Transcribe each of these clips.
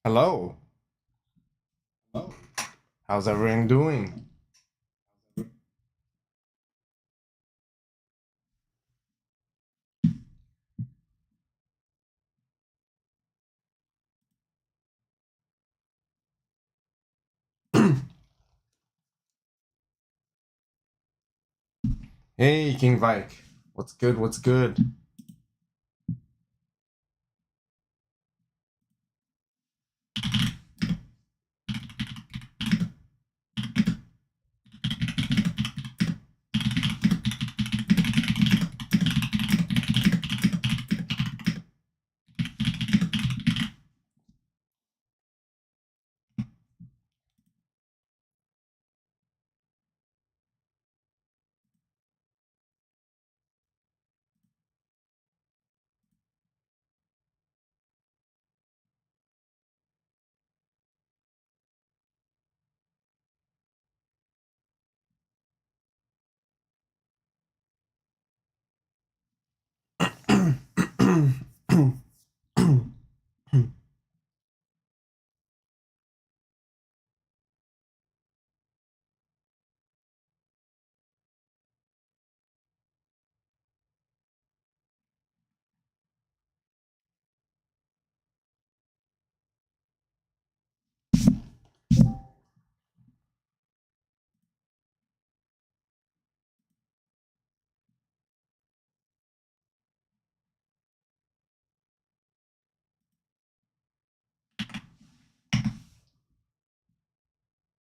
Hello. Oh, How's everyone doing? Hey, King Vike. What's good? What's good?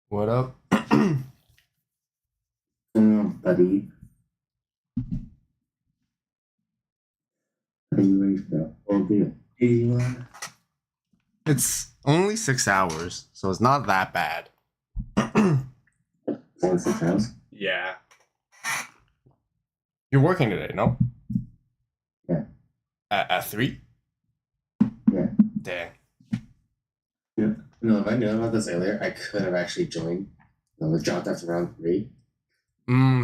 What up? buddy. Are you ready for the whole deal? Digimon? It's only 6 hours, so it's not that bad. It's only 6 hours? Yeah. You're working today, no? Yeah. At 3? Yeah. Dang. Yeah. No, if I knew about this earlier, I could have actually joined. I was dropped after round 3.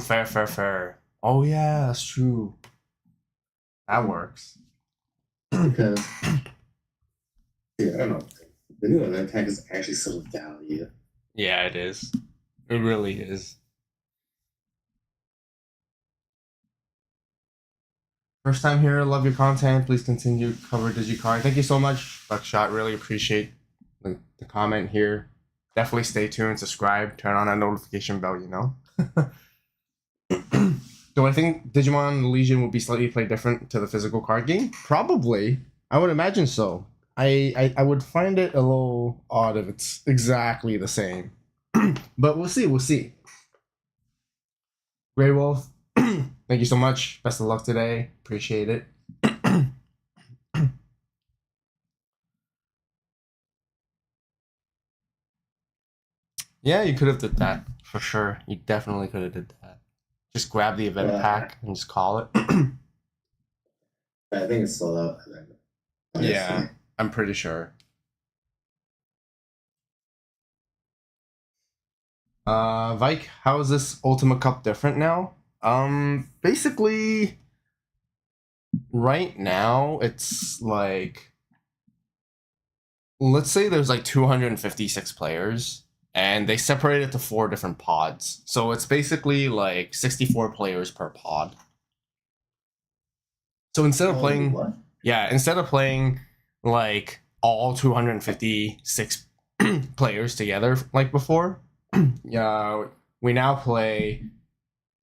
Fair. Oh yeah, that's true. That works. Because, yeah, I don't know. The new event pack is actually so value. Yeah, it is. It really is. First time here, love your content. Please continue to cover DigiCard. Thank you so much, Buckshot. Really appreciate the comment here. Definitely stay tuned, subscribe, turn on that notification bell, you know? Do I think Digimon Legion will be slightly played different to the physical card game? Probably. I would imagine so. I would find it a little odd if it's exactly the same. But we'll see. Grey Wolf, thank you so much. Best of luck today. Appreciate it. Yeah, you could have did that for sure. You definitely could have did that. Just grab the event pack and just call it. I think it's sold out. Yeah, I'm pretty sure. Vike, how is this Ultimate Cup different now? Basically, right now it's like, let's say there's like 256 players, and they separate it to 4 different pods. So it's basically like 64 players per pod. So instead of playing, what? yeah, instead of playing like all 256 players together like before, yeah, we now play.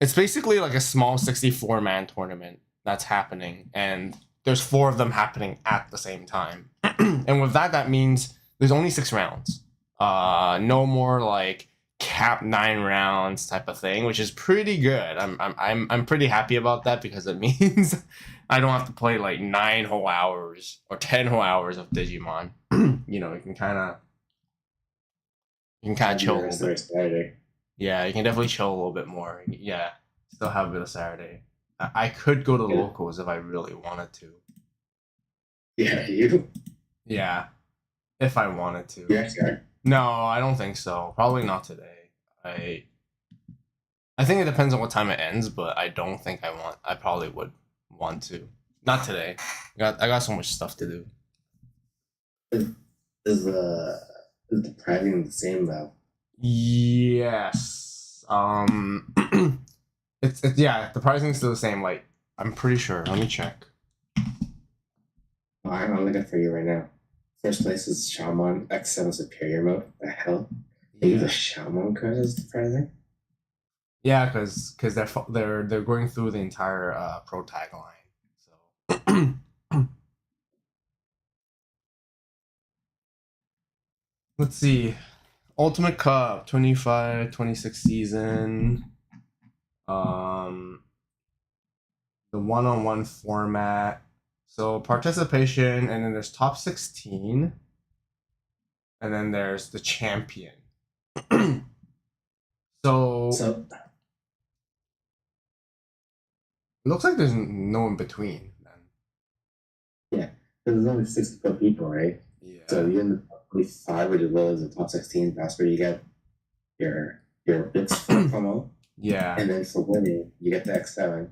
It's basically like a small 64-man tournament that's happening, and there's 4 of them happening at the same time. And with that, that means there's only 6 rounds. No more like cap 9 rounds type of thing, which is pretty good. I'm pretty happy about that because it means I don't have to play like 9 whole hours or 10 whole hours of Digimon. You know, you can kind of chill a little bit. Saturday. Yeah, you can definitely chill a little bit more. Yeah, still have a bit of Saturday. I could go to the locals if I really wanted to. Yeah, you? Yeah, if I wanted to. You actually are? No, I don't think so. Probably not today. I think it depends on what time it ends, but I don't think I want. I probably would want to. Not today. I got so much stuff to do. The the pricing the same though? Yes. It's yeah, the pricing is still the same. Like, I'm pretty sure. Let me check. Oh, I'm looking for you right now. First place is Shaman X7 Superior Mode. The hell? They use a Shaman card as the pricing? Yeah, because they're going through the entire pro tag line. So let's see. Ultimate Cup 25-26 season. The one-on-one format. So participation, and then there's top 16, and then there's the champion. So So it looks like there's no in between then. yeah, because there's only 64 people, right? Yeah. So you're in the top 25, which is well as the top 16. That's where you get your bits for promo. Yeah. And then for winning, you get the X7.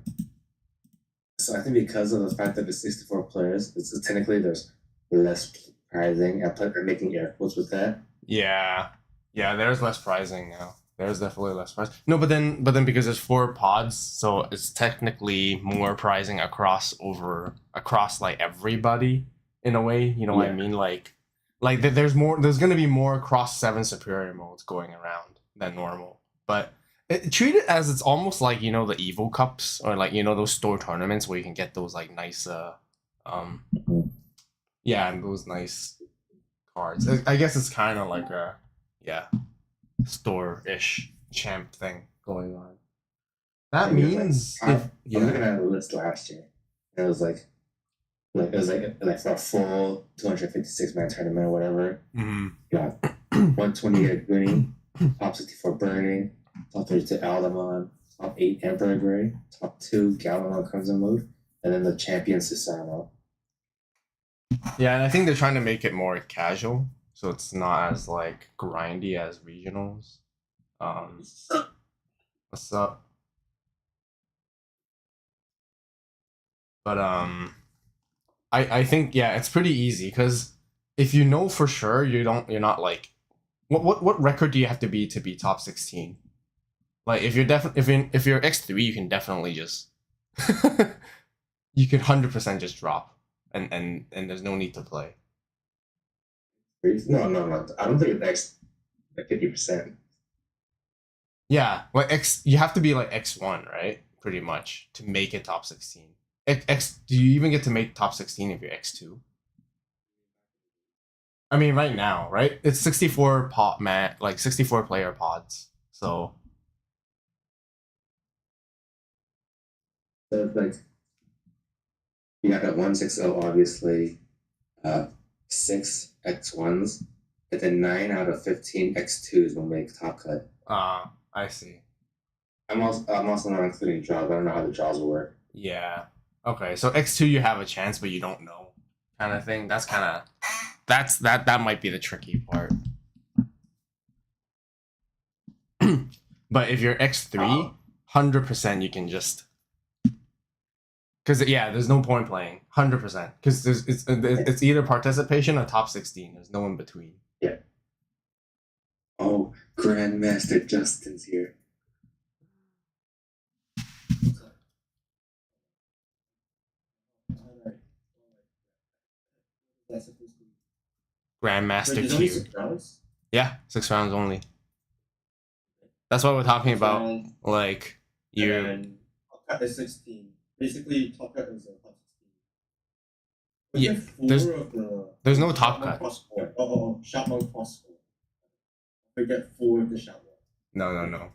So I think because of the fact that there's 64 players, it's technically there's less pricing. I'm making air quotes with that. Yeah. Yeah, there's less pricing now. There's definitely less price. No, but then because there's 4 pods, so it's technically more pricing across like everybody in a way. You know what I mean? Like there's gonna be more cross 7 superior modes going around than normal. But treat it as it's almost like, you know, the Evo Cups, or like, you know, those store tournaments where you can get those like nice yeah, and those nice cards. I guess it's kind of like a store-ish champ thing going on. That means I'm looking at the list last year, and it was like for a full 256 man tournament or whatever. Mm-hmm. You got 128 Goonie, top 64 Burning, top 32 Aldamon, top 8 Emperor Gray, top 2 Gallimon Crimson Mode, and then the champion Susano. Yeah, and I think they're trying to make it more casual, so it's not as like grindy as regionals. What's up? But I think it's pretty easy, because if you know for sure you're not like, what record do you have to be top 16? Like if you're if you're X3, you can definitely just you could 100% just drop, and there's no need to play. No. I don't think it's like 50%. Yeah, like you have to be like X1, right? Pretty much to make it top 16. Do you even get to make top 16 if you're X2? I mean, right now, right? It's 64 like 64 player pods. So it's like you got that 160, obviously, 6 X1s, and then 9 out of 15 X2s will make top cut. I see. I'm also not including draws. I don't know how the draws will work. Yeah. Okay, so X2 you have a chance, but you don't know, kind of thing. That might be the tricky part. But if you're X3, 100% you can just, because there's no point playing 100%, because it's either participation or top 16. There's no in between. Yeah. Oh, Grandmaster Justin's here. Grandmaster Q. Yeah, 6 rounds only. That's what we're talking about. Like top cut is 16. Basically, top cut is a top 16. There's no top cut. Sharpman cross 4. We get 4 of the Sharpman. No.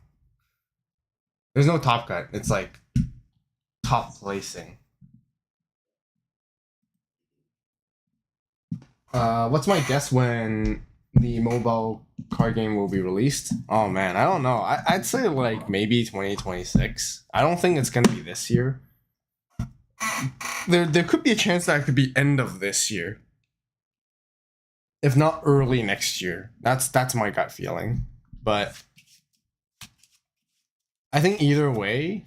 There's no top cut. It's like top placing. What's my guess when the mobile card game will be released? Oh man, I don't know. I'd say like maybe 2026. I don't think it's gonna be this year. There could be a chance that it could be end of this year, if not early next year. That's my gut feeling. But I think either way,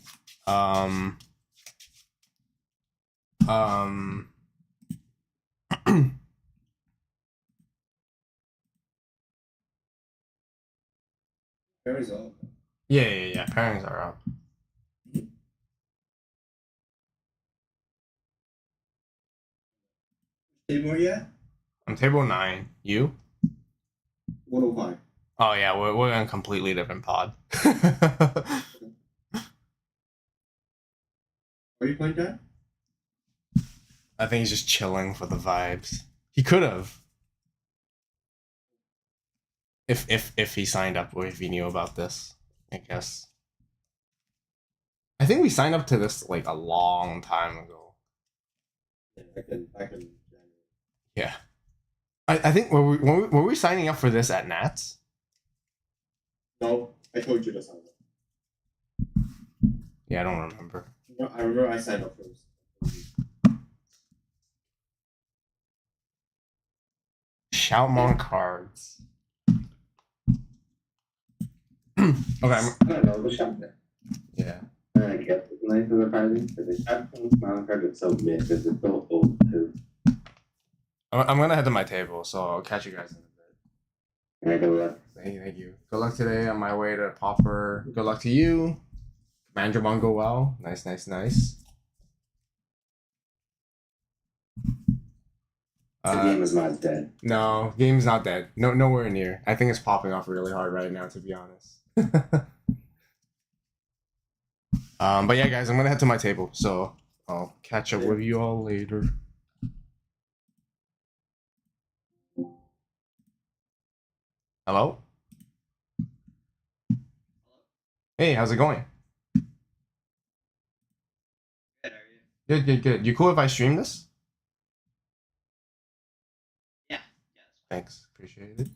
Pairings up. Yeah. Pairings are up. Table yet? I'm table 9. You? 105. Oh yeah, we're in a completely different pod. Are you playing that? I think he's just chilling for the vibes. He could have. If he signed up or if he knew about this, I guess. I think we signed up to this like a long time ago. Yeah, back in January. Yeah. I think were we signing up for this at Nats? No, I told you to sign up. Yeah, I don't remember. No, I remember I signed up first. Shoutmon cards. Okay. I don't know, the shop there. Yeah. I guess it's nice and surprising, but the shop Mount card is so mid because it's so old too. I'm gonna head to my table, so I'll catch you guys in a bit. And I go look. Thank you. Good luck today on my way to Popper. Good luck to you. Mandramon go well. Nice. The game is not dead. No, game's not dead. Nowhere near. I think it's popping off really hard right now, to be honest. But yeah, guys, I'm gonna head to my table, so I'll catch up with you all later. Hello? Hey, how's it going? Good, are you? Good. You cool if I stream this? Yeah. Thanks. Appreciate it.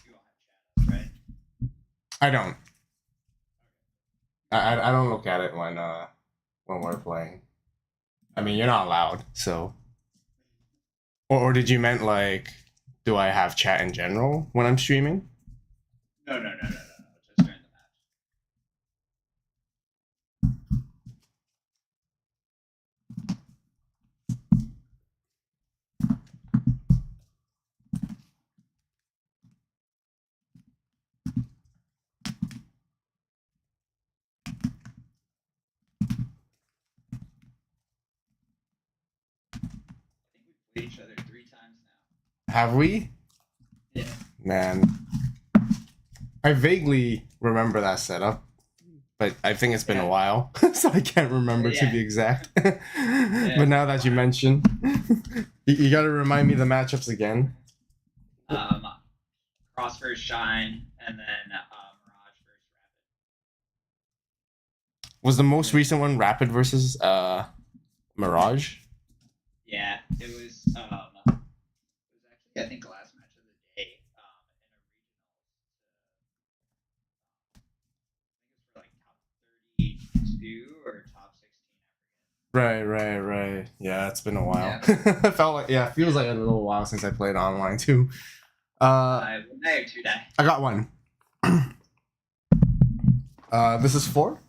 You won't have chat, right? I don't. I don't look at it when we're playing. I mean, you're not allowed, so. Or did you meant like, do I have chat in general when I'm streaming? No. Just during the match. I think we've played each other 3 times now. Have we? Yeah. Man. I vaguely remember that setup, but I think it's been a while, so I can't remember to be exact. But now that you mention, you gotta remind me the matchups again. Cross versus Shine, and then Mirage versus Rapid. Was the most recent one Rapid versus Mirage? Yeah, it was actually, I think, the last match of the day in a regional. I think it was for like top 32 or top 16. Right. Yeah, it's been a while. Yeah. It feels like a little while since I played online too. One day or 2 day. I got one. This is 4?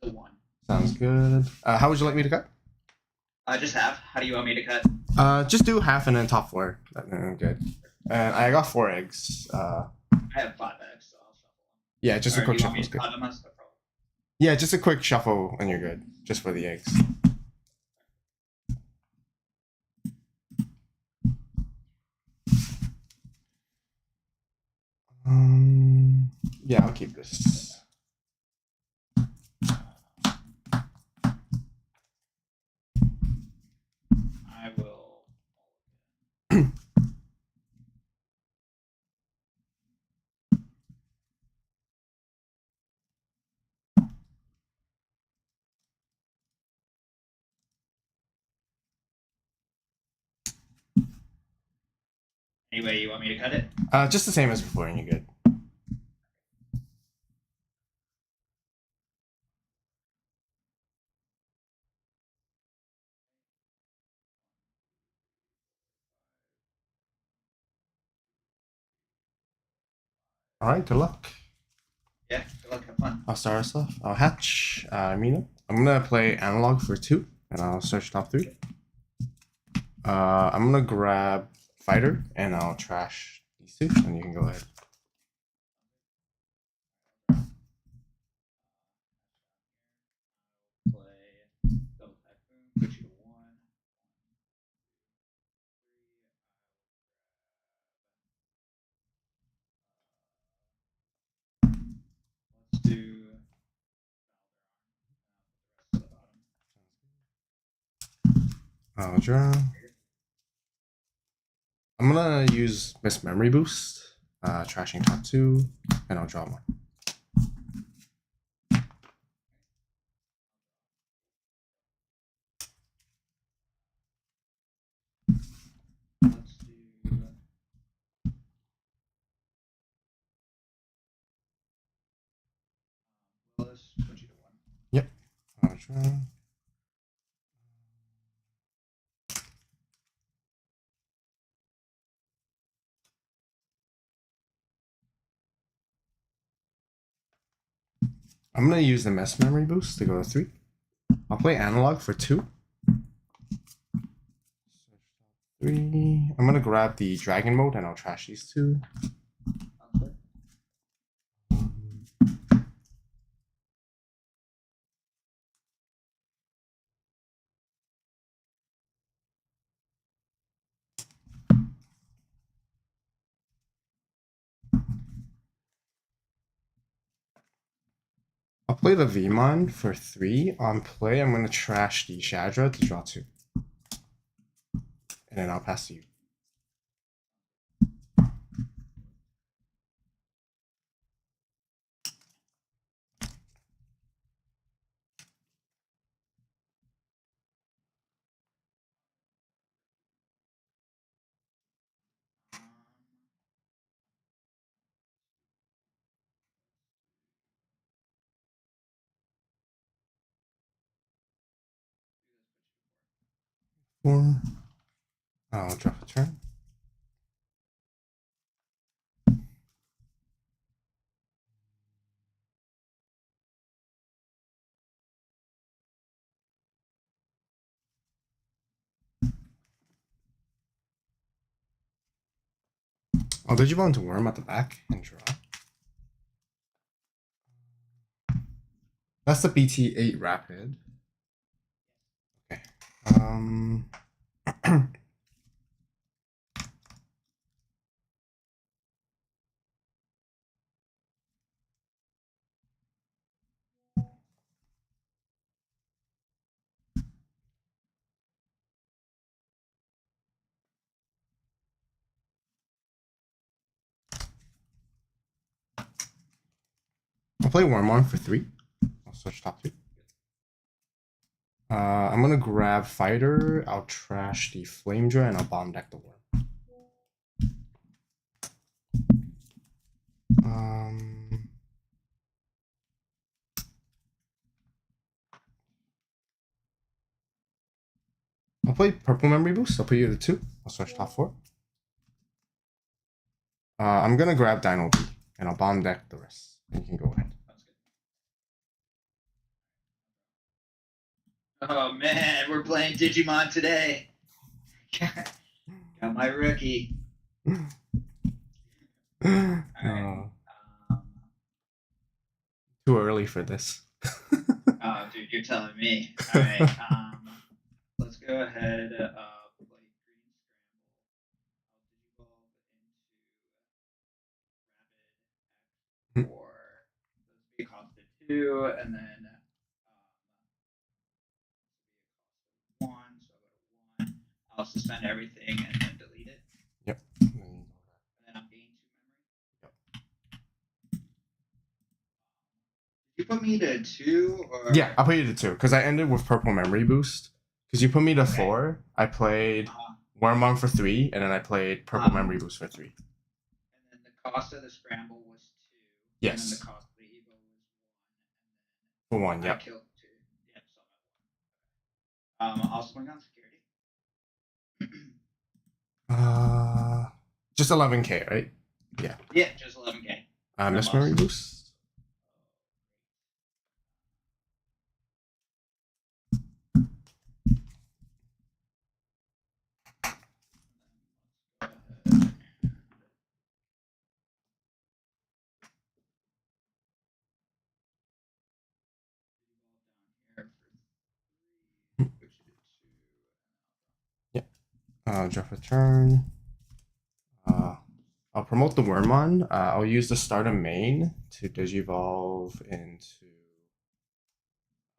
It's a 1. Sounds good. How would you like me to cut? Just half. How do you want me to cut? Just do half and then top 4. Good. And I got 4 eggs. I have 5 eggs, so I'll shuffle them. Yeah, just a quick do you want me shuffle. to cut them as the pro? Yeah, just a quick shuffle and you're good. Just for the eggs. Yeah, I'll keep this. I will. Anyway, you want me to cut it? Just the same as before and you're good. All right, good luck. Yeah, good luck, have fun. I'll start us off. I'll hatch Mina. I'm gonna play analog for 2, and I'll search top 3. I'm gonna grab fighter, and I'll trash these 2, and you can go ahead. Play double typhoon, put you to 1. Let's do the rest of the bottom. I'll draw. I'm gonna use Miss Memory Boost, trashing top 2, and I'll draw 1. Let's do Willis, put you to 1. I'll draw. I'm gonna use the Miss Memory Boost to go to 3. I'll play analog for 2. 3. I'm gonna grab the dragon mode and I'll trash these 2. I'll play the Vmon for 3. On play, I'm gonna trash the Shadra to draw 2. And then I'll pass to you. Four. I'll drop a turn. I'll Digimon to Worm at the back and draw. That's the BT8 Rapid. Okay. I'll play Wormon for 3. I'll switch top 2. I'm gonna grab fighter. I'll trash the Flamedra and I'll bomb deck the Worm. I'll play purple memory boost. I'll put you to 2. I'll switch top 4. I'm gonna grab Dino B and I'll bomb deck the rest. You can go ahead. Oh man, we're playing Digimon today. Got my rookie. Too early for this. Oh, dude, you're telling me. All right. Let's go ahead. Play Green Scramble. I'll Digivolve into Rapid X for this be a cost of 2, and then this will be a cost of 1. So I'll go to 1. I'll suspend everything and then delete it. Yep. And then I'll gain 2 memory. Yep. You put me to 2, or Yeah, I'll put you to 2 because I ended with purple memory boost. Because you put me to 4, I played Wormon for 3, and then I played purple memory boost for 3. And then the cost of the scramble was 2. Yes. And then the cost of the Evo was 1. For 1, And then yep. I killed 2. Yep, so I'm at 1. I'll swing on security. Just 11k, right? Yeah. Yeah, just 11k. Mesmery Boost. Draft a turn. I'll promote the Wormmon. I'll use the start of main to Digivolve into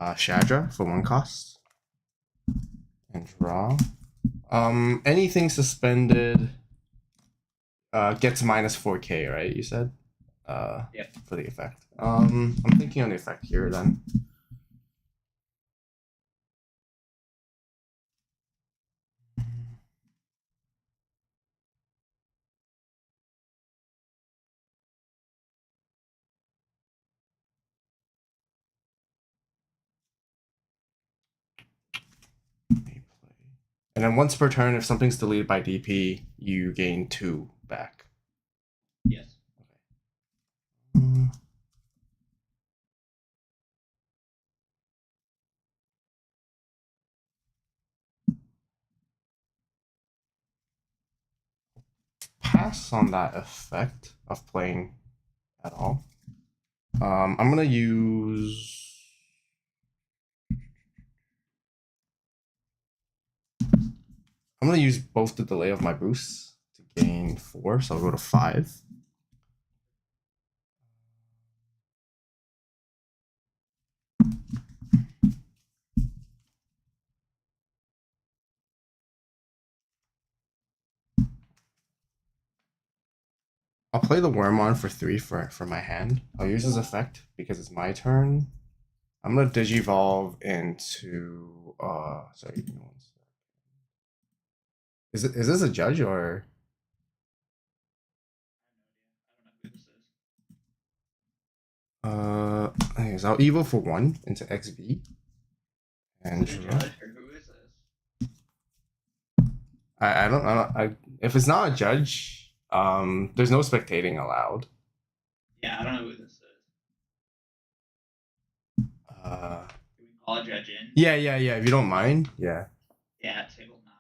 Shadra for 1 cost. And draw. Anything suspended gets minus 4k, right? You said? Yeah. For the effect. I'm thinking on the effect here then. And then once per turn, if something's deleted by DP, you gain 2 back. Yes. Okay. Pass on that effect of playing at all. I'm gonna use. I'm gonna use both the delay of my boosts to gain 4, so I'll go to 5. I'll play the Wormmon for 3 for my hand. I'll use his effect because it's my turn. I'm gonna Digivolve into sorry, give me 1 sec. Is this a judge or okay, so I'll Evo for 1 into XV. And Is it a judge, or who is this? I don't if it's not a judge, there's no spectating allowed. Yeah, I don't know who this is. Can we call a judge in? Yeah, if you don't mind. Yeah. Yeah, table 9.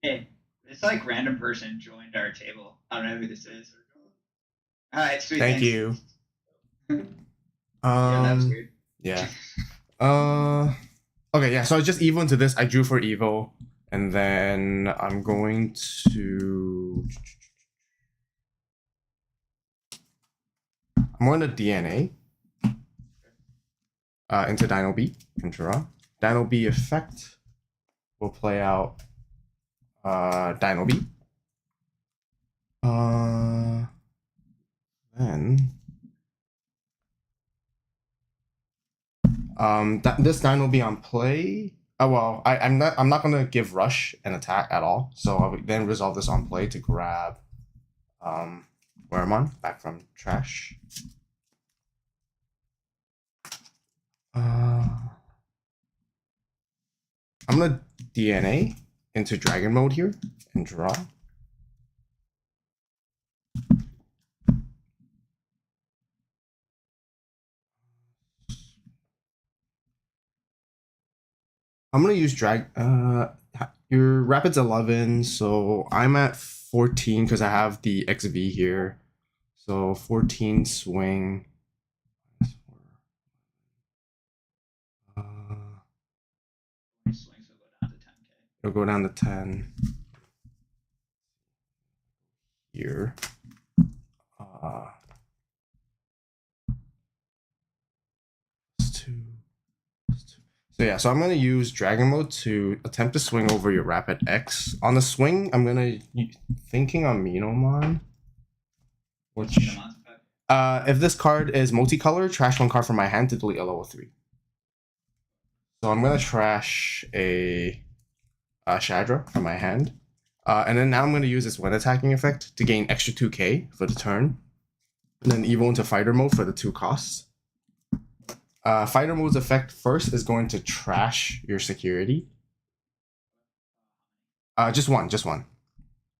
Hey, this like random person joined our table. I don't know who this is. All right, sweet. Thank thanks. you. Yeah, that was weird. Yeah. Okay, yeah, so I just Evo into this. I drew for Evo, and then I'm going to DNA into Dino B and draw. Dino B effect will play out Dino B. Then this Dino will be on play. Oh well, I'm not gonna give Rush an attack at all. So I'll then resolve this on play to grab Wormmon back from trash. I'm gonna DNA into Dragon mode here and draw. I'm gonna use your Rapid's 11, so I'm at 14 because I have the XV here. So 14 swing. It'll go down to 10 here. So yeah, so I'm gonna use Dragon Mode to attempt to swing over your Rapid X. On the swing, I'm gonna thinking on Minomon. Which if this card is multicolor, trash 1 card from my hand to delete a level 3. So I'm gonna trash a Shadra from my hand. And then now I'm going to use this when attacking effect to gain extra 2k for the turn. And then evo into fighter mode for the 2 costs. Fighter mode's effect first is going to trash your security. Just one.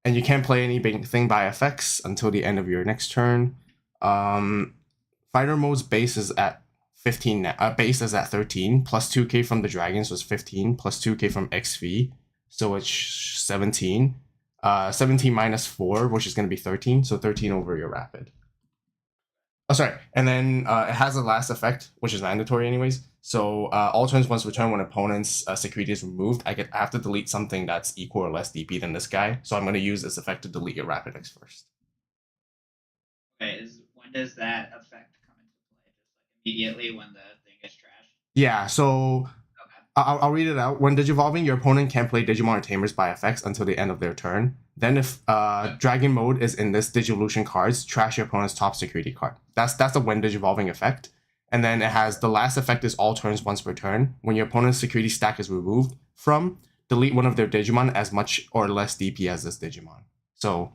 And you can't play anything by effects until the end of your next turn. Fighter mode's base is at 15. Base is at 13. Plus 2k from the dragons was 15. Plus 2k from XV. So it's 17. 17 minus 4, which is going to be 13. So 13 over your rapid. Oh, sorry. And then it has a last effect, which is mandatory anyways. So all turns once return when opponent's security is removed, I have to delete something that's equal or less DP than this guy. So I'm going to use this effect to delete your rapid X first. Okay, when does that effect come into play? Just like immediately when the thing is trashed? Yeah, so I'll read it out. When digivolving, your opponent can't play Digimon or Tamers by effects until the end of their turn. Then if Dragon Mode is in this Digivolution cards, trash your opponent's top security card. That's the when digivolving effect. And then it has the last effect is all turns once per turn. When your opponent's security stack is removed from, delete one of their Digimon as much or less DP as this Digimon. So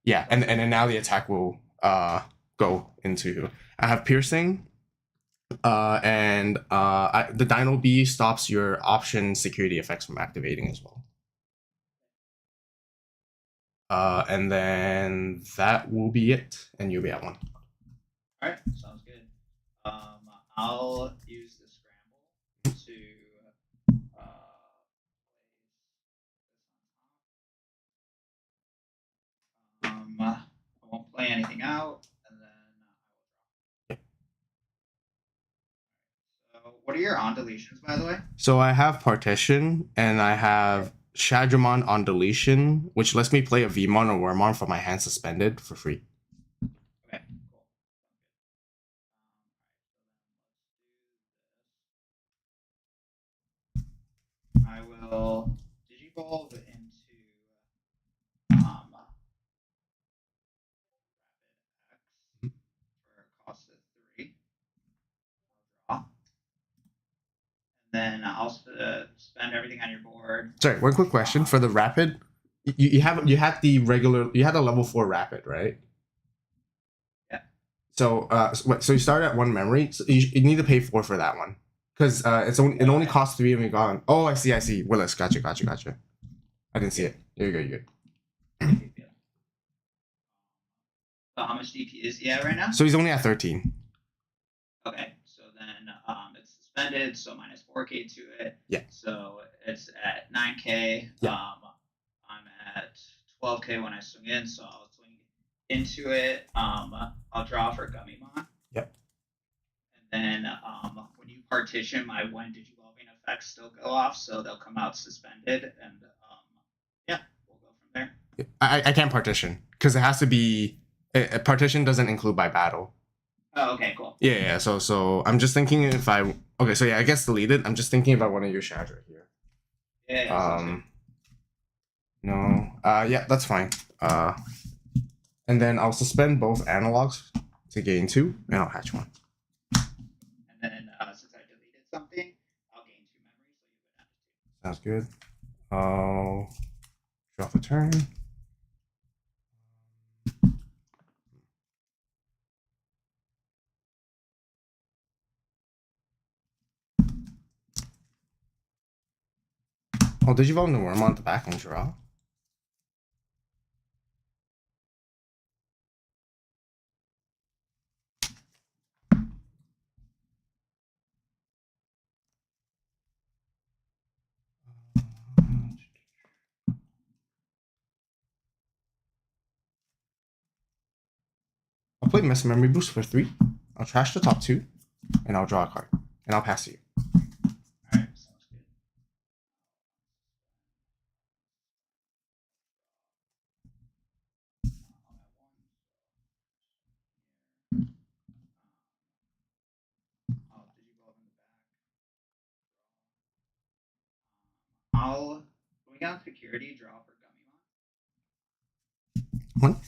yeah, and then now the attack will go into. I have Piercing. And the Dino B stops your option security effects from activating as well. And then that will be it, and you'll be at 1. All right, sounds good. I'll use the scramble to I won't play anything out, and then so what are your on deletions, by the way? So I have Partition, and I have Shadramon on deletion, which lets me play a Vmon or Wormmon for my hand suspended for free. Okay, cool. I will digivolve into X for a cost of 3. I'll draw. And then I'll spend everything on your board. Sorry, one quick question for the rapid. You had the level 4 rapid, right? Yeah. So so you start at 1 memory. So you need to pay 4 for that one because it only costs 3 and we gone. Oh, I see. Willis, gotcha. I didn't see it. You're good. So how much DP is he at right now? So he's only at 13. Okay, so then it's suspended, so minus 4k to it. Yeah. So it's at 9k. Yeah. I'm at 12k when I swing in, so I'll swing into it. I'll draw for Gummymon. Yep. And then when you partition, my when digivolving effects still go off, so they'll come out suspended, and yeah, we'll go from there. I can't partition because it has to be. Partition doesn't include by battle. Oh, okay, cool. Yeah. So I'm just thinking if I. Okay, so yeah, I guess deleted. I'm just thinking about one of your Shadra here. Yeah. No. Yeah, that's fine. And then I'll suspend both analogs to gain 2, and I'll hatch 1. And then since I deleted something, I'll gain 2 memories. Sounds good. I'll draw for turn. Oh, Digivolve the Worm on the back and draw. I'll play Miss Memory Boost for 3. I'll trash the top 2, and I'll draw a card, and I'll pass to you. Alright, sounds good. I'll we got security draw for Gummymon. 1.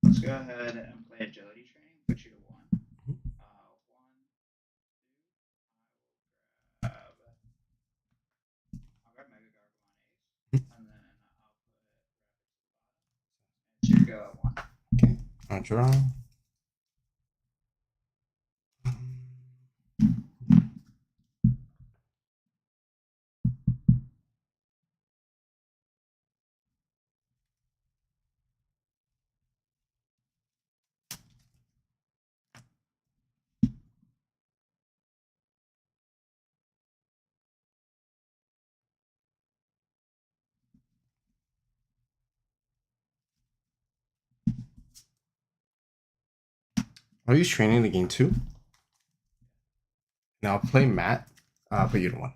Let's go ahead and play agility training. Put you to 1. 1, 2. I'll grab Mega Gargamon Ace, and then I'll put Rapid to the bottom. It's your go at 1. Okay, I'll draw. I'll use training to gain 2. Now I'll play Matt. Put you to 1.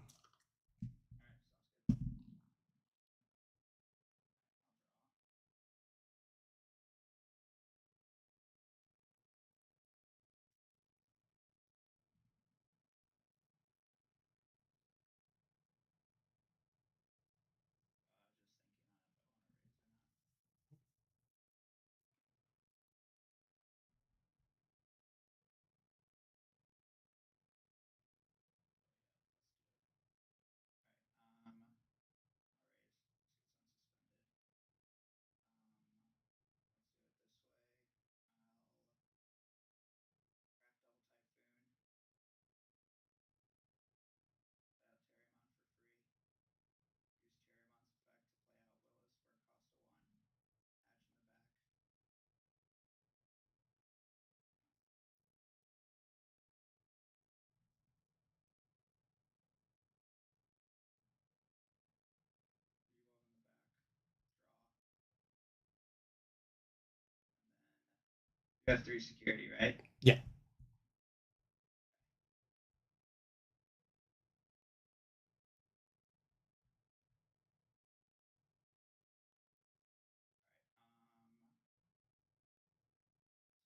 You have 3 security, right? Yeah.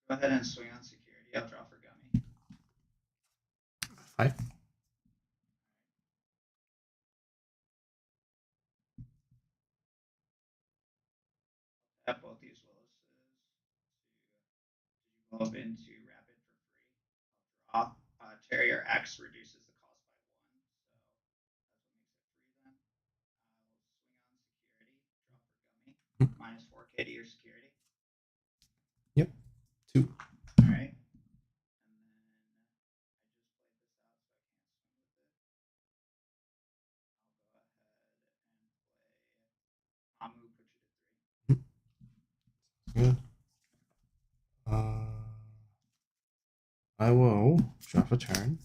Go ahead and swing on security. I'll draw for Gummy. 5. Tap both these Willises to evolve into Rapid for free. I'll draw. Terrier X reduces the cost by 1, so that's what makes it free then. I'll swing on security, draw for Gummy. Minus 4k to your security. Yep. 2. Alright. And then I just played this out, so I can't swing with it. I'll go ahead and play Amu, put you to 3. Good. I will drop a turn.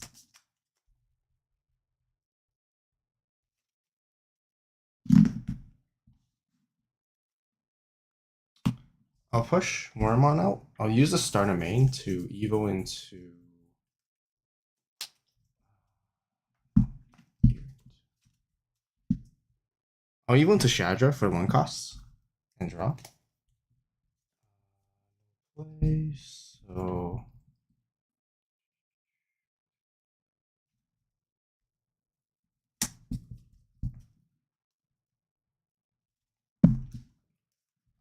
I'll push Wormon out. I'll use the starter main to Evo into. I'll Evo into Shadra for 1 cost and draw. Play, so.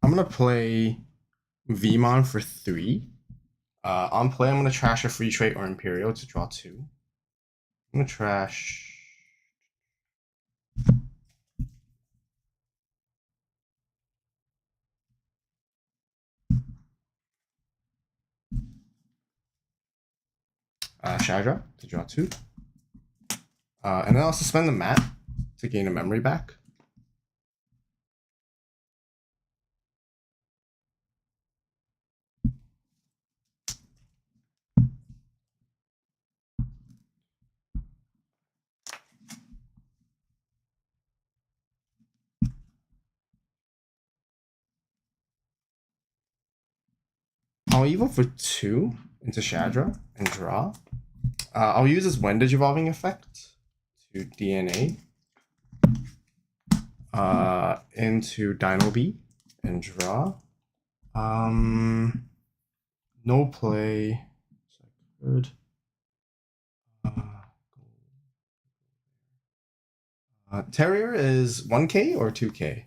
I'm gonna play Vmon for 3. On play, I'm gonna trash a free trait or Imperial to draw 2. I'm gonna trash. Shadra to draw 2. And then I'll suspend the mat to gain a memory back. I'll Evo for 2 into Shadra and draw. I'll use this Wendage Evolving effect to DNA into Dino B and draw. No play. Good. Terrier is 1k or 2k?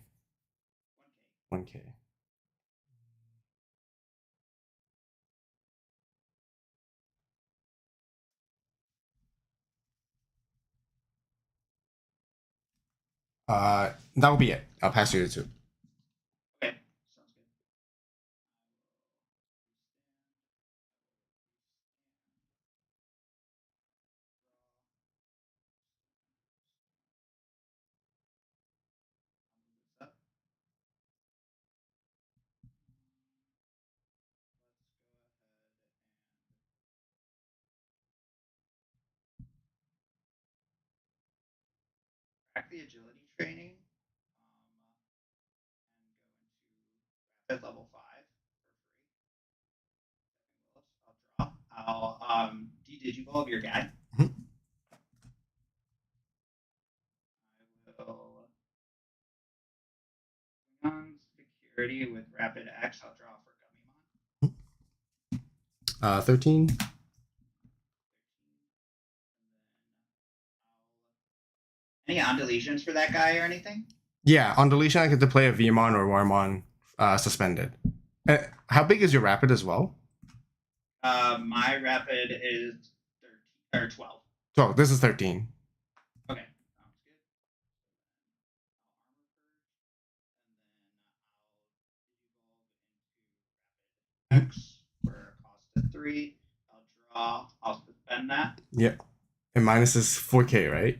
1k. That will be it. I'll pass you the 2. Okay, sounds good. Crack the agility training, and go into rapid level 5 for free. I'll draw. I'll de-digivolve your guy. Mhm. I will bring on security with rapid X. I'll draw for Gummymon. 13. Any undeletions for that guy or anything? Yeah, on deletion I get to play a Vmon or Warmon suspended. How big is your rapid as well? My rapid is 13 or 12. 12. This is 13. Okay, sounds good. I'll armor purge, and then I'll evolve into rapid X for a cost of 3. I'll draw. I'll suspend that. Yep. And minus is 4K, right?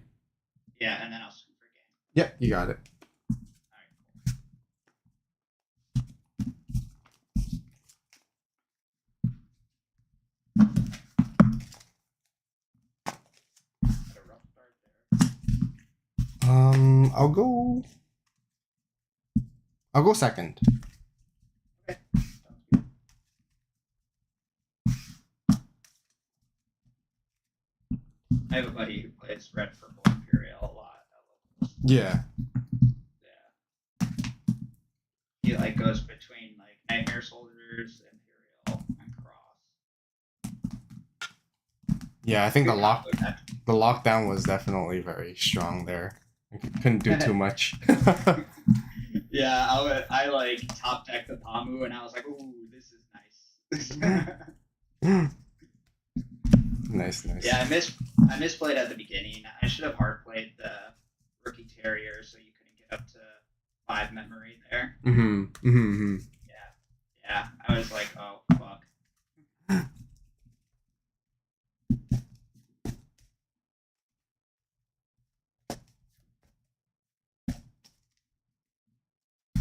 Yeah, and then I'll scoop for game. Yep, you got it. Had a rough start there. I'll go second. Okay, sounds good. I have a buddy who plays red purple Imperial a lot. Yeah. Yeah. He like goes between like Nightmare Soldiers, Imperial, and Cross. Yeah, I think the Okay. lockdown was definitely very strong there. I couldn't do too much. Yeah, I like top decked the Pamu and I was like, ooh, this is nice. Nice. Yeah, I misplayed at the beginning. I should have hard played the Rookie Terrier so you couldn't get up to 5 memory there. Yeah. I was like, oh fuck.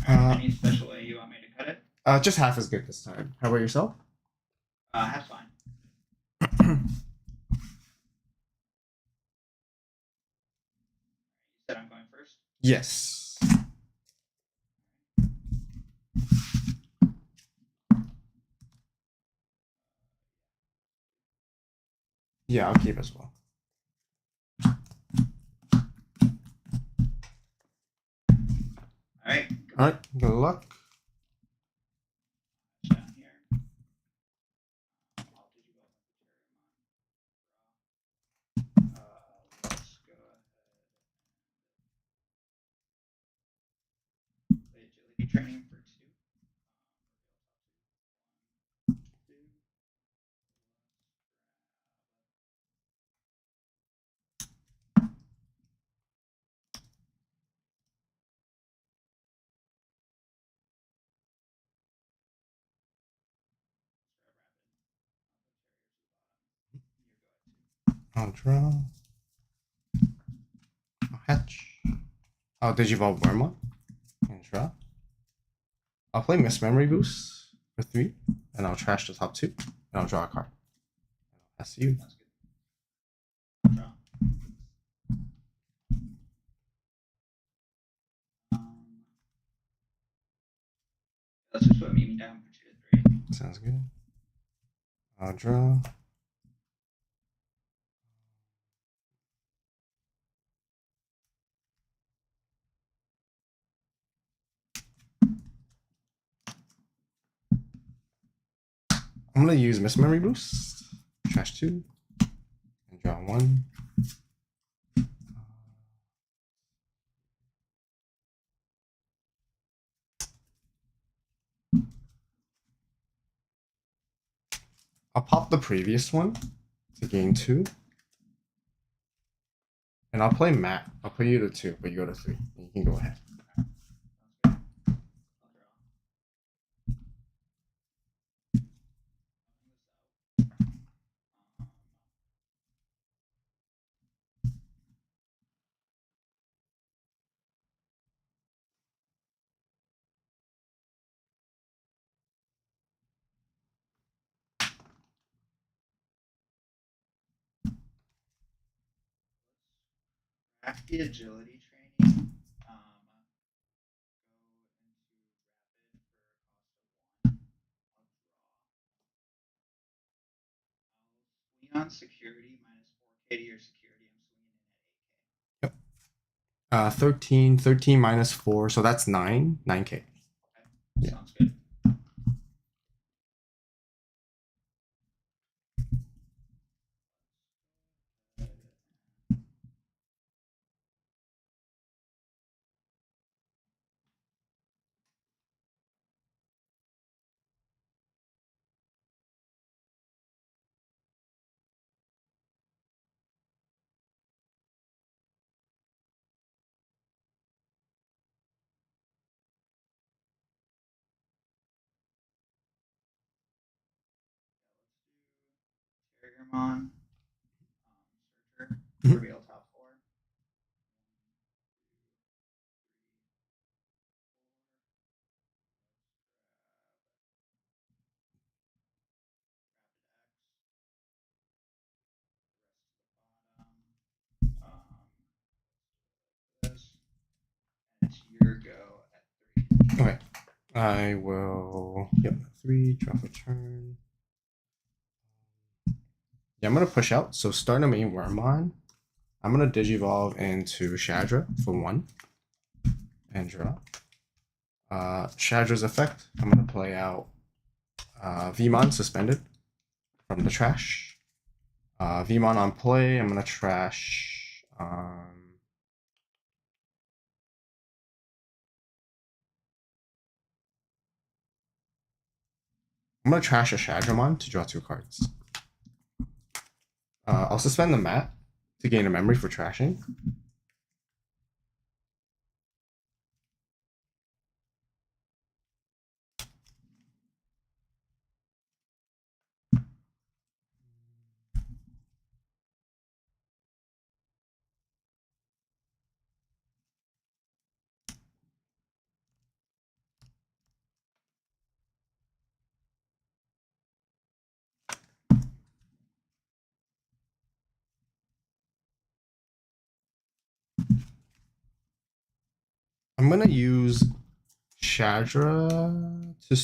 Any special way you want me to cut it? Just half as good this time. How about yourself? Half's fine. You said I'm going first? Yes. Yeah, I'll keep as well. Alright, good luck. Down here. I'll digivolve the let's go ahead. Play agility training for 2. I'll draw. I'll hatch. I'll digivolve Wormont and draw. I'll play Miss Memory Boost for 3, and I'll trash the top 2, and I'll draw a card. That's you. That's good. Draw. Let's just put Mimi down for 2 to 3. Sounds good. I'll draw. I'm gonna use Miss Memory Boost, trash 2, and draw 1. I'll pop the previous one to gain 2. And I'll play Matt. I'll put you to 2, but you go to 3. You can go ahead. I'll draw. Craft the agility training. Go into rapid for a cost of 1. I'll draw. I'll swing on security minus 4K to your security. I'm swinging in at 8K. 13 minus 4, so that's 9k. Okay. Yeah. Sounds good. Digimon, Searcher, reveal top 4. 1, 2, 3, 4. Let's grab this. And it's your go at 3. Okay. I will. Yep. 3. Drop a turn. Yeah, I'm gonna push out. So start a main Wormmon. I'm gonna Digivolve into Shadra for 1. And draw. Shadra's effect. I'm gonna play out Vmon suspended from the trash. Vmon on play. I'm gonna trash. I'm gonna trash a Shadramon to draw 2 cards. I'll suspend the mat to gain a memory for trashing. I'm gonna use Shadra to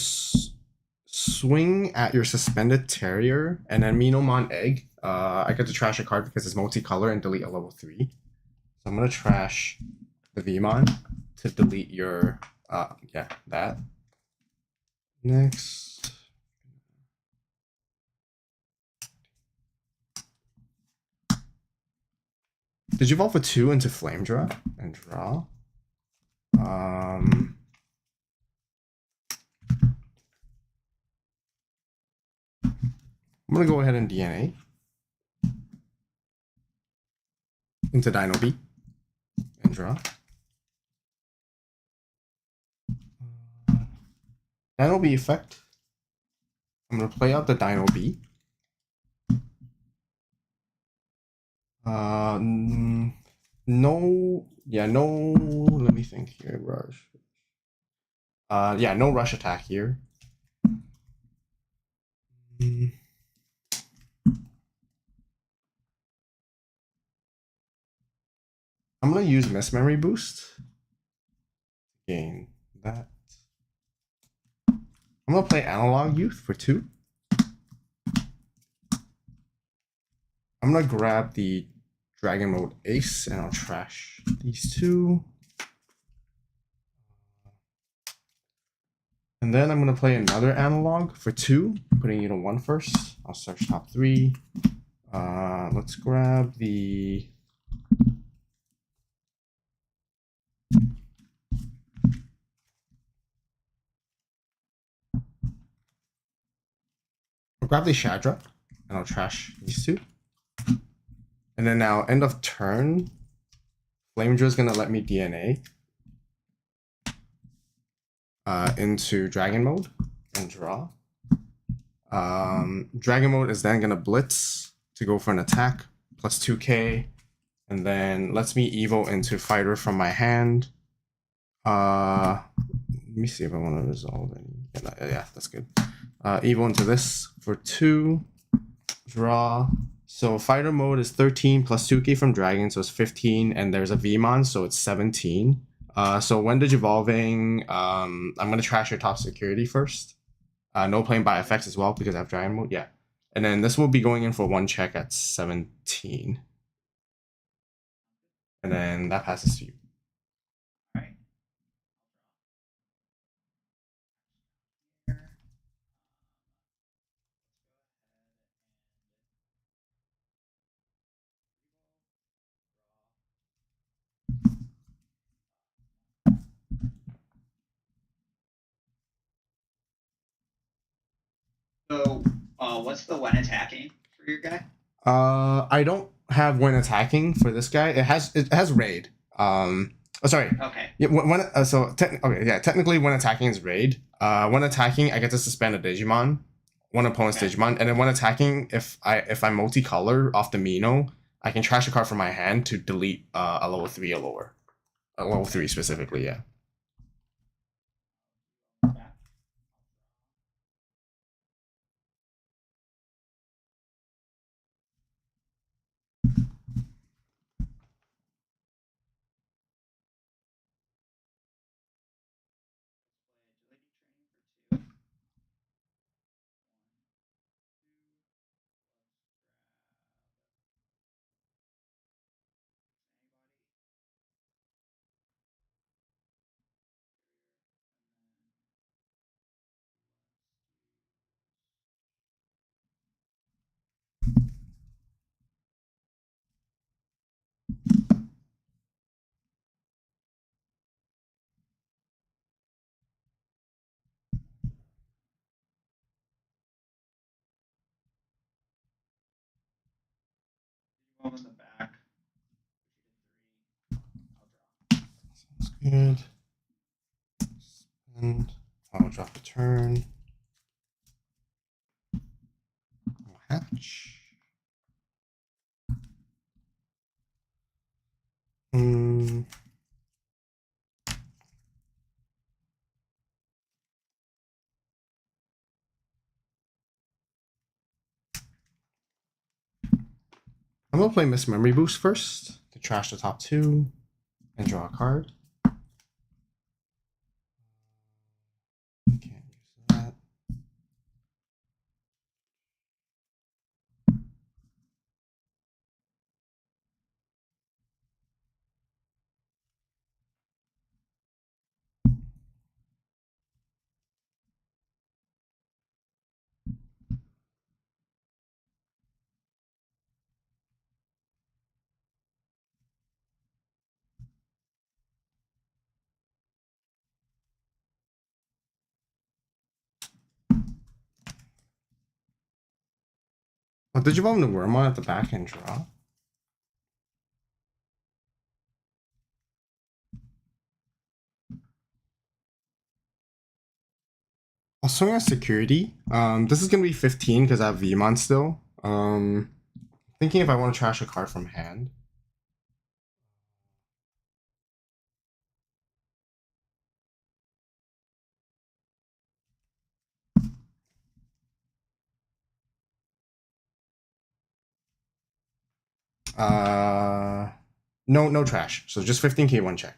swing at your suspended Terrier, and then Minomon Egg. I get to trash a card because it's multicolor and delete a level 3. So I'm gonna trash the Vmon to delete your yeah, that. Next. Did you evolve for 2 into Flame Draw and draw? I'm gonna go ahead and DNA into Dino B and draw. Dino B effect. I'm gonna play out the Dino B. No, yeah, no. Let me think here. Rush. Yeah, no rush attack here. I'm gonna use Miss Memory Boost. Gain that. I'm gonna play Analog Youth for 2. I'm gonna grab the Dragon Mode Ace and I'll trash these 2. And then I'm gonna play another Analog for 2, putting you to 1 first. I'll search top 3. Let's grab the I'll grab the Shadra and I'll trash these 2. And then now end of turn, Flame Drill is gonna let me DNA into Dragon Mode and draw. Dragon Mode is then gonna Blitz to go for an attack plus 2k, and then lets me Evo into Fighter from my hand. Let me see if I want to resolve any. Yeah, that's good. Evo into this for 2, draw. So Fighter Mode is 13 plus 2k from Dragon, so it's 15, and there's a VMon, so it's 17. So when Digivolving, I'm gonna trash your top security first. No playing by effects as well because I have Dragon Mode, yeah. And then this will be going in for 1 check at 17. And then that passes to you. Alright. So, what's the when attacking for your guy? I don't have when attacking for this guy. It has raid. Sorry. Okay. Yeah. Technically, when attacking is raid. When attacking, I get to suspend a Digimon, one opponent's Digimon, and then when attacking, if I'm multicolor off the Mino, I can trash a card from my hand to delete a level 3 or lower. A level 3 specifically, yeah. In the back. Sounds good. And I'll drop a turn. I'll hatch. I'm gonna play Miss Memory Boost first to trash the top 2 and draw a card. Can't use that. Oh, did you want the Wormon at the back and draw? I'll swing at security. This is gonna be 15 because I have VMon still. Thinking if I want to trash a card from hand. No trash. So just 15k 1 check.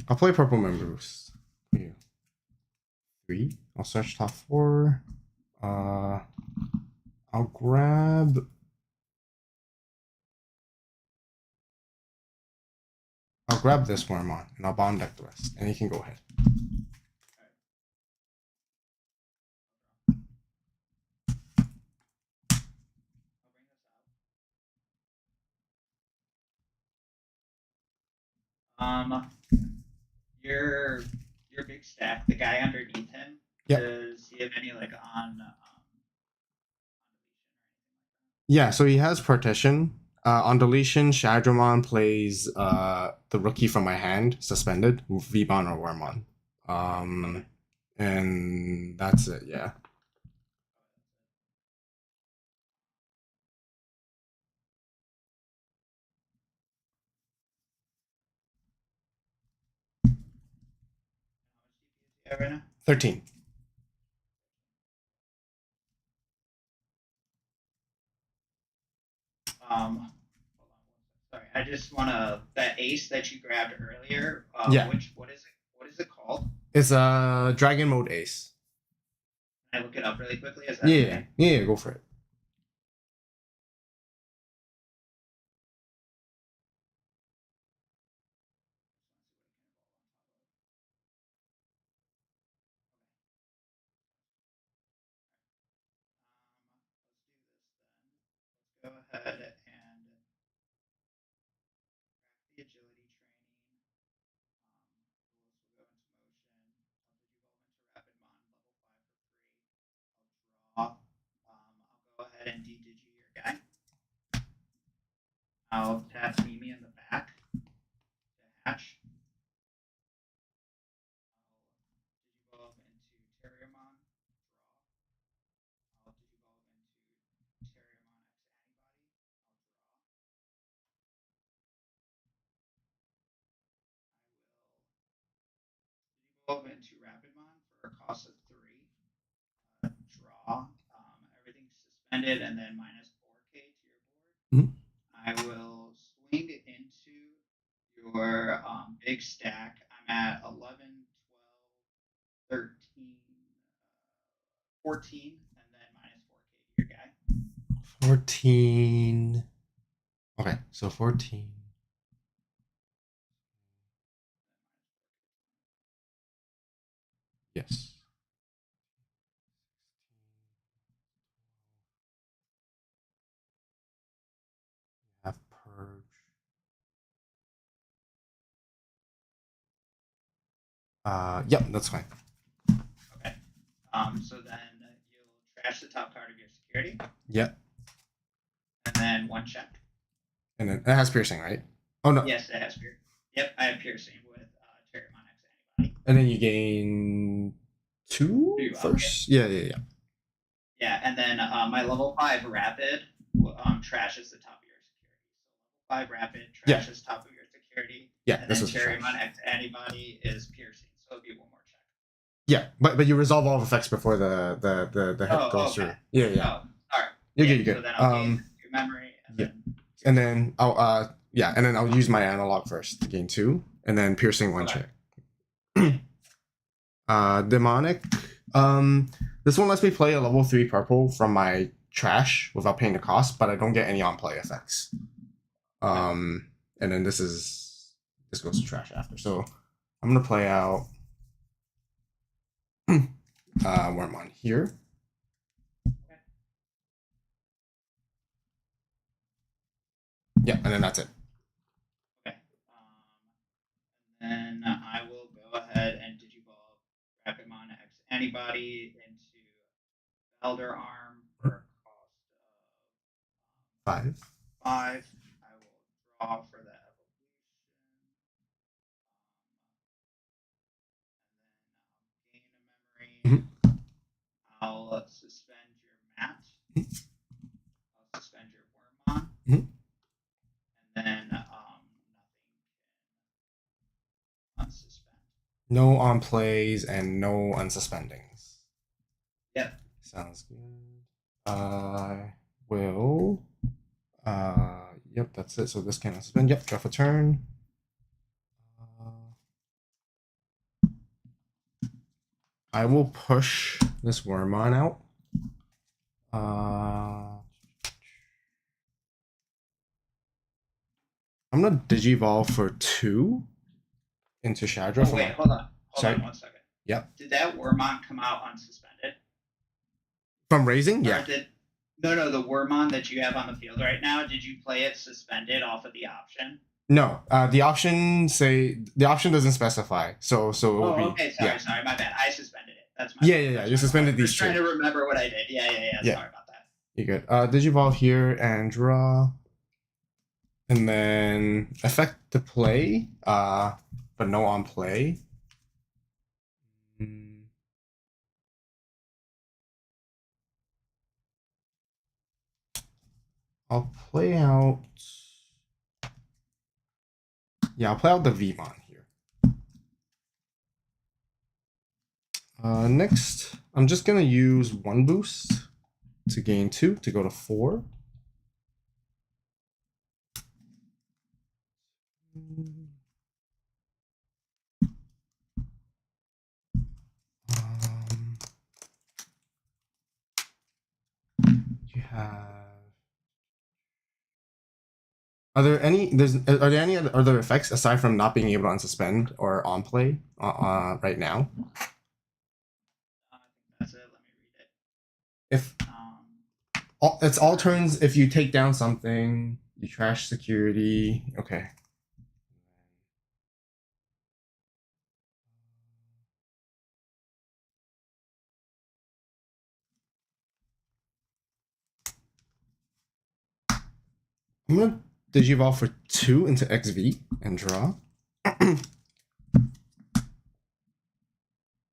I'll play Purple Member Boost. 3. I'll search top 4. I'll grab. I'll grab this Wormon and I'll bottom deck the rest, and you can go ahead. Your big stack, the guy underneath him. Yep. Does he have any like on? Yeah, so he has Partition. On deletion, Shadramon plays the rookie from my hand, suspended, Vbon or Wormon. And that's it, yeah. Right now? 13. Hold on. Sorry, I just wanna that ace that you grabbed earlier. Yeah. What is it? What is it called? It's a Dragon Mode Ace. Can I look it up really quickly? Is that Yeah, okay? yeah, go for it. Let's go ahead and the agility training. Rules will go into motion. I'll Digivolve into Rapidmon level 5 for free. I'll draw. I'll go ahead and de-digi your guy. I'll tap Mimi in the back to hatch. I'll Digivolve into Terriermon. Draw. I'll Digivolve into Terriermon X Antibody. I'll draw. I will Digivolve into Rapidmon for a cost of 3. Draw. Everything's suspended and then minus 4k to your board. Mhm. I will swing into your big stack. I'm at 11, 12, 13, 14, and then minus 4k to your guy. 14. Okay, so 14. Yes. Have purge. Yep, that's fine. Okay. So then you'll trash the top card of your security. Yep. And then 1 check. And then it has piercing, right? Oh no. Yes, it has piercing. Yep, I have piercing with Terriermon X Antibody. And then you gain 2 2, first? okay. Yeah. Yeah, and then my level 5 rapid trashes the top of your security. So level 5 rapid trashes top of your security. Yeah, and this then is trash. Terriermon X Antibody is piercing, so it'll be 1 more check. Yeah, but you resolve all effects before the hit goes through. Yeah. Oh, all right. You're yeah, good. So then I'll gain your memory, and then I'll use my analog first to gain 2, and then piercing 1 check. Demonic. This one lets me play a level 3 purple from my trash without paying the cost, but I don't get any on play effects. And then this goes to trash after. So I'm gonna play out Wormon here. Yeah, and then that's it. Okay. And then I will go ahead and Digivolve Rapidmon X Antibody into Elder Arm for a cost of 5. 5. I will draw for the evolution. And then gain a memory. I'll suspend your mat. I'll suspend your Wormon. And then nothing can unsuspend. No on plays and no unsuspendings. Yep. Sounds good. I will. Yep, that's it. So this can unsuspend. Yep, draw for turn. I will push this Wormon out. I'm gonna Digivolve for 2 into Shadow. Oh, wait, hold on. Hold Sorry? on 1 second. Yep. Did that Wormon come out unsuspended? From raising? Or Yeah. No, the Wormon that you have on the field right now, did you play it suspended off of the option? No. The option doesn't specify. So it will be. Okay, sorry, my bad. I suspended it. That's my Yeah. That's You suspended these I'm two. trying to remember what I did. Yeah. Yeah. Sorry about that. You good. Digivolve here and draw. And then effect to play, but no on play. I'll play out. Yeah, I'll play out the Vmon here. Next, I'm just gonna use 1 boost to gain 2 to go to 4. You have. Are there any other effects aside from not being able to unsuspend or on play right now? I think that's it. Let me read it. If it's all turns, if you take down something, you trash security. Okay. I'm gonna Digivolve for 2 into XV and draw. I'm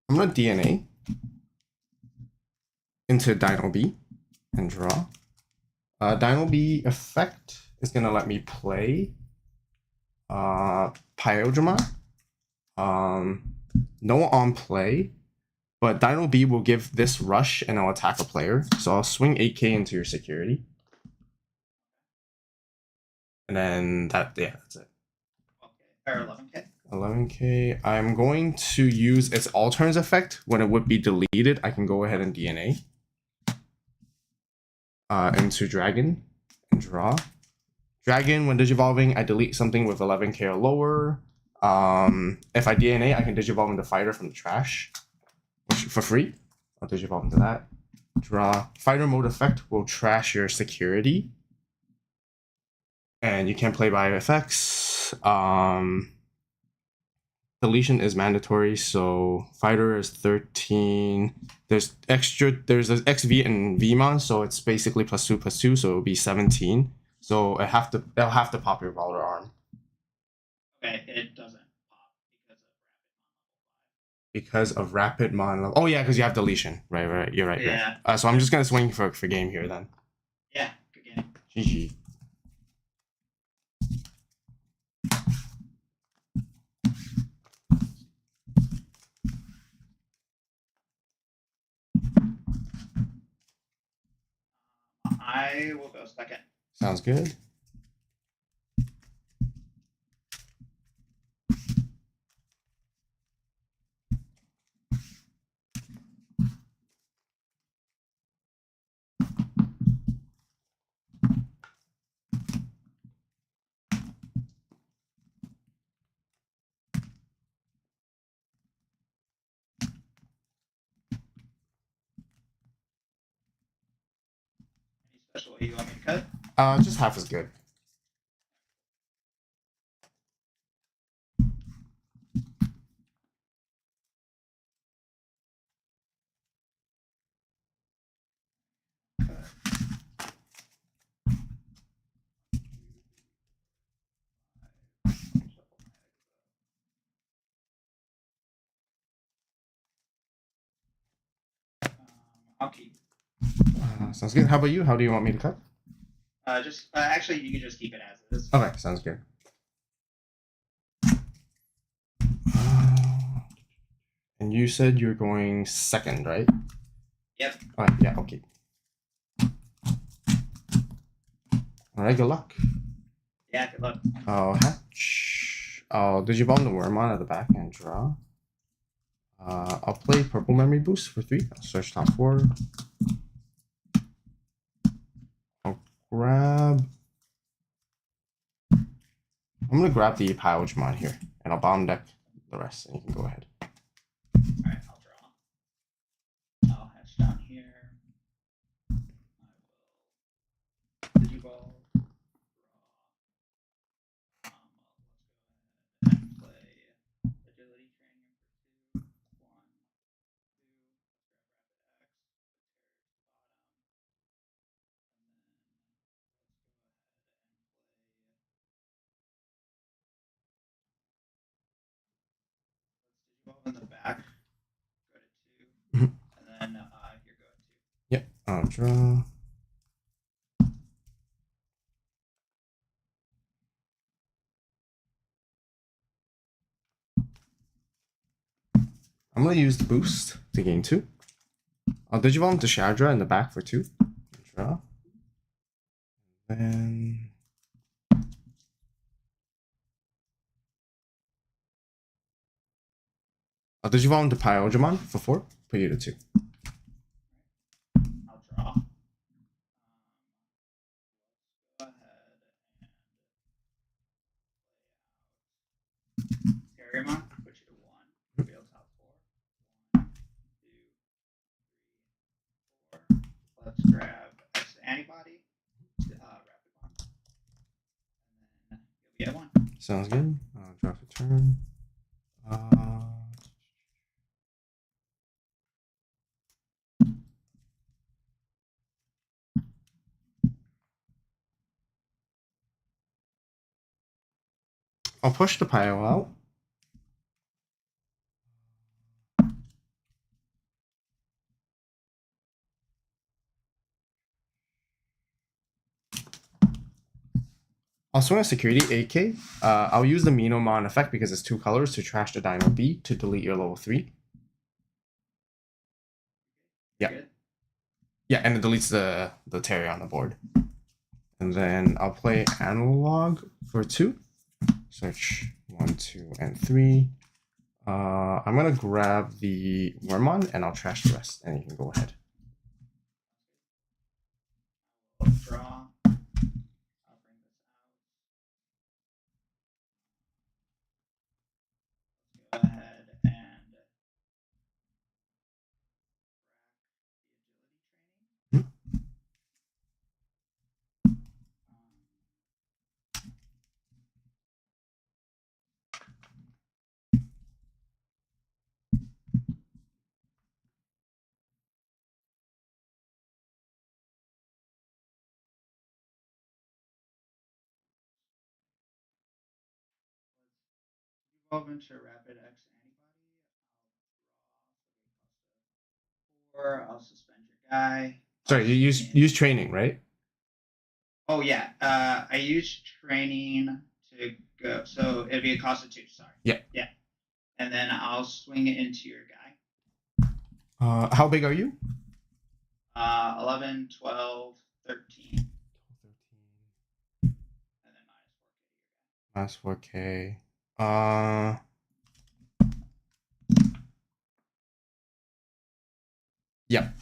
gonna DNA into Dino B and draw. Dino B effect is gonna let me play Imperialdramon. No on play, but Dino B will give this rush and I'll attack a player. So I'll swing 8k into your security. And then that's it. Okay, or 11k. 11k. I'm going to use its all turns effect. When it would be deleted, I can go ahead and DNA into Dragon and draw. Dragon, when Digivolving, I delete something with 11k or lower. If I DNA, I can Digivolve into Fighter from the trash for free. I'll Digivolve into that. Draw. Fighter mode effect will trash your security. And you can't play by effects. Deletion is mandatory, so Fighter is 13. There's XV and Vmon, so it's basically +2/+2, so it'll be 17. So they'll have to pop your Valor Arm. Okay, it doesn't pop because of Rapid Mon. Oh yeah, because you have deletion. Right. You're right. Yeah. Right. So I'm just gonna swing for game here then. Yeah, good game. GG. I will go second. Sounds good. Any special way you want me to cut? Just half as good. I'll keep. Sounds good. How about you? How do you want me to cut? Actually, you can just keep it as it is. Okay, sounds good. And you said you're going second, right? Yep. All right. Yeah. Okay. All right. Good luck. Yeah. Good luck. I'll hatch. I'll Digibomb the Wormon at the back and draw. I'll play Purple Memory Boost for 3. I'll search top 4. I'll grab I'm gonna grab the Digimon here, and I'll bottom deck the rest, and you can go ahead. Alright, I'll draw. I'll hatch down here. I will Digiball, draw. Let's go ahead and play agility training for 2. 1, 2. Let's grab rapid X, the terrorist bottom. And then let's go ahead and play. Let's Digiball in the back. Go to 2. Mhm. And then here go at 2. Yep, I'll draw. I'm gonna use the boost to gain 2. I'll Digivolve to Shadra in the back for 2. Draw. Then I'll Digivolve to Imperialdramon for 4. Put you to 2. I'll draw. Let's go ahead and play out Terriermon, put you to 1. Reveal top 4. 1, 2, 3, 4. Let's grab X antibody, rapid one. And then you'll be at 1. Sounds good. I'll draw for turn. I'll push the pile out. I'll swing a security 8k. I'll use the Minomon effect because it's 2 colors to trash the Dino B to delete your level 3. Yeah. Good? Yeah, and it deletes the Terry on the board. And then I'll play Analog for 2. Search 1, 2, and 3. I'm gonna grab the Wormon and I'll trash the rest, and you can go ahead. I'll draw. I'll bring this out. Let's go ahead and crack the agility training. Let's evolve into rapid X antibody. I'll draw. So we cost 4. I'll suspend your guy. Sorry, you use training, right? Oh yeah. I use training to go. So it'd be a cost of 2. Sorry. Yeah. Yeah. And then I'll swing it into your guy. How big are you? 11, 12, 13. And then minus 4K to your guy. Minus 4k. Yep.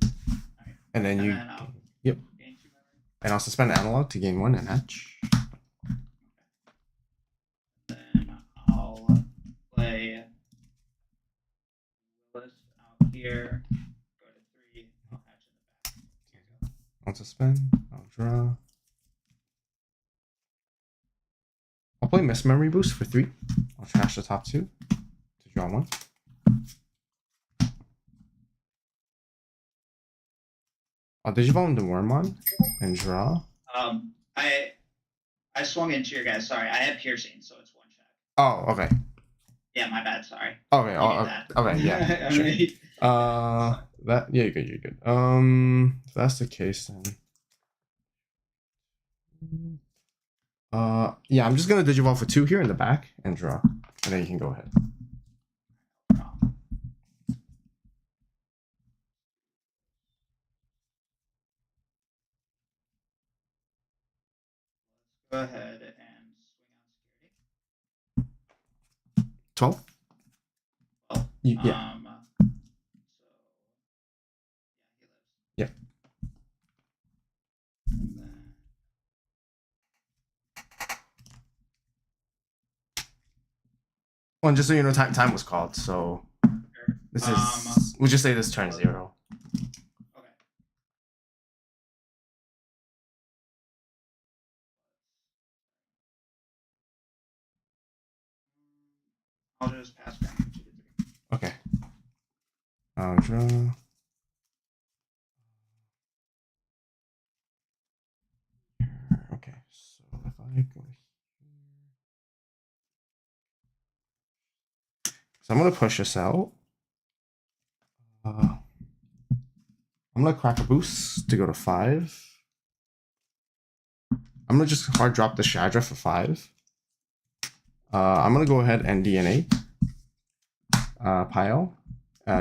Right. And then you. Yep. Gain 2 memory. And I'll suspend Analog to gain 1 and hatch. Then I'll play Willis out here. Go to 3. I'll hatch in the back. I'll suspend. I'll draw. I'll play Miss Memory Boost for 3. I'll trash the top 2 to draw 1. I'll Digivolve into Wormon and draw. I swung into your guy. Sorry, I had piercing, so it's 1 check. Oh, okay. Yeah, my bad. Sorry. Okay. That. Okay. Yeah. Sure. That. Yeah, you're good. You're good. If that's the case, then. Yeah, I'm just gonna Digivolve for 2 here in the back and draw, and then you can go ahead. Go ahead and swing on security. 12. 12. Yeah. So yeah, he lives. Yeah. And then Well, just so you know, time was called. So this is. We'll just say this turn 0. Okay. I'll just pass back to the 3. Okay. I'll draw. Okay, so if I go here, so I'm gonna push this out. I'm gonna crack a boost to go to 5. I'm gonna just hard drop the Shadra for 5. I'm gonna go ahead and DNA. Pile.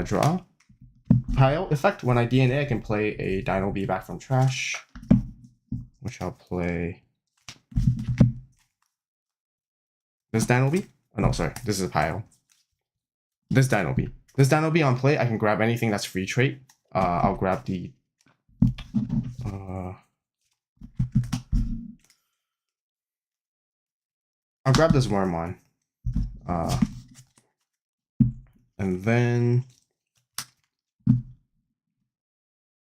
Draw. Pile effect. When I DNA, I can play a Dino B back from trash, which I'll play. This Dino B? Oh no, sorry. This is a pile. This Dino B. This Dino B on play, I can grab anything that's free trait. I'll grab the. I'll grab this Wormon. And then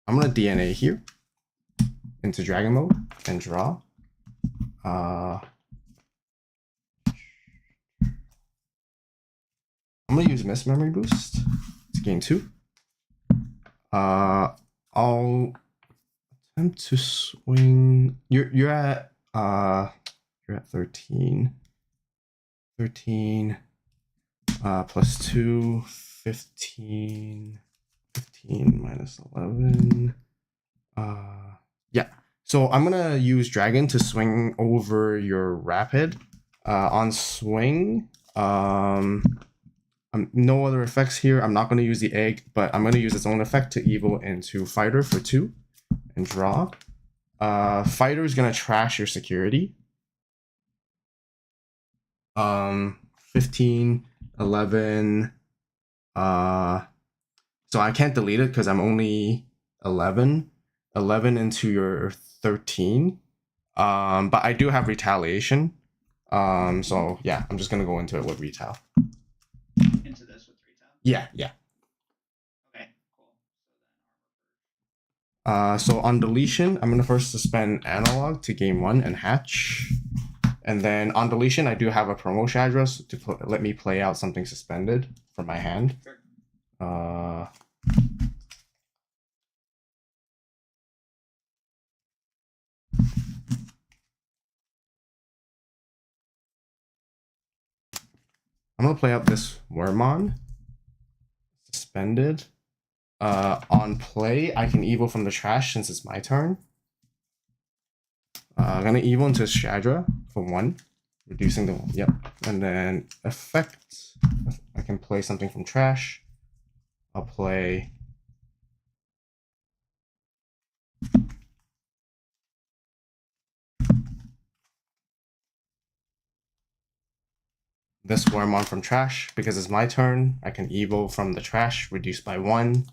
I'm gonna DNA here into Dragon mode and draw. I'm gonna use Miss Memory Boost to gain 2. I'll attempt to swing. You're at 13. 13 plus 2, 15. 15 minus 11. Yeah. So I'm gonna use Dragon to swing over your Rapid. On swing, no other effects here. I'm not gonna use the egg, but I'm gonna use its own effect to evil into Fighter for 2 and draw. Fighter is gonna trash your security. 15, 11. So I can't delete it because I'm only 11. 11 into your 13. But I do have retaliation. So yeah, I'm just gonna go into it with retal. Into this with retal? Yeah. Okay, cool. So on deletion, I'm gonna first suspend analog to game 1 and hatch. And then on deletion, I do have a promo address to let me play out something suspended from my hand. Sure. I'm gonna play out this Wormon. Suspended. On play, I can evil from the trash since it's my turn. I'm gonna evil into Shadra for 1, reducing the yep. And then effect, I can play something from trash. I'll play this Wormon from trash because it's my turn. I can evil from the trash, reduce by 1.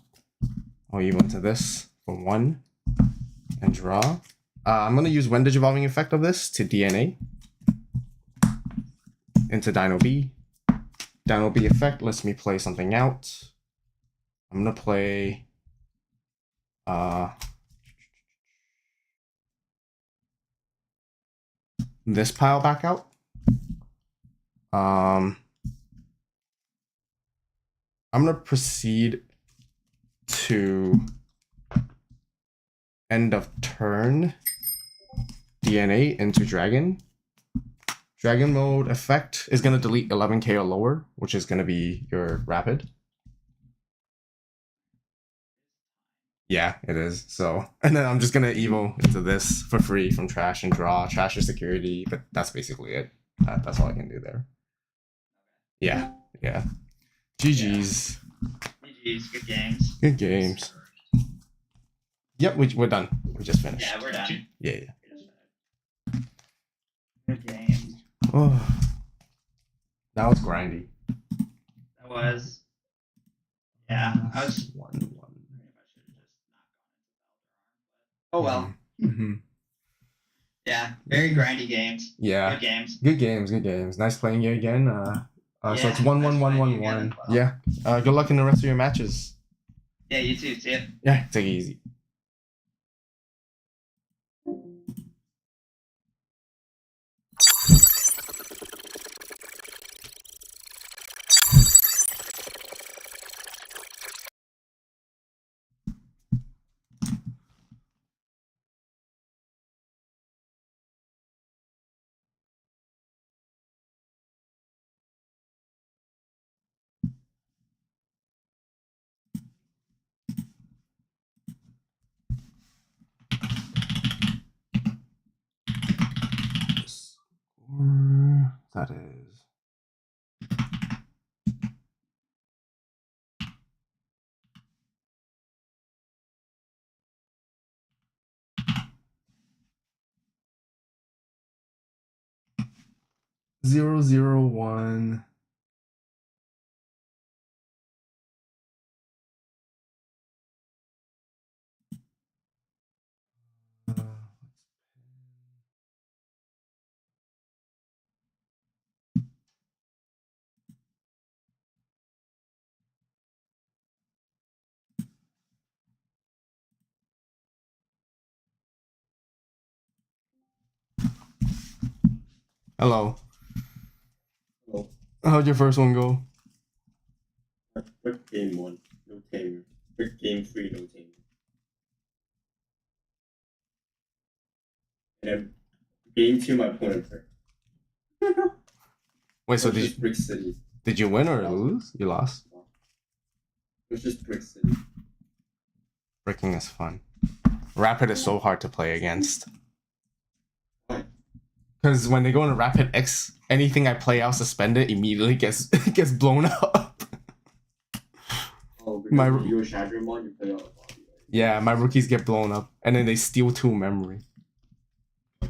I'll evil into this for 1 and draw. I'm gonna use When Digivolving effect of this to DNA into Dino B. Dino B effect lets me play something out. I'm gonna play this pile back out. I'm gonna proceed to end of turn DNA into Dragon. Dragon mode effect is gonna delete 11k or lower, which is gonna be your Rapid. Yeah, it is. So, and then I'm just gonna evil into this for free from trash and draw. Trash your security, but that's basically it. That's all I can do there. Yeah. GG's. GG's, good games. Good games. Yep, we're done. We just finished. Yeah, we're done. Yeah. Good game. Oh, that was grindy. That was. Yeah, I was. One. Pretty much should have just not gone into Valorant. Oh well. Mm-hmm. Yeah, very grindy games. Yeah. Good games. Good games. Nice playing you again. So it's Yeah, 1-1-1-1-1. again. Yeah. Good luck in the rest of your matches. Yeah, you too. See ya. Yeah, take it easy. That is zero zero one. Hello. Hello. How'd your first one go? Quick game 1, no tamer. Quick game 3, no tamer. And then game 2, my opponent hurt. Wait, so It was just Brick City. did you win or No. lose? You lost. It was just Brick City. Bricking is fun. Rapid is so hard to play against. Why? Because when they go into Rapid X, anything I play out suspended immediately gets gets blown up. Oh, because My- when you were Shadramon, you play out of body, right? Yeah, my rookies get blown up, and then they steal 2 memory. I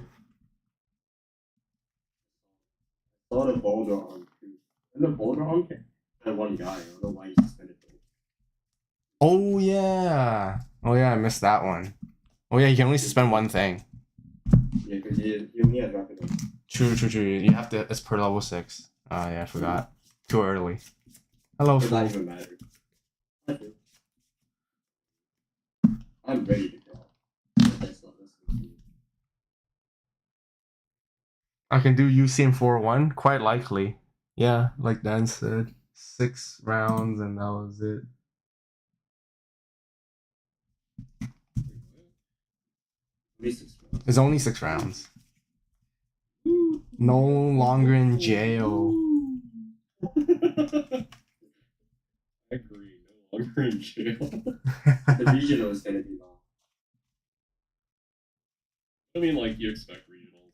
saw the boulder arm too. And the boulder arm had one guy. I don't know why he suspended him. Oh yeah. Oh yeah, I missed that one. Oh yeah, you can only suspend one thing. Yeah, because he only has rapid arm. True. You have to. It's per level 6. Oh yeah, I forgot. Too early. Hello, It doesn't fool. even matter. Okay. I'm ready to go. That's not listening to me. I can do UC in 4-1. Quite likely. Yeah, like Dan said, 6 rounds and that was it. Only 6 rounds. It's only 6 rounds. No longer in jail. I agree. No longer in jail. The regional is gonna be long. I mean, like, you expect regionals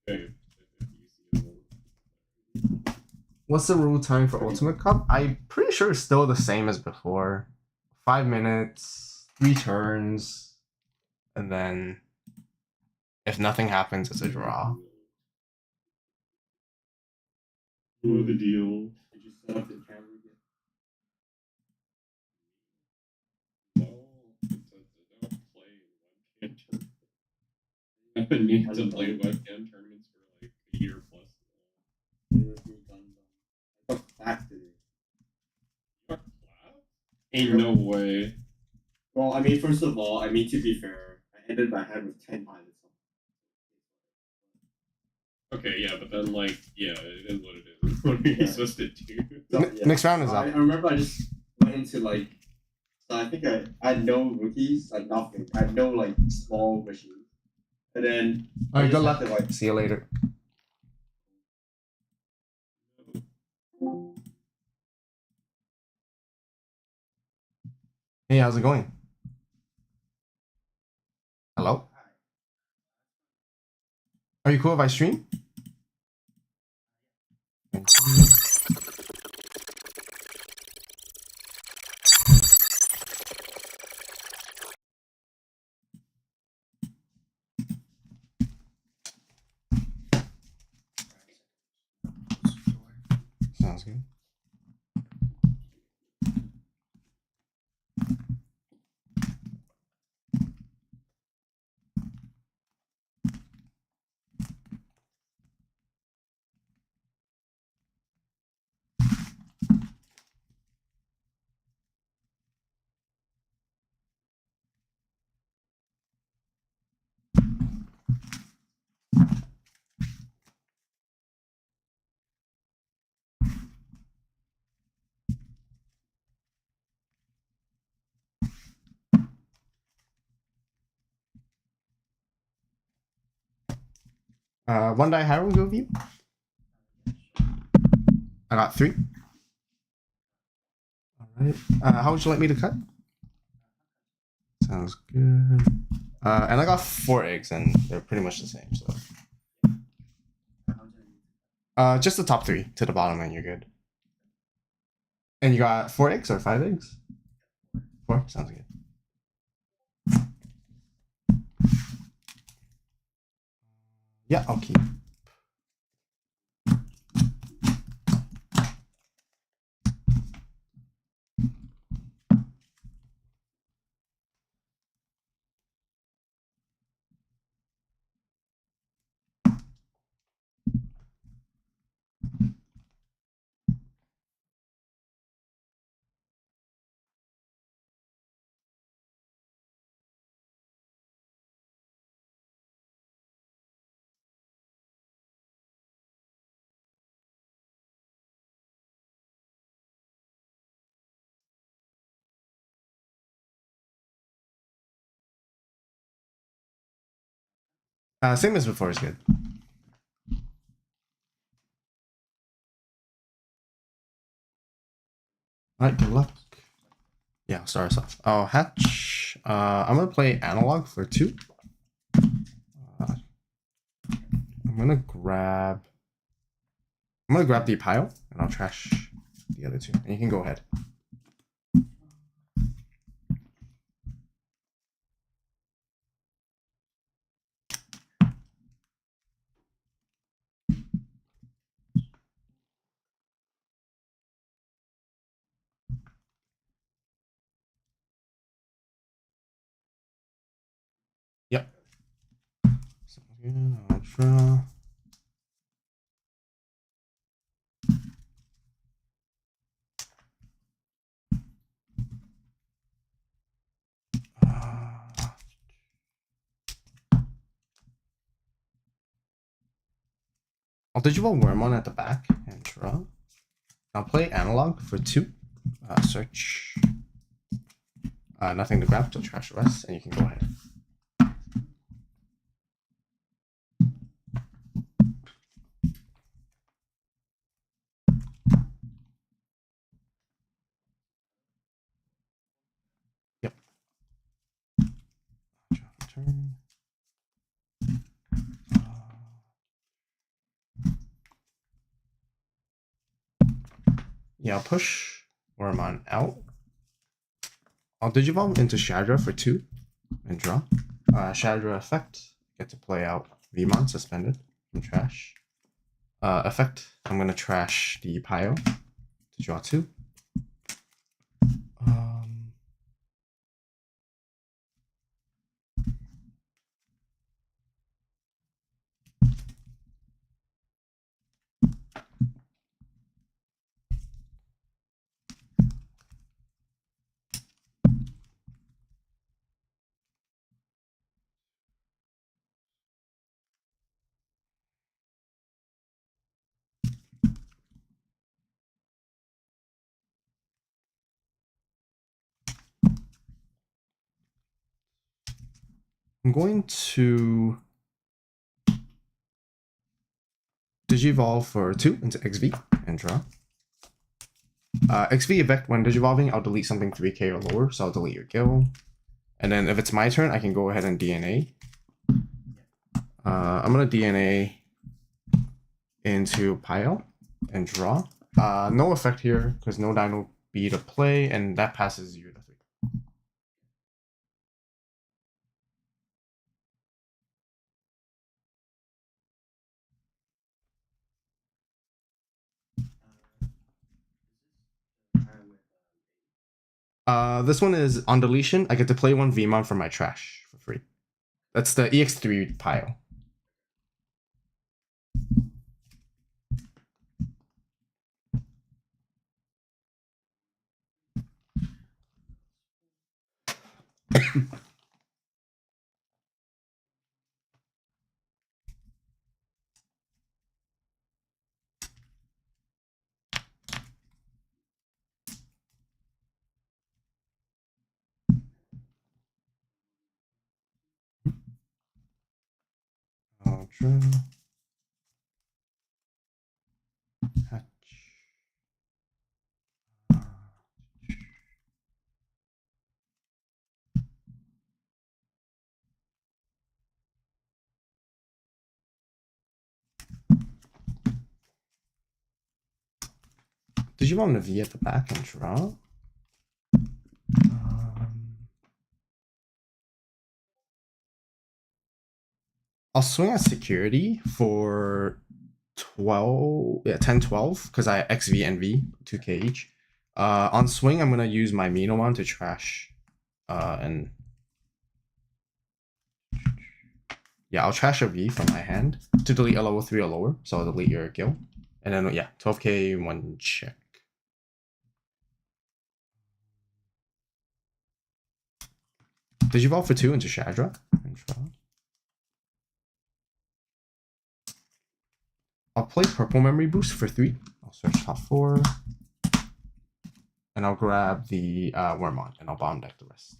to be long. Okay, if you see them. What's the rule time for Ultimate Cup? I'm pretty sure it's still the same as before. 5 minutes, 3 turns, and then if nothing happens, it's a draw. Know the deal. Did you set up the camera again? No, it says I don't play webcam tournaments. I've been needing to play webcam tournaments for like a year plus. I got clapped today. You got clapped? Ain't no way. Well, I mean, first of all, I mean, to be fair, I ended my hand with 10 pilots. Okay, yeah, but then like, yeah, it is what it is. What are you Yeah. supposed to do? So, Next round is I up. remember I just went into like, so I think I had no rookies, like nothing. I had no like small machines. And then I Alright, just good had luck. to, like, See you later. Hey, how's it going? Hello? Are you cool if I stream? Sounds good. One die higher will go view. I got 3. Alright. How would you like me to cut? Sounds good. And I got 4 eggs, and they're pretty much the same, so. Just the top 3 to the bottom, and you're good. And you got 4 eggs or 5 eggs? 4? Sounds good. Yeah, I'll keep. Same as before is good. Alright, good luck. Yeah, I'll start us off. I'll hatch. I'm gonna play analog for 2. I'm gonna grab the pile, and I'll trash the other 2. And you can go ahead. Yep. So again, I'll draw. I'll Digimon Wormon at the back and draw. I'll play analog for 2. Search. Nothing to grab, so trash the rest, and you can go ahead. Yep. Draw for turn. Yeah, I'll push Wormon out. I'll Digivolve into Shadra for 2 and draw. Shadra effect, get to play out Vmon suspended from trash. Effect, I'm gonna trash the pile to draw 2. I'm going to Digivolve for 2 into XV and draw. XV effect, when Digivolving, I'll delete something 3k or lower, so I'll delete your Gil. And then if it's my turn, I can go ahead and DNA. I'm going to DNA into pile and draw. No effect here, because no Dino B to play, and that passes you to 3. This one is on deletion. I get to play 1 Vmon from my trash for free. That's the EX3 pile. I'll draw. Digimon V at the back and draw. I'll swing at security for 10, 12, because I XV and V, 2k each. On swing, I'm gonna use my Minomon to trash. And yeah, I'll trash a V from my hand to delete a level 3 or lower. So I'll delete your Gil. And then yeah, 12k, 1 check. Digivolve for 2 into Shadra. And draw. I'll play Purple Memory Boost for 3. I'll search top 4. And I'll grab the Wormon and I'll bomb deck the rest.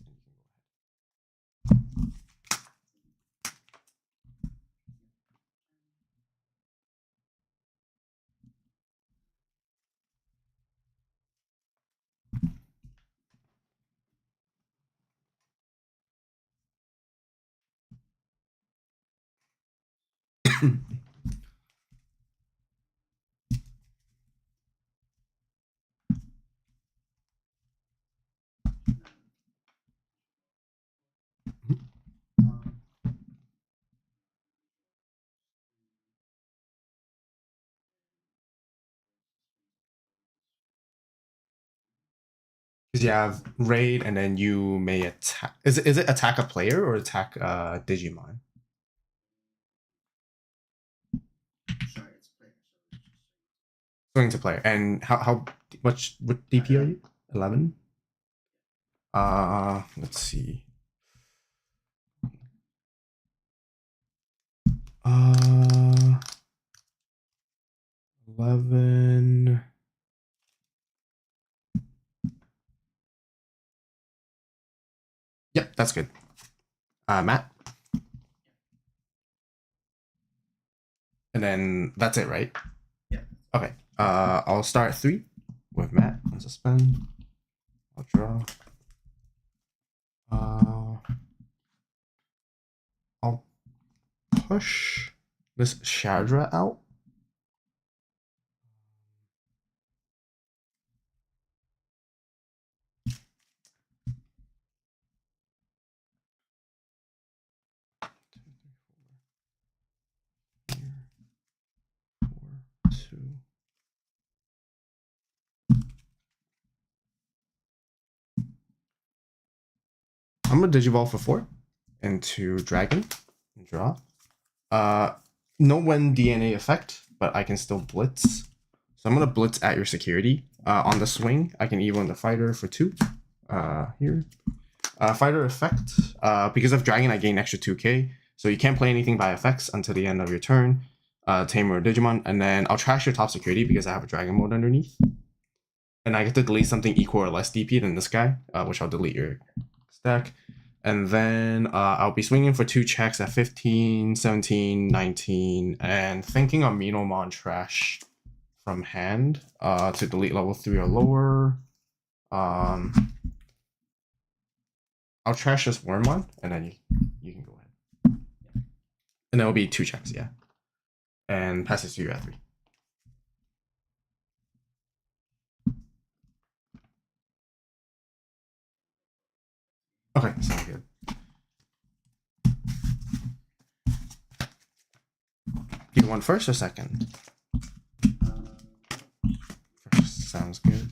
Because you have raid and then you may attack. Is it attack a player or attack Digimon? Sorry, it's player. Swing to player. And how much what DP are you? 11? Let's see. 11. Yep, that's good. Matt. And then that's it, right? Yeah. Okay. I'll start 3 with Matt and suspend. I'll draw. I'll push this Shadra out. I'm gonna Digivolve for 4 into Dragon and draw. No when DNA effect, but I can still blitz. So I'm gonna blitz at your security. On the swing, I can evo in the fighter for 2. Here. Fighter effect. Because of Dragon, I gain extra 2k. So you can't play anything by effects until the end of your turn. Tamer or Digimon, and then I'll trash your top security because I have a Dragon mode underneath. And I get to delete something equal or less DP than this guy, which I'll delete your stack. And then I'll be swinging for 2 checks at 15, 17, 19, and thinking on Minomon trash from hand to delete level 3 or lower. I'll trash this Wormon, and then you can go ahead. And it'll be 2 checks, yeah. And pass it to you at 3. Okay, sounds good. Do you want first or second? First sounds good.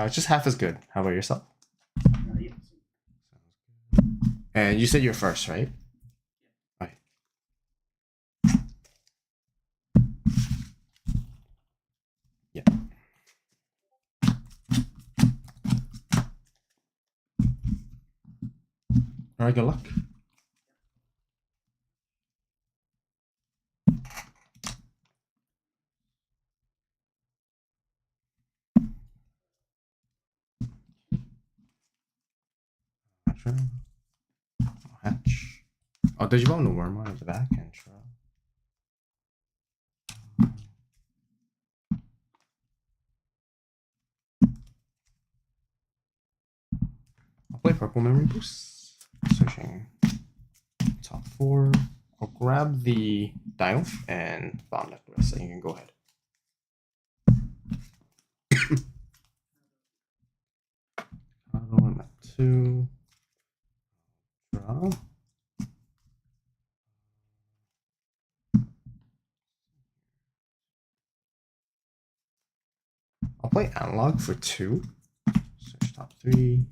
Just half as good. How about yourself? Yeah. And you said you're first, right? Alright, good luck. Hatch. Oh, Digimon no Wormon at the back and try. I'll play Purple Memory Boost. Searching top 4. I'll grab the Dino and bomb deck the rest, so you can go ahead. I'm at 2. Draw. I'll play Analog for 2. Search top 3.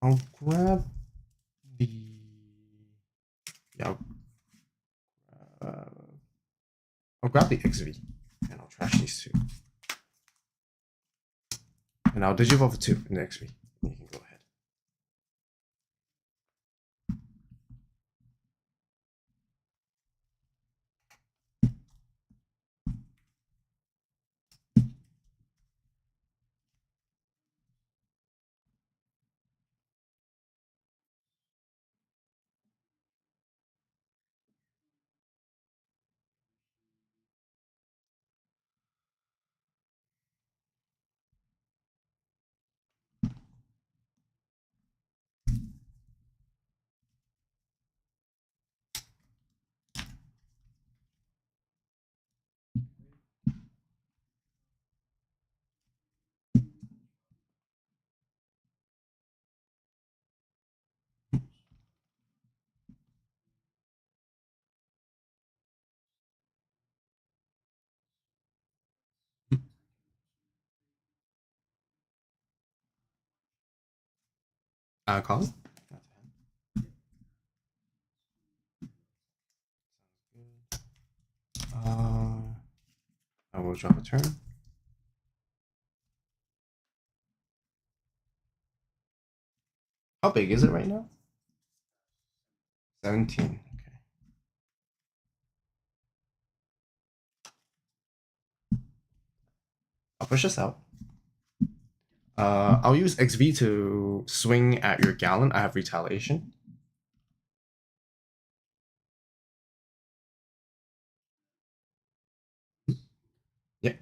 I'll grab the I'll grab the XV and I'll trash these 2. And I'll Digivolve 2 in the XV. You can go ahead. Call it. I will drop a turn. How big is it right now? 17. Okay. I'll push this out. I'll use XV to swing at your Gallon. I have retaliation. Yep.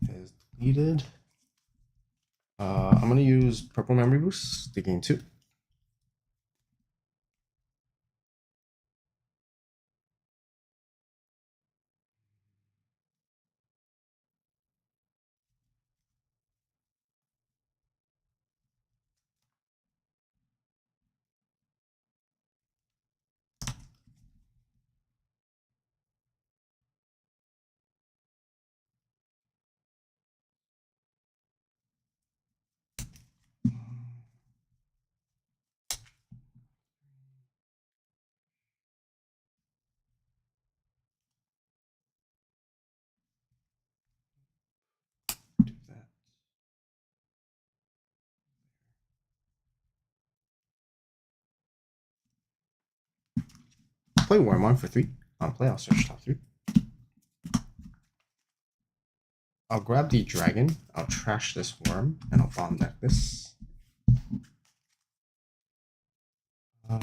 Is deleted. I'm gonna use Purple Memory Boost to gain 2. Do that. Play Wormon for 3. I'll search top 3. I'll grab the dragon, I'll trash this worm, and I'll bomb deck this. I'll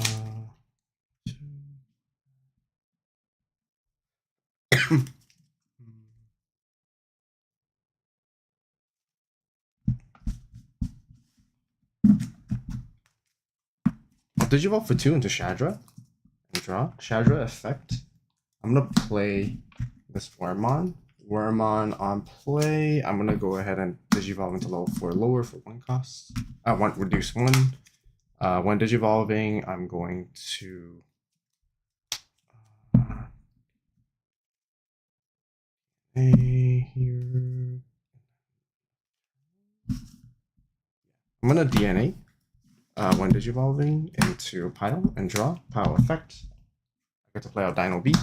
Digivolve for 2 into Shadra and draw. Shadra effect. I'm gonna play this Wormon. Wormon on play. I'm gonna go ahead and Digivolve into level 4 lower for 1 cost. I want reduce 1. When Digivolving, I'm going to here. I'm gonna DNA when Digivolving into pile and draw. Pile effect. get to play out Dino B.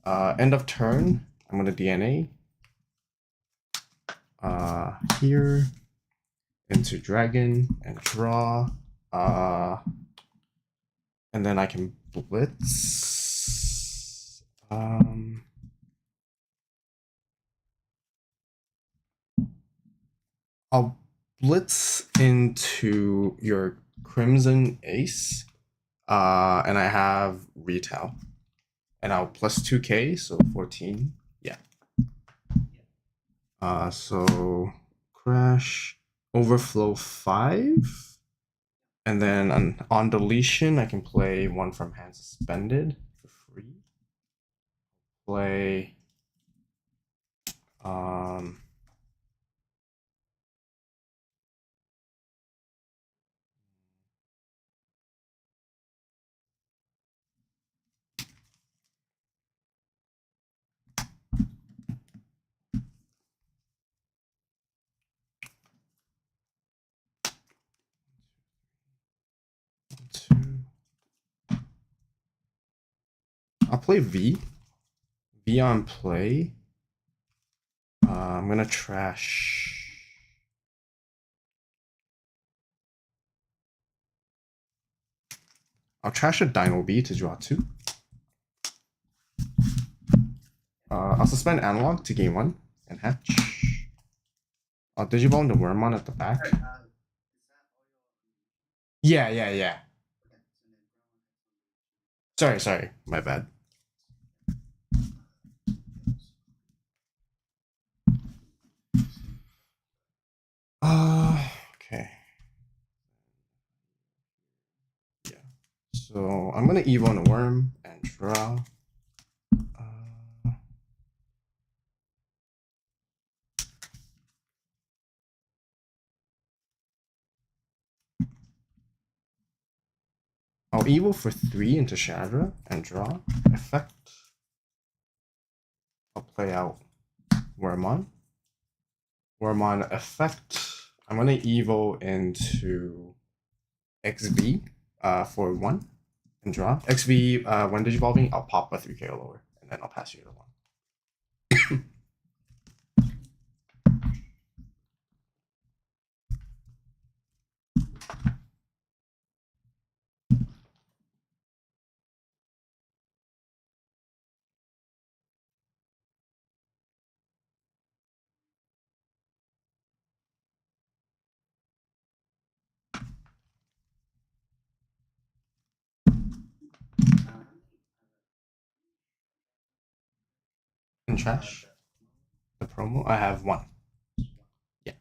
End of turn, I'm gonna DNA. Here into Dragon and draw. And then I can blitz. I'll blitz into your Crimson Ace. And I have retail. And I'll plus 2k, so 14. Yeah. So crash, overflow 5. And then on deletion, I can play one from hand suspended for free. Play I'll play V. V on play. I'm gonna trash. I'll trash a Dino B to draw 2. I'll suspend analog to game 1 and hatch. I'll Digimon the Wormmon at the back. Yeah. Sorry, my bad. Okay. Yeah. So I'm gonna Evo on a worm and draw. I'll Evo for 3 into Shadra and draw. Effect. I'll play out Wormmon. Wormmon effect. I'm gonna Evo into XV for 1 and draw. XV, when digivolving, I'll pop a 3k or lower, and then I'll pass you the 1. And trash the promo. I have 1. Yeah.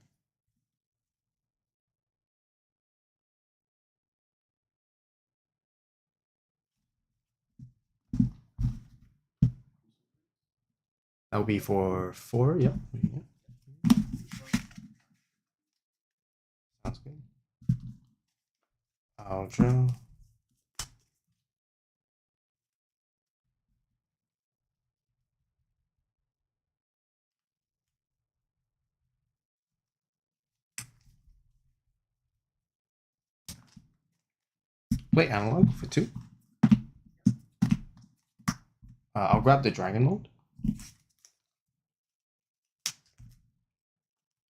That'll be for 4. Yep. Sounds good. I'll draw. Play analog for 2. I'll grab the dragon mode.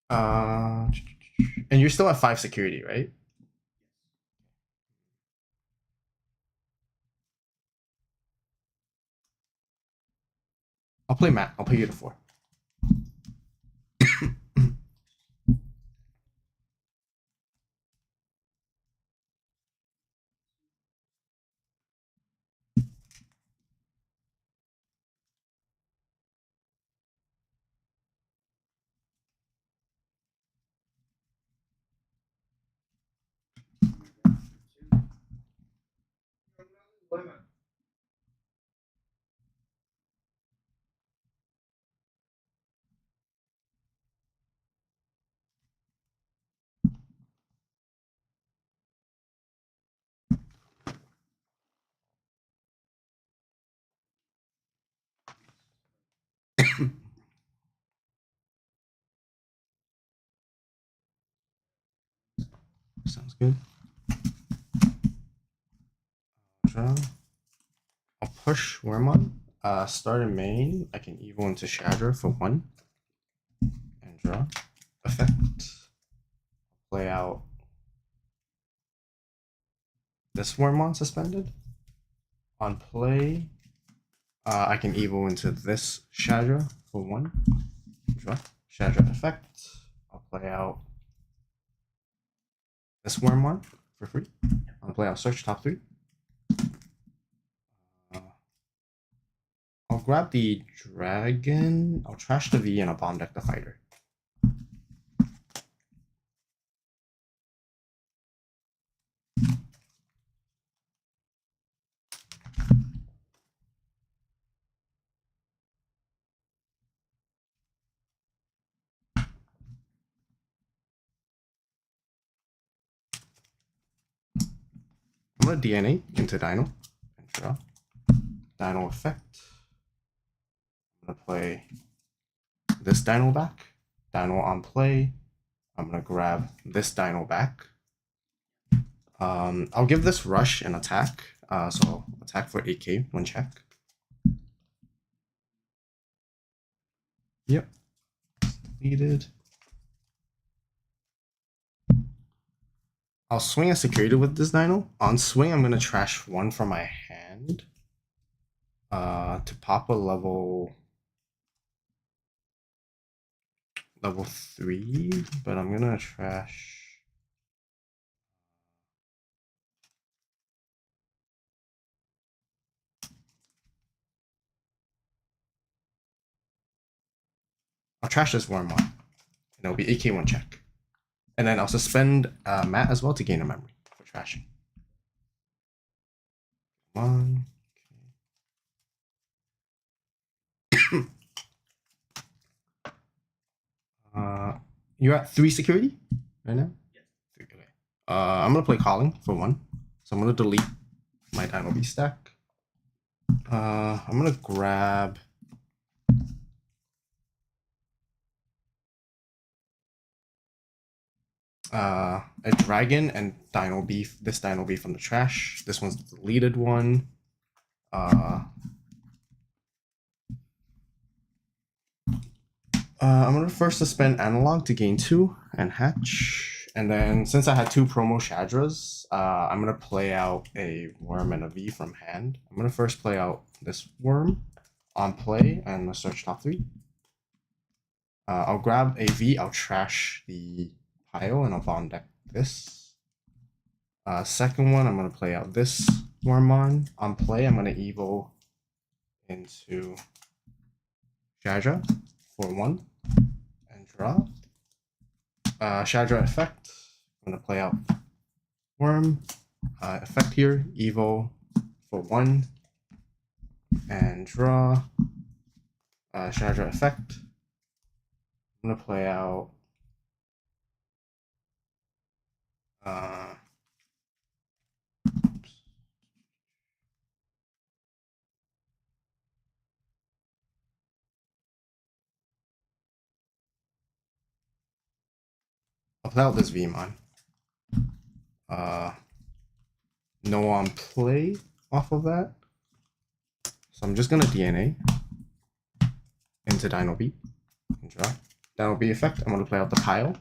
And you're still at 5 security, right? I'll play Matt. I'll pay you to 4. Sounds good. Draw. I'll push Wormon. Start in main. I can evo into Shatter for 1. And draw. Effect. Play out this Wormon suspended. On play, I can evo into this Shatter for 1. Draw. Shatter effect. I'll play out this Wormon for free. I'll play out search top 3. I'll grab the dragon. I'll trash the V and I'll bomb deck the fighter. I'm gonna DNA into Dino and draw. Dino effect. I'm gonna play this Dino back. Dino on play. I'm gonna grab this Dino back. I'll give this rush an attack. So attack for 8k, 1 check. Yep. Deleted. I'll swing a security with this Dino. On swing, I'm gonna trash 1 from my hand. To pop a level 3, but I'm gonna trash. I'll trash this Wormon, and it'll be 8k 1 check. And then I'll suspend Matt as well to gain a memory for trashing. 1. You're at 3 security right now? Yes. 3, okay. I'm gonna play calling for 1. So I'm gonna delete my Dino B stack. I'm gonna grab a dragon and Dino B, this Dino B from the trash. This one's the deleted one. I'm gonna first suspend analog to gain 2 and hatch. And then since I had 2 promo Shadras, I'm gonna play out a worm and a V from hand. I'm gonna first play out this worm on play and the search top 3. I'll grab a V, I'll trash the pile and I'll bomb deck this. Second one, I'm gonna play out this Wormon. On play, I'm gonna evo into Shadra for 1 and draw. Shadra effect. I'm gonna play out Worm. Effect here, evo for 1 and draw. Shadra effect. I'm gonna play out I'll play out this Vmon. No on play off of that. So I'm just gonna DNA into Dino B and draw. Dino B effect. I'm gonna play out the pile.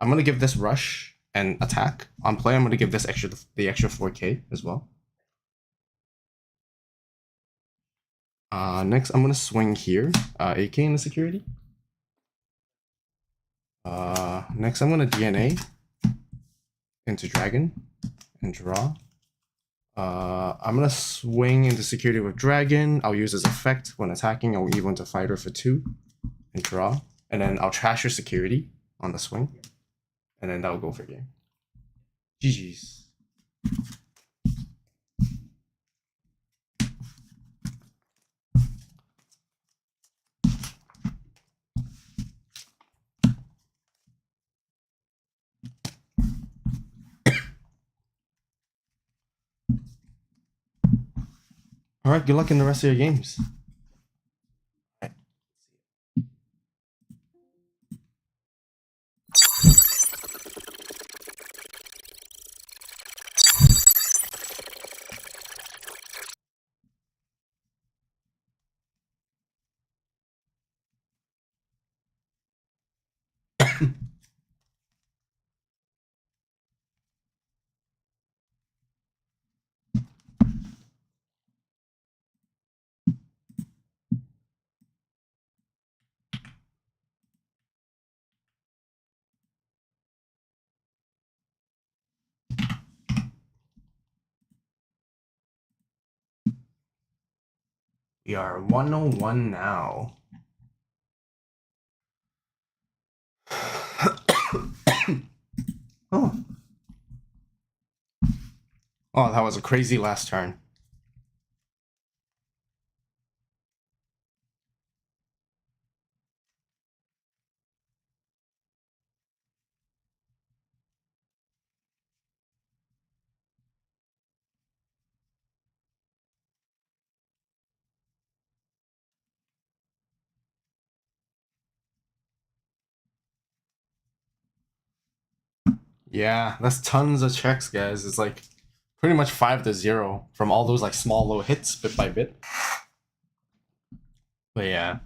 I'm gonna give this rush and attack. On play, I'm gonna give this the extra 4k as well. Next, I'm gonna swing here, 8k in the security. Next, I'm gonna DNA into Dragon and draw. I'm gonna swing into security with Dragon. I'll use his effect when attacking. I'll evo into Fighter for 2 and draw. And then I'll trash your security on the swing. And then that'll go for game. GG's. All right, good luck in the rest of your games. We are 101 now. Oh. Oh, that was a crazy last turn. Yeah, that's tons of checks, guys. It's like pretty much 5-0 from all those like small little hits bit by bit. But yeah.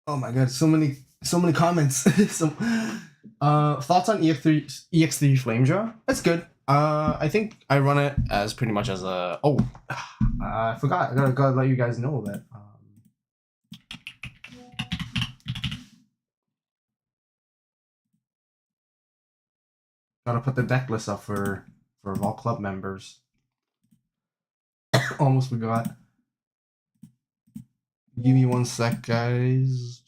Oh my god, so many comments. So thoughts on EX3 Flame Draw? That's good. I think I run it as pretty much as a I forgot. I gotta let you guys know that gotta put the deck list up for AVAULT Club members. Almost forgot. Give me one sec, guys.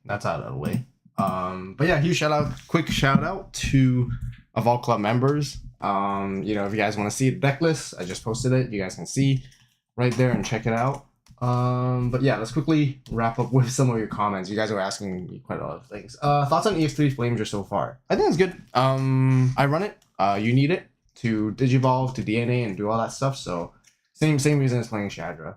that's out of the way. But yeah, quick shout out to AVAULT Club members. You know, if you guys want to see the deck list, I just posted it. You guys can see right there and check it out. But yeah, let's quickly wrap up with some of your comments. You guys were asking me quite a lot of things. Thoughts on EX3 Flamenger so far? I think it's good. I run it. You need it to digivolve, to DNA, and do all that stuff. So same reason as playing Shadra.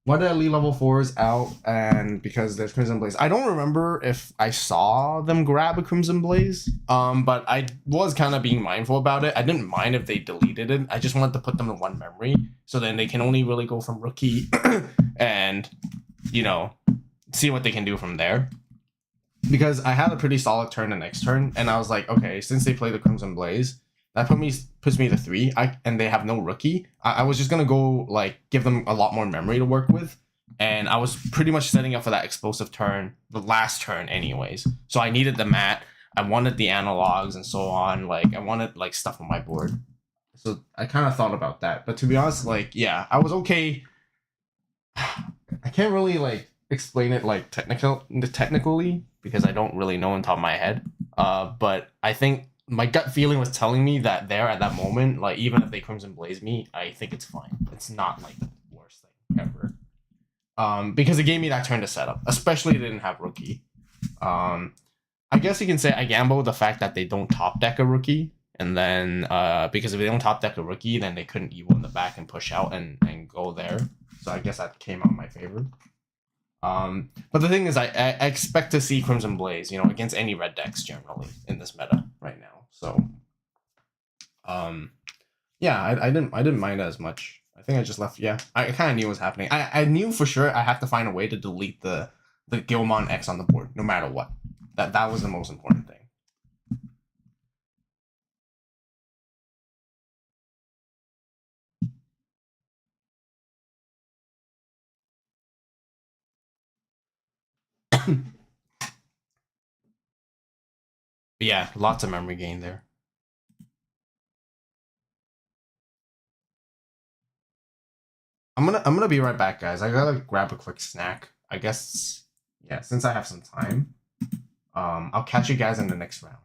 Why did I leave level 4s out? And because there's Crimson Blaze. I don't remember if I saw them grab a Crimson Blaze. But I was kind of being mindful about it. I didn't mind if they deleted it. I just wanted to put them in one memory. So then they can only really go from rookie and, you know, see what they can do from there. Because I had a pretty solid turn the next turn. And I was like, okay, since they play the Crimson Blaze, that puts me to 3. And they have no rookie. I was just gonna go like give them a lot more memory to work with, and I was pretty much setting up for that explosive turn, the last turn, anyways. So I needed the mat. I wanted the analogs and so on. Like I wanted like stuff on my board. So I kind of thought about that. But to be honest, like yeah, I was okay. I can't really like explain it like technically because I don't really know on top of my head. But I think my gut feeling was telling me that there at that moment, like even if they Crimson Blaze me, I think it's fine. It's not like the worst thing ever. Because it gave me that turn to set up, especially they didn't have rookie. I guess you can say I gamble with the fact that they don't top deck a rookie, and then because if they don't top deck a rookie, then they couldn't evil in the back and push out and go there. So I guess that came out in my favor. But the thing is, I expect to see Crimson Blaze, you know, against any red decks generally in this meta right now. So, yeah, I didn't mind it as much. I think I just left. Yeah, I kind of knew what was happening. I knew for sure I have to find a way to delete the Gilmon X on the board, no matter what. That was the most important thing. But yeah, lots of memory gain there. I'm gonna be right back, guys. I gotta grab a quick snack. I guess yeah, since I have some time. I'll catch you guys in the next round.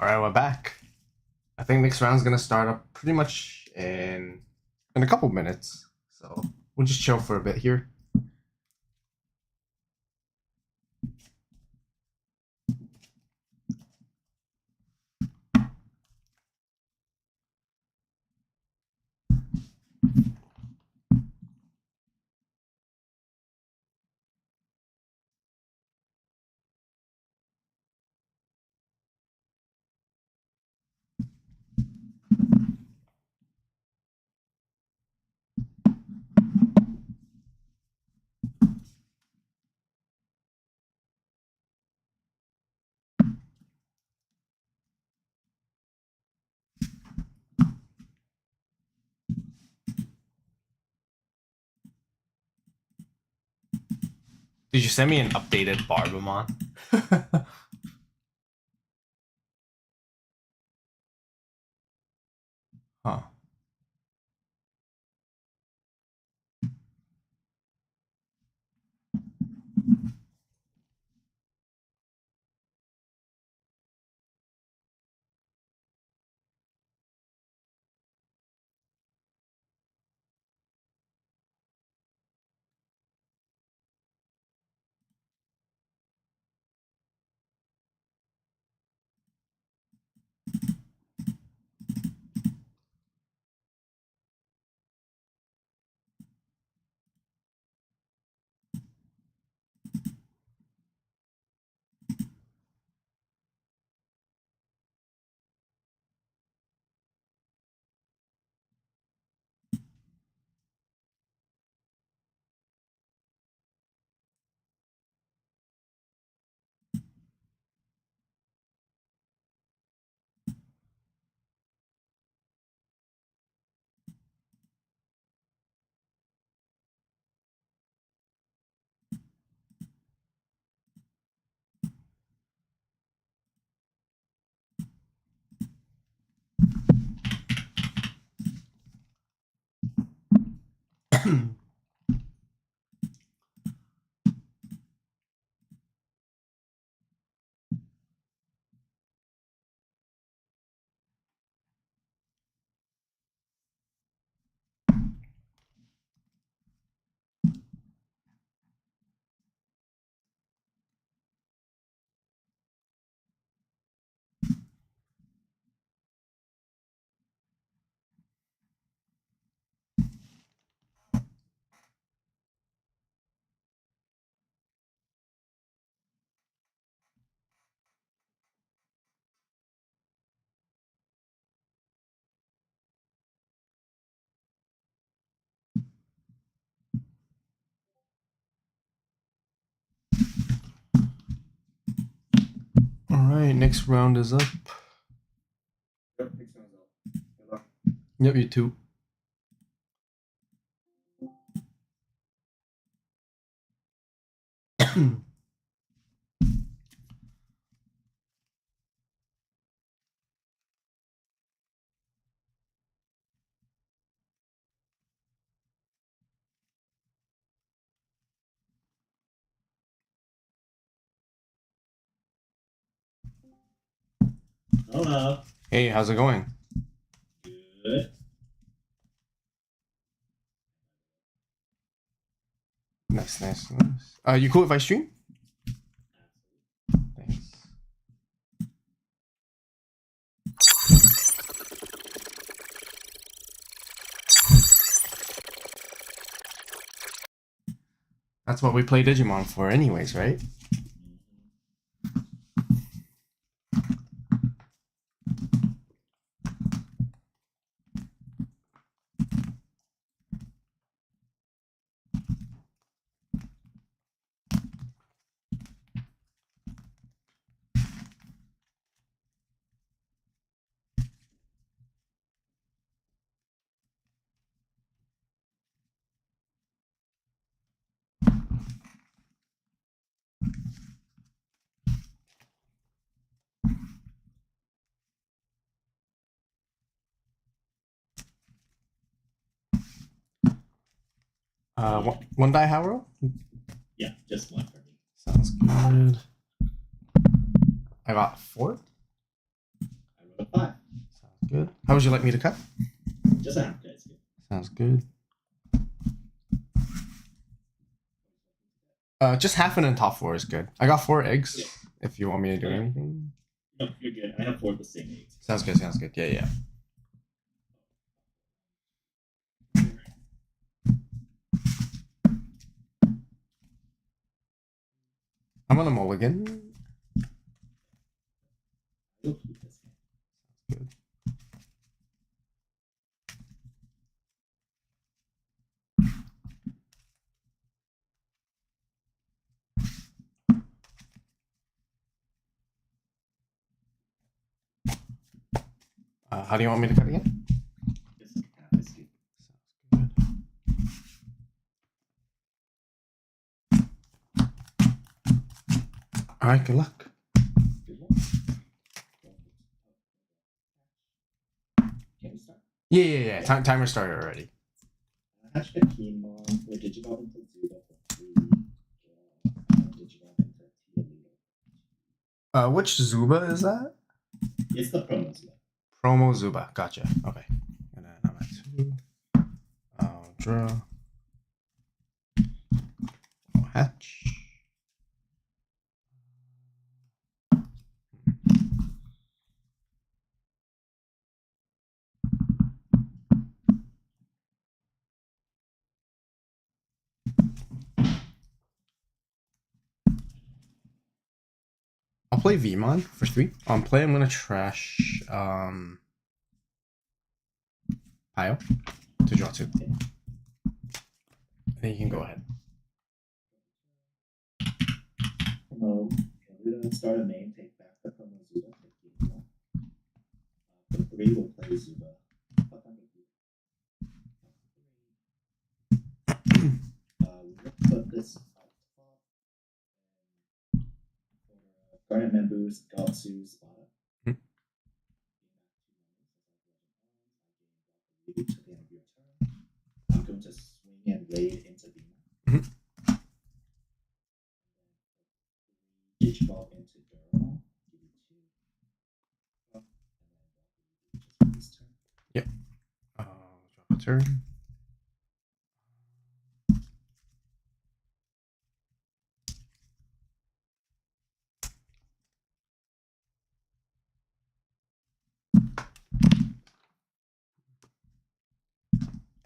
All right, we're back. I think next round's gonna start up pretty much in a couple minutes, so we'll just chill for a bit here. Did you send me an updated Barbamon? Huh. All right, next round is up. Yep, next one's up. Good luck. Yep, you too. Hello. Hey, how's it going? Good. Nice, nice, nice. You cool if I stream? Thanks. That's what we play Digimon for anyways, right? One die Howro? Yeah, just one for me. Sounds good. I got 4. good. How would you like me to cut? Just a half guy's good. Sounds good. Just half and then top 4 is good. I got 4 eggs. Yeah. If you want me to do anything. No, you're good. I have 4 of the same eggs. Sounds good. Sounds good. Yeah, yeah. I'm on a mulligan. You'll keep this guy. Good. How do you want me to cut again? Just half is good. Sounds good. All right, good luck. Good luck. Can we start? Yeah. Timer started already. Hatch the Digimon for Digimon into Zuba for 3. Digimon into Tialito. Which Zuba is that? It's the promo Zuba. Promo Zuba. Gotcha. Okay. And then I'm at 2. I'll draw. I'll hatch. I'll play Vmon for 3. On play, I'm gonna trash Pio to draw 2. And then you can go ahead. Promo. We're gonna start a main, take back the promo Zuba. Take Digimon. For 3, we'll play Zuba. We'll put this out top. Garnet members, Gatsu, Spada. Hmm. To the end of your turn. I'm going to swing and raid into Dima. Mhm. Digiball into Duramo. Give you 2. And then just this turn. Drop a turn.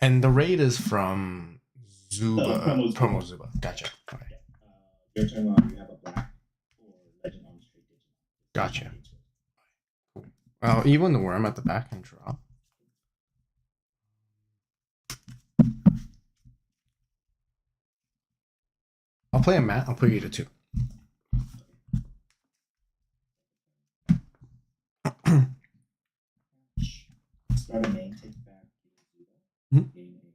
And the raid is from Zuba. Promo Zuba. Gotcha. Okay. Your turn on, you have a black or legend on straight Digimon. Gotcha. Well, even the worm at the back can draw. I'll play a mat. I'll put you to 2. Start a main, take back Zuba. Mhm. Gain 8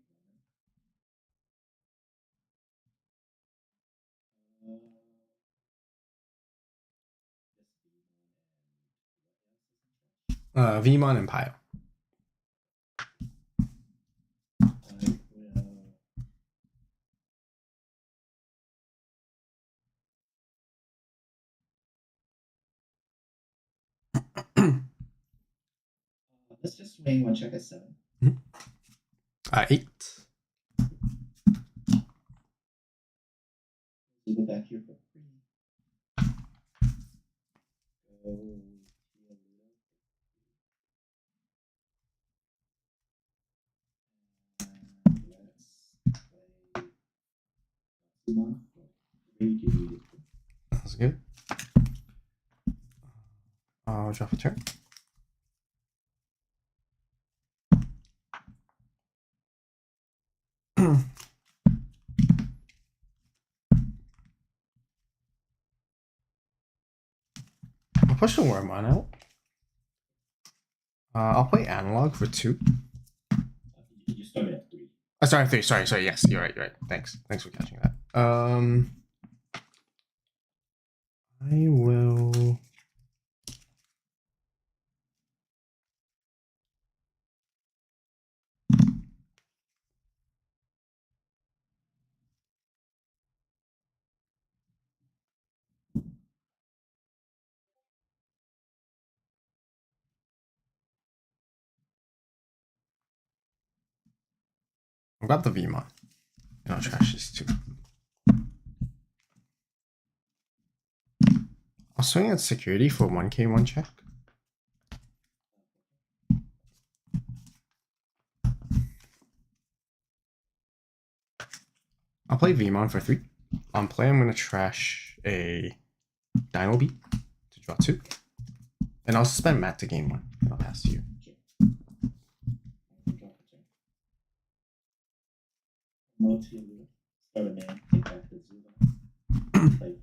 mana. Vmon and Pio. Let's just swing one check at 7. 8. Zuba back here for 3. Go Tialito. And let's play Digimon for 3. Give you That's good. I'll drop a turn. I'll push the Wormon out. I'll play Analog for 2. You started at 3. Sorry, 3. Sorry. Yes, you're right. Thanks for catching that. I will. I'll grab the Vmon. And I'll trash this too. I'll swing at security for 1k 1 check. I'll play Vmon for 3. On play, I'm going to trash a Dino Beat to draw 2. And I'll suspend Matt to gain 1. And I'll pass to you. Start a man, take back the zero. Play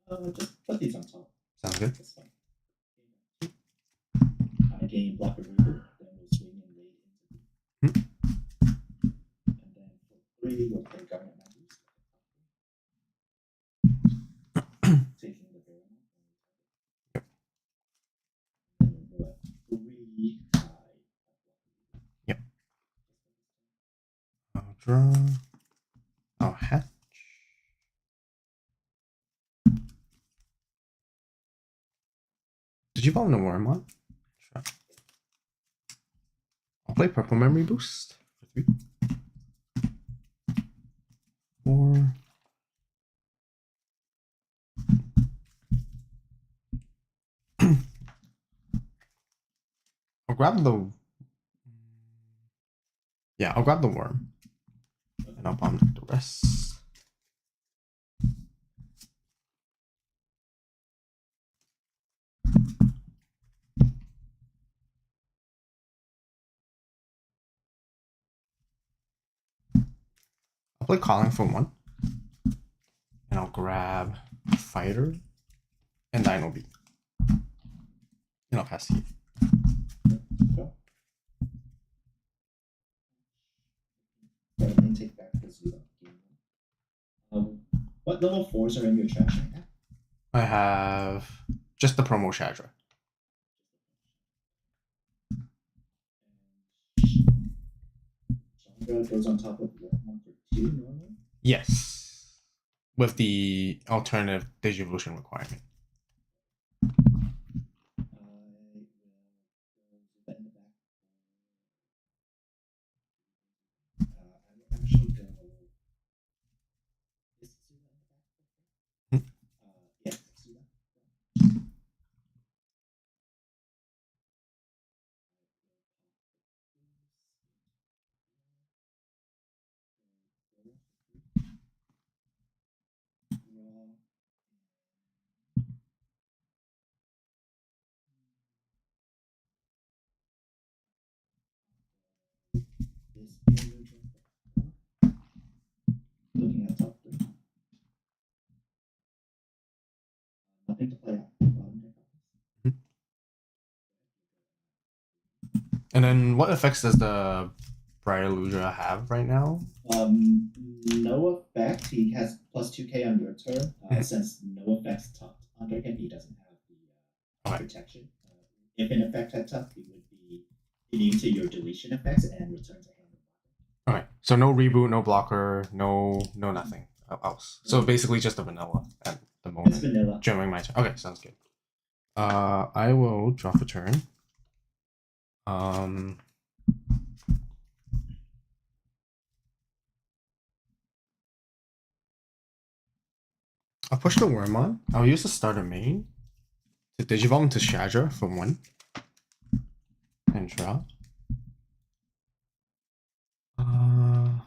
for 3. Just put these on top. Sounds good. That's fine. I gain block a river, then we'll swing and raid into and then for 3, we'll play Government Magic. Taking the barrel. And then we'll go at 3 high. Yep. I'll draw. I'll hatch. Did you follow the Wormon? Sure. I'll play Purple Memory Boost for 3. 4. I'll grab the. Yeah, I'll grab the worm. And I'll bomb the rest. I'll play Calling for 1. And I'll grab Fighter and Dino Beat. And I'll pass to you. Start a man, take back the zero. What level 4s are in your trash right now? I have just the promo Shadra. Chandra goes on top of one for 2 normally? Yes. With the alternative Digivolution requirement. I will in the back. I will actually go. Is Suda in the back? Yeah, Suda. Looking at top 3. Nothing to play out. Bottom deck. And then what effects does the Briar Ludra have right now? No effect. He has plus 2k on your turn. Since no effects tucked under him, he doesn't have the Okay. protection. If an effect had tucked, he would be immune to your deletion effects and return to hand. Okay, so no reboot, no blocker, no nothing else. So basically just a vanilla at the It's moment vanilla. during my turn. Okay, sounds good. I will draw for turn. I'll push the Wormon. I'll use the starter main to Digivolve into Shadra for 1. And draw. I'm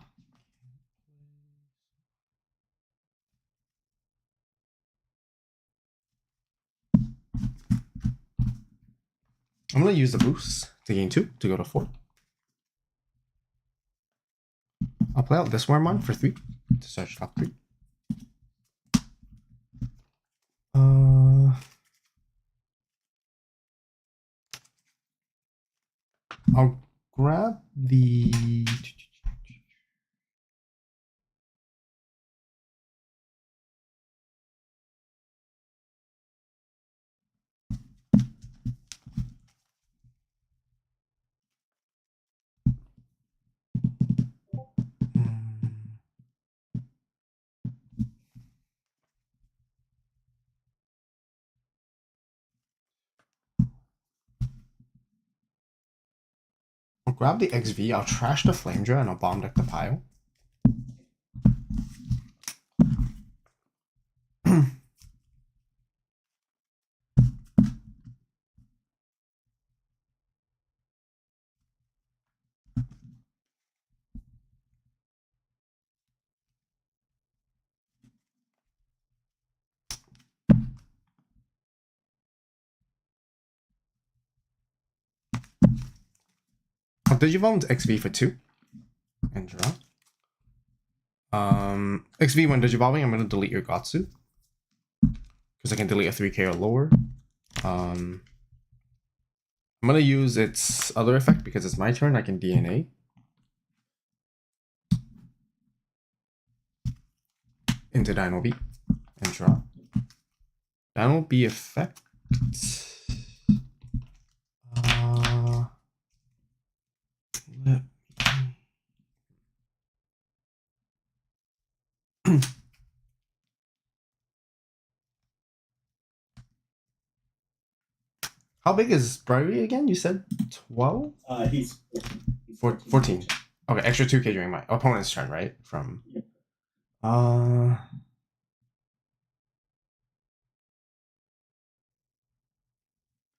gonna use the boost to gain 2 to go to 4. I'll play out this Wormon for 3 to search top 3. I'll grab the. grab the XV, I'll trash the Flamedra, and I'll bomb deck the pile. I'll Digivolve XV for 2 and draw. XV when Digivolving, I'm gonna delete your Gotsu because I can delete a 3k or lower. I'm gonna use its other effect because it's my turn. I can DNA. Into Dino B and draw. Dino B effect. How big is Bribery again? You said 12? He's 14. Okay, extra 2k during my opponent's turn, right? From Yep. I'll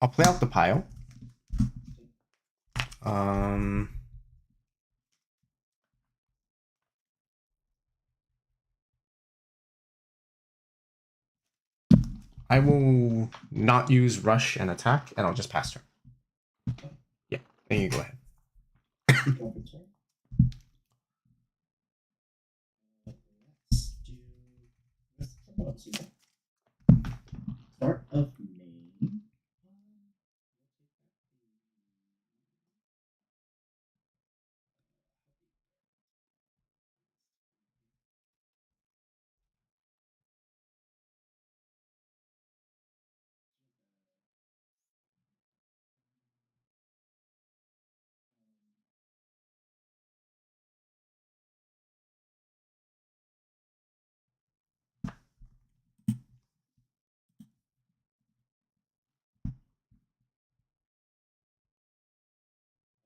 play out the pile. I will not use rush and attack, and I'll just pass turn. Yeah, then you go ahead. Start of main.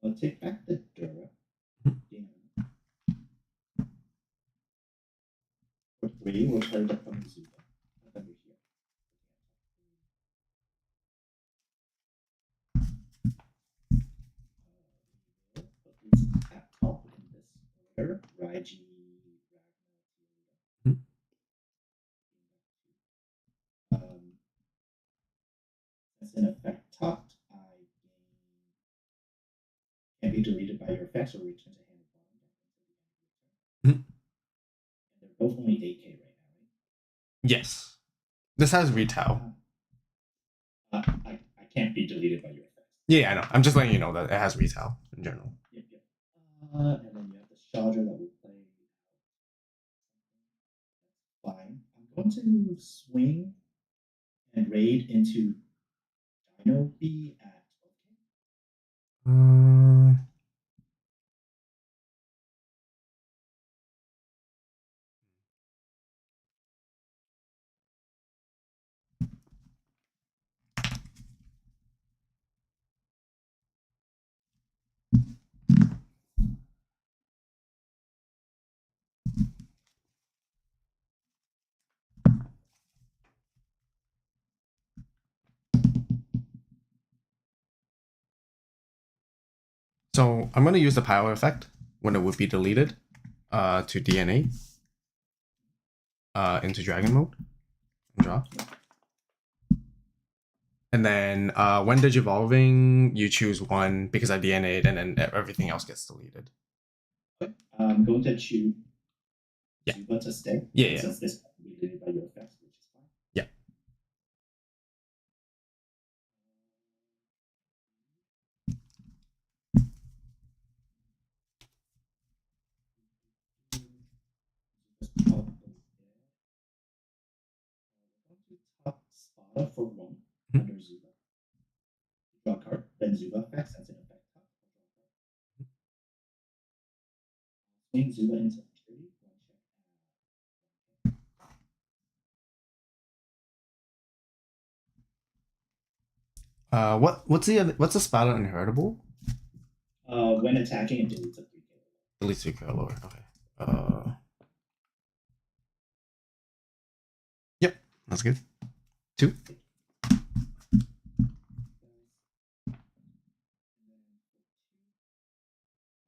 I'll take back the Dura. For 3, we'll play the Zuba. Over here. At top in this order, Raiji, as an effect top, I can be deleted by your effects or return to hand bottom. Mhm. And they're both only 8k right now, right? Yes. This has retail. I can't be deleted by your effects. Yeah, I know. I'm just letting you know that it has retail in general. Yep. And then you have the Shadra that we play. That's fine. I'm going to swing and raid into Dino B at So I'm gonna use the power effect when it would be deleted to DNA into dragon mode and draw. And then when digivolving, you choose one because I DNA'd and then everything else gets deleted. I'm going to choose Yeah. Zuba to stay. Yeah. Since this will be deleted by your effects, which is fine. Yeah. Top Spada for 1 under Zuba. Draw a card, then Zuba effects, that's an effect. Swing Zuba into 3. What's the Spada inheritable? When attacking, it deletes a 3K. Delete 3K or lower. Okay. Yep, that's good. 2.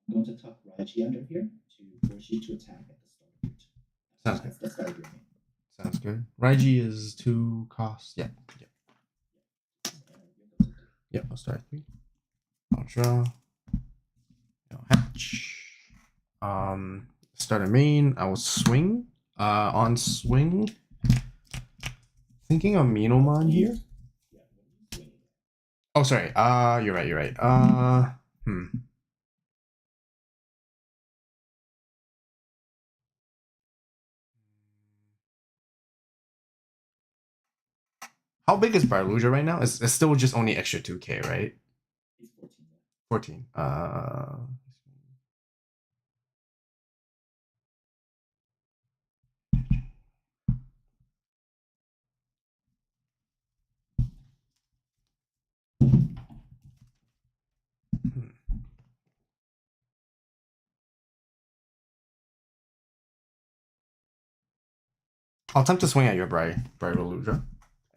I'm going to tuck Raiji under here to force you to attack at the start of your turn. Sounds good. That's the start of your game. Sounds good. Raiji is 2 cost. Yeah. Yep, I'll start at 3. I'll draw. I'll hatch. Start a main. I will swing. On swing. Thinking of Minomon here. Yeah, when you swing it. Oh, sorry. You're right. You're right. How big is Barluja right now? It's still just only extra 2K, right? He's 14 now. 14. I'll attempt to swing at your Barluja.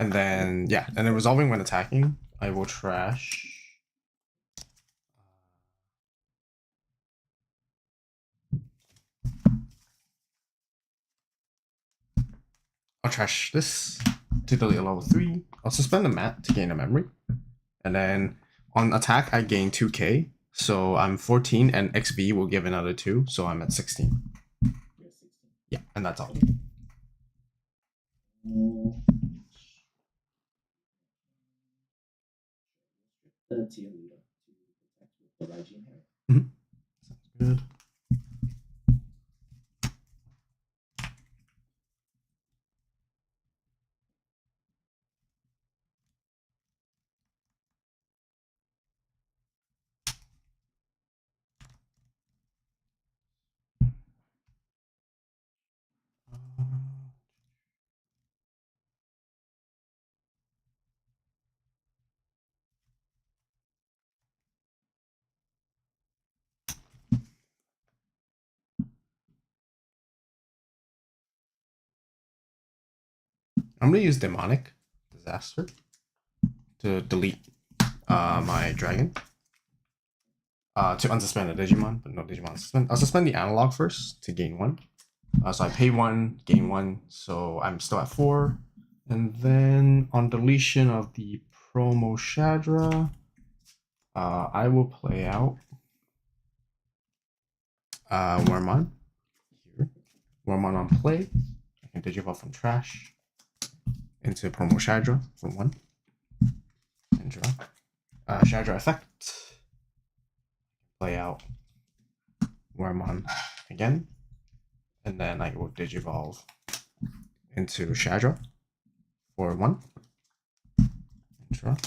And then, yeah, and then resolving when attacking, I will trash. I'll trash this to delete a level 3. I'll suspend the mat to gain a memory. And then on attack, I gain 2K. So I'm 14, and XV will give another 2. So I'm at 16. You're 16. Yeah, and that's all. The tier leader to protect with the Raiji inherit. Sounds good. I'm gonna use Demonic Disaster to delete my dragon. To unsuspend a Digimon, but no Digimon suspend. I'll suspend the analog first to gain 1. So I pay 1, gain 1, so I'm still at 4. And then on deletion of the promo Shadra, I will play out Wormon here. Wormon on play. I can Digivolve from trash into promo Shadra for 1. And draw. Shadra effect. Play out Wormon again. And then I will Digivolve into Shadra for 1. And draw.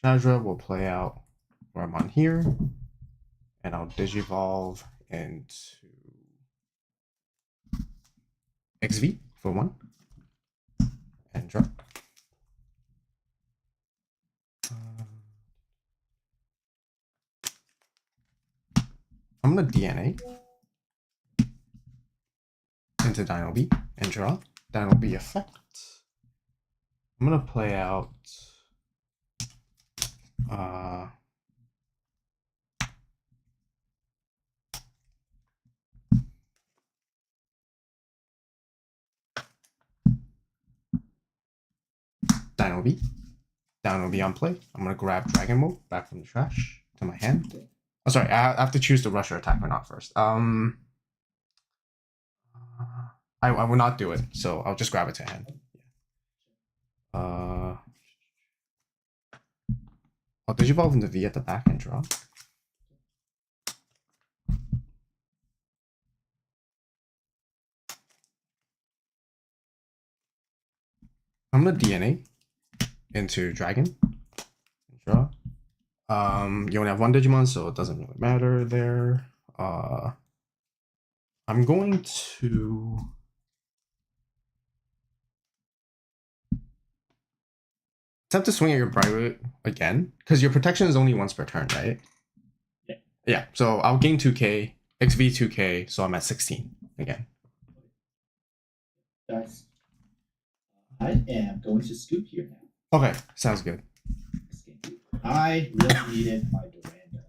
Shadra will play out Wormon here. And I'll Digivolve into XV for 1. And draw. I'm gonna DNA into Dino B and draw. Dino B effect. I'm gonna play out Dino B. Dino B on play. I'm gonna grab Dragon Mode back from the trash to my hand. Oh, sorry, I have to choose to rush or attack or not first. I will not do it, so I'll just grab it to hand. I'll Digivolve into V at the back and draw. I'm gonna DNA into Dragon and draw. You only have 1 Digimon, so it doesn't really matter there. I'm going to attempt to swing at your Bright again, because your protection is only once per turn, right? Yeah, so I'll gain 2k, XV 2k, so I'm at 16 again. Guys, I am going to scoop here now. Okay, sounds good. I really needed my Duranda.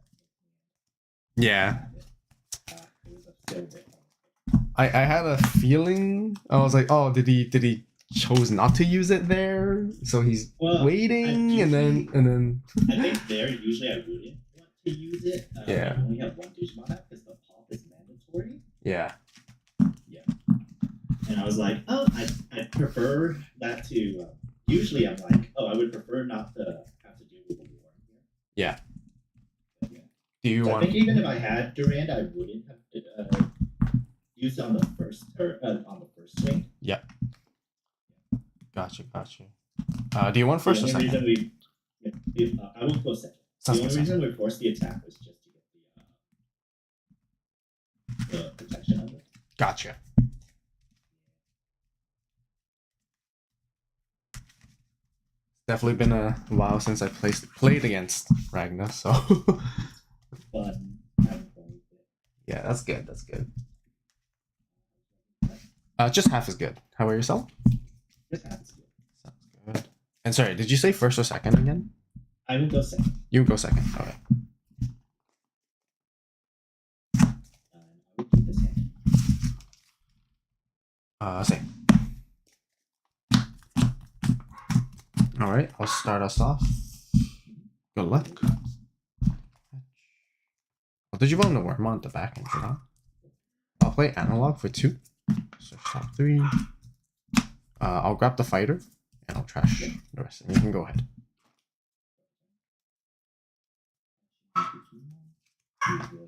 Yeah, It was a favorite. I had a feeling. I was like, oh, did he chose not to use it there? So he's Well, waiting, and then. I think there usually I wouldn't want to use it. Yeah. I only have one Digimon app because the pop is mandatory. Yeah. And I was like, oh, I'd prefer that to. Usually I'm like, oh, I would prefer not to have to deal with the war here. Yeah. But, yeah. Do you So I want? think even if I had Durand, I wouldn't have used it on the first swing. Gotcha. Do you want first or The only second? reason I will go second. Sounds The only good. reason we forced the attack was just to get the protection of it. Gotcha. Definitely been a while since I played against Ragna, so. Fun having fun with it. Yeah, that's good. Just half is good. How about yourself? This happens good. Sounds good. And sorry, did you say first or second again? I will go second. You go second. Okay. I will keep this hand. Same. All right, I'll start us off. Good luck. Oh, did you vote the worm on the back end for that? I'll play analog for 2. So top 3. I'll grab the fighter and I'll trash the rest. And you can go ahead. Sounds good.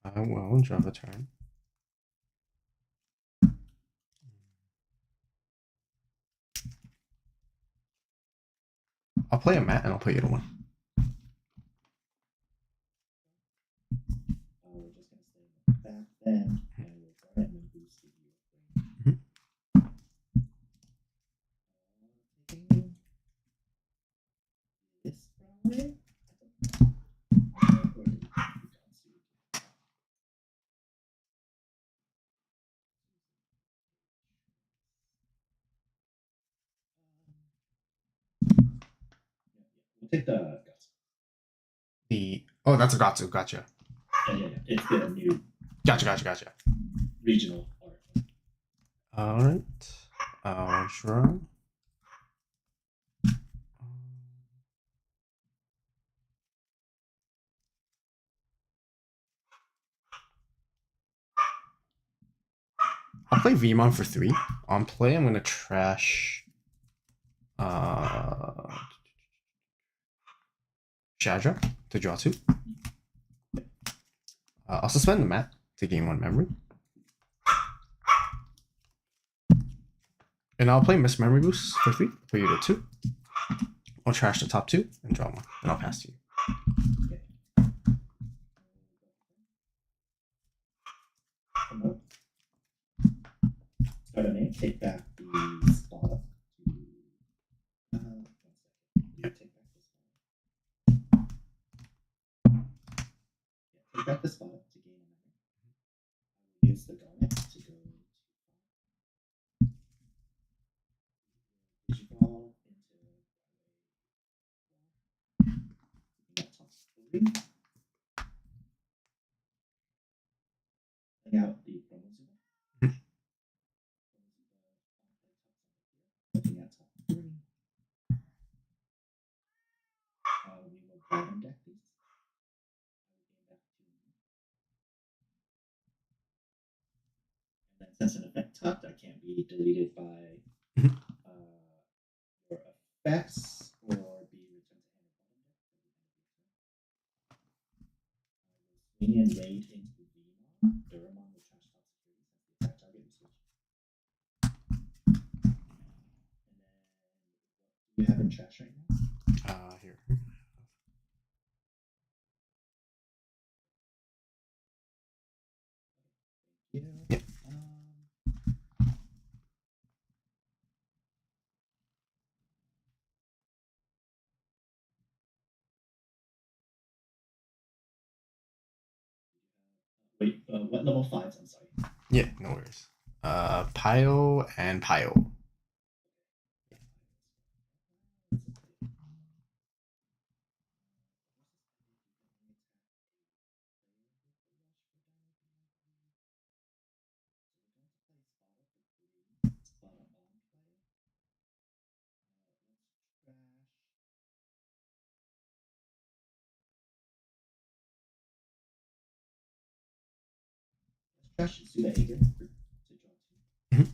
I will draw the turn. I'll play a mat and I'll play you to 1. We're just gonna stay back then, and we'll go ahead and boost the Mhm. taking this probably. We'll take the guts. Oh, that's a Gatsu. Gotcha. Yeah. It's the new Gotcha. regional art. All right. I'll draw. I'll play Vmon for 3. On play, I'm gonna trash. Shadra to draw 2. I'll suspend the mat to gain 1 memory. And I'll play Miss Memory Boost for 3 for you to 2. I'll trash the top 2 and draw 1. And I'll pass to you. Come up. Start a name, take back the spot to one second. Yeah, take back the spot. Yeah, take back the spot to gain a memory. I will use the garnet to go Digiball into that top 3. Bring out the Chromozuba. Looking at top 3. We will bottom deck these. I will gain back 2. And then since an effect tucked, I can't be deleted by your effects or be returned to hand or bottom deck. I will swing and raid into the Digimon. Duramon will trash top security since the attack target is switched. And then what do you have in trash right now? Here. Wait, what level 5s? I'm sorry. Yeah, no worries. Pio and Pio. Let's trash Suda Ager to draw 2. Mhm.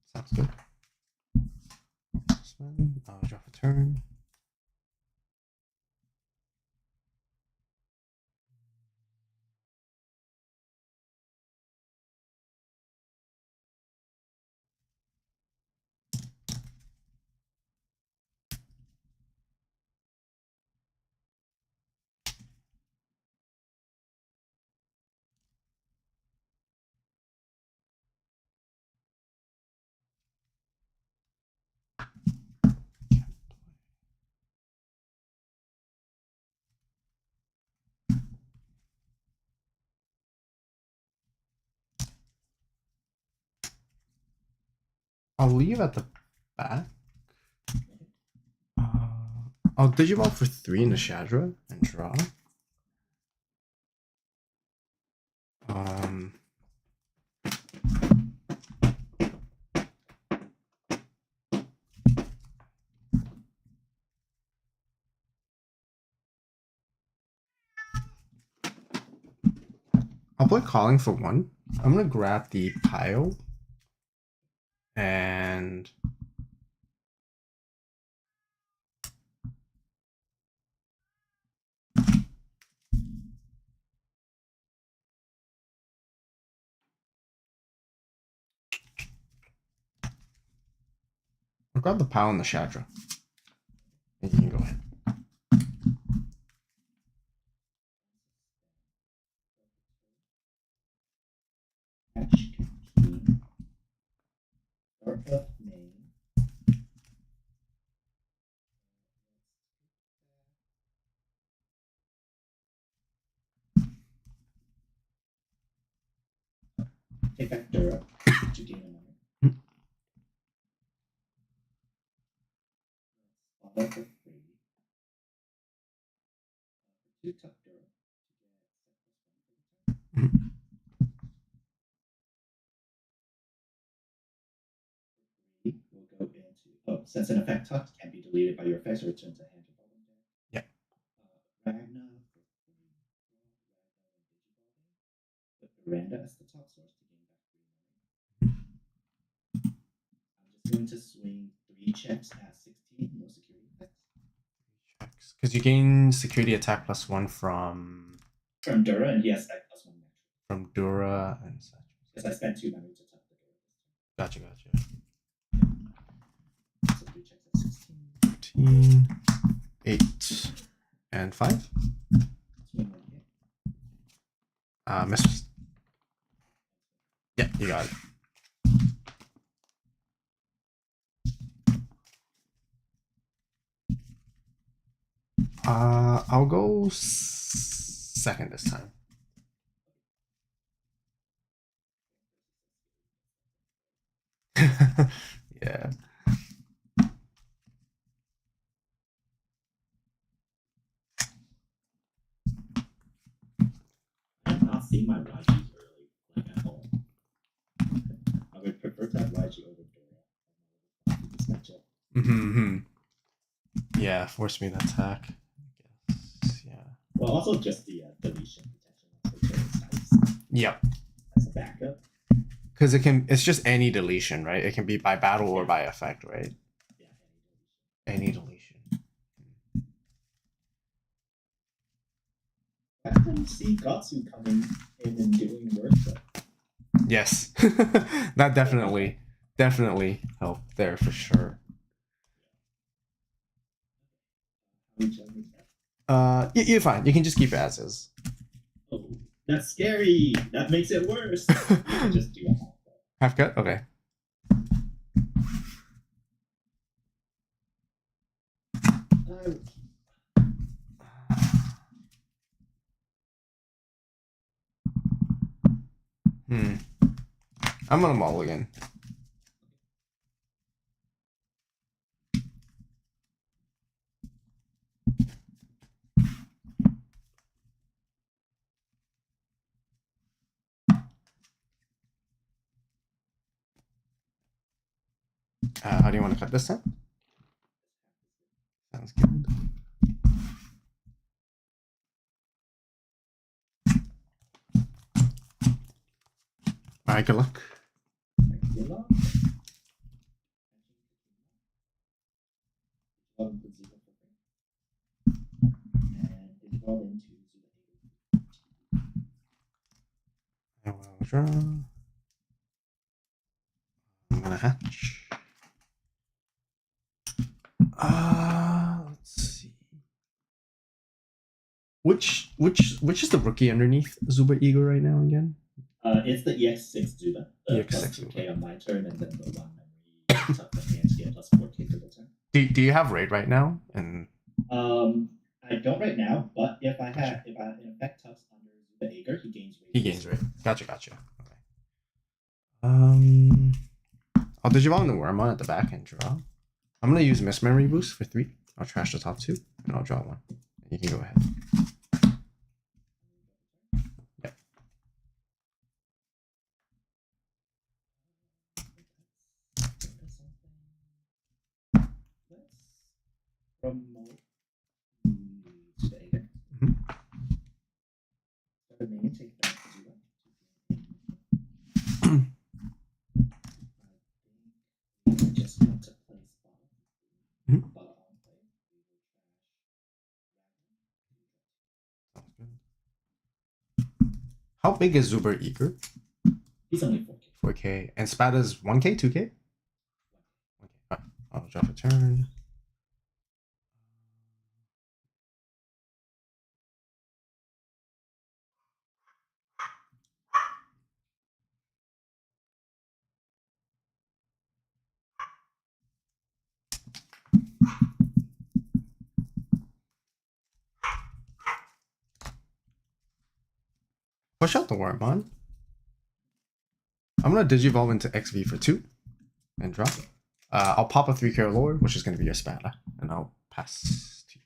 Sounds good. This one, I'll draw a turn. I'll leave at the back. I'll Digimon for 3 in the Shadra and draw. I'll play Calling for 1. I'm gonna grab the pile and I'll grab the pile and the Shadra. And you can go ahead. Patch Key. Start of main. Take back Dura to gain a moment. Spot up for 3. 2 tuck Dura to get set +1 for the turn. We'll go into since an effect tucked can be deleted by your effects or return to hand or bottom deck. Yeah. Ragna for 3. Put Miranda as the top source to gain back 3 money. I'm just going to swing 3 checks at 16, no security effects. Checks. Because you gain security attack +1 from Dura, and he has that +1 natural. From Dura and such. Because I spent 2 money to tuck the Dura this Gotcha. time. So 3 checks at 16. 13, 8, and 5. Swing 1 hit. Miss. Yeah, you got it. I'll go second this time. Yeah. I'm not seeing my YG early, like at all. I would prefer to have YG over Dura. This matchup. Yeah, force me to attack. I guess. Yeah. Well, also just the deletion potential for Dura's dice Yep. as a backup. Because it's just any deletion, right? It can be by battle or by effect, right? Yeah, Any deletion. I can see Gatsu coming in and doing work, but Yes. That definitely helped there for sure. You're fine. You can just keep it as is. Oh, that's scary. That makes it worse. You can just do a half. Half cut? Okay. I'm gonna mulligan. How do you want to cut this then? Sounds good. Alright, good luck. Good luck. And it rolled into I will draw. I'm gonna hatch. Let's see. Which is the rookie underneath Zuba Eagle right now again? It's the EX6 Zuba. The EX6 plus Zuba. 2k on my turn, and then the 1 memory tuck that hands get plus 4k for the turn. Do you have raid right now? And I don't right now, but if I in effect tucks under Zuba Ager, he gains raid. he gains raid. Gotcha. Okay. I'll Digimon the Wormon at the back and draw. I'm gonna use Miss Memory Boost for 3. I'll trash the top 2, and I'll draw 1. You can go ahead. Yep. Promote Zuba Ager. The main take back to Zuba. I just want to play spot. Mhm. But on play, we will trash. How big is Zuber Eager? He's only 4k. 4k. And Spada's 1k, 2k? 1k. Alright, I'll drop a turn. Push out the Wormon. I'm gonna Digivolve into XV for 2 and drop. I'll pop a 3k Lord, which is gonna be your Spada, and I'll pass to you.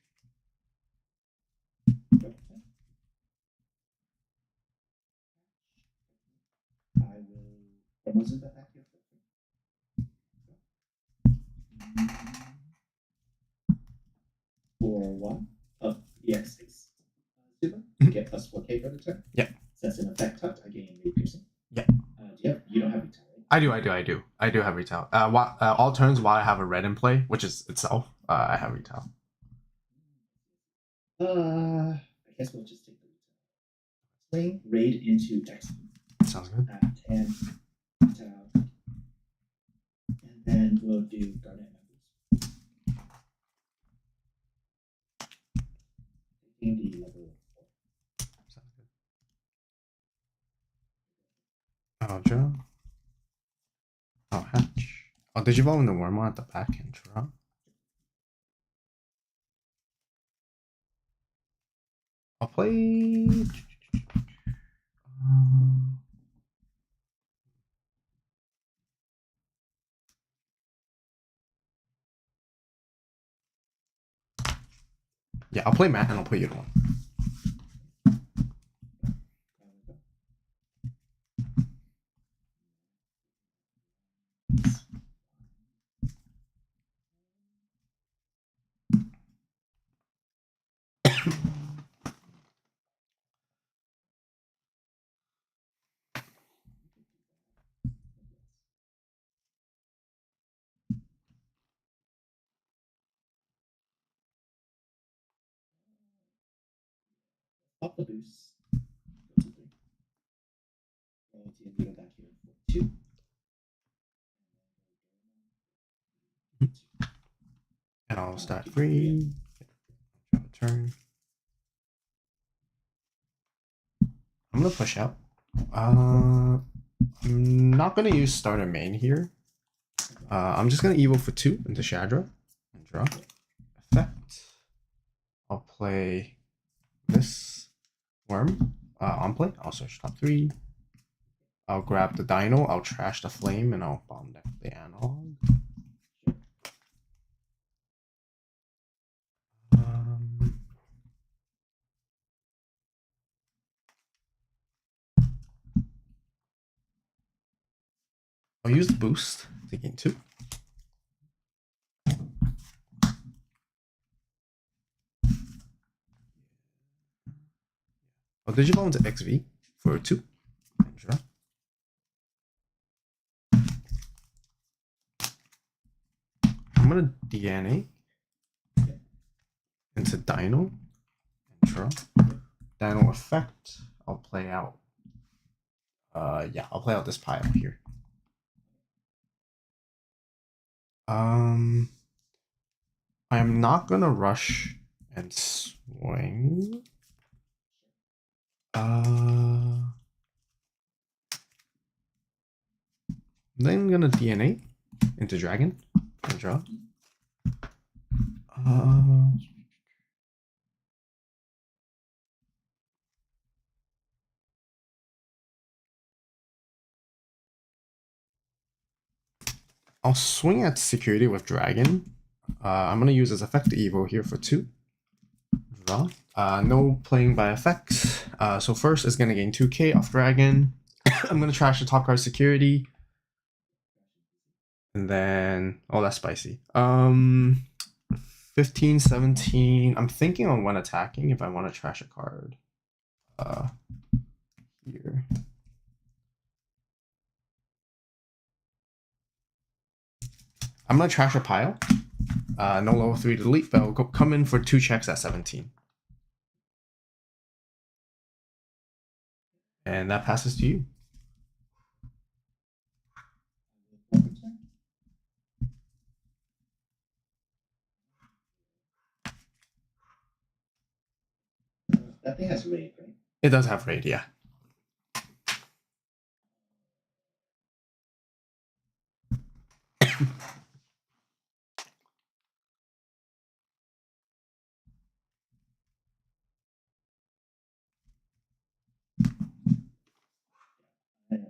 I will promote Zuba back here. For 1 of EX6 Zuba, you get plus 4k for the turn. Yeah. Since in effect tucked, I gain raid piercing. Yeah. You don't have retail, right? I do have retail. All turns while I have a red in play, which is itself, I have retail. I guess we'll just take the retail. Swing raid into Dex Sounds good. at 10 retail. And then we'll do Garnet members. Taking the level 4. Sounds good. I'll draw. I'll hatch. I'll Digivolve in the Wormon at the back and draw. I'll play. Yeah, I'll play Matt and I'll play you to 1. Pop the boost. Go to 3. Roll to the back here for 2. And I'll start 3. Drop a turn. I'm gonna push out. I'm not gonna use starter main here. I'm just gonna Evo for 2 into Shadra and draw. Effect. I'll play this Worm on play. I'll search top 3. I'll grab the dino, I'll trash the flame, and I'll bomb deck the analog. I'll use the boost to gain 2. I'll Digimon to XV for 2. And draw. I'm gonna DNA into Dino and draw. Dino effect. I'll play out. Yeah, I'll play out this pile here. I am not gonna rush and swing. Then I'm gonna DNA into Dragon and draw. I'll swing at security with Dragon. I'm gonna use his effect Evo here for 2. Draw. No playing by effects. So first it's gonna gain 2k off Dragon. I'm gonna trash the top card security. And then that's spicy. 15, 17. I'm thinking on when attacking if I want to trash a card. Here. I'm gonna trash a pile. No level 3 to delete, but I'll come in for 2 checks at 17. And that passes to you. That thing has raid, right? It does have raid, yeah.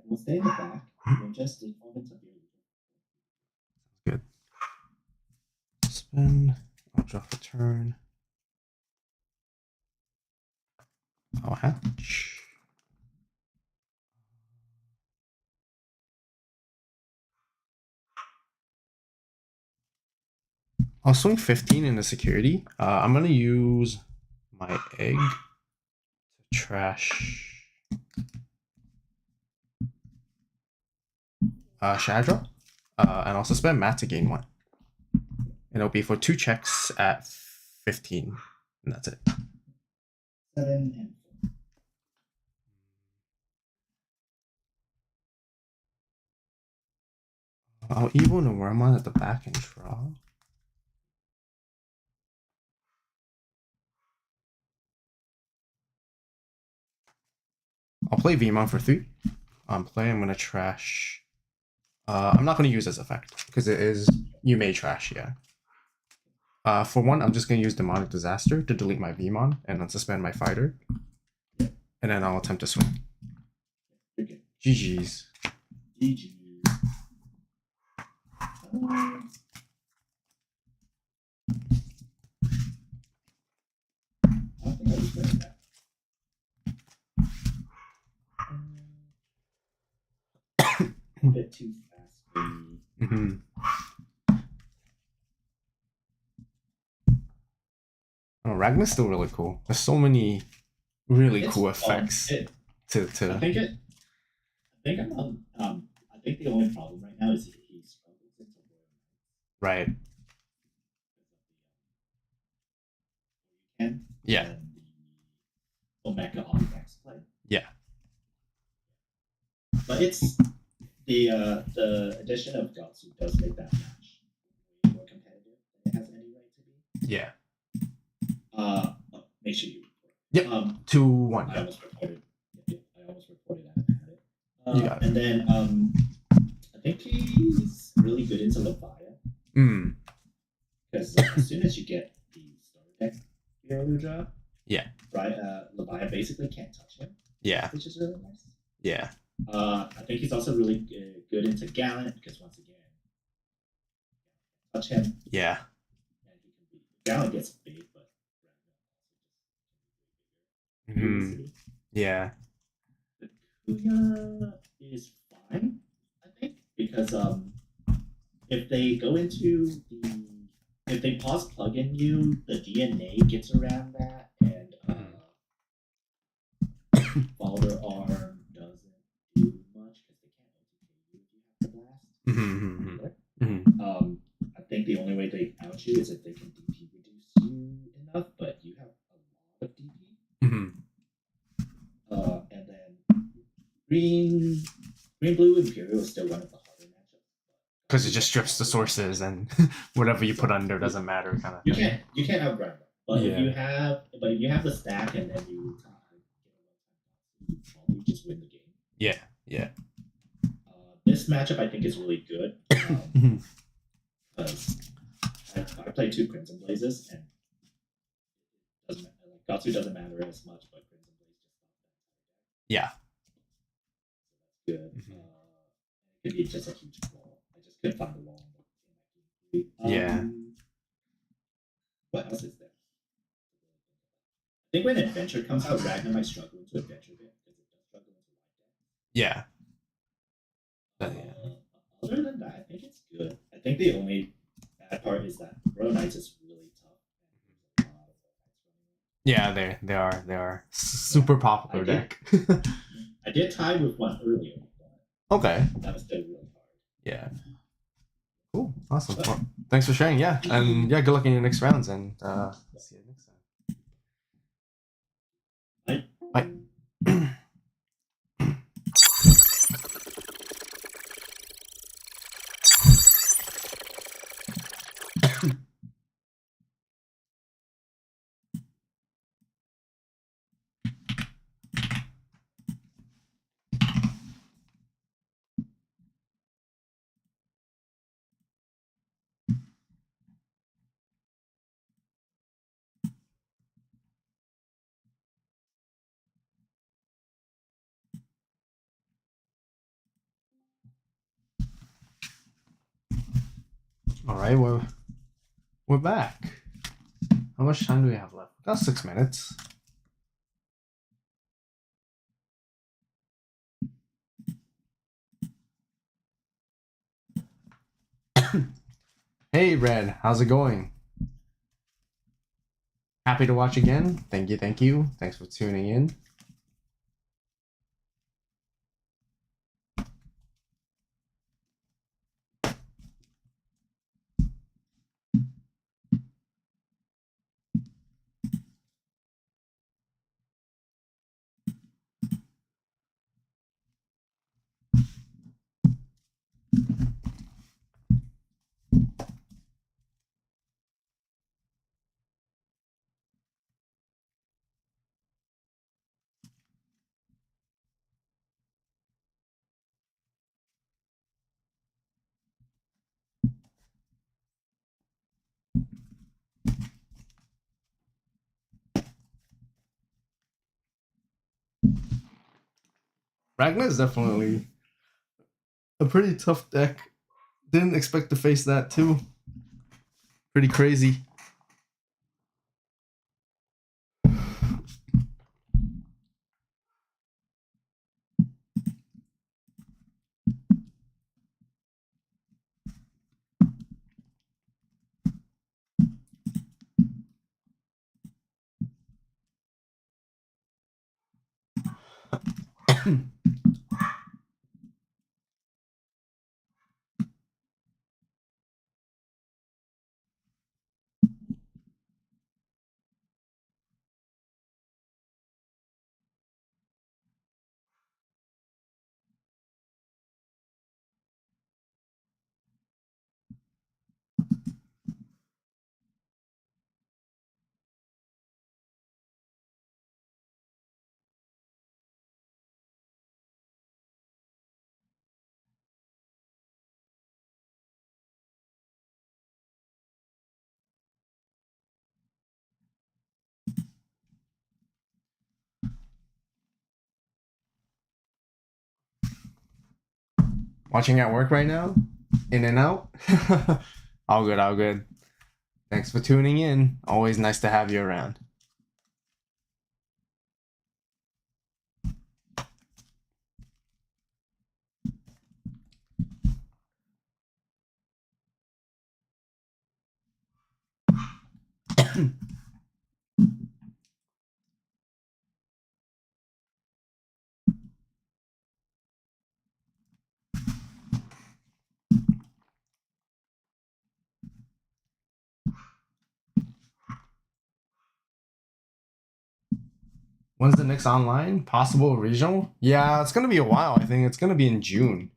We'll stay in the back. We'll just default it to Good. Spin. I'll drop a turn. I'll hatch. I'll swing 15 into security. I'm gonna use my egg to trash Shadra. And I'll suspend Matt to gain 1. And it'll be for 2 checks at 15. And that's it. 7 and 4. I'll Evo Nomormon at the back and draw. I'll play Vmon for 3. I'm gonna trash. I'm not gonna use this effect because it is you may trash, yeah. For 1, I'm just gonna use Demonic Disaster to delete my Vmon and unsuspend my fighter. And then I'll attempt to swing. Okay. GG's. GG. I think I was better that. A bit too fast for me. Oh, Ragnar's still really cool. There's so many really It's cool fun. effects I to think I'm on. I think the only problem right now is he struggles into right. and Yeah. and the Omega on X play. Yeah. But it's the addition of Gatsu does make that match way more competitive than it has any right to be. Yeah. Make sure you report. Yep. 2-1. I almost reported. I almost reported that I had it. You got it. And then I think he's really good into Levia. Because as soon as you get the starter deck Viraludra, yeah. right, Levia basically can't touch him. Yeah. Which is really nice. Yeah. I think he's also really good into Gallant because once again, touch him Yeah. and he can be. Gallant gets big, but Mhm. Yeah. Kuya is fine, I think, because if they go into if they pause plug-in you, the DNA gets around that, and Balder Arm doesn't do much because they can't OTK you if you have the blast. I think the only way they out you is if they can DP reduce you enough, but you have a lot of DP. And then Green Blue Imperial is still one of the harder matchups. Because it just strips the sources and whatever you put under doesn't matter, kind of. You can't outgrind them. But Yeah. if you have the stack and then you probably just win the game. Yeah. This matchup I think is really good because I played 2 Crimson Blazes and Gatsu doesn't matter as much, but Crimson Blaze just Yeah. good. It could be just a huge wall. I just couldn't find the wall. Yeah. What else is there? I think when Adventure comes out, Ragnar might struggle into Adventure bit because it does struggle into light deck. Yeah. Other than that, I think it's good. I think the only bad part is that Royal Knights is really tough. Yeah, they are super popular deck. I did tie with one earlier. Okay. That was still really hard. Yeah. Cool. Awesome. Well, thanks for sharing. Yeah, and yeah, good luck in your next rounds, and see you next time. Bye. All right, we're back. How much time do we have left? About 6 minutes. Hey, Red, how's it going? Happy to watch again. Thank you. Thanks for tuning in. Ragnar is definitely a pretty tough deck. Didn't expect to face that too. Pretty crazy. Watching at work right now? In and out? All good, all good. Thanks for tuning in. Always nice to have you around. When's the next online? Possible regional? Yeah, it's gonna be a while. I think it's gonna be in June.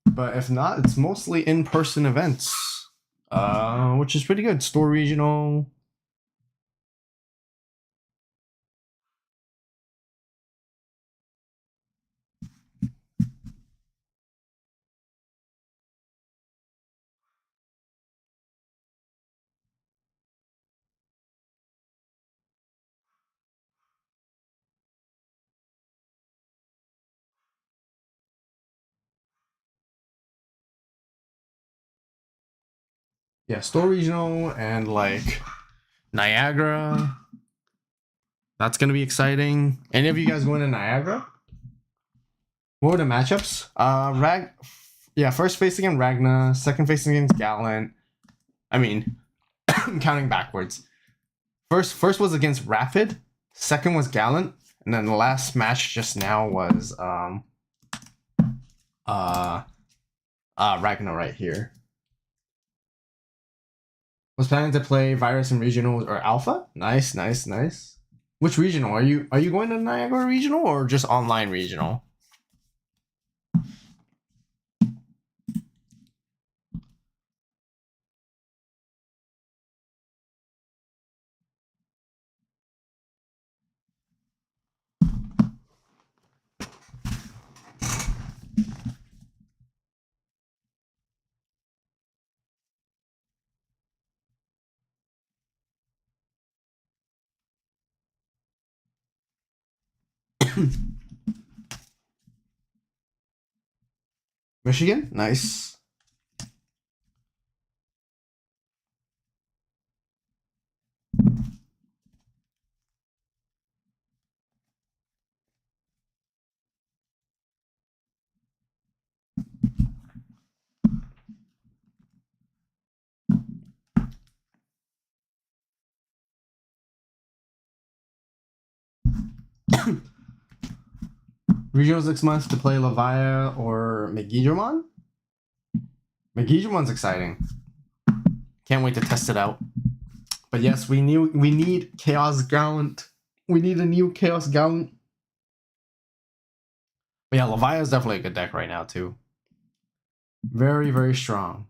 But if not, it's mostly in-person events. Which is pretty good. Store regional. Yeah, store regional and like Niagara. That's gonna be exciting. Any of you guys going to Niagara? What were the matchups? First facing against Ragna, second facing against Gallant. I mean, counting backwards. First was against Rapid, second was Gallant, and then the last match just now was Ragna right here. Was planning to play Virus in Regional or Alpha. Nice. Which regional? Are you going to Niagara Regional or just online regional? Michigan? Nice. Regional 6 months to play Lavia or Megidramon? Megidramon's exciting. Can't wait to test it out. But yes, we need Chaos Gallant. We need a new Chaos Gallant. But yeah, Lavia is definitely a good deck right now too. Very, very strong.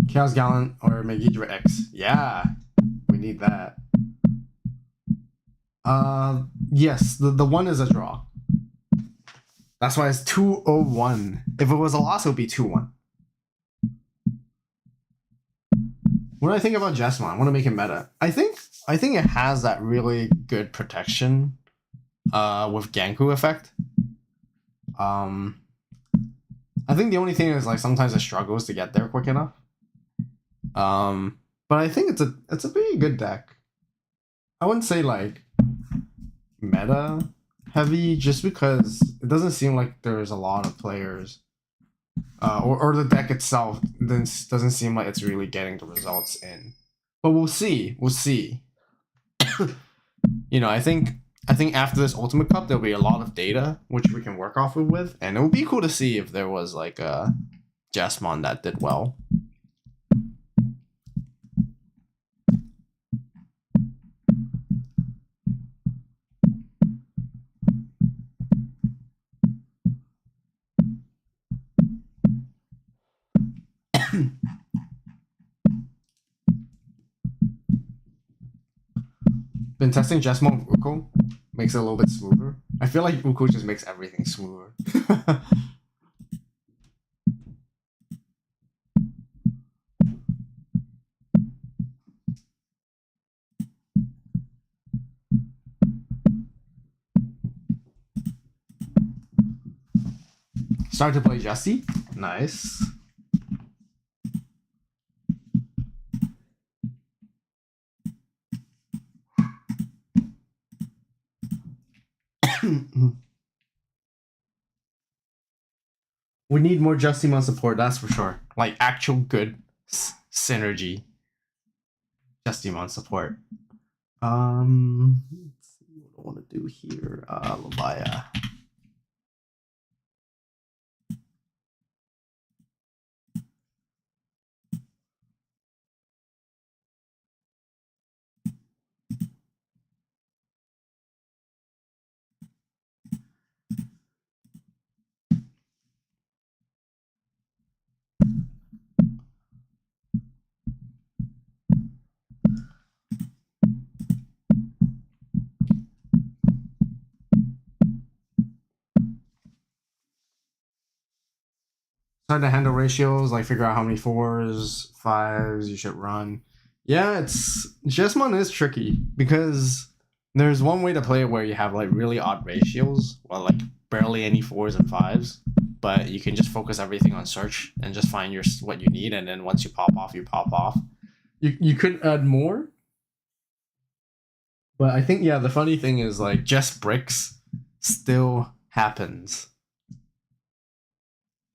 Chaos Gallant or Megidra X. Yeah, we need that. Yes, the one is a draw. That's why it's 2-0-1. If it was a loss, it would be 2-1. What do I think about Jesmon? I want to make it meta. I think it has that really good protection with Ganku effect. I think the only thing is like sometimes it struggles to get there quick enough. But I think it's a pretty good deck. I wouldn't say like meta heavy just because it doesn't seem like there's a lot of players or the deck itself doesn't seem like it's really getting the results in. But we'll see. You know, I think after this Ultimate Cup there'll be a lot of data which we can work off with, and it would be cool to see if there was like a Jesmon that did well. Been testing Jesmo Uko. Makes it a little bit smoother. I feel like Uko just makes everything smoother. Started to play Jesse. Nice. We need more Justimon support, that's for sure. Like actual good synergy. Justimon support. Let's see what I want to do here. Labaya. Start to handle ratios, like figure out how many 4s, 5s you should run. Yeah, Jesmon is tricky because there's one way to play it where you have like really odd ratios, well, like barely any 4s and 5s, but you can just focus everything on search and just find what you need, and then once you pop off, you pop off. You could add more, but I think the funny thing is like just bricks still happens.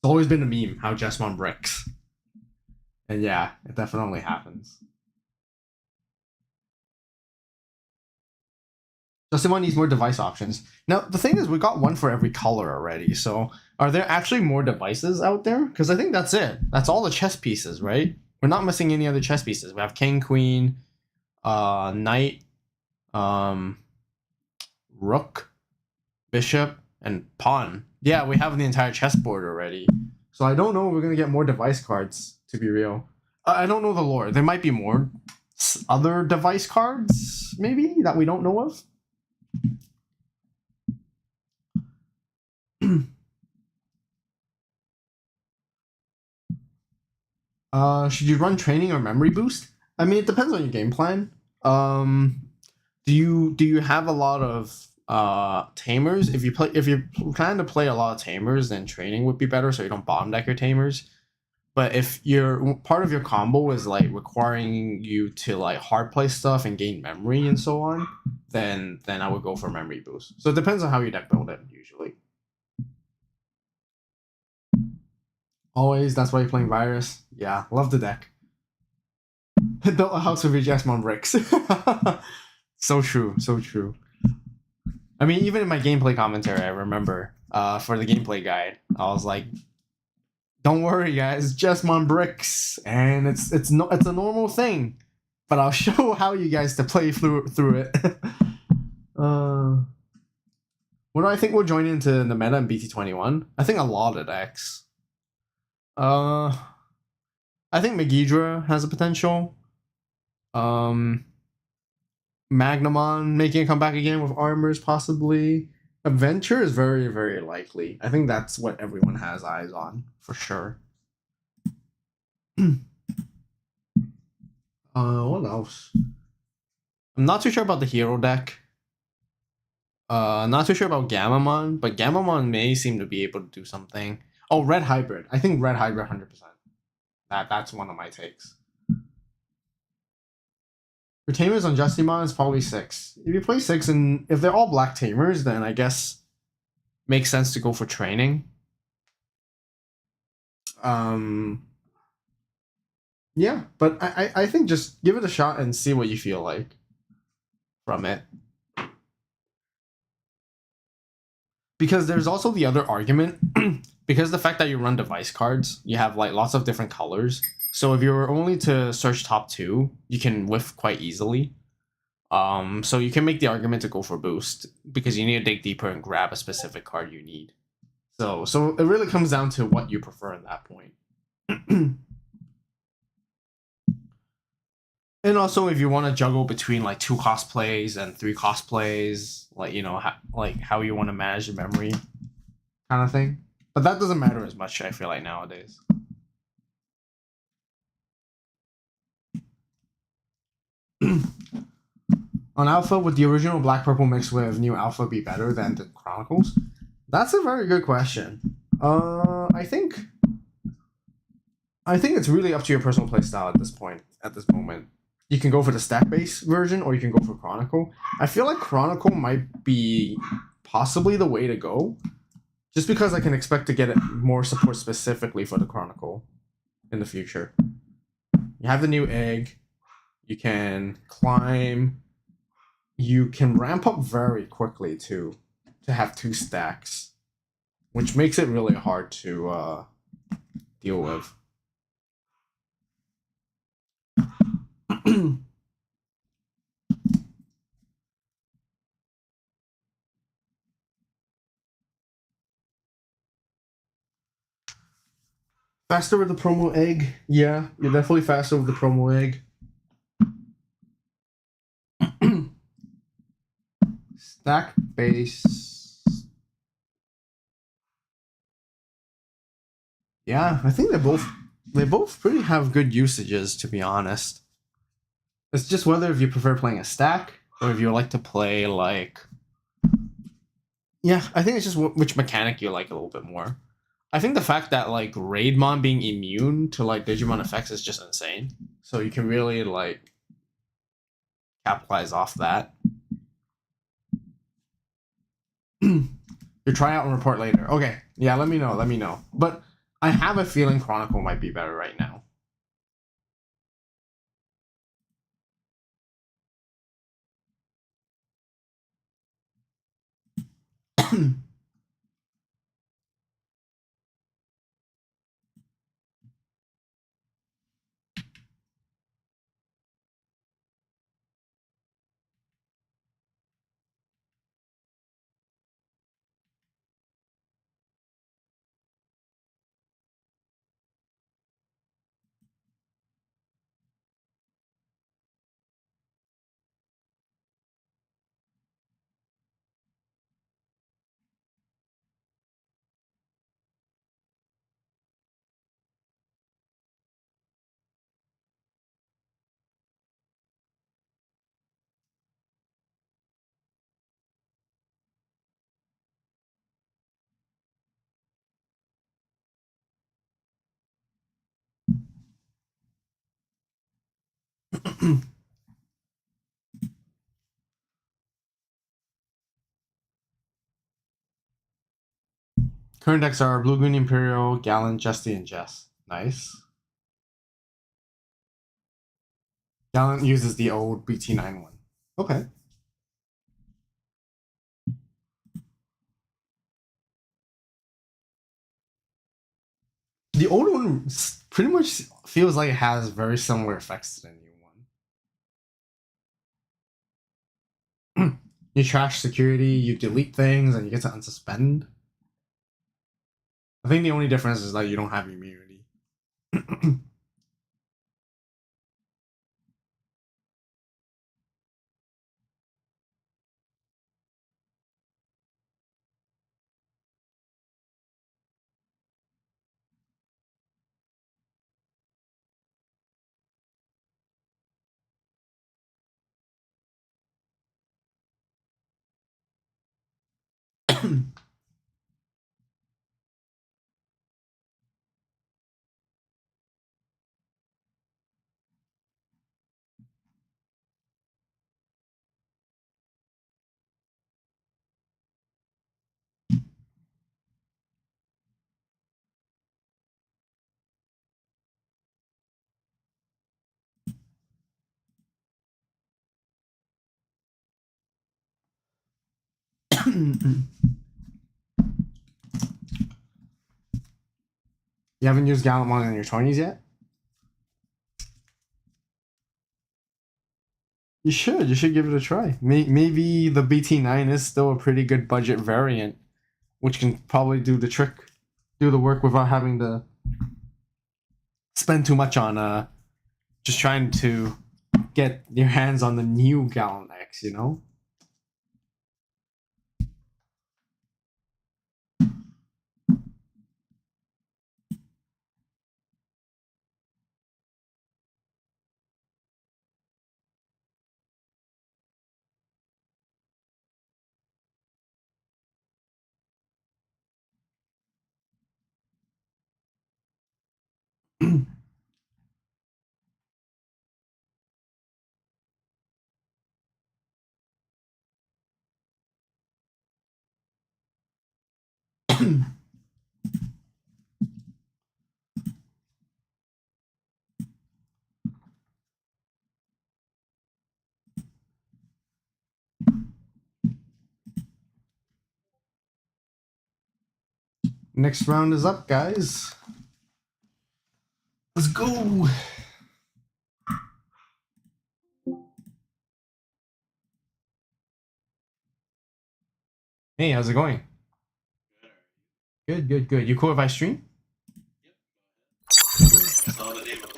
It's always been a meme how Jesmon bricks. And yeah, it definitely happens. Justimon needs more device options. Now, the thing is, we got one for every color already, so are there actually more devices out there? Because I think that's it. That's all the chess pieces, right? We're not missing any other chess pieces. We have King, Queen, Knight, Rook, Bishop, and Pawn. Yeah, we have the entire chessboard already. So I don't know if we're going to get more device cards, to be real. I don't know the lore. There might be more other device cards, maybe, that we don't know of. Should you run training or memory boost? I mean, it depends on your game plan. Do you have a lot of tamers? If you plan to play a lot of tamers, then training would be better, so you don't bottom deck your tamers. But if part of your combo is like requiring you to like hard play stuff and gain memory and so on, then I would go for memory boost. So it depends on how you deck build it usually. Always, that's why you're playing Virus. Yeah, love the deck. Built a house with your Jesmon bricks. So true, so true. I mean, even in my gameplay commentary, I remember for the gameplay guide, I was like, "Don't worry, guys, Jesmon bricks, and it's a normal thing, but I'll show how you guys to play through it." What do I think will join into the meta in BT21? I think a lot of decks. I think Megidra has a potential. Magnamon making a comeback again with armors, possibly. Adventure is very, very likely. I think that's what everyone has eyes on, for sure. What else? I'm not too sure about the hero deck. Not too sure about Gamamon, but Gamamon may seem to be able to do something. Oh, Red Hybrid. I think Red Hybrid 100%. That's one of my takes. For tamers on Justimon, it's probably 6. If you play 6, and if they're all black tamers, then I guess makes sense to go for training. Yeah, but I think just give it a shot and see what you feel like from it. Because there's also the other argument, because the fact that you run device cards, you have like lots of different colors. So if you're only to search top 2, you can whiff quite easily. So you can make the argument to go for boost because you need to dig deeper and grab a specific card you need. So it really comes down to what you prefer at that point. And also, if you want to juggle between like 2 cosplays and 3 cosplays, like how you want to manage the memory, kind of thing. But that doesn't matter as much, I feel like, nowadays. On Alpha, would the original Black Purple mix with new Alpha be better than the Chronicles? That's a very good question. I think it's really up to your personal playstyle at this point. At this moment, you can go for the stack-based version, or you can go for Chronicle. I feel like Chronicle might be possibly the way to go, just because I can expect to get more support specifically for the Chronicle in the future. You have the new egg. You can climb. You can ramp up very quickly too, to have 2 stacks, which makes it really hard to deal with. Faster with the promo egg? Yeah, you're definitely faster with the promo egg. Stack base. Yeah, I think they both pretty have good usages, to be honest. It's just whether if you prefer playing a stack or if you like to play like. Yeah, I think it's just which mechanic you like a little bit more. I think the fact that like Raidmon being immune to like Digimon effects is just insane. So you can really like capitalize off that. You try out and report later. Okay, yeah, let me know. But I have a feeling Chronicle might be better right now. Current decks are Blue Green Imperial, Gallon, Justy, and Jess. Nice. Gallon uses the old BT9 one. Okay. The old one pretty much feels like it has very similar effects to the new one. You trash security, you delete things, and you get to unsuspend. I think the only difference is that you don't have immunity. You haven't used Gallimon in your 20s yet? You should give it a try. Maybe the BT9 is still a pretty good budget variant, which can probably do the trick, do the work without having to spend too much on just trying to get your hands on the new Gallon X, you know? Next round is up, guys. Let's go. Hey, how's it going? Good, good, good. You cool if I stream? That's all the name of it.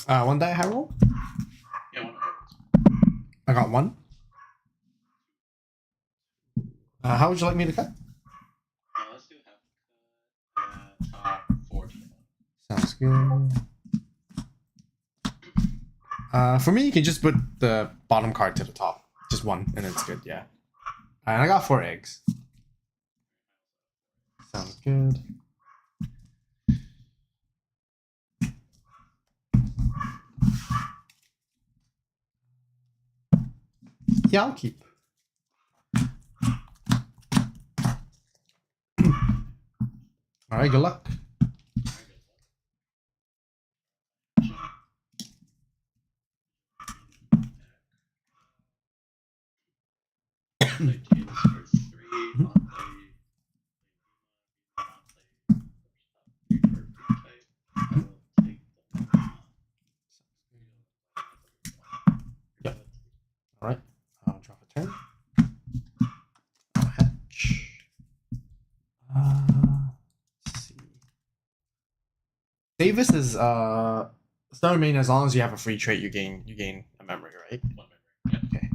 One die high roll? Yeah, one of those. I got one. How would you like me to cut? Let's do half top 14. Sounds good. For me, you can just put the bottom card to the top. Just one, and it's good, yeah. And I got 4 eggs. Sounds good. Yeah, I'll keep. Alright, good luck. Play James for 3. I'll play. I will take the. Yep. Alright, I'll drop a turn. I'll hatch. Let's see. Davis is Star main. As long as you have a free trait, you gain a memory, right? One memory. Yeah. Okay.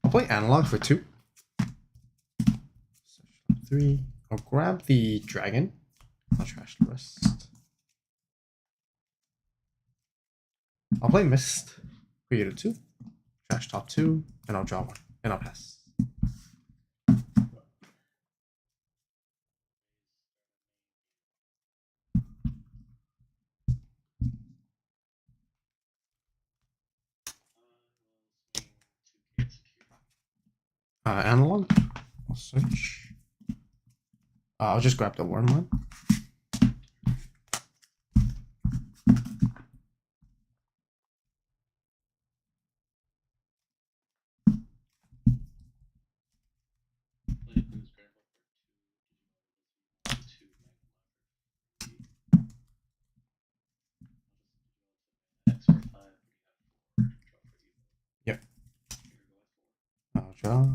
I'll play analog for 2. 3. I'll grab the dragon. I'll trash the rest. I'll play mist. Create a 2. Trash top 2, and I'll draw 1, and I'll pass. Analog. I'll search. I'll just grab the worm one. Draw.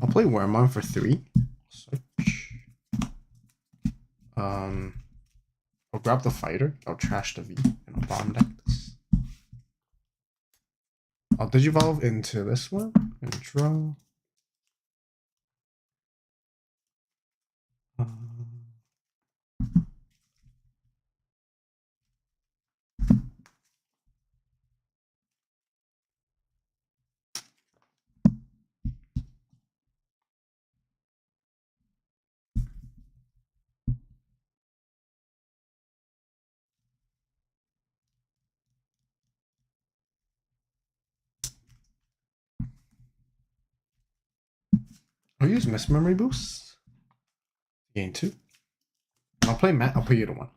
I'll play Wormon for 3. Search. I'll grab the fighter. I'll trash the V and I'll bomb deck this. I'll digivolve into this one and draw. I'll use Miss Memory Boost. Gain 2. I'll play Matt. I'll put you to 1.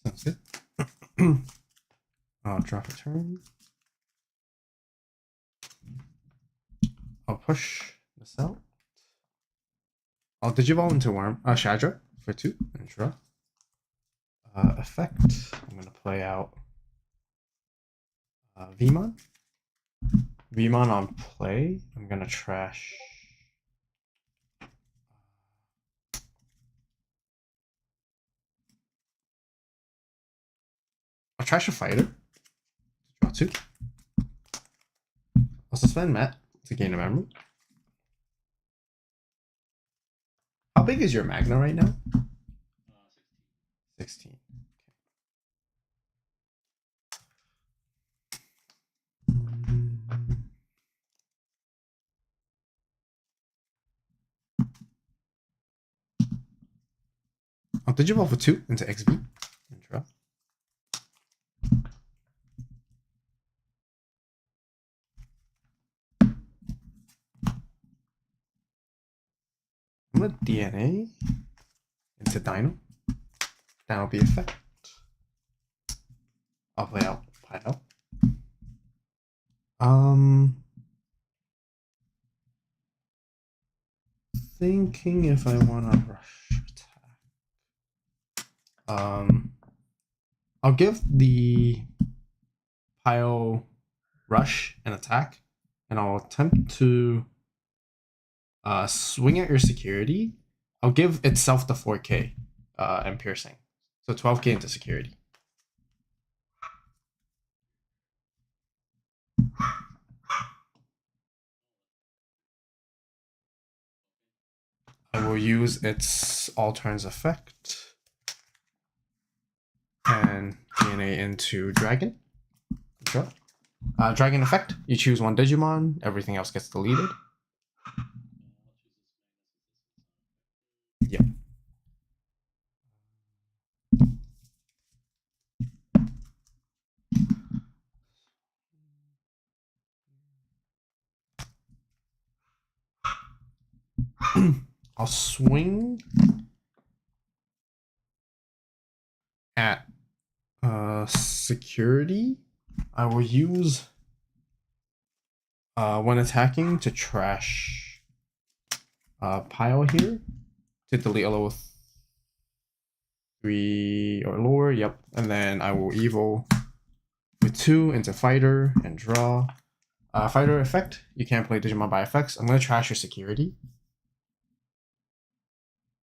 Sounds good. I'll drop a turn. I'll push this out. I'll digiball into Shadra for 2 and draw. Effect. I'm gonna play out Vmon. Vmon on play. I'm gonna trash. I'll trash a fighter. Draw 2. I'll suspend Matt to gain a memory. How big is your Magna right now? 16. I'll digivolve for 2 into XV and draw. I'm gonna DNA into Dino. That'll be effect. I'll play out Pile. Thinking if I wanna rush attack. I'll give the Pile rush and attack, and I'll attempt to swing at your security. I'll give itself the 4K and piercing. So 12K into security. I will use its all turns effect and DNA into Dragon. Sure. Dragon effect. You choose 1 Digimon. Everything else gets deleted. Yep. I'll swing at security. I will use when attacking to trash pile here to delete a level 3 or lower. Yep. And then I will evil with 2 into fighter and draw. Fighter effect. You can't play Digimon by effects. I'm gonna trash your security.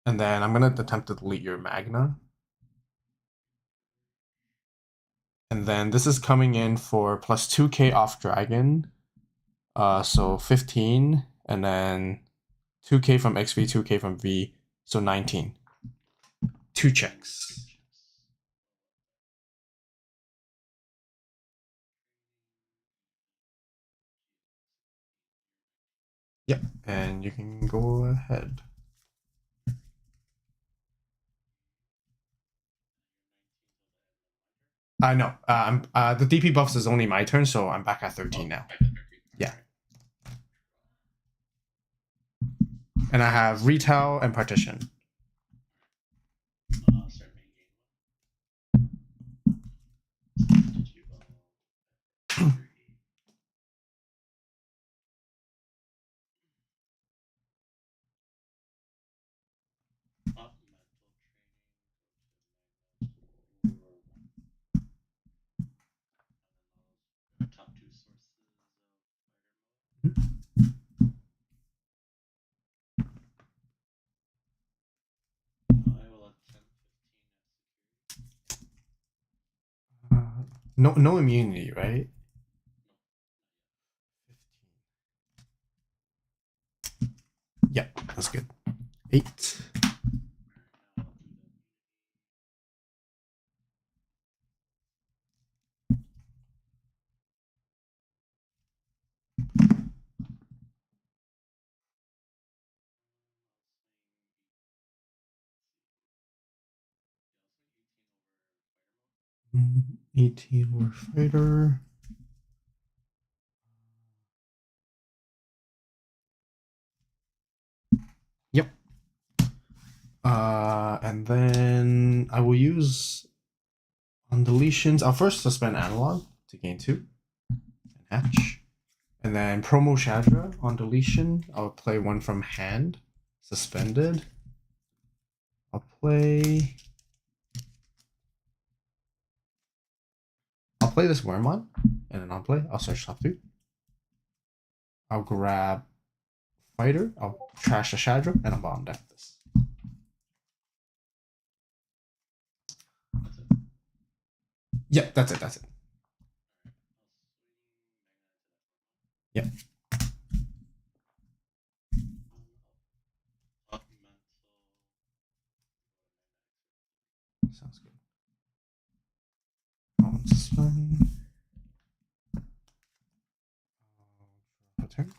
And then I'm gonna attempt to delete your Magna. And then this is coming in for plus 2k off Dragon. So 15, and then 2k from XV, 2k from V, so 19. 2 checks. Yeah, and you can go ahead. I know. The DP buffs is only my turn, so I'm back at 13 now. Yeah. And I have retail and partition. Start making one. Top 2 sources of fighter mode. I will attempt 15 No immunity, right? 15. Yeah, that's good. 8. I'll swing 18 more fighter. Yep. And then I will use on deletions. I'll first suspend analog to gain 2 and hatch. And then promo Shadra on deletion. I'll play 1 from hand, suspended. I'll play this Wormon, and then I'll search top 3. I'll grab fighter, I'll trash the Shadra, and I'll bottom deck this. Yep, that's it. Yep. Sounds good. This one. Turn.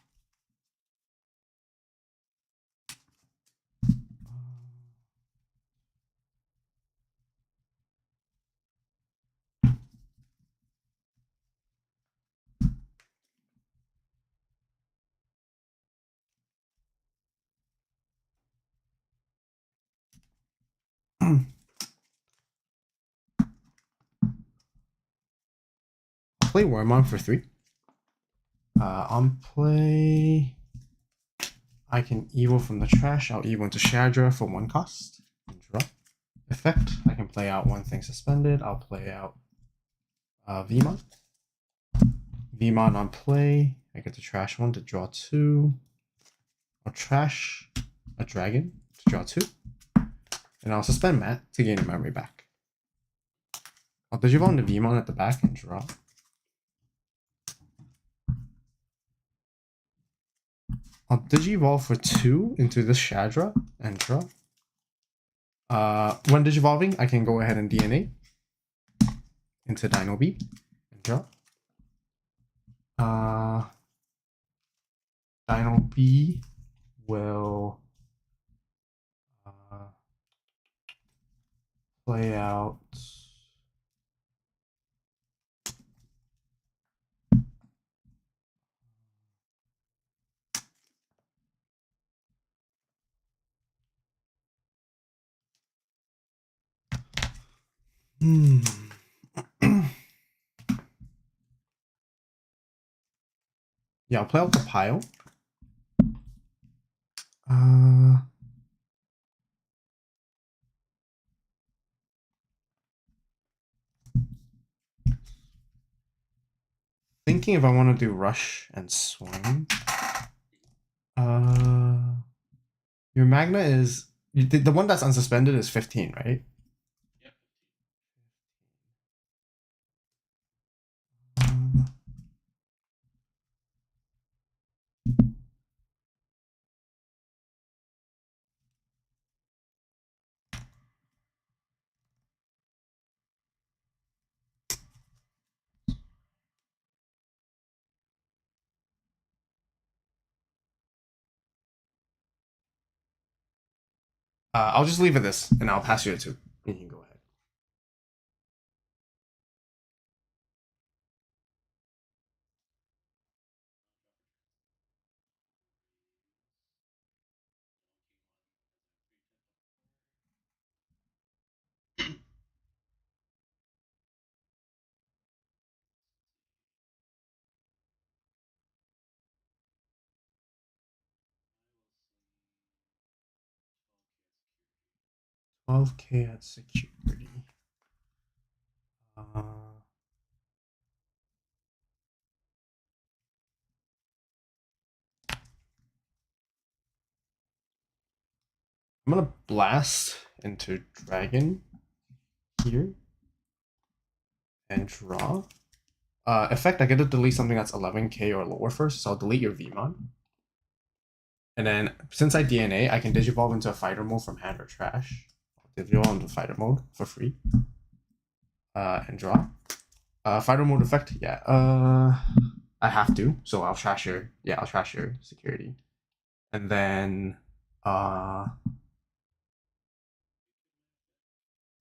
Play Wormon for 3. On play, I can evil from the trash. I'll evil into Shadra for 1 cost. And draw. Effect, I can play out 1 thing suspended. I'll play out Vmon. Vmon on play. I get to trash 1 to draw 2. I'll trash a dragon to draw 2. And I'll suspend Matt to gain a memory back. I'll Digimon the Vmon at the back and draw. I'll Digivolve for 2 into this Shadra and draw. When Digivolving, I can go ahead and DNA into Dino B and draw. Dino B will play out yeah, I'll play out the pile. Thinking if I want to do rush and swing. Your Magna is the one that's unsuspended is 15, right? Yep. I'll just leave it this, and I'll pass you a 2. You can go ahead. $12K at security. I'm gonna blast into Dragon here and draw. Effect, I get to delete something that's 11K or lower first, so I'll delete your Vmon. And then, since I DNA, I can Digivolve into a fighter mode from hand or trash. I'll Digivolve into fighter mode for free. And draw. Fighter mode effect, yeah. I have to, so I'll trash your security. And then,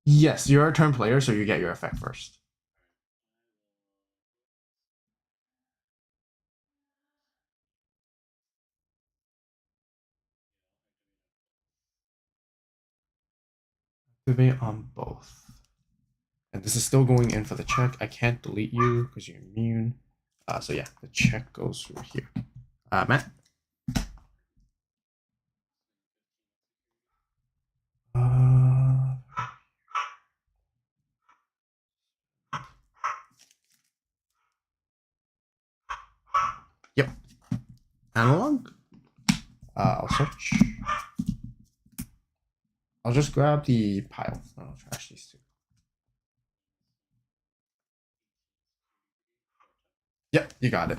yes, you're a turn player, so you get your effect first. Activate on both. And this is still going in for the check. I can't delete you because you're immune. So yeah, the check goes through here. Matt? Yep. Analog? I'll search. I'll just grab the pile. I'll trash these 2. Yep, you got it.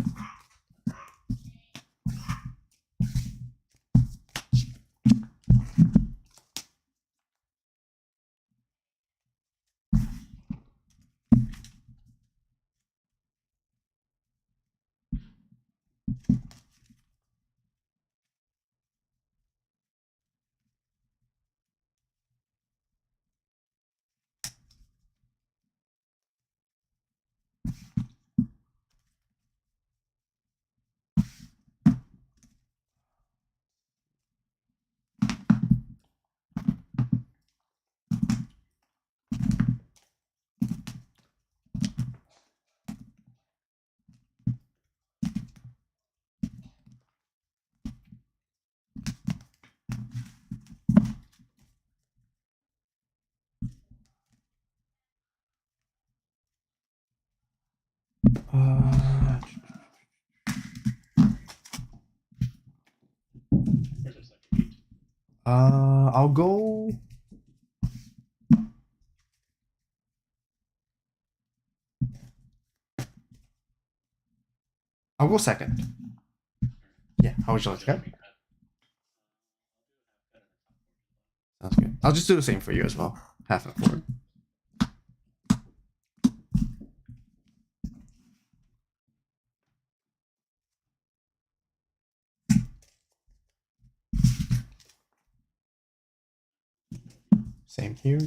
Where's our second beat? I'll go. I'll go second. Yeah, how would you like to go? Sounds good. I'll just do the same for you as well. Half and forward. Same here.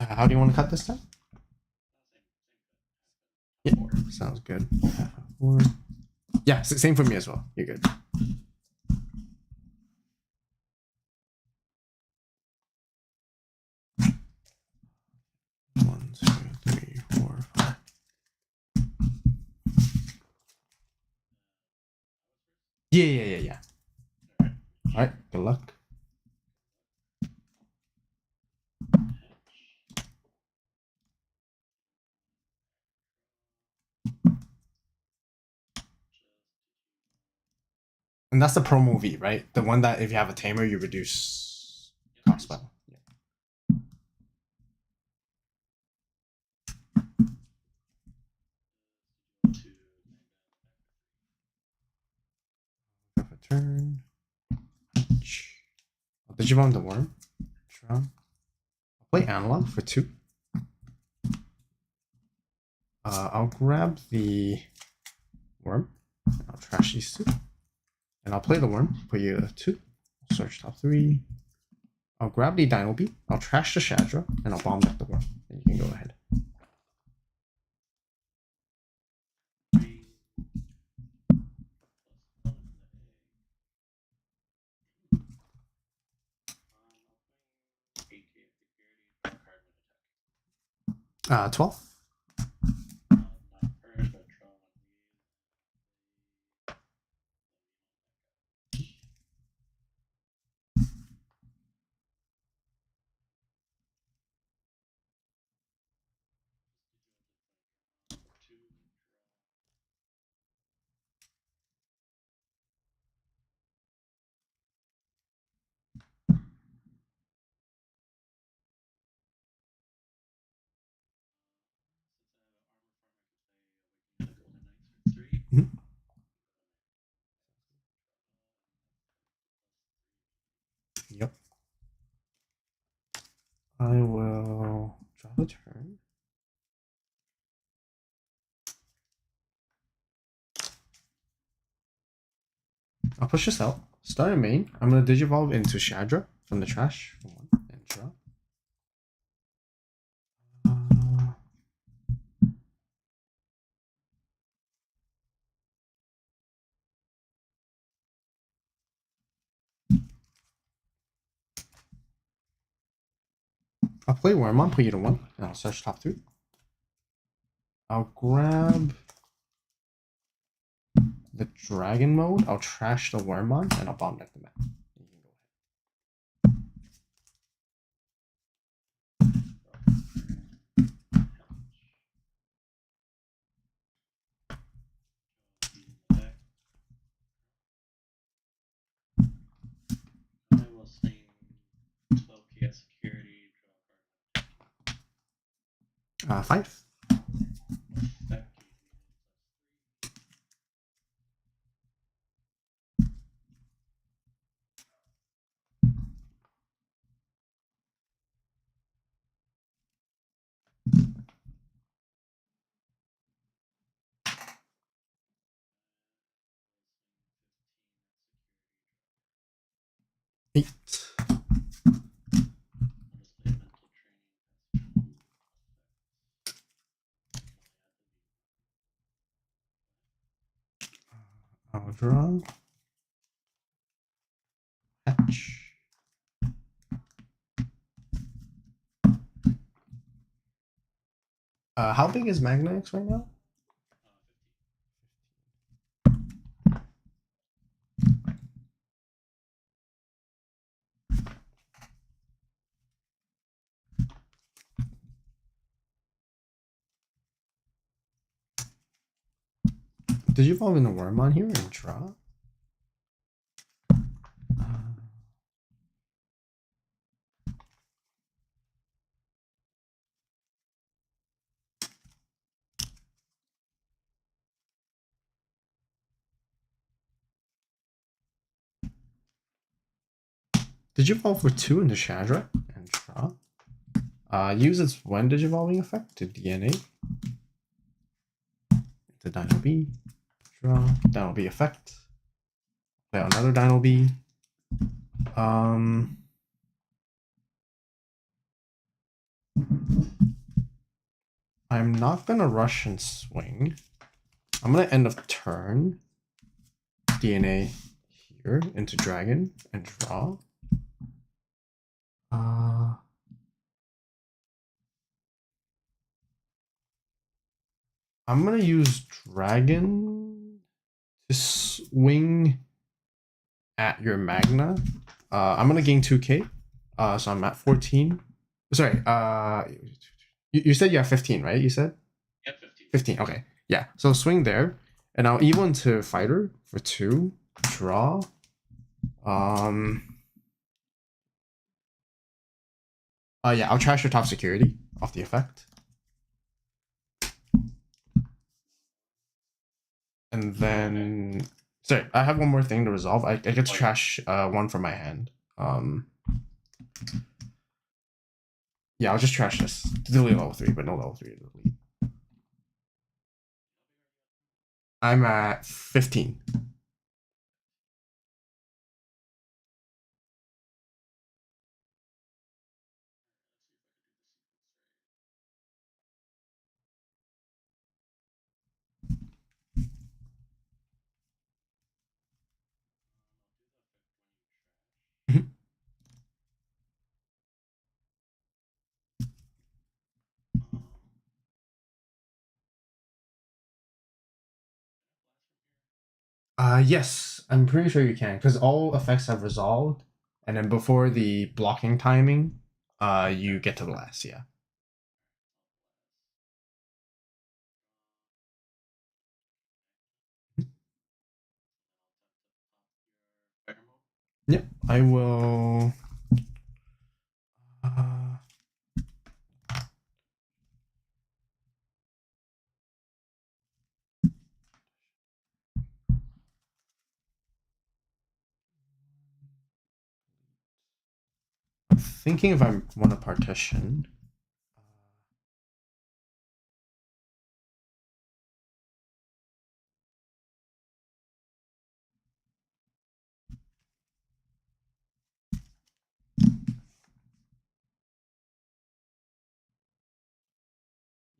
How do you want to cut this time? Yeah, sounds good. Yeah, same for me as well. You're good. One, two, three, four, five. Yeah. All right, good luck. And that's the promo V, right? The one that if you have a tamer, you reduce cost by one. Yeah. Have a turn. Digimon the worm. Draw. I'll play analog for 2. I'll grab the worm. I'll trash these 2. And I'll play the worm, put you a 2. Search top 3. I'll grab the Dino Beat. I'll trash the Shadra, and I'll bomb deck the worm. And you can go ahead. Uh, 12. Yep. I will draw a turn. I'll push this out. Start a main. I'm gonna Digivolve into Shadra from the trash for 1 and draw. I'll play Wormmon, put you to 1, and I'll search top 3. I'll grab the Dragon mode. I'll trash the Wormmon, and I'll bomb deck the map. You can go I will sing 12 PS security, draw 5. Eight. I'll draw. Hatch. How big is Magnax right now? Did you evolve in the Wormmon here and draw? Digivolve for 2 into Shadra and draw. Use its when Digivolving effect to DNA. Into Dino B. Draw. Dino B effect. Play another Dino B. I'm not gonna rush and swing. I'm gonna end of turn DNA here into dragon and draw. I'm gonna use dragon to swing at your Magna. I'm gonna gain 2k. So I'm at 14. Sorry, you said you have 15, right? You said? Yeah, 15. 15, okay. Yeah, so swing there. And I'll evil into fighter for 2. Draw. Yeah, I'll trash your top security off the effect. And then, sorry, I have one more thing to resolve. I get to trash 1 from my hand. Yeah, I'll just trash this. Delete level 3, but no level 3 to delete. I'm at 15. Yes, I'm pretty sure you can, because all effects have resolved, and then before the blocking timing, you get to blast, yeah. Yep, I will. I'm thinking if I want to partition.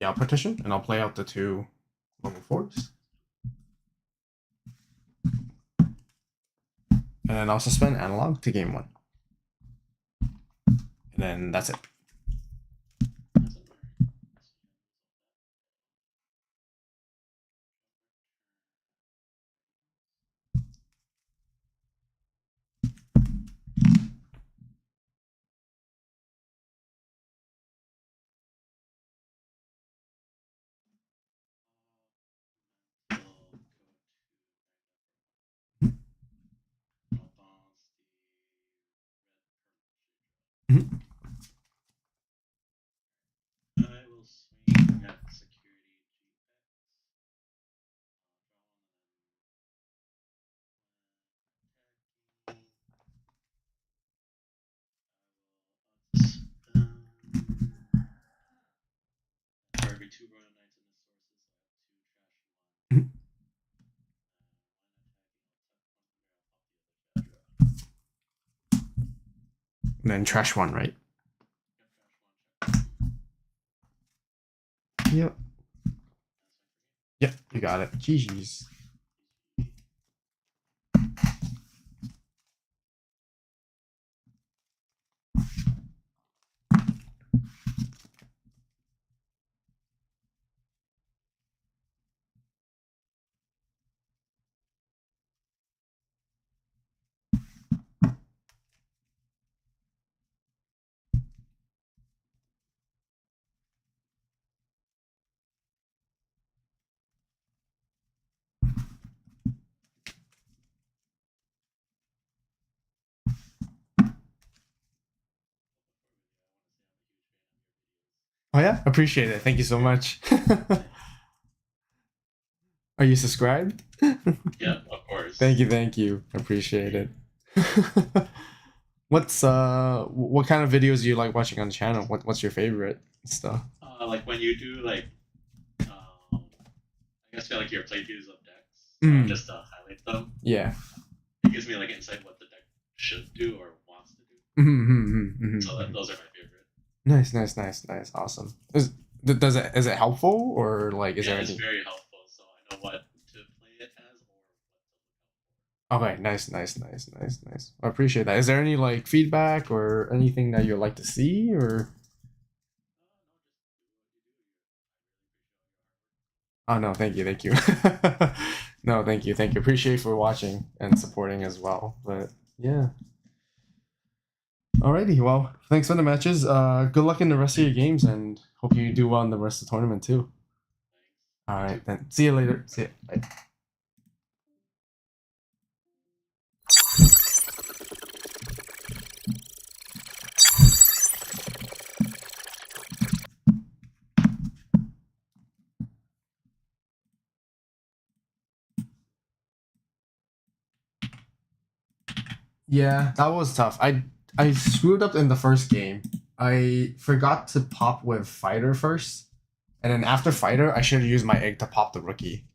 Yeah, I'll partition, and I'll play out the 2 level 4s. And I'll suspend analog to game 1. And then that's it. Mhm. I will swing at security GX. For every 2 Royal Knights in the sources, I have 2 trash 1. And then trash 1, right? Yep. Yep, you got it. GG's. Oh yeah, appreciate it. Thank you so much. Are you subscribed? Yeah, of course. Thank you. Appreciate it. What's what kind of videos do you like watching on the channel? What's your favorite stuff? Like when you do like, I guess like your playthroughs of decks, just to highlight them. Yeah. It gives me like insight what the deck should do or wants to do. So those are my favorite. Nice. Awesome. Does it is it helpful or like is yeah, there it's anything? very helpful, so I know what to play it as or Okay, nice. I appreciate that. Is there any like feedback or anything that you'd like to see or? Oh no, thank you. No, thank you. Appreciate for watching and supporting as well. But yeah. Alrighty, well, thanks for the matches. Good luck in the rest of your games and hope you do well in the rest of the tournament too. Alright, then see you later. See ya. Bye. Yeah, that was tough. I screwed up in the first game. I forgot to pop with fighter first, and then after fighter, I should have used my egg to pop the rookie.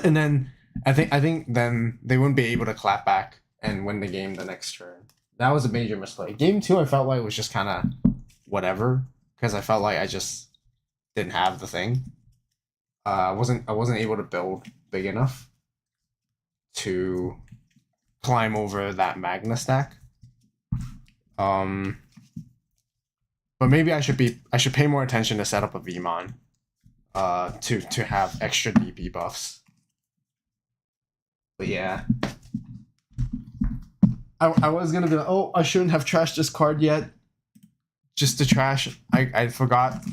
And then I think then they wouldn't be able to clap back and win the game the next turn. That was a major mistake. Game 2, I felt like it was just kind of whatever because I felt like I just didn't have the thing. I wasn't able to build big enough to climb over that Magna stack. But maybe I should pay more attention to set up a Vmon to have extra DP buffs. But yeah. I was gonna be like, oh, I shouldn't have trashed this card yet. Just to trash. I forgot.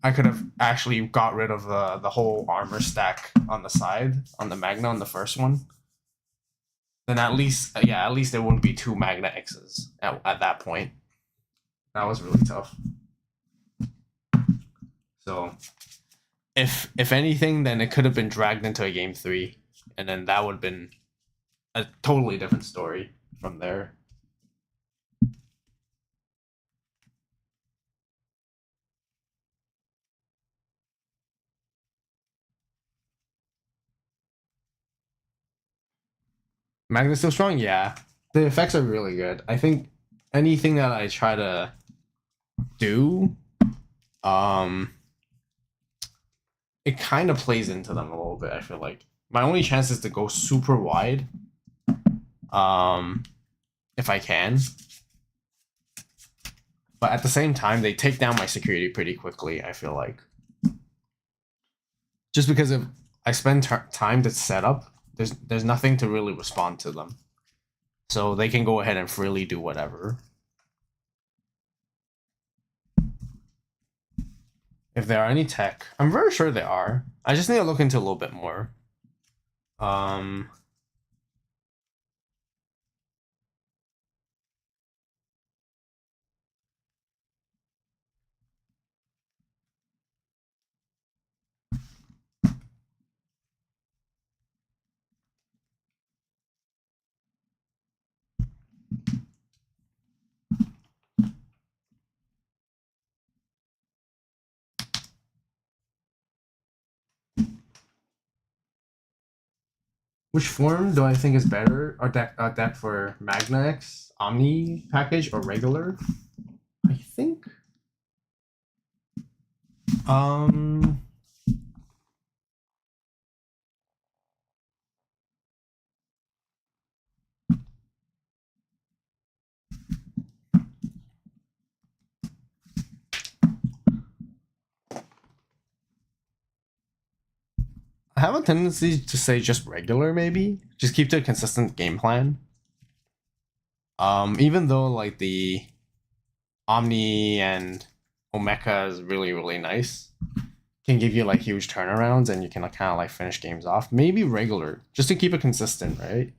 I could have actually got rid of the whole armor stack on the side, on the Magna on the first one. Then at least there wouldn't be 2 Magna X's at that point. That was really tough. So if anything, then it could have been dragged into a game 3, and then that would have been a totally different story from there. Magna's still strong? Yeah. The effects are really good. I think anything that I try to do, it kind of plays into them a little bit, I feel like. My only chance is to go super wide. If I can. But at the same time, they take down my security pretty quickly, I feel like. Just because if I spend time to set up, there's nothing to really respond to them. So they can go ahead and freely do whatever. If there are any tech, I'm very sure there are. I just need to look into a little bit more. Which form do I think is better? Or deck for Magna X, Omni package, or regular? I think. I have a tendency to say just regular, maybe. Just keep to a consistent game plan. Even though like the Omni and Omeka is really, really nice. Can give you like huge turnarounds and you can like kind of like finish games off. Maybe regular, just to keep it consistent, right?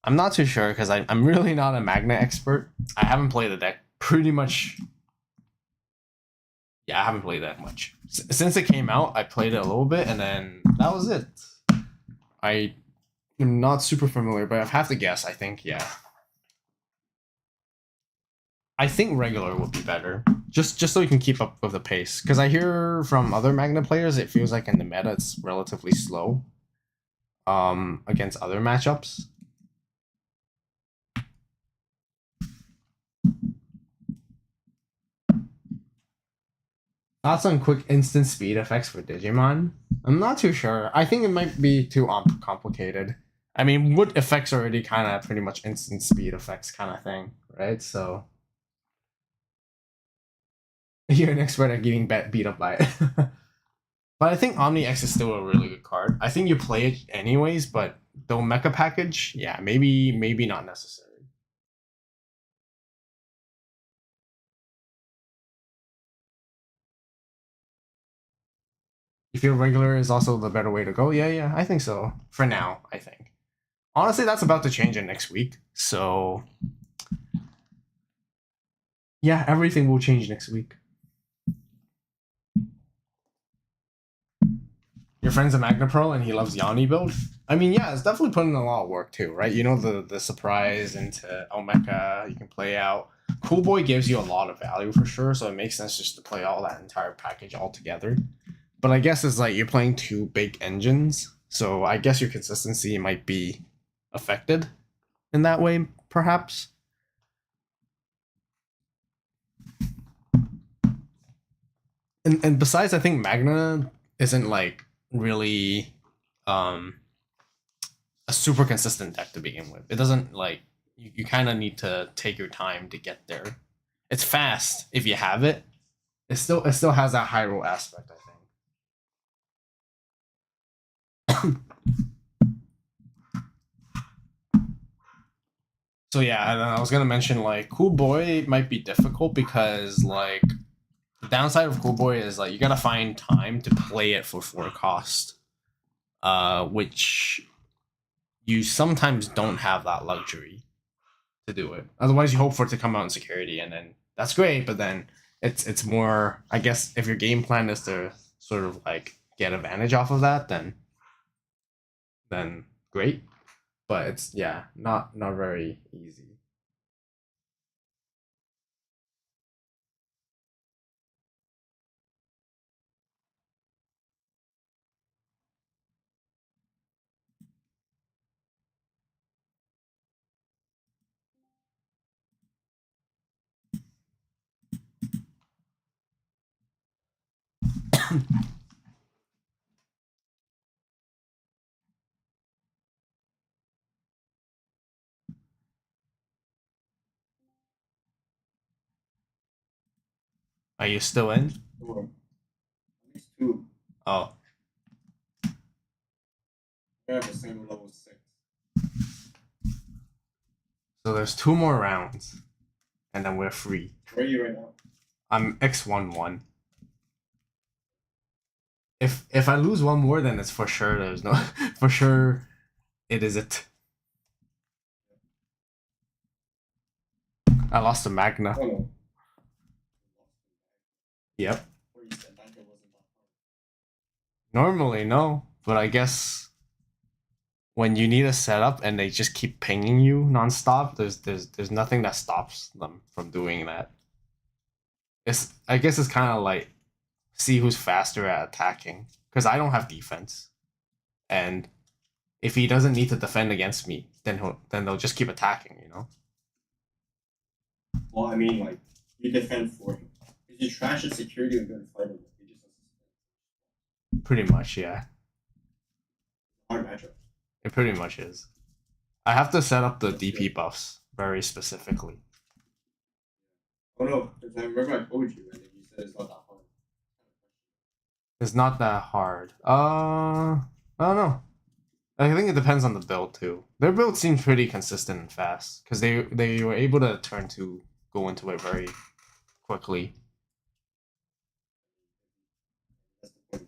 I'm not too sure because I'm really not a Magna expert. I haven't played the deck pretty much. Yeah, I haven't played that much. Since it came out, I played it a little bit and then that was it. I am not super familiar, but I have to guess, I think, yeah. I think regular would be better. Just so you can keep up with the pace. Because I hear from other Magna players, it feels like in the meta it's relatively slow. Against other matchups. Thoughts on quick instant speed effects for Digimon? I'm not too sure. I think it might be too complicated. I mean, wood effects already kind of pretty much instant speed effects kind of thing, right? So you're an expert at getting beat up by it. But I think Omni X is still a really good card. I think you play it anyways, but the Mecha package, yeah, maybe not necessary. You feel regular is also the better way to go? Yeah, I think so. For now, I think. Honestly, that's about to change in next week. So yeah, everything will change next week. Your friend's a Magna Pro and he loves Yanni build. I mean, yeah, it's definitely putting in a lot of work too, right? You know, the surprise into Omeka you can play out. Cool Boy gives you a lot of value for sure, so it makes sense just to play all that entire package all together. But I guess it's like you're playing two big engines, so I guess your consistency might be affected in that way, perhaps. And besides, I think Magna isn't like really a super consistent deck to begin with. It doesn't like you kind of need to take your time to get there. It's fast if you have it. It still has that high roll aspect, I think. So yeah, and I was gonna mention like Cool Boy might be difficult because like the downside of Cool Boy is like you gotta find time to play it for 4 cost, which you sometimes don't have that luxury to do it. Otherwise, you hope for it to come out in security, and then that's great. But then it's more, I guess, if your game plan is to sort of like get advantage off of that, then great. But it's not very easy. Are you still in? Sure. At least 2. Oh, I have a single level 6. so there's 2 more rounds, and then we're free. Where are you right now? I'm X11. If I lose one more, then it's for sure. There's no for sure. It is it. I lost to Magna. Oh no. Yep. Where you said Banjo wasn't that hard. Normally no, but I guess when you need a setup and they just keep pinging you nonstop, there's nothing that stops them from doing that. I guess it's kind of like see who's faster at attacking because I don't have defense, and if he doesn't need to defend against me, then they'll just keep attacking, you know. Well, I mean, like, you defend for him. If you trash his security and go to fight him, he just has to Pretty much, yeah. hard matchup. It pretty much is. I have to set up the DP buffs very specifically. Oh no, because I remember I told you, and then you said it's not that hard. It's not that hard. I don't know. I think it depends on the build too. Their build seems pretty consistent and fast because they were able to go into it very quickly. That's the point.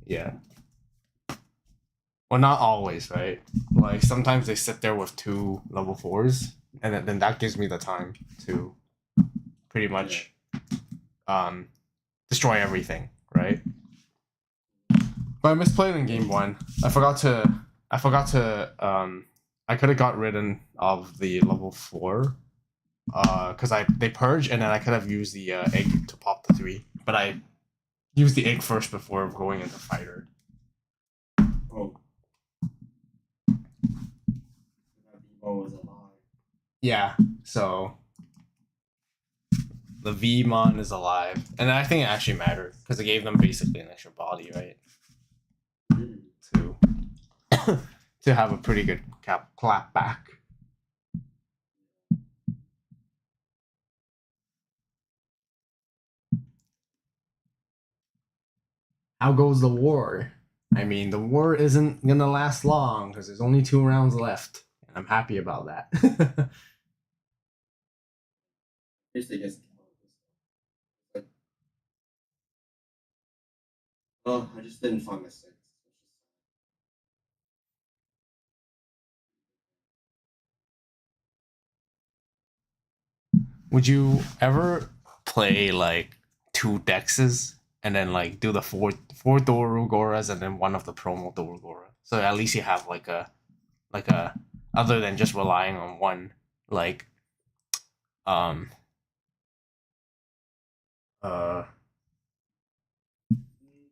Yeah. Well, not always, right? Like sometimes they sit there with 2 level 4s, and then that gives me the time to pretty much destroy everything, right? But I misplayed in game 1. I forgot to I could have got rid of the level 4 because they purge, and then I could have used the egg to pop the 3, but I used the egg first before going into fighter. Oh. That Demo was alive. Yeah, so the Vmon is alive, and I think it actually mattered because it gave them basically an extra body, right? To to have a pretty good clap back. How goes the war? I mean, the war isn't gonna last long because there's only 2 rounds left, and I'm happy about that. Just they just oh, I just didn't find my 6. Would you ever play like 2 Dexes and then like do the four Dorugoras and then one of the promo Dorugora? So at least you have like a other than just relying on one like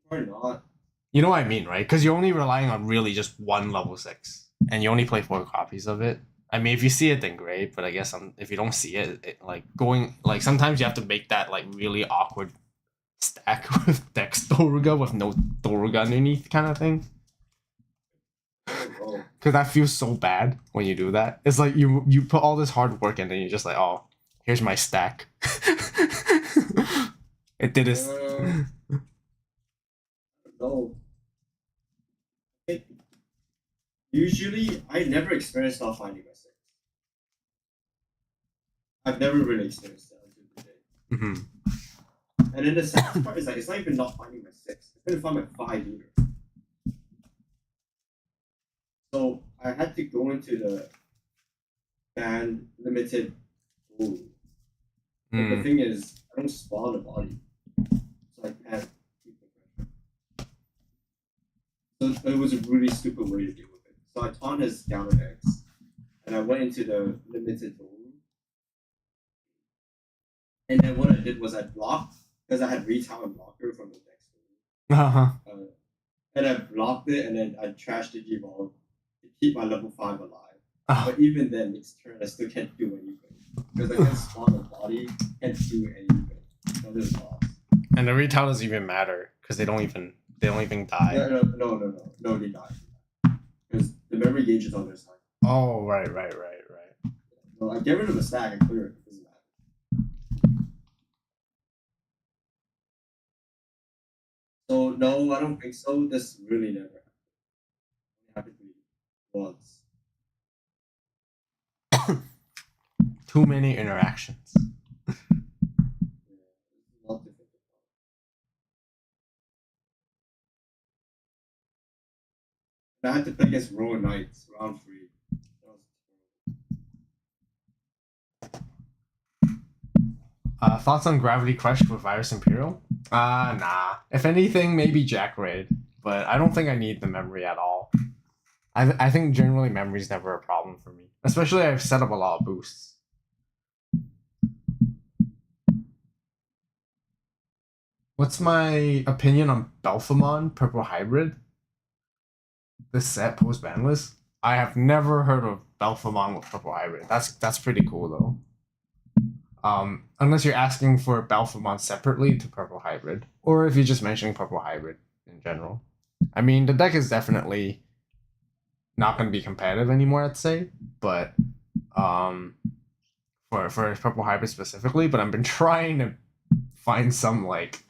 Probably not. you know what I mean, right? Because you're only relying on really just one level 6 and you only play 4 copies of it. I mean, if you see it, then great. But I guess if you don't see it, like going like sometimes you have to make that like really awkward stack with Dex Doruga with no Doruga underneath kind of thing. Oh, Because that feels so bad when you do that. It's like you put all this hard work and then you're just like, oh, here's my stack. It did this. no. Usually, I never experienced not finding my 6. I've never really experienced that until today. Mm-hmm. And then the saddest part is like it's not even not finding my 6. I couldn't find my 5 either. So I had to go into the ban limited goal. But the thing is, I don't spawn a body, so I can't keep the pressure. So it was a really stupid way to deal with it. So I taunt his Gamma X, and I went into the limited goal. And then what I did was I blocked because I had retail and blocker from the next one. Uh-huh. And I blocked it, and then I trashed the Digimon to keep my level 5 alive. Oh. But even then, its turn, I still can't do anything because I can't spawn a body, can't do anything. So this is lost. And the retail doesn't even matter because they don't even die. No, they die because the memory gauge is on their side. Oh, right. So I get rid of the stack and clear it. It doesn't matter. So no, I don't think so. This really never happened to me once. Too many interactions. Yeah, it's a lot to think about. And I had to play against Rowan Knights round 3. That was Thoughts on Gravity Crush with Virus Imperial? Nah. If anything, maybe Jack Raid, but I don't think I need the memory at all. I think generally memory is never a problem for me, especially I've set up a lot of boosts. What's my opinion on Belphamon Purple Hybrid? This set post banlist? I have never heard of Belphamon with Purple Hybrid. That's pretty cool though. Unless you're asking for Belphamon separately to Purple Hybrid, or if you're just mentioning Purple Hybrid in general. I mean, the deck is definitely not going to be competitive anymore, I'd say, but for Purple Hybrid specifically, but I've been trying to find some like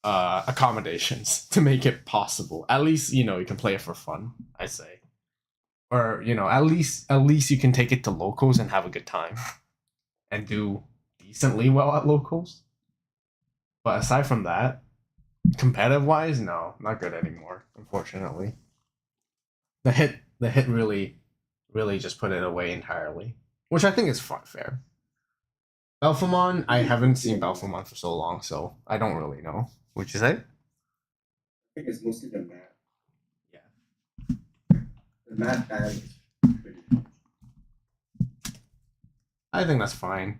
accommodations to make it possible. At least, you can play it for fun, I say. Or, at least you can take it to locals and have a good time and do decently well at locals. But aside from that, competitive wise, no, not good anymore, unfortunately. The hit really just put it away entirely, which I think is fair. Belphamon, I haven't seen Belphamon for so long, so I don't really know. What'd you say? I think it's mostly the map. Yeah. The map ban is pretty much. I think that's fine.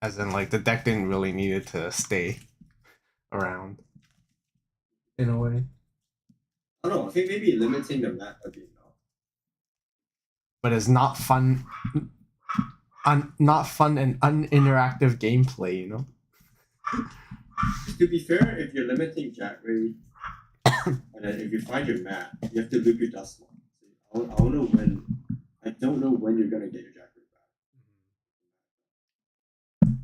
As in, like, the deck didn't really need it to stay around. In a way. I don't know, I think maybe limiting the map a bit now. But it's not fun. not fun and uninteractive gameplay, you know? To be fair, if you're limiting Jack Ray, and then if you find your map, you have to loop your dust one. I don't know when. I don't know when you're gonna get your Jack Ray back.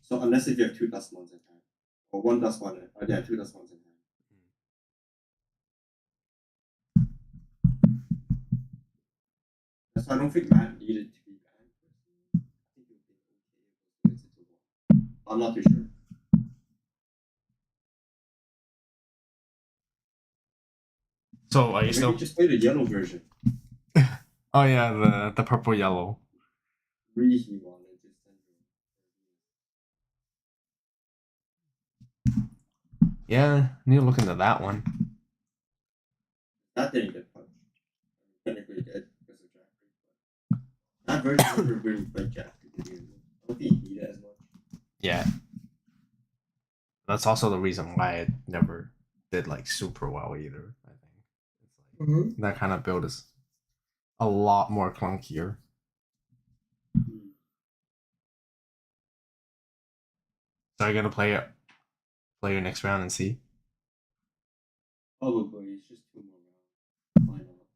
So unless if you have 2 dust ones in hand, or 1 dust one, yeah, 2 dust ones in hand. So I don't think Matt needed to be banned. I think it would be okay if it was limited to 1. I'm not too sure. So are you Maybe still? just play the yellow version. Oh yeah, the purple yellow. He wanted to send you. Yeah, need to look into that one. That didn't get punched. Technically it did because of Jack Ray, but that version never really played Jack Ray to begin with. I don't think he needed it as much. Yeah. That's also the reason why it never did like super well either. I think it's like that kind of build is a lot more clunkier. So you're gonna play your next round and see. Probably it's just 2 more rounds. Why not?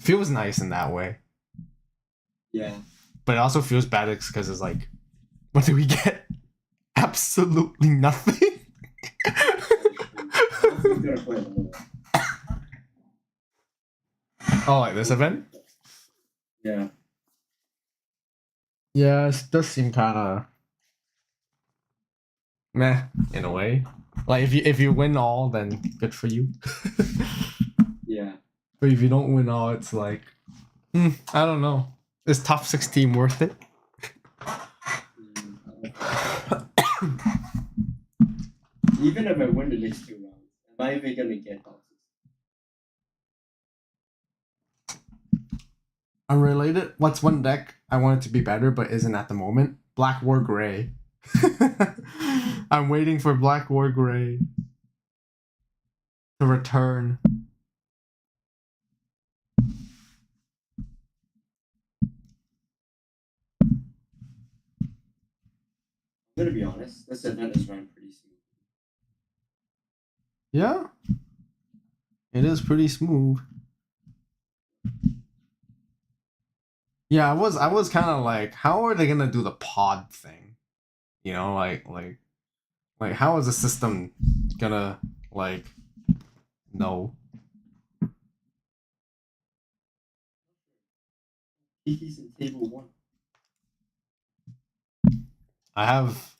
Feels nice in that way, Yeah. but it also feels bad because it's like, what do we get? Absolutely nothing. I'm gonna play another one. Oh, like this event? Yeah. Yeah, it does seem kind of meh in a way. Like if you win all, then good for you. Yeah. But if you don't win all, it's like, I don't know. Is top 16 worth it? Even if I win the next 2 rounds, am I even gonna get top 6? Unrelated, what's one deck I want it to be better but isn't at the moment? Black War Gray. I'm waiting for Black War Gray to return. I'm gonna be honest, this event is run pretty smooth. Yeah. It is pretty smooth. Yeah, I was kind of like, how are they gonna do the pod thing? You know, like how is the system gonna like know? Kiki's in table 1. I have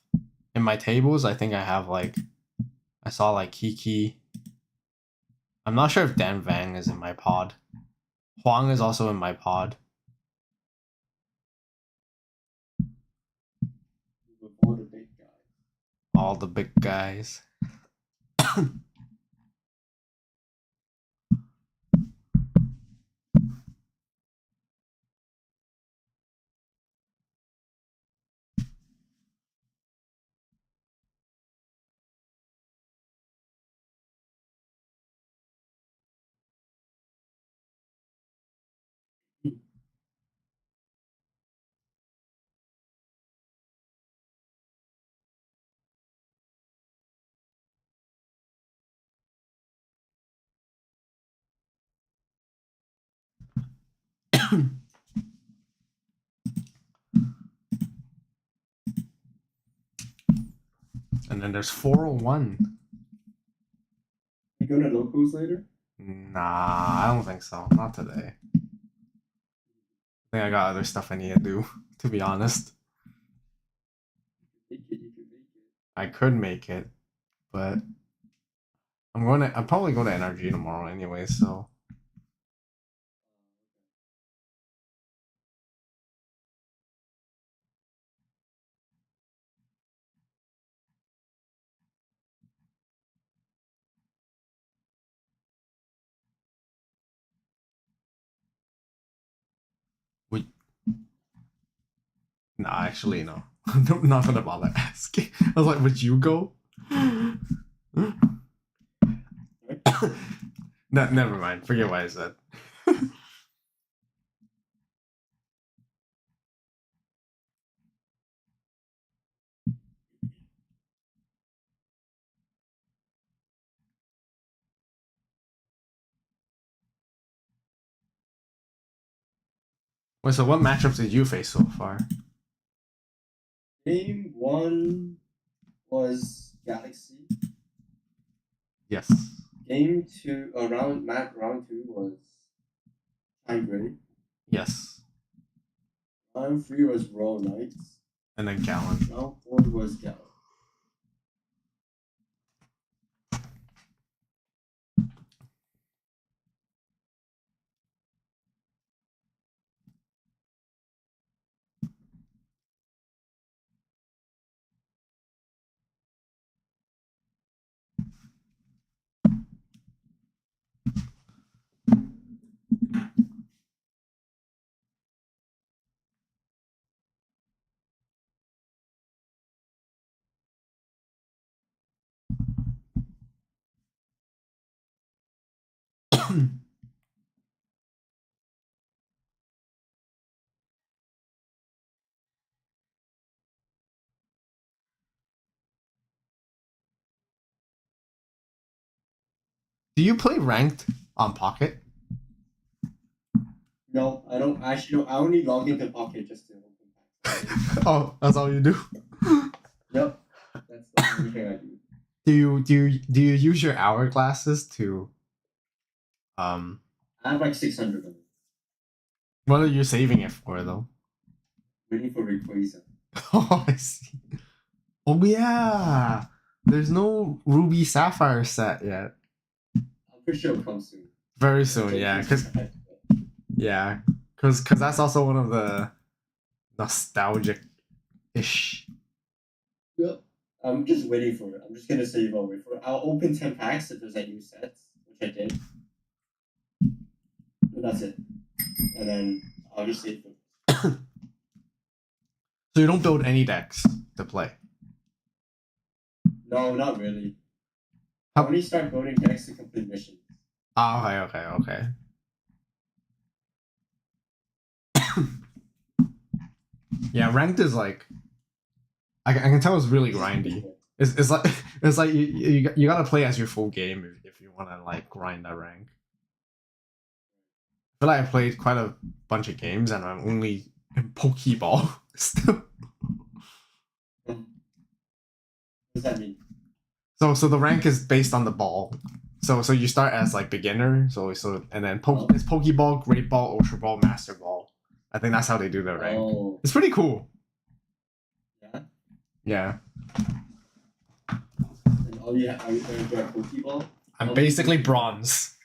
in my tables, I think I have like, I saw like Kiki. I'm not sure if Dan Vang is in my pod. Huang is also in my pod. With all the big guys. All the big guys. And then there's 401. You go to locals later? Nah, I don't think so. Not today. I think I got other stuff I need to do, to be honest. You could make it. I could make it, but I'll probably go to NRG tomorrow anyway, so. Would Nah, actually no. Not gonna bother asking. I was like, would you go? No, never mind. Forget what I said. Wait, so what matchups did you face so far? Game 1 was Galaxy. Yes. Game 2, round 2 was Time Gray. Yes. Round 3 was Royal Knights. And then Gallon. Round 4 was Gallon. Do you play ranked on Pocket? No, I don't actually. No, I only log into Pocket just to open packs. Oh, that's all you do. Yep, that's the only thing I do. Do you use your hourglasses to I have like 600 of them. what are you saving it for though? Waiting for Rayquaza. Oh, I see. Oh yeah, there's no Ruby Sapphire set yet. I'm pretty sure it'll come soon. Very soon, yeah, because that's also one of the nostalgic-ish. Yep. I'm just waiting for it. I'm just gonna save over for it. I'll open 10 packs if there's like new sets, which I did. And that's it. And then I'll just save it. So you don't build any decks to play. No, not really. I How- only start building decks to complete missions. Ah, okay. Yeah, ranked is like I can tell it's really grindy. It's like you gotta play as your full game if you wanna like grind that rank. I feel like I played quite a bunch of games and I'm only in Pokeball still. What does that mean? So the rank is based on the ball. So you start as like beginner, so and then it's Pokeball, Great Ball, Ultra Ball, Master Ball. I think that's how they do their rank. Oh, It's pretty cool. yeah. Yeah. And all you are you going to Pokeball? I'm basically bronze.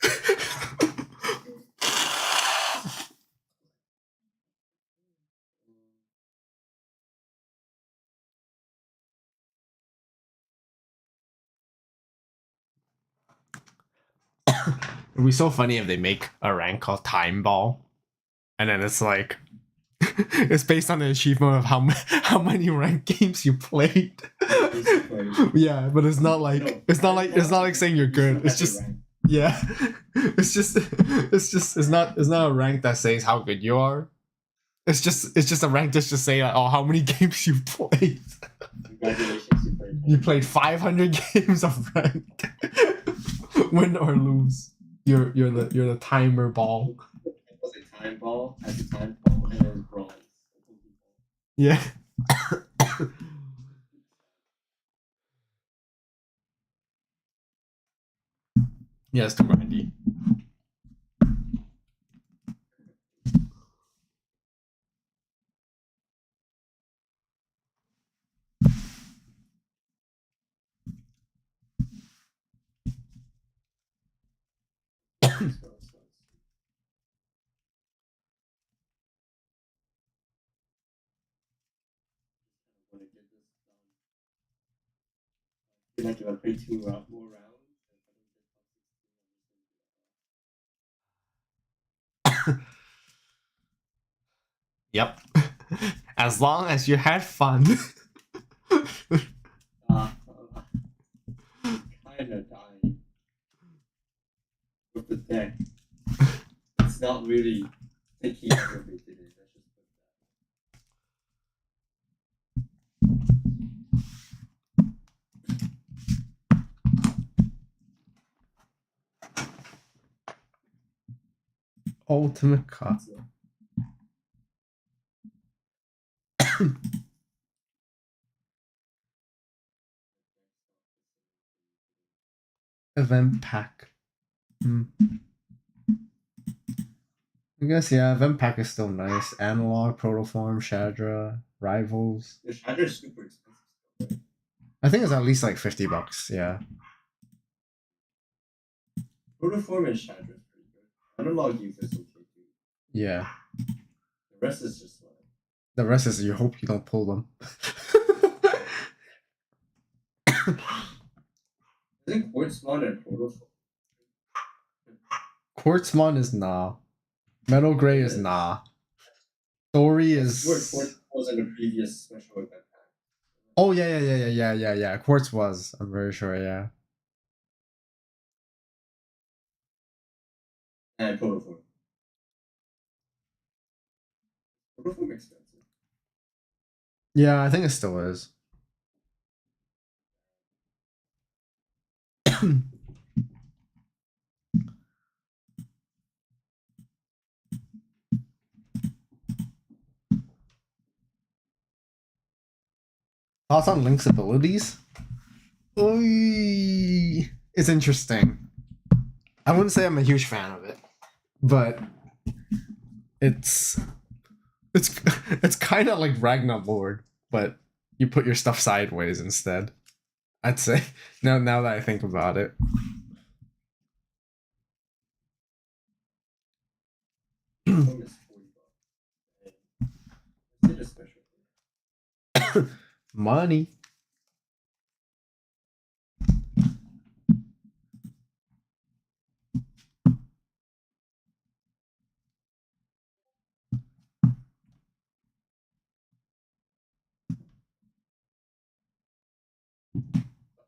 It'd be so funny if they make a rank called Time Ball, and then it's like it's based on the achievement of how many ranked games you played. Yeah, but it's not like it's not like saying you're good. It's just yeah, it's not a rank that says how good you are. It's just a rank that's just saying like, oh, how many games you played. Congratulations, You played 500 games of ranked. Win or lose, you're the timer ball. It was a time ball, as a time ball, and it was bronze. Yeah. Yeah, it's too grindy. I feel like if I play 2 more rounds, Yep. As long as you had fun. kinda dying with the deck. It's not really taking everything today. Let's just put Ultimate Cup. that. Event pack. I guess yeah, event pack is still nice. Analog, Protoform, Shadra, Rivals. The Shadow is super expensive. I think it's at least like $50. Yeah. Protoform and Shadow is pretty good. Analog use is okay too. Yeah. The rest is just like. The rest is you hope you don't pull them. Isn't Quartzmon and Protoform? Quartzmon is nah. Metal Gray is nah. Story is. Quartz was in the previous special event pack. Oh yeah. Quartz was. I'm very sure. Yeah. And Protoform. Protoform expensive. Yeah, I think it still is. Thoughts on Link's abilities? Oy, it's interesting. I wouldn't say I'm a huge fan of it, but it's kind of like Ragnar Lord, but you put your stuff sideways instead. I'd say now that I think about it. Protoform is $40. Let's say the special. Money.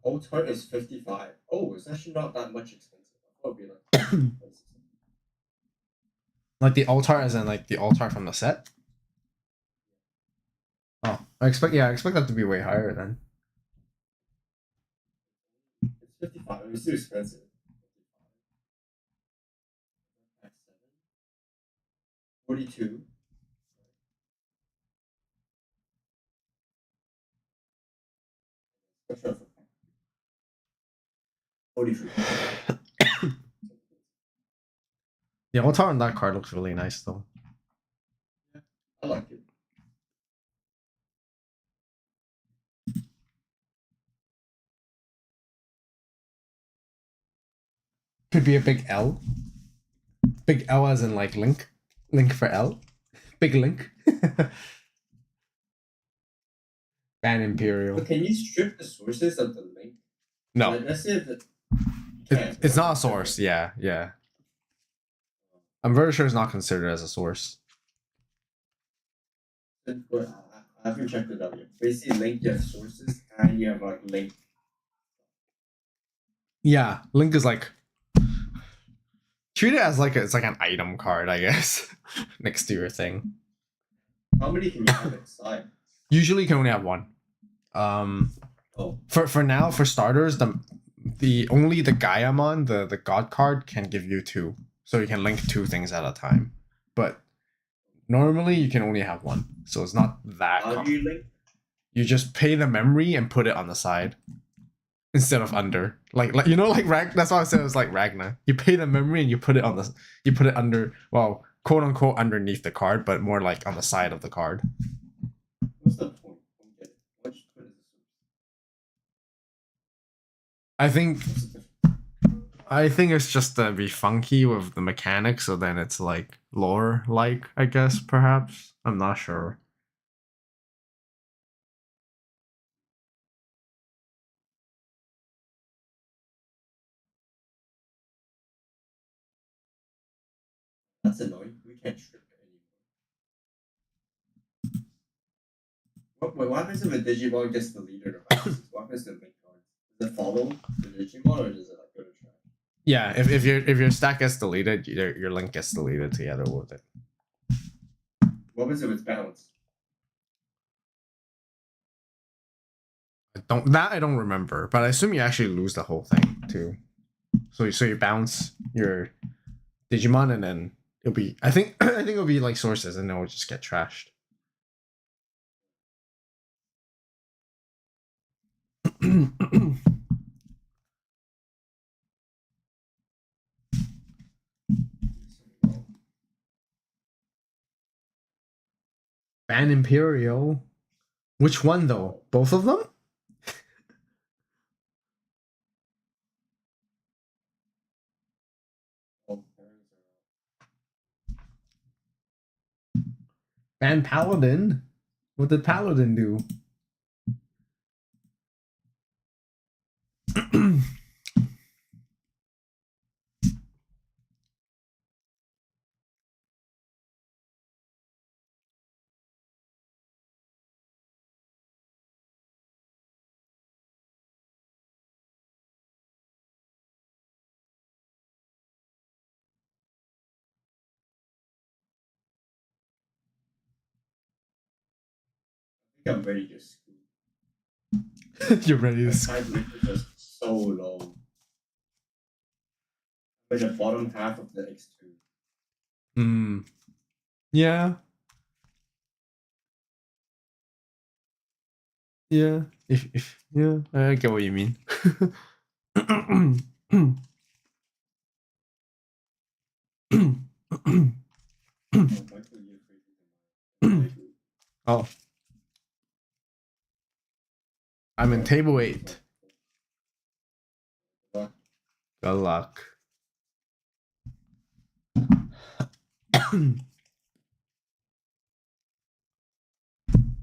Old Heart is 55. Oh, it's actually not that much expensive. I thought it'd be like. Like the altar as in like the altar from the set? Oh, I expect that to be way higher then. It's 55. It's too expensive. 42. 43. The altar on that card looks really nice though. I like it. Could be a big L. Big L as in like Link. Link for L. Big Link. Ban Imperial. But can you strip the sources of the link? No, Like, let's say that. it's not a source. Yeah. I'm very sure it's not considered as a source. But I haven't checked it out yet. Basically, link you have sources and you have like link. Yeah, Link is like treat it as like it's like an item card, I guess, next to your thing. How many can you have inside? Usually, you can only have one. Oh, For now, for starters, the only the Gaiamon, the God card, can give you 2, so you can link 2 things at a time. But normally, you can only have 1, so it's not that. how do you link? You just pay the memory and put it on the side instead of under. Like you know, like that's why I said it was like Ragnar. You pay the memory and you put it under, well, quote unquote underneath the card, but more like on the side of the card. What's the point? What you put as a source? I think it's just to be funky with the mechanics, so then it's like lore like, I guess, perhaps. I'm not sure. That's annoying. We can't strip it anymore. What happens if a Digimon gets deleted or bounces? What happens to the link cards? Does it follow the Digimon or does it like go to trash? Yeah, if your stack gets deleted, your link gets deleted together with it. What happens if it's bounced? I don't remember, but I assume you actually lose the whole thing too. So you bounce your Digimon and then it'll be I think it'll be like sources and then it'll just get trashed. Ban Imperial. Which one though? Both of them? Ban Paladin? What did Paladin do? I think I'm ready to school. You're ready My to time limit is just so low. I'm in the bottom half of the X2. Yeah. Yeah. If yeah, I get what you mean. Oh. I'm in table 8. Good luck.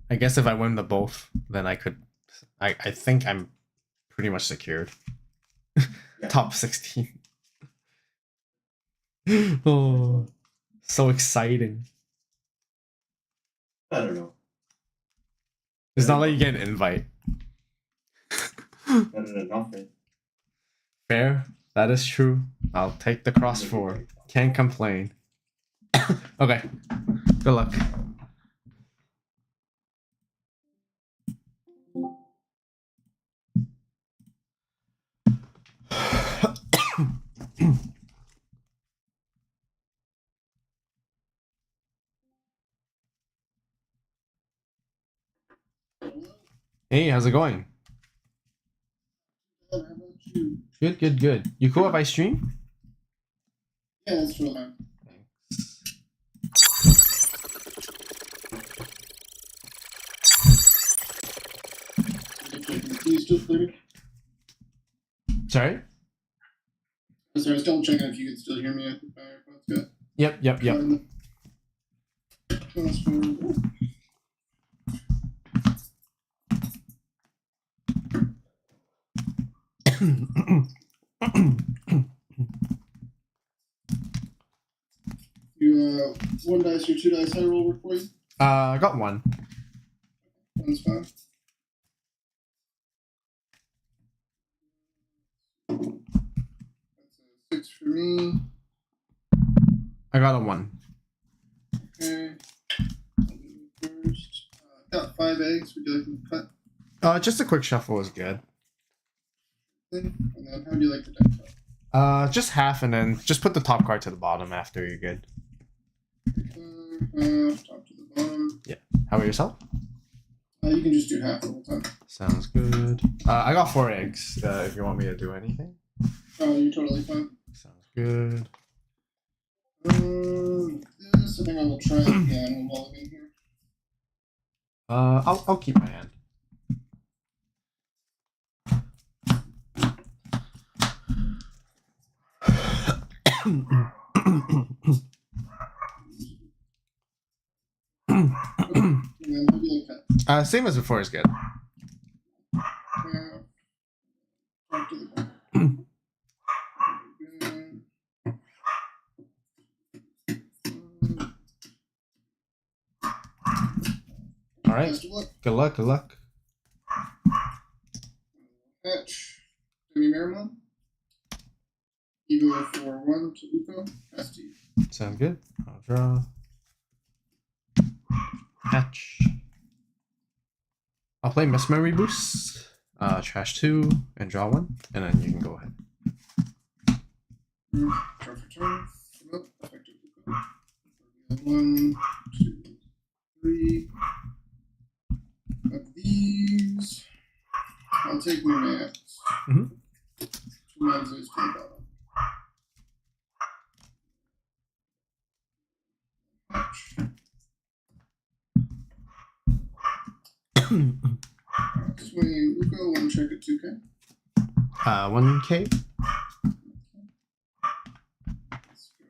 I guess if I win the both, then I could. I think I'm pretty much secured. Top 16. Oh, so exciting. I don't know. It's not like you get an invite. Better than nothing. Fair. That is true. I'll take the cross 4. Can't complain. Okay. Good luck. Hey, how's it going? How about you? Good, good, good. You cool if I stream? Yeah, that's real fine. Can you still hear me? Sorry? Sorry, I was double checking if you could still hear me. Good. Yep. You one dice or two dice high roll work for you? I got one. One's fine. That's a 6 for me. I got a 1. Okay. I'll do first. Got 5 eggs. Would you like them cut? Just a quick shuffle is good. And then how do you like the deck cut? Just half and then just put the top card to the bottom after you're good. Top to the bottom. How about yourself? You can just do half the whole time. Sounds good. I got 4 eggs, if you want me to do anything. Oh, you're totally fine. Sounds good. This I think I will try again while I'm in here. I'll keep my hand. And then how do you like that? Same as before is good. Top to the bottom. All right. Best of luck. Good luck. Good luck. Fetch. Digimon. Evo for 1 to Uko. Pass to you. Sounds good. I'll draw. Hatch. I'll play Mesmery Boost. Trash 2 and draw 1, and then you can go ahead. Draw for turn. Come up. Effective Uko. 1, 2, 3. Of these. I'll take Lunax. Mhm. 2 Monzos to the bottom. Swing Uko, 1 check at 2K. 1K. Let's go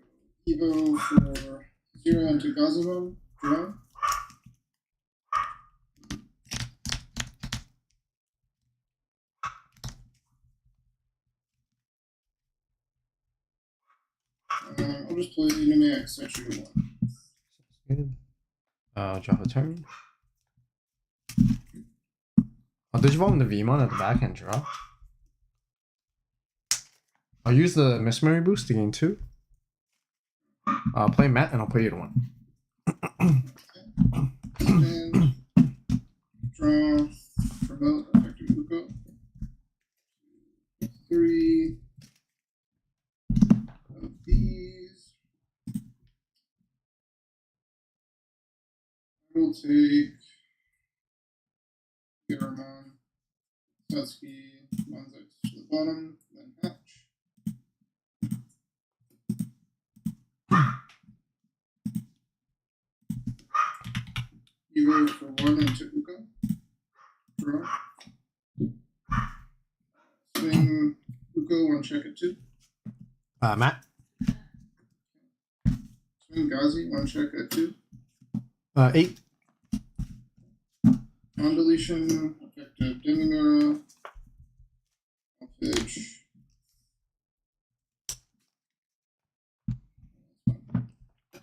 Evo for 0 into Gazumon. Draw. I'll just play Numax section 1. Good. Drop a turn. I'll Digimon the Vmon at the back and draw. I'll use the Mesmery boost to gain 2. I'll play Matt and I'll play you to 1. And draw, promote, effective Uko. 3 of these. I will take Garamon, Satsuki, Monzex to the bottom, then Hatch. Evo for 1 into Uko. Draw. Swing Uko, 1 check at 2. Matt. Swing Gazi, 1 check at 2. 8. Non deletion, effective Demimura. I'll pitch.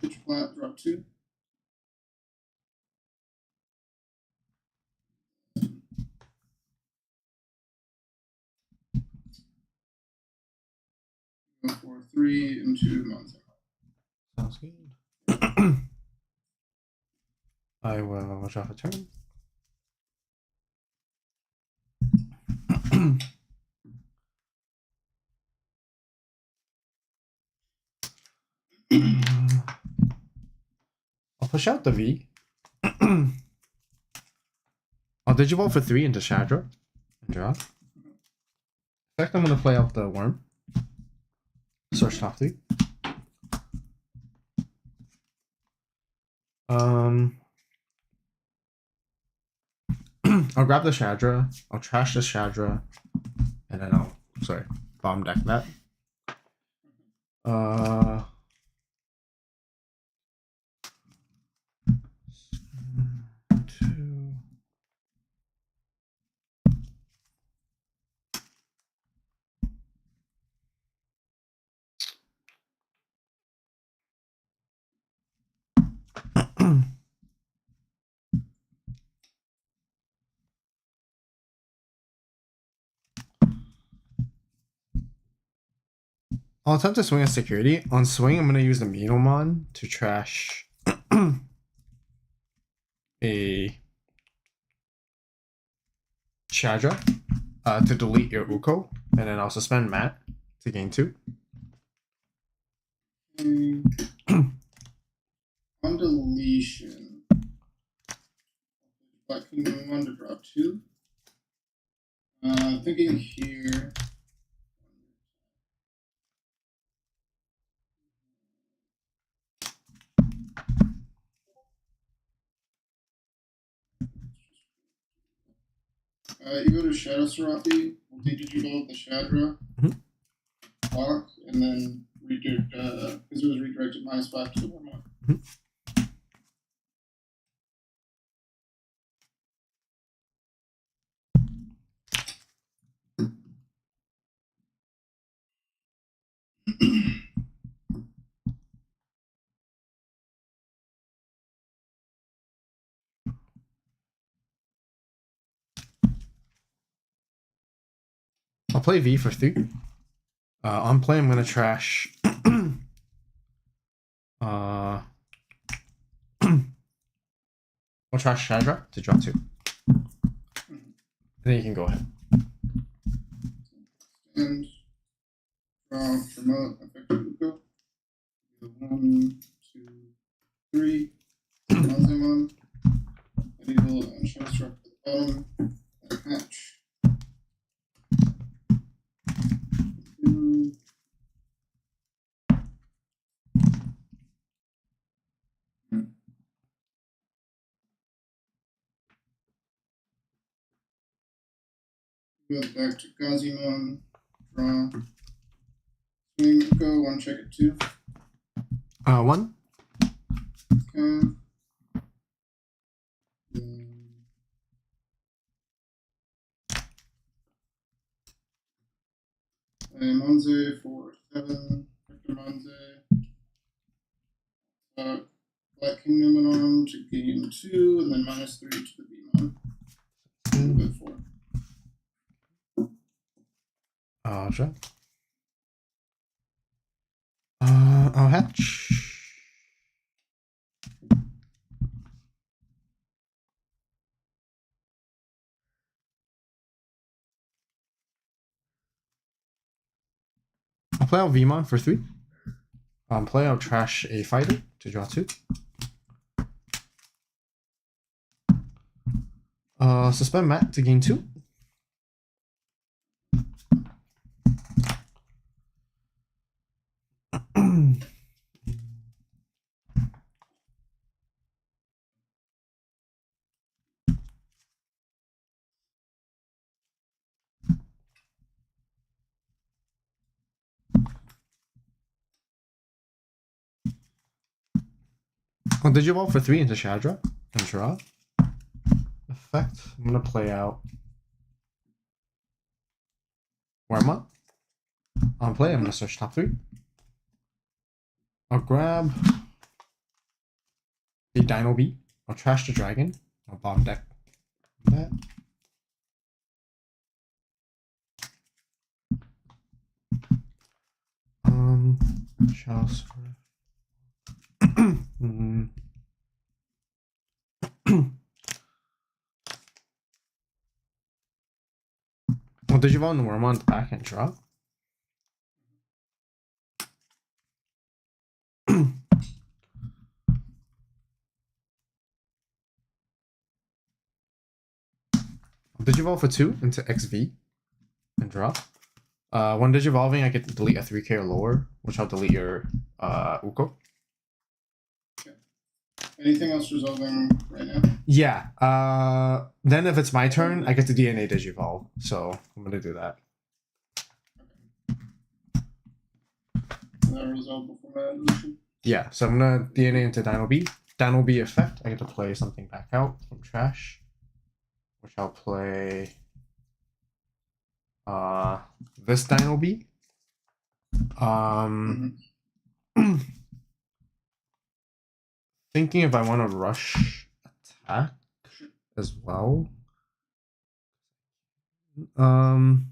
Pitch flat, drop 2. Go for 3 into Monza. Sounds good. I will drop a turn. I'll push out the V. I'll Digiball for 3 into Shadra and draw. Effect, I'm gonna play out the worm. Search top 3. I'll grab the Shadra, I'll trash the Shadra, and then I'll bomb deck that. Two. I'll attempt to swing a security. On swing, I'm going to use the Minomon to trash a Shadra to delete your Uko, and then I'll suspend Matt to gain 2. On deletion, Black Kingdom 1 to drop 2. Thinking here. You go to Shadow Serathi, we'll take Digiball the Shadra, block, and then redirect, because it was redirected -5 to the warm-up. I'll play V for 3. On play, I'm going to trash. I'll trash Shadra to draw 2. And then you can go ahead. And draw, promote, effective Uko. 1, 2, 3. Monzemon. Medieval and Shadow Struck at the bottom. And Hatch. Go back to Gazimon. Draw. Swing, go, one check at 2. 1. Okay. Monze for 7. Victor Monze. Black Kingdom and on to gain 2, and then -3 to the Beamon. Good 4. Sure. I'll hatch. I'll play out Vmon for 3. Play out Trash a Fighter to draw 2. Suspend Matt to gain 2. I'll Digivolve for 3 into Shadra and draw. Effect. I'm gonna play out Warm-Up. On play, I'm gonna search top 3. I'll grab the Dino Beat. I'll trash the dragon. I'll bomb deck that. Shall Well, Digivolve and Worm on the back and draw. Digivolve for 2 into XV and draw. When Digivolving, I get to delete a 3k or lower, which I'll delete your Uko. Anything else resolving right now? Yeah. Then if it's my turn, I get to DNA Digivolve. So I'm gonna do that. That resolve before my evolution. Yeah. So I'm gonna DNA into Dino B. Dino B effect. I get to play something back out from trash, which I'll play. This Dino B. Thinking if I want to rush attack as well. I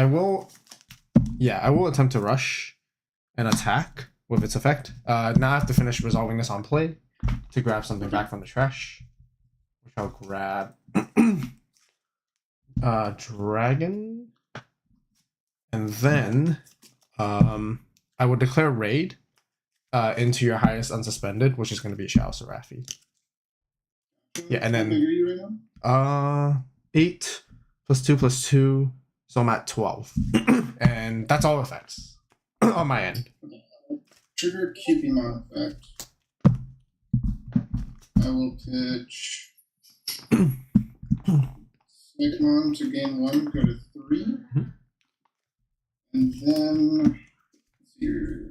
will attempt to rush and attack with its effect. Now I have to finish resolving this on play to grab something back from the trash, which I'll grab dragon, and then I would declare raid into your highest unsuspended, which is going to be Shao Serafi. Yeah, and then 8 plus 2 plus 2, so I'm at 12, and that's all effects on my end. Trigger Cupimon effect. I will pitch Snakemon to gain 1, go to 3, and then let's see, you're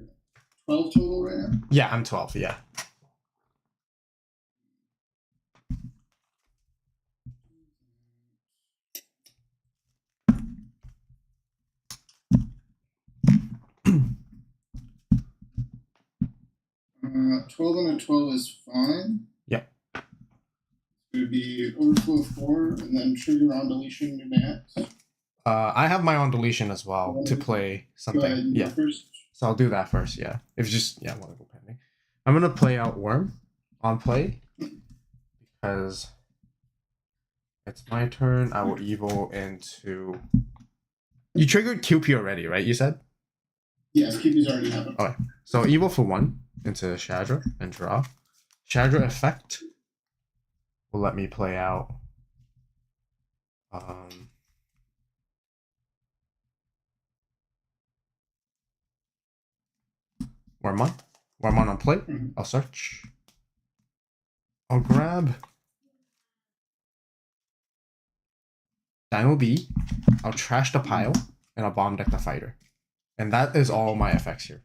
12 total right now? Yeah, I'm 12, yeah. Uh, 12 and a 12 is fine. Yep. It would be overflow 4, and then trigger on deletion new max. I have my own deletion as well to play something. Go ahead, Yeah. first. So I'll do that first, yeah. If just, yeah, I want to go pending. I'm going to play out Worm on play because it's my turn. I will evil into... You triggered QP already, right? You said? Yes, QP's already happened. Okay. So evil for 1 into Shadra and draw. Shadra effect will let me play out Wormon on play. I'll search. I'll grab Dino B, I'll trash the pile, and I'll bomb deck the fighter. And that is all my effects here.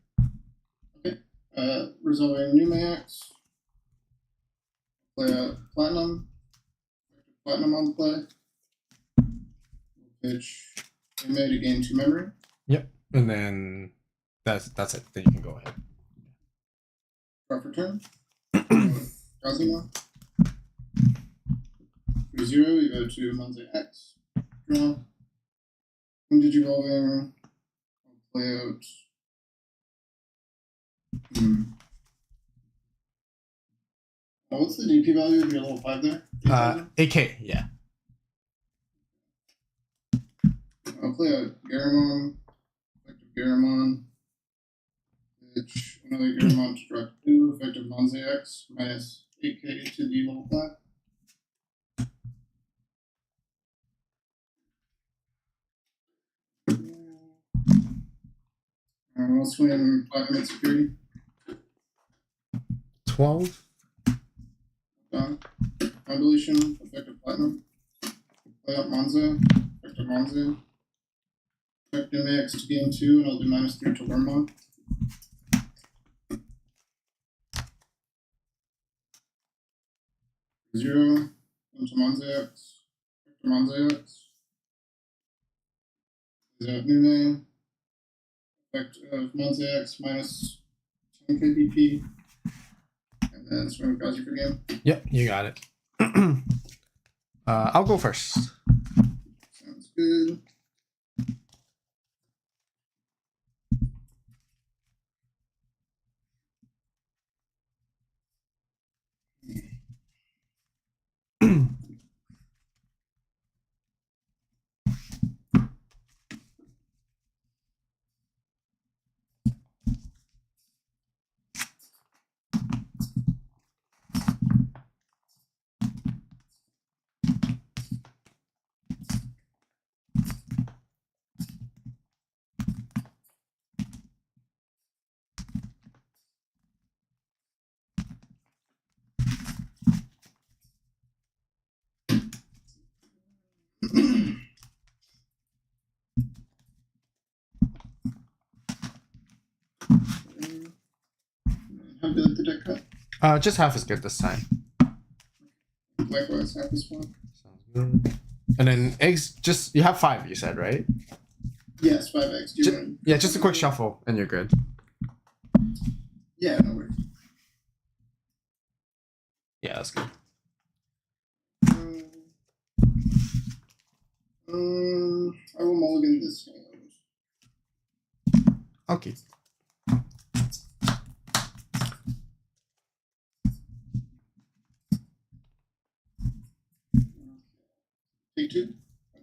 Resolving new max. Play out platinum. Platinum on play. Pitch made to gain 2 memory. Yep. And then that's it. Then you can go ahead. Draw for turn. Kazuma. 3-0, you go to Monze X. Draw. Digivolving. I'll play out. What's the DP value of your level 5 there? 8K, yeah. I'll play out Garamon. Effective Garamon. Pitch another Garamon to draw 2. Effective Monze X. Minus 8K to the level 5. I'll swing Platinum at security. 12. Done. Convolution, effective Platinum. Play out Monza, effective Monza. Effective max to gain 2, and I'll do -3 to Wormmon. Zero into Monza X. Effective Monza X. Is that new name? Effect of Monza X minus 10 KDP. And then swing with Gazi for game. Yep, you got it. I'll go first. Sounds good. How good the deck cut? Just half as good this time. Likewise, half this one. Sounds good. And then eggs, just you have 5, you said, right? Yes, 5x. Do you want- Yeah, just a quick shuffle, and you're good. Yeah, no worries. Yeah, that's good. I will mulligan this hand. Okay. Take 2.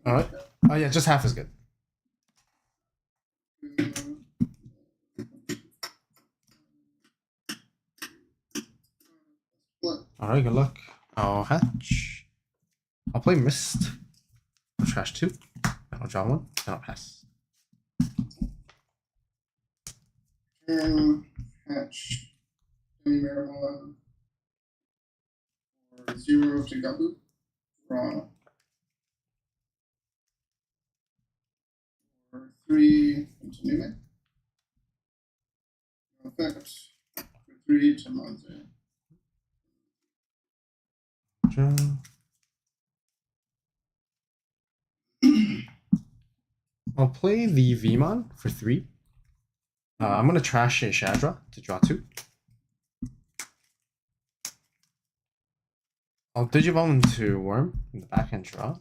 All right. Oh yeah, just half as good. All right, good luck. I'll hatch. I'll play Mist. I'll trash 2. And I'll draw 1. And I'll pass. Hatch. Any Maramon. Or 0 to Gabu. Draw. Or 3 into Nume. Effect. For 3 to Monze. Draw. I'll play the Vmon for 3. I'm gonna trash a Shadra to draw 2. I'll Digimon into Worm in the backhand draw.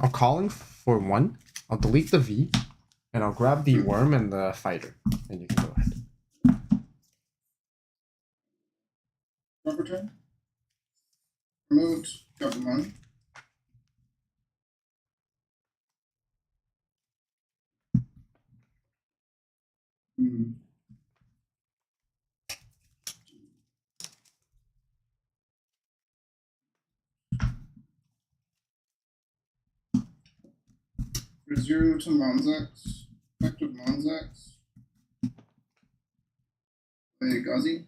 I'll calling for 1. I'll delete the V, and I'll grab the Worm and the Fighter, and you can go ahead. Proper turn. Promote Gabumon. For 0 to Monzex, effective Monzex. Play Gazi.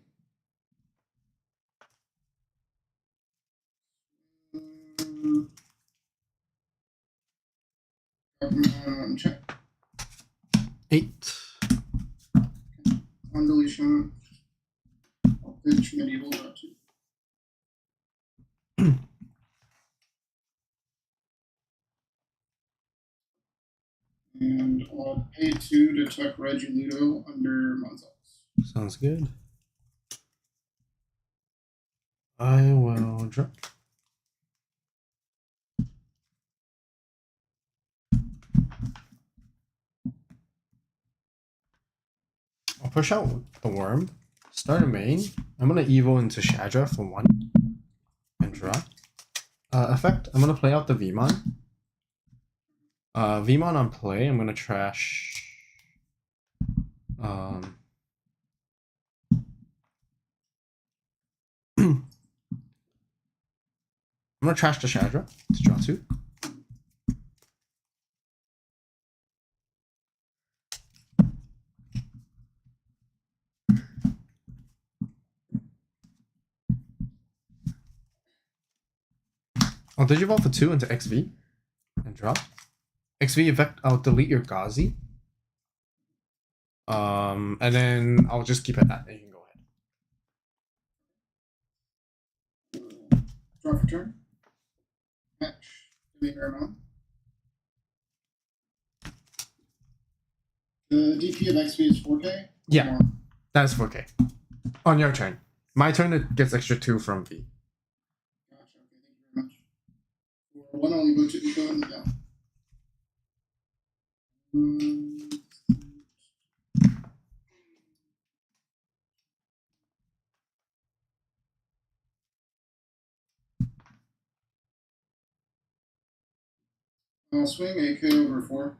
Check. 8. On deletion. I'll pitch medieval draw 2. And I'll pay 2 to tuck Reggie Ludo under Monzex. Sounds good. I will drop. I'll push out the worm, start a main. I'm gonna evo into Shadra for 1 and draw. Effect, I'm gonna play out the Vmon. Vmon on play, I'm gonna trash. I'm gonna trash the Shadra to draw 2. I'll Digivolve for 2 into XV and draw. XV effect, I'll delete your Gazi. And then I'll just keep it at that, and you can go ahead. Draw for turn. Match. Give me Paramount. The DP of XP is 4K? Yeah. More? That is 4K. On your turn. My turn, it gets extra 2 from V. Gotcha. Okay, thank you very much. For 1, I'll go to Eco and down. I'll swing AK over 4.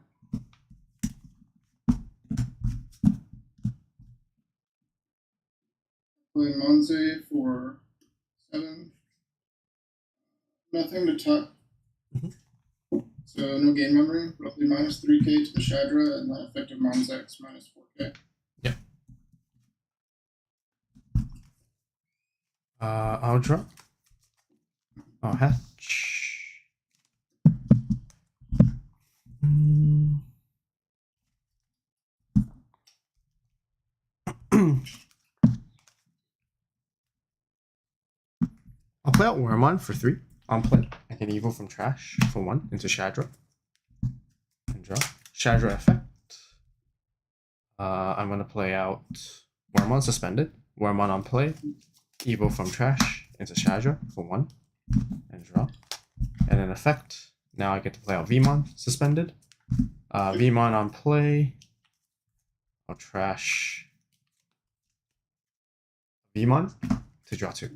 Play Monze for 7. Nothing to tuck. So no game memory. Roughly minus 3K to the Shadra and then effective Monzex minus 4K. Yeah. I'll draw. I'll hatch. I'll play out Wormon for 3 on play. I can evil from trash for 1 into Shadra. And draw. Shadra effect. I'm gonna play out Wormon suspended. Wormon on play. Evil from trash into Shadra for 1 and draw. And then effect. Now I get to play out Vmon suspended. Vmon on play. I'll trash Vmon to draw 2.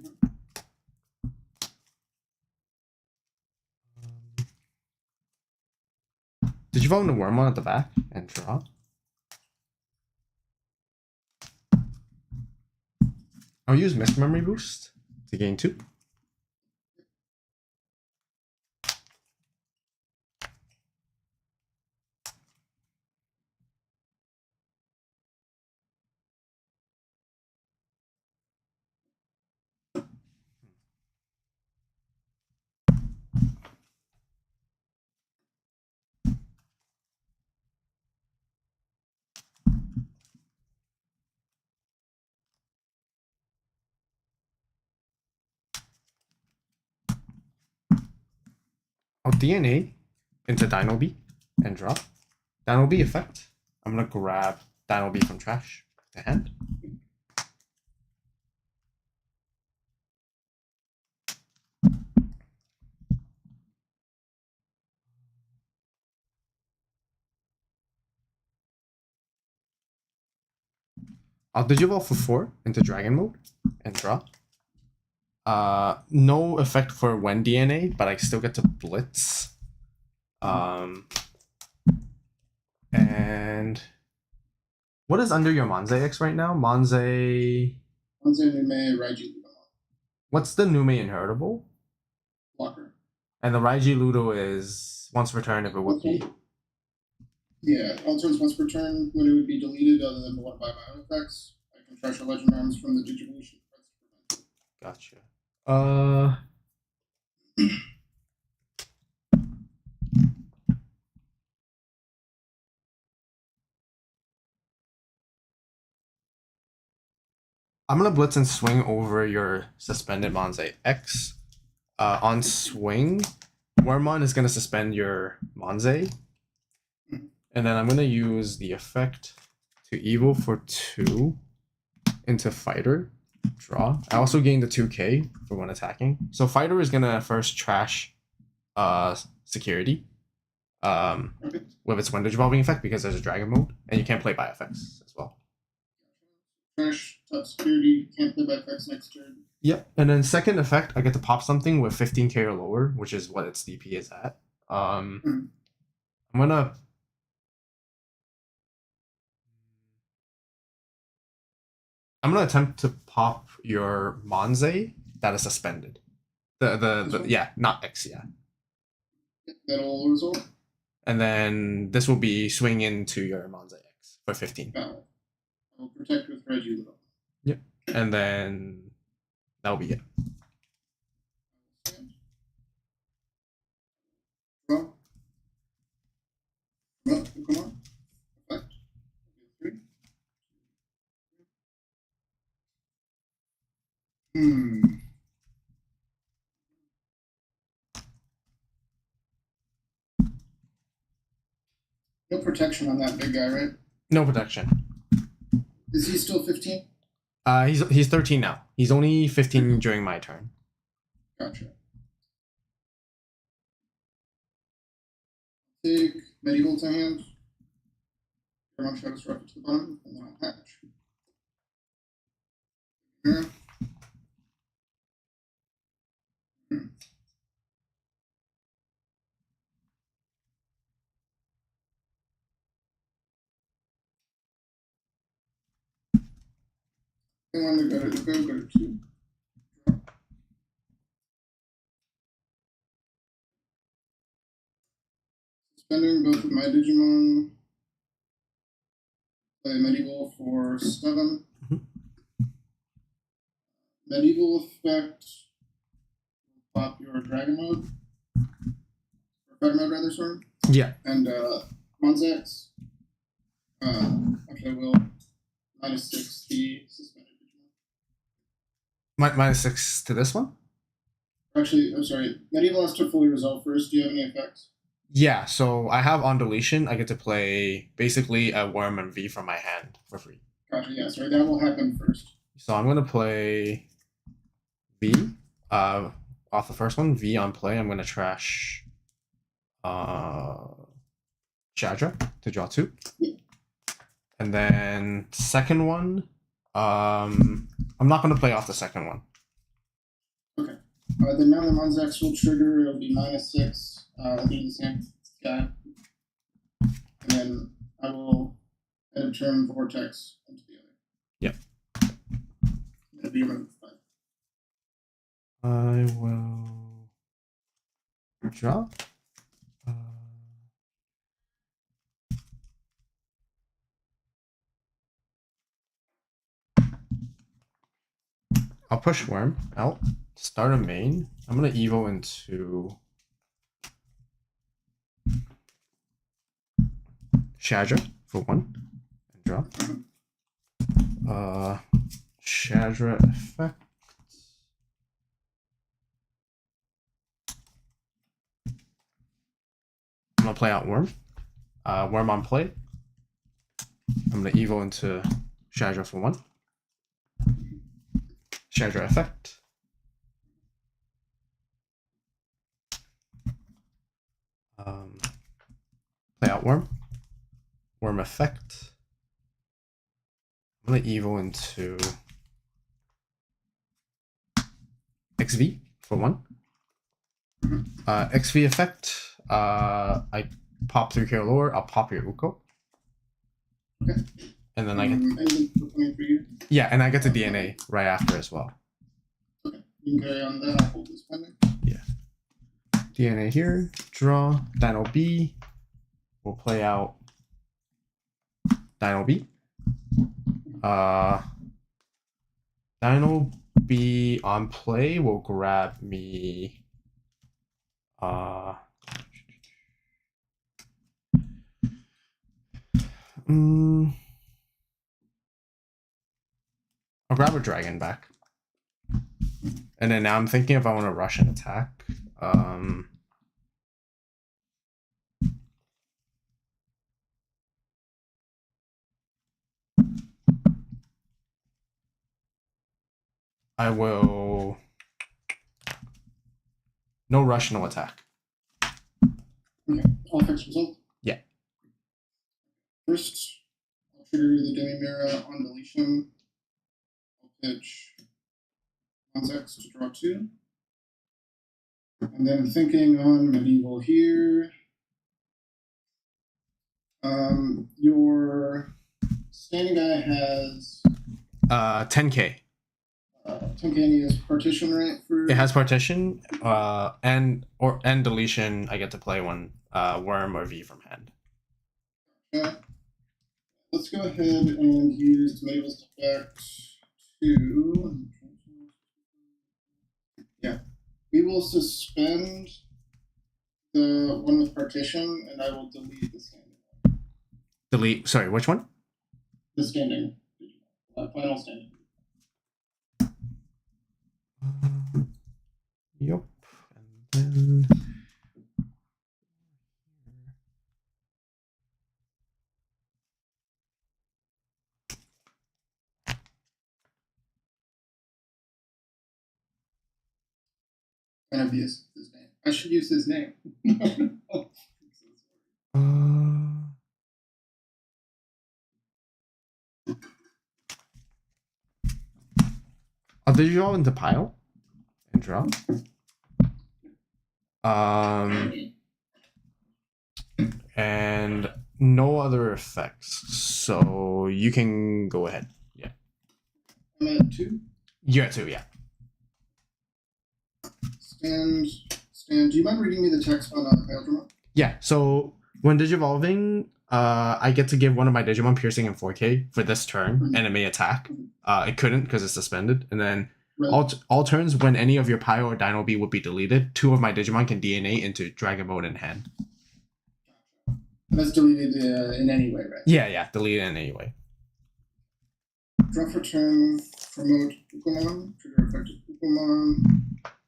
Did you vote in the Wormon at the back and draw? I'll use Mist Memory Boost to gain 2. I'll DNA into Dino B and draw. Dino B effect. I'm gonna grab Dino B from trash to hand. I'll Digivolve for 4 into Dragon Mode and draw. No effect for when DNA, but I still get to Blitz. And what is under your Monze X right now? Monze. Nume Raiji Ludo. What's the Nume inheritable? Blocker. And the Raiji Ludo is once per turn if it would be. Yeah, all turns once per turn when it would be deleted other than one by my own effects. I can treasure legend arms from the Digivolution. Gotcha. I'm gonna blitz and swing over your suspended Monze X. On swing, Wormmon is gonna suspend your Monze. And then I'm gonna use the effect to evil for 2 into fighter. Draw. I also gained the 2k for when attacking. So fighter is gonna first trash security with its window evolving effect because there's a dragon mode, and you can't play by effects as well. Trash, top security, can't play by effects next turn. Yep. And then second effect, I get to pop something with 15k or lower, which is what its DP is at. I'm gonna attempt to pop your Monze that is suspended. The yeah, not X, yeah. That'll result. And then this will be swing into your Monze X for 15. Battle. I will protect with Reggie Little. Yep. And then that'll be it. Well, come on. Effect. 3. No protection on that big guy, right? No protection. Is he still 15? He's 13 now. He's only 15 during my turn. Gotcha. Take medieval to hand. Everyone try to strike it to the bottom, and then I'll hatch. Yeah. And when they go to 2. Suspending both of my Digimon. Play medieval for 7. Medieval effect. Pop your dragon mode. Or fighter mode, rather, sorry. Yeah. And Monzax. Actually, I will -6 the suspended Digimon. -6 to this one? Actually, I'm sorry. Medieval has to fully resolve first. Do you have any effects? Yeah, so I have on deletion, I get to play basically a Worm and V from my hand for free. Gotcha, yeah, sorry, that will happen first. So I'm gonna play V. Off the first one, V on play, I'm gonna trash Shadra to draw 2. Yeah. And then second one, I'm not gonna play off the second one. Okay. Then now the Monzax will trigger, it'll be -6. I'll do the same guy. And then I will end of turn vortex into the other. Yep. It'll be around 5. I will draw. I'll push Worm out, start a main. I'm gonna evo into Shadra for 1 and draw. Shadra effect. I'm gonna play out Worm. Worm on play. I'm gonna evo into Shadra for 1. Shadra effect. Play out Worm. Worm effect. I'm gonna evo into XV for 1. XV effect. I pop 3k or lower. I'll pop your Uko. Okay. And then I get Anything for you? yeah, and I get to DNA right after as well. Okay. You can carry on that. I'll hold this pending. Yeah. DNA here. Draw. Dino B. We'll play out Dino B. Dino B on play will grab me. I'll grab a dragon back. And then now I'm thinking if I want to rush and attack. I will. No rush, no attack. Okay, all effects result? Yeah. First, I'll trigger the Demi Mirror on deletion. I'll pitch X to draw 2. And then thinking on medieval here. Your standing guy has 10k. 10k and he has partition, right? For It has partition, and deletion. I get to play one worm or V from hand. Yeah. Let's go ahead and use Medieval's effect to. Yeah. We will suspend the one with partition, and I will delete the standing one. Delete. Sorry, which one? The standing. Final standing. Yep. And then. Gonna be his name. I should use his name. I'll dissolve into pile and draw. And no other effects, so you can go ahead. Yeah. I'm at 2. You're at 2, yeah. Stand. Do you mind reading me the text on AVAULT? Yeah. So when digivolving, I get to give one of my Digimon piercing in 4K for this turn, and it may attack. It couldn't because it's suspended, and then. Right. All turns when any of your Pyro or Dino B would be deleted, 2 of my Digimon can DNA into Dragon Mode in hand. That's deleted in any way, right? Yeah, deleted in any way. Draw for turn, promote Pokemon, trigger effective Pokemon,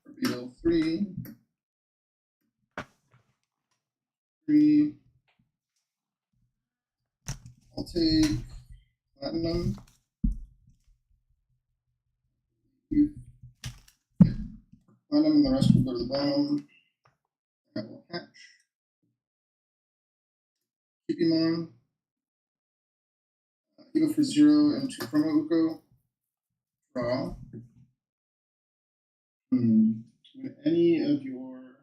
reveal 3. 3. I'll take Platinum. Platinum and the rest will go to the bottom. I will hatch. Digimon. You go for 0 into promo Uko. Draw. When any of your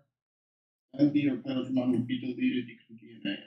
MB or AVAULT would be deleted, you can DNA.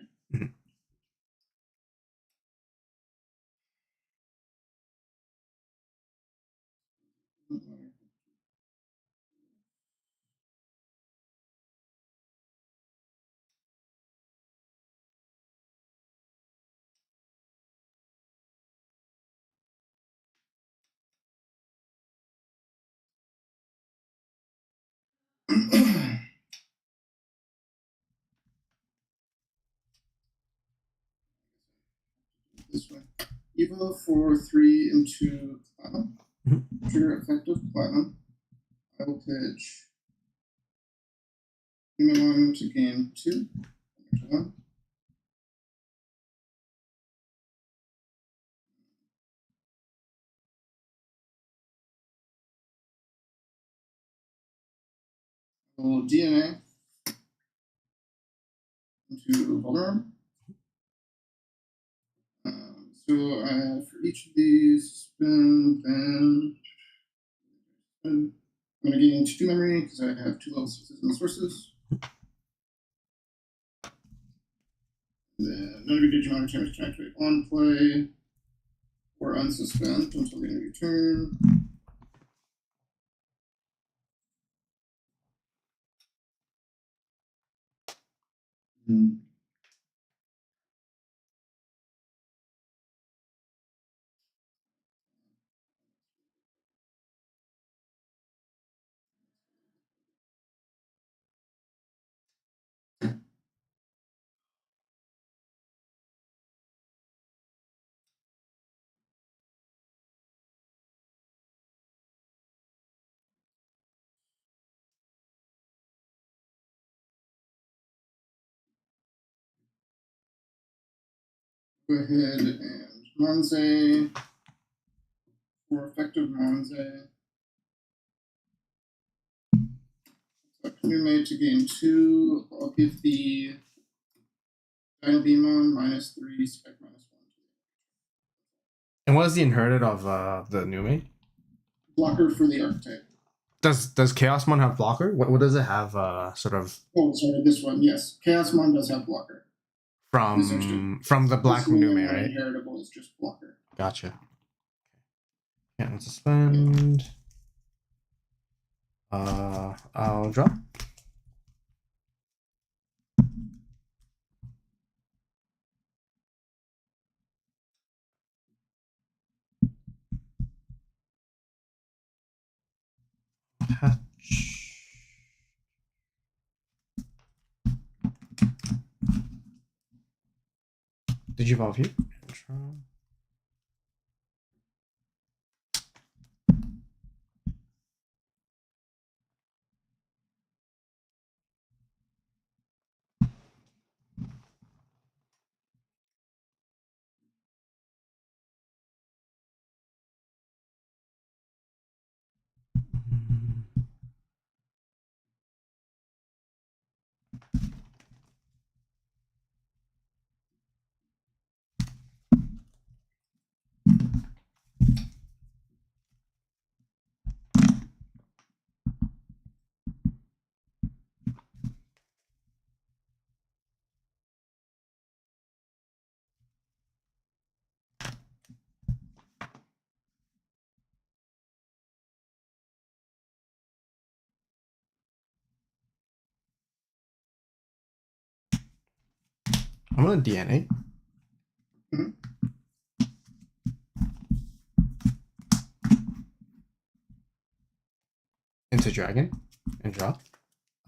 This way. Evo for 3 into Platinum. Trigger effective Platinum. I will pitch Digimon to gain 2. 1. I will DNA into Vulnerable. So I have for each of these spin, then I'm going to gain 2 memory because I have 2 level 6s and sources. And then none of your Digimon attempts to activate on play or unsuspend until the end of your turn. Go ahead and Monze. For effective Monze. Nume to gain 2. I'll give the Digimon -3, spec -1. And what is the inherited of the Nume? Blocker for the archetype. Does Chaosmon have blocker? What does it have? Sort of. Oh, sorry, this one. Yes, Chaosmon does have blocker. From the black Nume, right? Inheritable is just blocker. Gotcha. Can't suspend. I'll draw. Did you evolve here? I'm gonna DNA. Into Dragon and draw.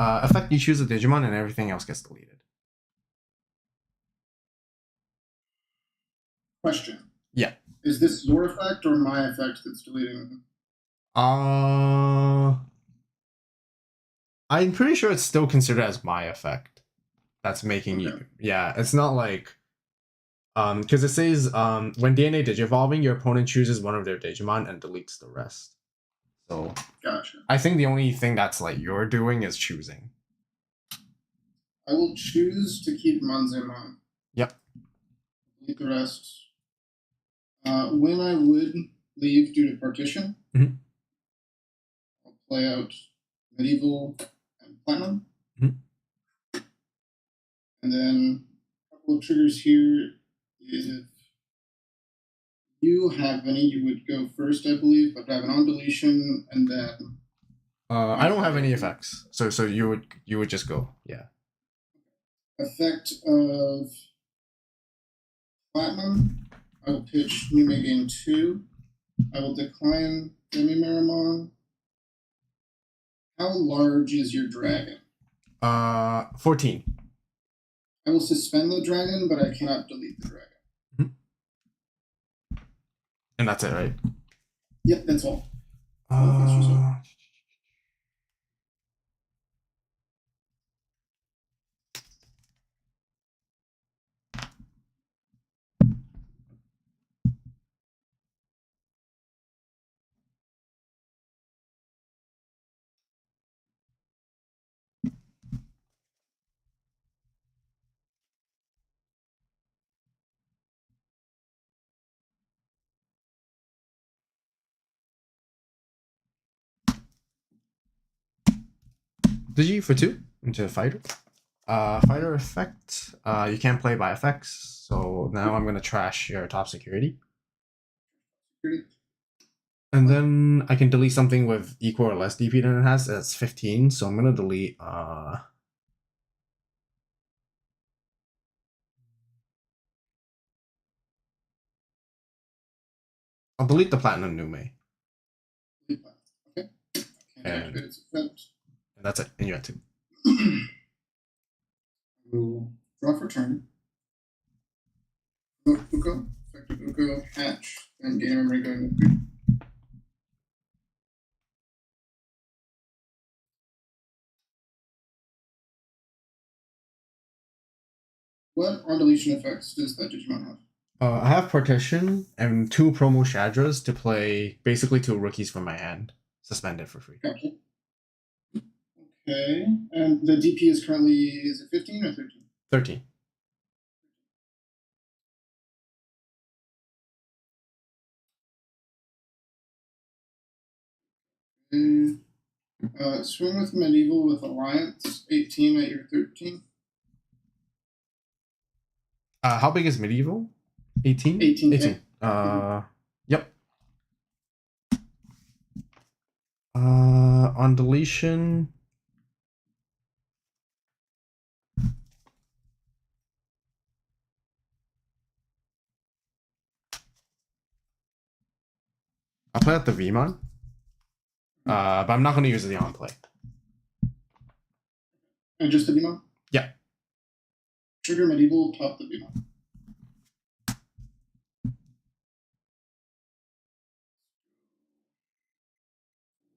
Effect, you choose a Digimon and everything else gets deleted. Question. Yeah. Is this your effect or my effect that's deleting? I'm pretty sure it's still considered as my effect. That's making you. Yeah, it's not like. Because it says when DNA Digivolving, your opponent chooses one of their Digimon and deletes the rest. So. Gotcha. I think the only thing that's like you're doing is choosing. I will choose to keep Manzemon. Yep. Delete the rest. When I would leave due to partition, I'll play out Medieval and Platinum. And then a couple of triggers here. If you have any, you would go first, I believe, but I have an on deletion and then. I don't have any effects, so you would just go, yeah. Effect of Platinum. I will pitch Nume gain 2. I will decline Demi-Marimon. How large is your dragon? 14. I will suspend the dragon, but I cannot delete the dragon. And that's it, right? Yep, that's all. Digi for 2 into fighter. Fighter effect. You can't play by effects, so now I'm gonna trash your top security. And then I can delete something with equal or less DP than it has. That's 15, so I'm gonna delete I'll delete the Platinum Nume. Okay. And its effect. And that's it. And you have 2. We'll draw for turn. Uko, effective Uko, hatch, and gain memory going to 3. What on deletion effects does that Digimon have? I have Partition and 2 promo Shadras to play basically 2 rookies from my hand. Suspended for free. Gotcha. Okay, and the DP is currently, is it 15 or 13? 13. Swing with Medieval with Alliance, 18 at your 13. How big is Medieval? 18? 18. 18. Yep. On deletion. I'll play out the Vmon. But I'm not going to use the on play. And just the Demon? Yeah. Trigger Medieval, top the Demon.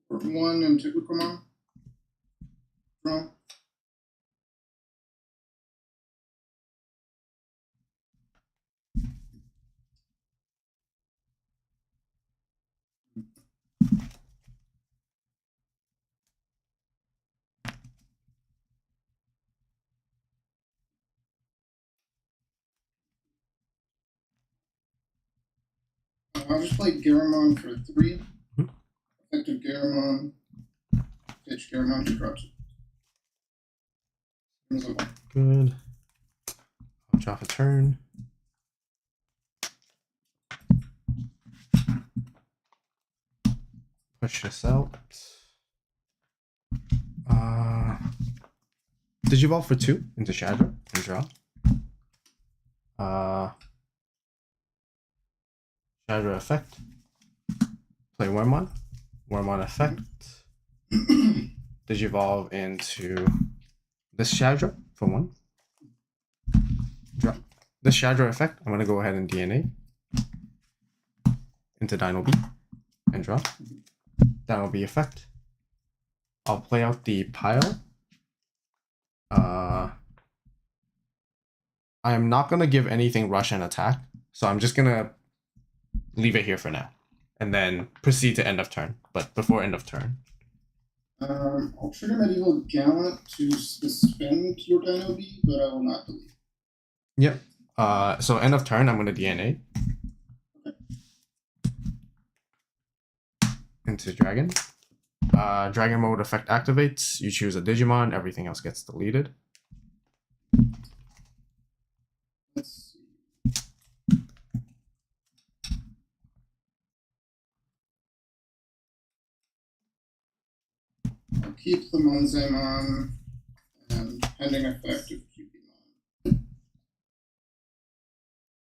One into Ukomon. Draw. I'll just play Garamon for 3. Effective Garamon. Pitch Garamon to drop it. Good. I'll drop a turn. Push this out. Digivolve for 2 into Shadra and draw. Shadra effect. Play Wormon. Wormon effect. Digivolve into this Shadra for 1. Draw. This Shadra effect, I'm gonna go ahead and DNA into Dino B and draw. Dino B effect. I'll play out the pile. I am not gonna give anything rush and attack, so I'm just gonna leave it here for now, and then proceed to end of turn. But before end of turn, I'll trigger Medieval Gallant to suspend your Dino B, but I will not delete. Yep. So end of turn, I'm gonna DNA into Dragon. Dragon mode effect activates. You choose a Digimon. Everything else gets deleted. Let's see. I'll keep the Monzaemon and pending effect of Cupidon.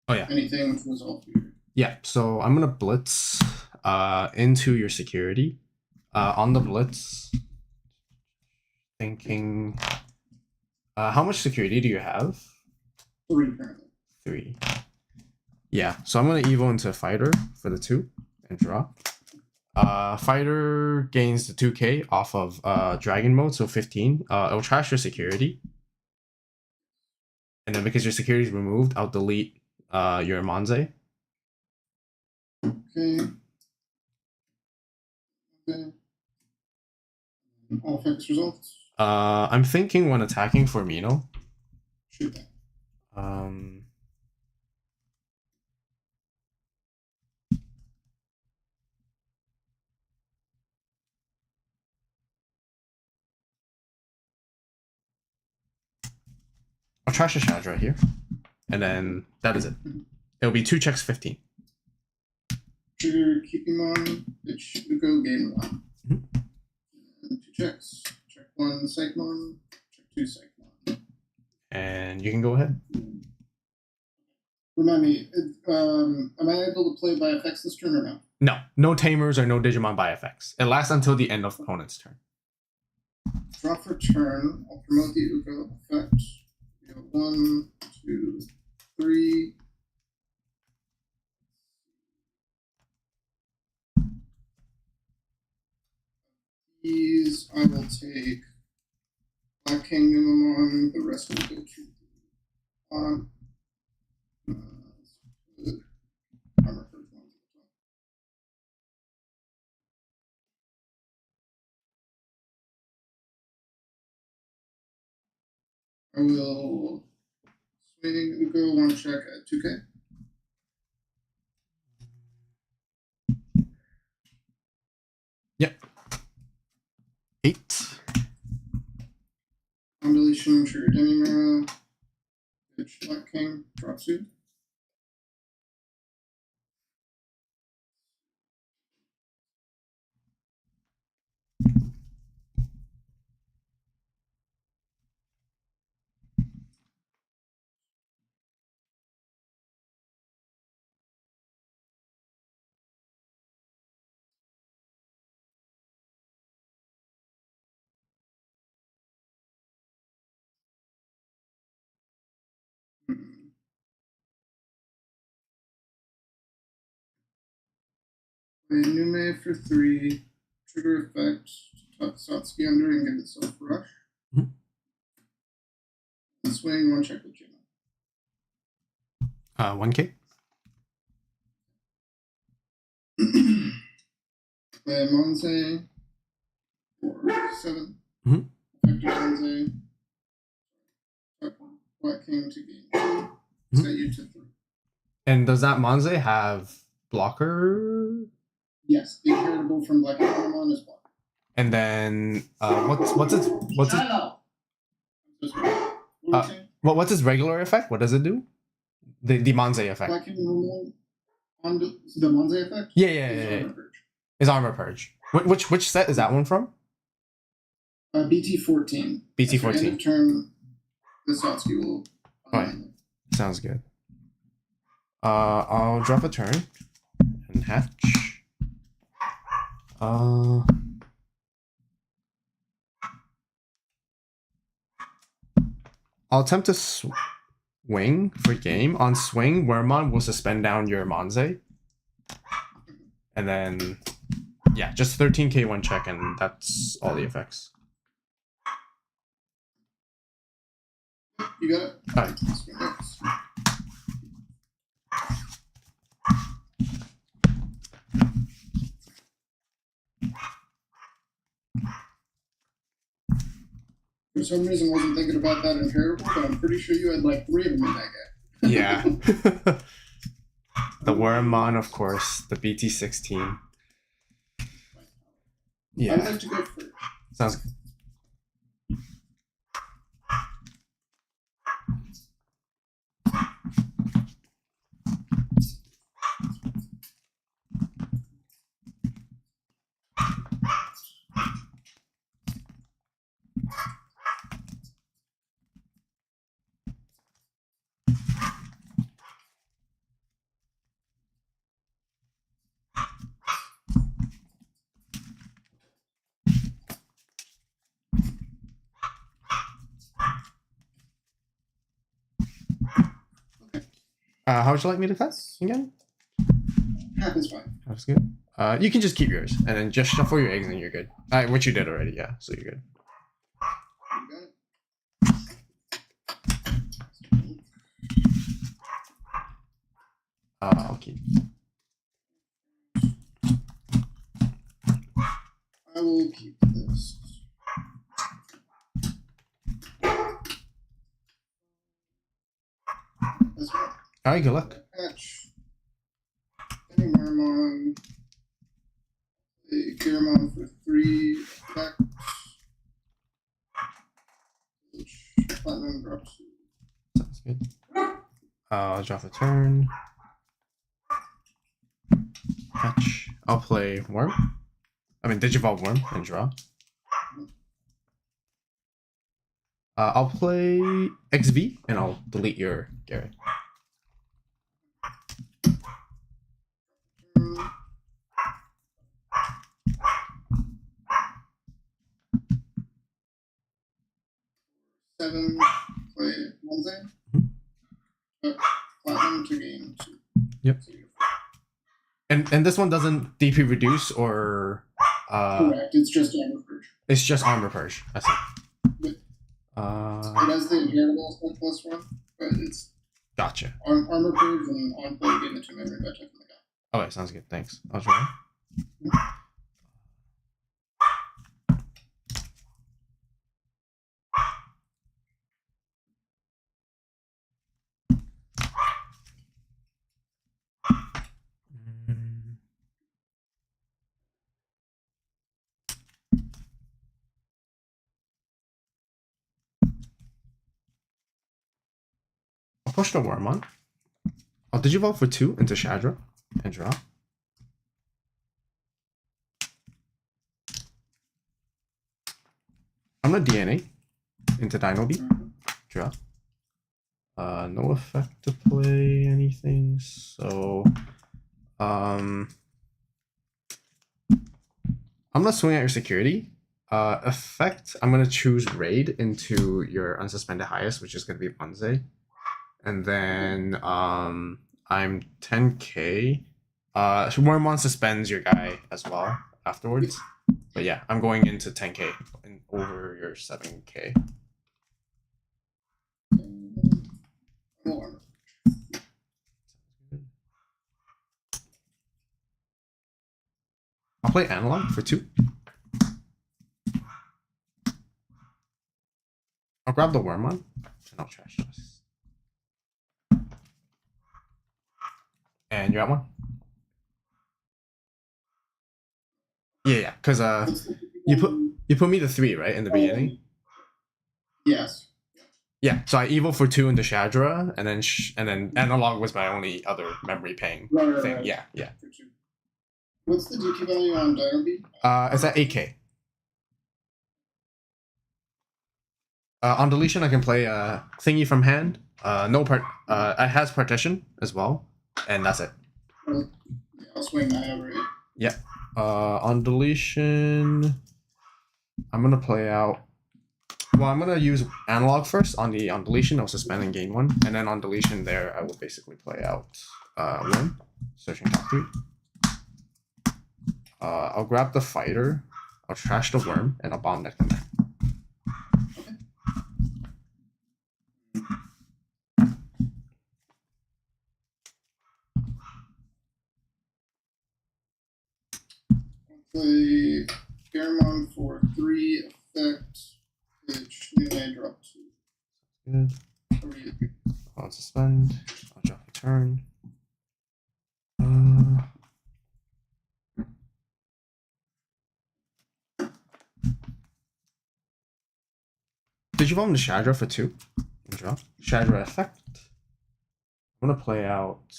Oh yeah. Anything which was all here. Yeah. So I'm gonna blitz into your security. On the blitz, thinking, how much security do you have? 3 currently. 3. Yeah, so I'm gonna evo into fighter for the 2 and draw. Fighter gains the 2k off of dragon mode, so 15. It'll trash your security, and then because your security is removed, I'll delete your Monze. Okay. Okay. All effects results. I'm thinking when attacking for Mino. Shoot that. I'll trash the Shadra right here, and then that is it. It'll be 2 checks 15. Trigger Cupidon, pitch Uko, game 1. And 2 checks. Check 1 Psychmon, check 2 Psychmon. And you can go ahead. Remind me, am I able to play by effects this turn or no? No, no Tamers or no Digimon by effects. It lasts until the end of opponent's turn. Draw for turn. I'll promote the Uko effect. 1, 2, 3. These I will take Black Kingdom on, the rest will go to on. I will swing Uko one check at 2K. Yep. 8. Combination trigger Demimera. Pitch Black King. Drop suit. Play Nume for 3. Trigger effect. Tuck Satsuki under and give itself rush. Mhm. And swing one check with Jima. 1K. Play Monze for 7. Mhm. Effective Monze. Tuck Black King to gain 2. Set you to 3. And does that Monze have blocker? Yes, the inheritable from Black Digimon is blocked. And then what's its what's its regular effect? What does it do? The Monze effect. Black Digimon on the Monze effect? Yeah. Is Armor Purge. Is Armor Purge. Which set is that one from? BT14. BT14. At the end of turn, the Satsuki will. Right. Sounds good. I'll drop a turn and hatch. I'll attempt to swing for game. On swing, Wormmon will suspend down your Monze. And then, yeah, just 13k one check, and that's all the effects. You got it? Alright. For some reason, I wasn't thinking about that inheritable, but I'm pretty sure you had like 3 of them in that guy. Yeah. The Wormmon, of course. The BT16. Yeah. I'd like to go first. Sounds good. How would you like me to cut again? Half is fine. That's good. You can just keep yours, and then just shuffle your eggs, and you're good. Which you did already, yeah. So you're good. You got it. I'll keep. I will keep this. That's right. All right, good luck. Patch. Any Marmon. A Garamon for 3 effect. Platinum drops. Sounds good. I'll drop a turn. Hatch. I'll play Worm. I mean, Digivolve Worm and draw. I'll play XV and I'll delete your Garrett. Seven, play Monze. Platinum to gain 2. Yep. And this one doesn't DP reduce or Correct. It's just Armor Purge. it's just Armor Purge. That's it. It has the inheritable +1, but it's Gotcha. Armor Purge and on play gain the 2 memory by checking the guy. Okay, sounds good. Thanks. I'll try. push the Wormon. I'll Digivolve for 2 into Shadra and draw. I'm gonna DNA into Dino Beat. Draw. No effect to play anything, so I'm gonna swing at your security. Effect, I'm gonna choose Raid into your unsuspended highest, which is gonna be Monze. And then I'm 10k. Wormon suspends your guy as well afterwards. But yeah, I'm going into 10k and over your 7k. I'll play Analog for 2. I'll grab the Wormon and I'll trash this. And you're at 1. Yeah, because you put me to 3, right, in the beginning. Yes. Yeah, so I Evil for 2 into Shadra, and then Analog was my only other memory paying thing. Right. Yeah. What's the DP value on Dino Beat? It's at 8k. On deletion, I can play Thingy from hand. It has Partition as well, and that's it. Yeah, I'll swing that over 8. Yeah. On deletion, I'm gonna play out. Well, I'm gonna use Analog first. On deletion, I'll suspend and gain 1, and then on deletion there, I will basically play out Worm, searching top 3. I'll grab the Fighter. I'll trash the Worm, and I'll bomb deck them back. Play Garamon for 3 effect. Pitch Nune drop 2. Good. I'll suspend. I'll drop a turn. Digivolve into Shadra for 2. And draw. Shadra effect. I'm gonna play out.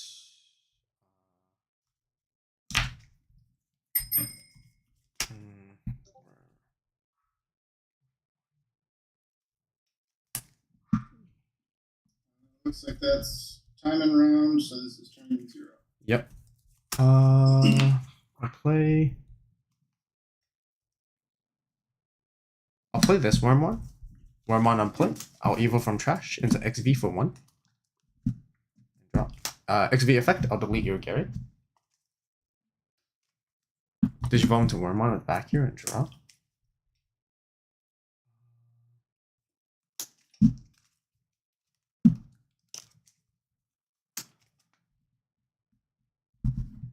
Looks like that's time and round, so this is turning 0. Yep. I'll play this Wormon. Wormon on play. I'll Evil from trash into XV for 1. Drop. XV effect, I'll delete your Garrett. Digivolve into Wormon at the back here and draw.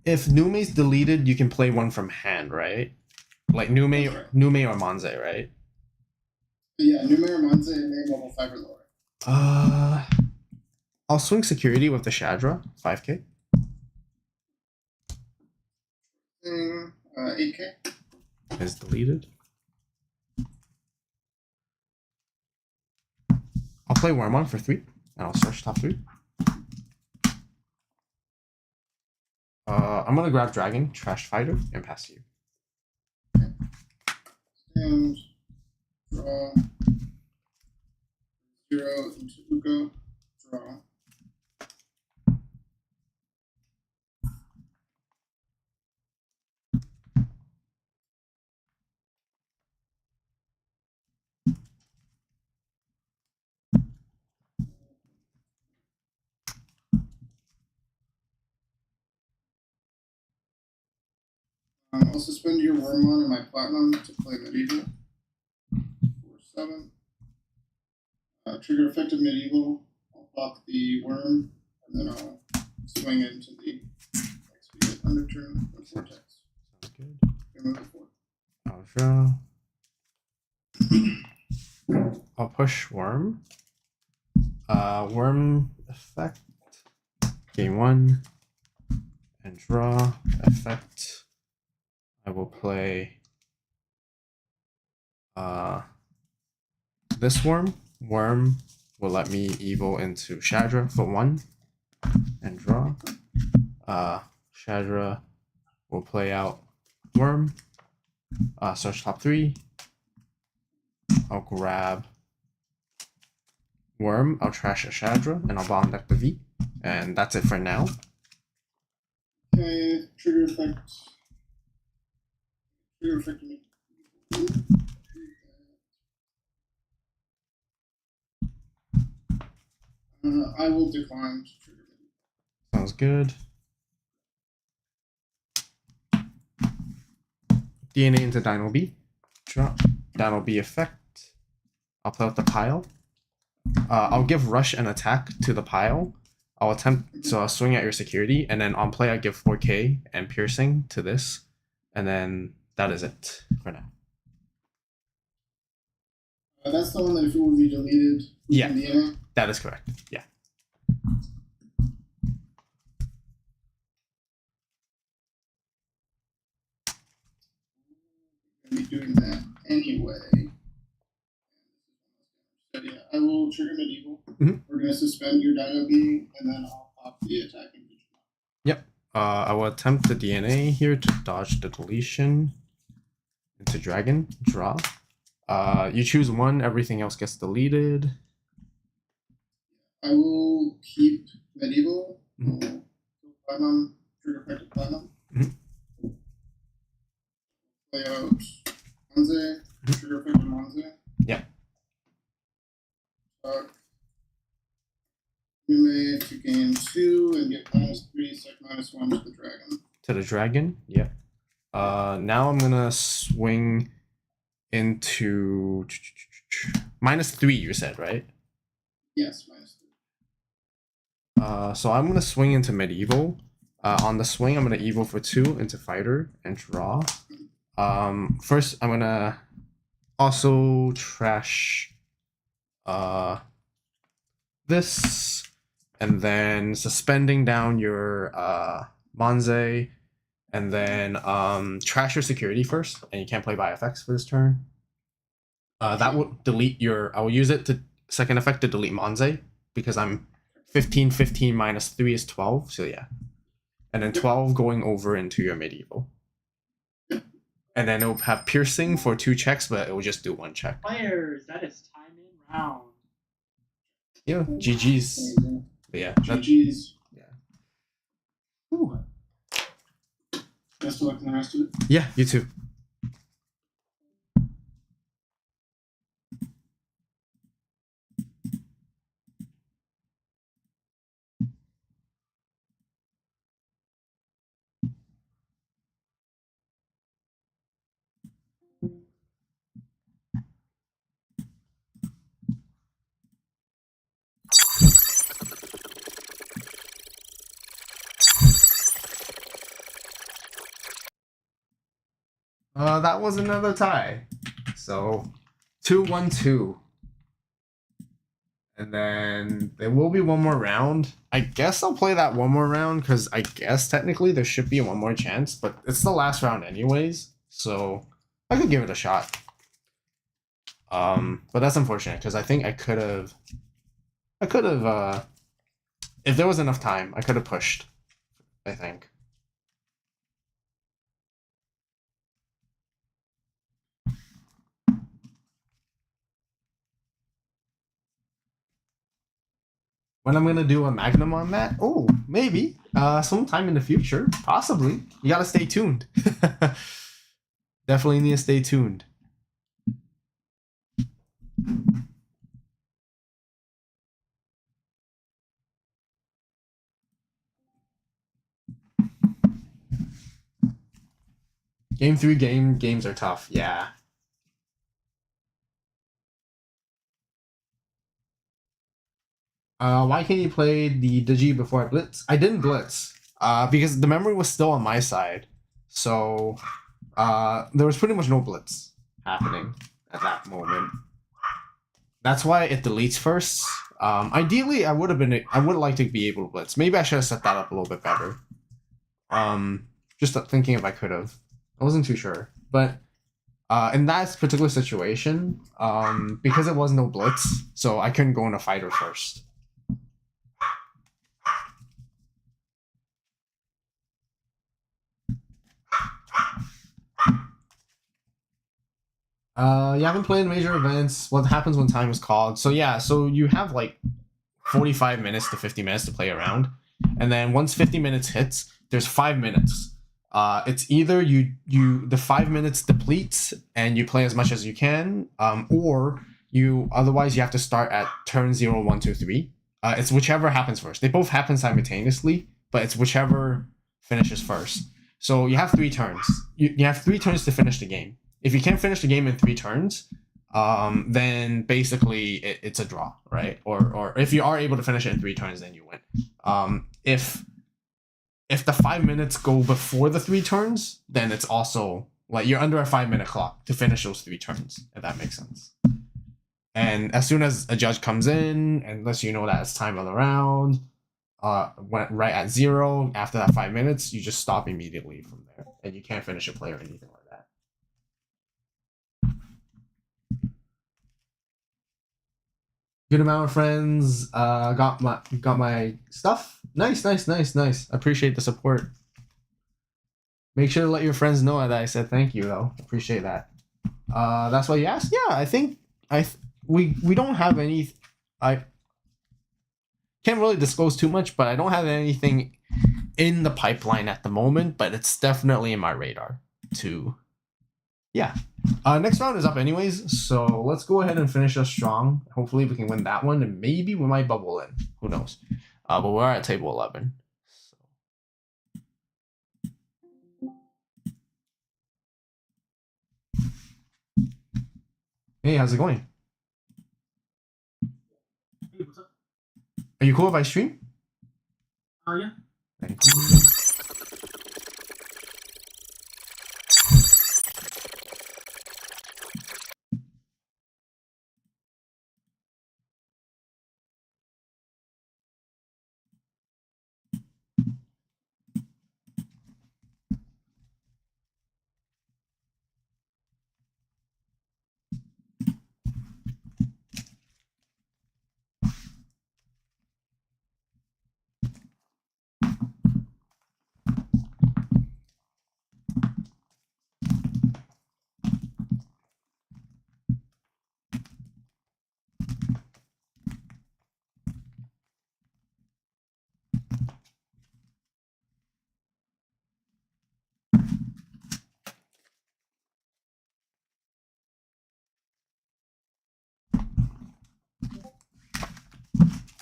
If Nume's deleted, you can play 1 from hand, right? Like Nume or Monze, right? Yeah, Nume or Monze and name level 5 or lower. I'll swing security with the Shadra, 5k. 8k. Is deleted. I'll play Wormon for 3, and I'll search top 3. I'm gonna grab Dragon, trash Fighter, and pass to you. And draw 0 into Uko. Draw. I'll suspend your Wormon and my Platinum to play Medieval. 4/7. Trigger effective Medieval. I'll pop the Worm, and then I'll swing into the XP Underturn with Vortex. Sounds good. Remove it 4. I'll draw. I'll push Worm. Worm effect. Game 1. And draw. Effect. I will play this Worm, will let me evil into Shadra for 1 and draw. Shadra will play out Worm. Search top 3. I'll grab Worm, I'll trash a Shadra, and I'll bottom deck the V. And that's it for now. Okay, trigger effect. Trigger effect. I will decline to trigger. Sounds good. DNA into Dino B. Drop Dino B effect. I'll play out the pile. I'll give Rush an attack to the pile. I'll attempt, so I'll swing at your security, and then on play I give 4k and piercing to this, and then that is it for now. That's the one that if it will be deleted. Yeah, DNA. that is correct. Yeah. Be doing that anyway. So yeah, I will trigger medieval. We're gonna suspend your Dino B, and then I'll pop the attacking Digimon. Yep. I will attempt the DNA here to dodge the deletion into Dragon. Draw. You choose 1, everything else gets deleted. I will keep medieval. Platinum, trigger effect platinum. Play out Monze, trigger effect Monze. Yeah. You may to gain 2 and get -3, sec -1 to the dragon. To the dragon, yep. Now I'm gonna swing into -3. You said, right? Yes, -3. So I'm gonna swing into medieval. On the swing, I'm gonna evil for 2 into fighter and draw. First, I'm gonna also trash this, and then suspending down your Monze, and then trash your security first, and you can't play by effects for this turn. That will delete your. I will use it to second effect to delete Monze because I'm 15. 15 minus 3 is 12. So yeah, and then 12 going over into your medieval. And then it'll have piercing for 2 checks, but it will just do 1 check. Players, that is time in round. Yeah, GG's. But yeah, GG's. Yeah. Ooh. Best of luck in the rest of it. Yeah, you too. That was another tie. So 2-1-2. And then there will be one more round. I guess I'll play that one more round because I guess technically there should be one more chance, but it's the last round anyways, so I could give it a shot. But that's unfortunate because I think I could have if there was enough time, I could have pushed, I think. When I'm gonna do a Magnum on that? Oh, maybe. Sometime in the future, possibly. You gotta stay tuned. Definitely need to stay tuned. Game 3 games are tough. Yeah. Why can't you play the Digi before I blitz? I didn't blitz. Because the memory was still on my side. So there was pretty much no blitz happening at that moment. That's why it deletes first. Ideally I would like to be able to blitz. Maybe I should have set that up a little bit better. Just thinking if I could have. I wasn't too sure. But In that particular situation, because it was no blitz, so I couldn't go into fighter first. You haven't played major events. What happens when time is called? So yeah, so you have like 45 minutes to 50 minutes to play around, and then once 50 minutes hits, there's 5 minutes. It's either the 5 minutes depletes and you play as much as you can, or otherwise you have to start at turn 0, 1, 2, 3. It's whichever happens first. They both happen simultaneously, but it's whichever finishes first. So you have 3 turns. You have 3 turns to finish the game. If you can't finish the game in 3 turns, then basically it's a draw, right? Or if you are able to finish it in 3 turns, then you win. If the 5 minutes go before the 3 turns, then it's also like you're under a 5-minute clock to finish those 3 turns, if that makes sense. And as soon as a judge comes in and lets you know that it's time of the round, right at 0, after that 5 minutes, you just stop immediately from there, and you can't finish a play or anything like that. Good amount of friends. Got my stuff. Nice. Appreciate the support. Make sure to let your friends know that I said thank you though. Appreciate that. That's what you asked. Yeah, I think we don't have any. I can't really disclose too much, but I don't have anything in the pipeline at the moment. But it's definitely in my radar too. Yeah. Next round is up anyways, so let's go ahead and finish us strong. Hopefully we can win that one, and maybe we might bubble in. Who knows? But we're at table 11. So. Hey, how's it going? Hey, what's up? Are you cool if I stream? Yeah. Thank you.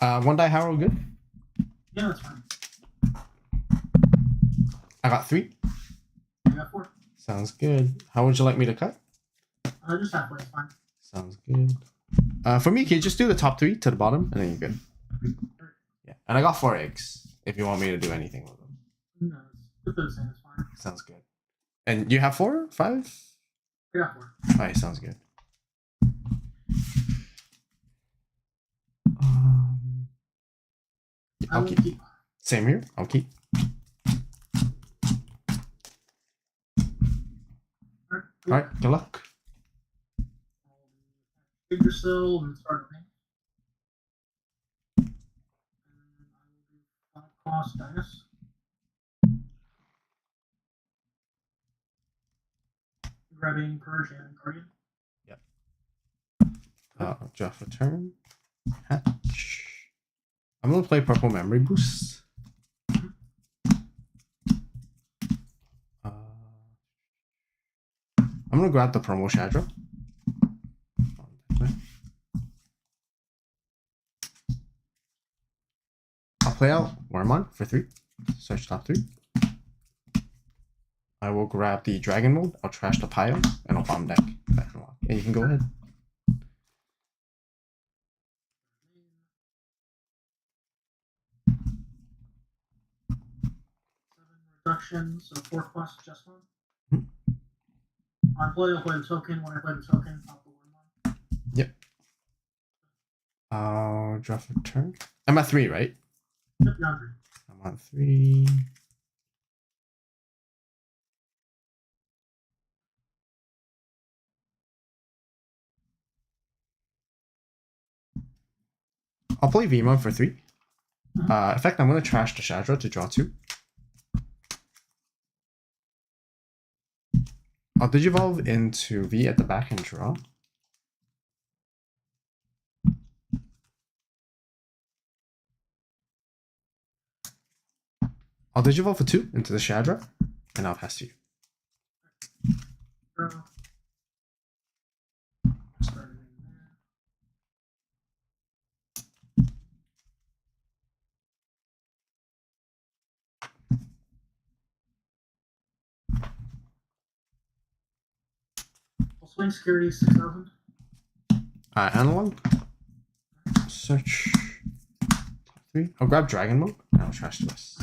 One die Harrow good? Yeah, that's fine. I got 3. I got 4. Sounds good. How would you like me to cut? Just halfway is fine. Sounds good. For me, can you just do the top 3 to the bottom, and then you're good. Yeah, and I got 4 eggs. If you want me to do anything with them. No, it's the same. It's fine. Sounds good. And you have 4, 5? I got 4. Alright, sounds good. I will keep. Same here. I'll keep. Alright, good luck. Figure still and start a thing. And I will do 5 cost dice. Grabbing Purge and Guardian. Yep. Draft a turn. Hatch. I'm gonna play Purple Memory Boost. I'm gonna grab the promo Shadra. I'll play out Wormon for 3. Search top 3. I will grab the Dragon Mode. I'll trash the pile and I'll bomb deck. And you can go ahead. Reduction, so 4 cost just one. On play, I'll play the token. When I play the token, I'll put 1 1. Yep. Draft a turn. I'm at 3, right? Yep, you're on 3. I'm on 3. I'll play Vmon for 3. In fact, I'm gonna trash the Shadra to draw 2. I'll Digivolve into V at the back and draw. I'll Digivolve for 2 into the Shadra, and I'll pass to you. Swing security 6,000. Analog. Search. Top 3. I'll grab Dragon Mode, and I'll trash this.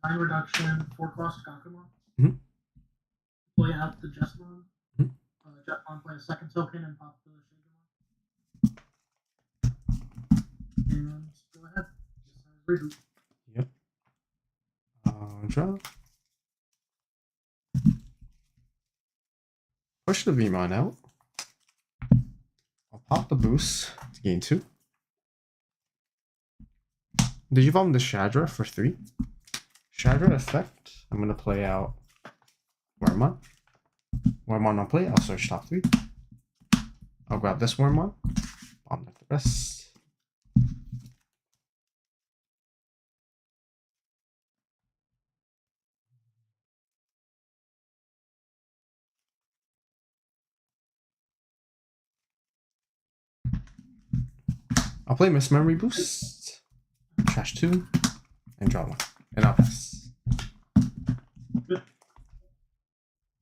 Nine reduction, 4 cost Gakumon. Mhm. Play out the Jetmon. Mhm. Jetmon play a second token and pop the Shagamon. And go ahead. Reboot. Yep. Draw. Push the Vmon out. I'll pop the boost to gain 2. Digivolve the Shadra for 3. Shadra effect. I'm gonna play out Wormmon. Wormmon on play. I'll search top 3. I'll grab this Wormmon. Bomb like the rest. I'll play Miss Memory Boost. Trash 2. And draw 1. And I'll pass.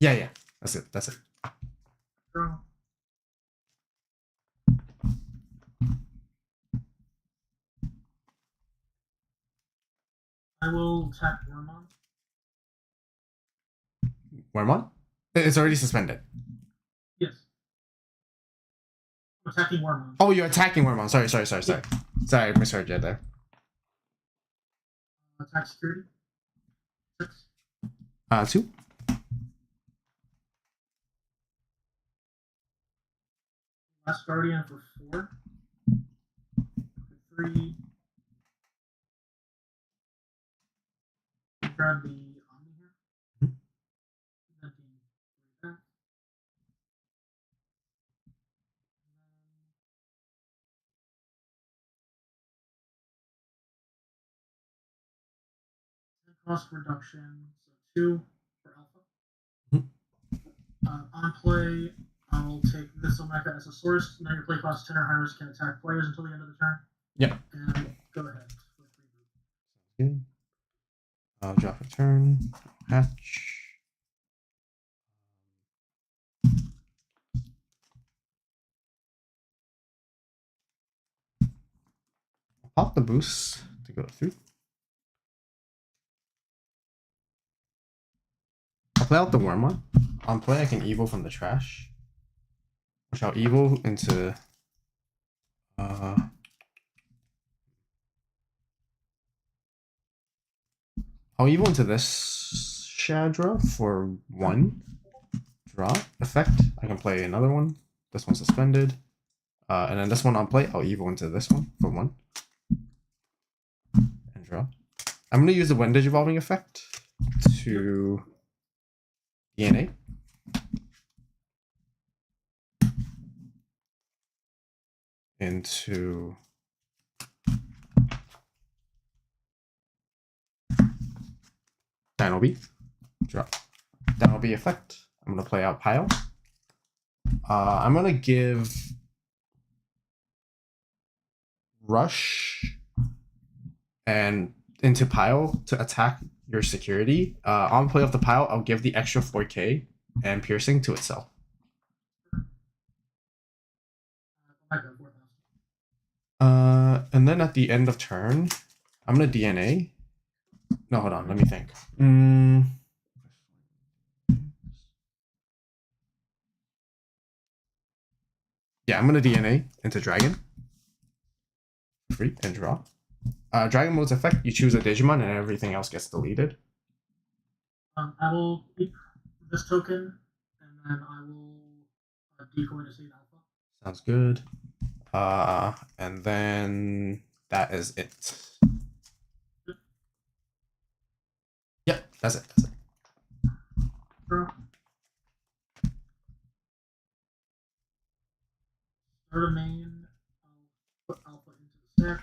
Yeah. That's it. Draw. I will tap Wormmon. Wormmon? It's already suspended. Yes. I'm attacking Wormmon. Oh, you're attacking Wormmon. Sorry. Sorry, I misheard you there. Attack security. 6. 2. Last Guardian for 4. 3. Grab the Omni here. Back. Cost reduction, so 2 for Alpha. On play, I'll take this Omega as a source. Now your play cost 10 or higher can attack players until the end of the turn. Yep. And go ahead. Good. I'll drop a turn. Hatch. I'll pop the boost to go 3. I'll play out the Wormmon. On play, I can Evo from the trash. Which I'll Evo into... I'll Evo into this Shadra for 1. Draw effect. I can play another one. This one's suspended. And then this one on play, I'll Evo into this one for 1. And draw. I'm going to use the Wind Digivolving effect to DNA. Into Dino B. Drop. Dino B effect. I'm going to play out Pile. I'm going to give Rush and into Pile to attack your security. On play of the Pile, I'll give the extra 4K and Piercing to itself. And then at the end of turn, I'm going to DNA. No, hold on. Let me think. Yeah, I'm going to DNA into Dragon. Free and draw. Dragon Mode's effect, you choose a Digimon and everything else gets deleted. I will keep this token, and then I will decoy to save alpha. Sounds good. And then that is it. Yep, that's it. That's it. Draw. Start a main. I'll put alpha into the stack.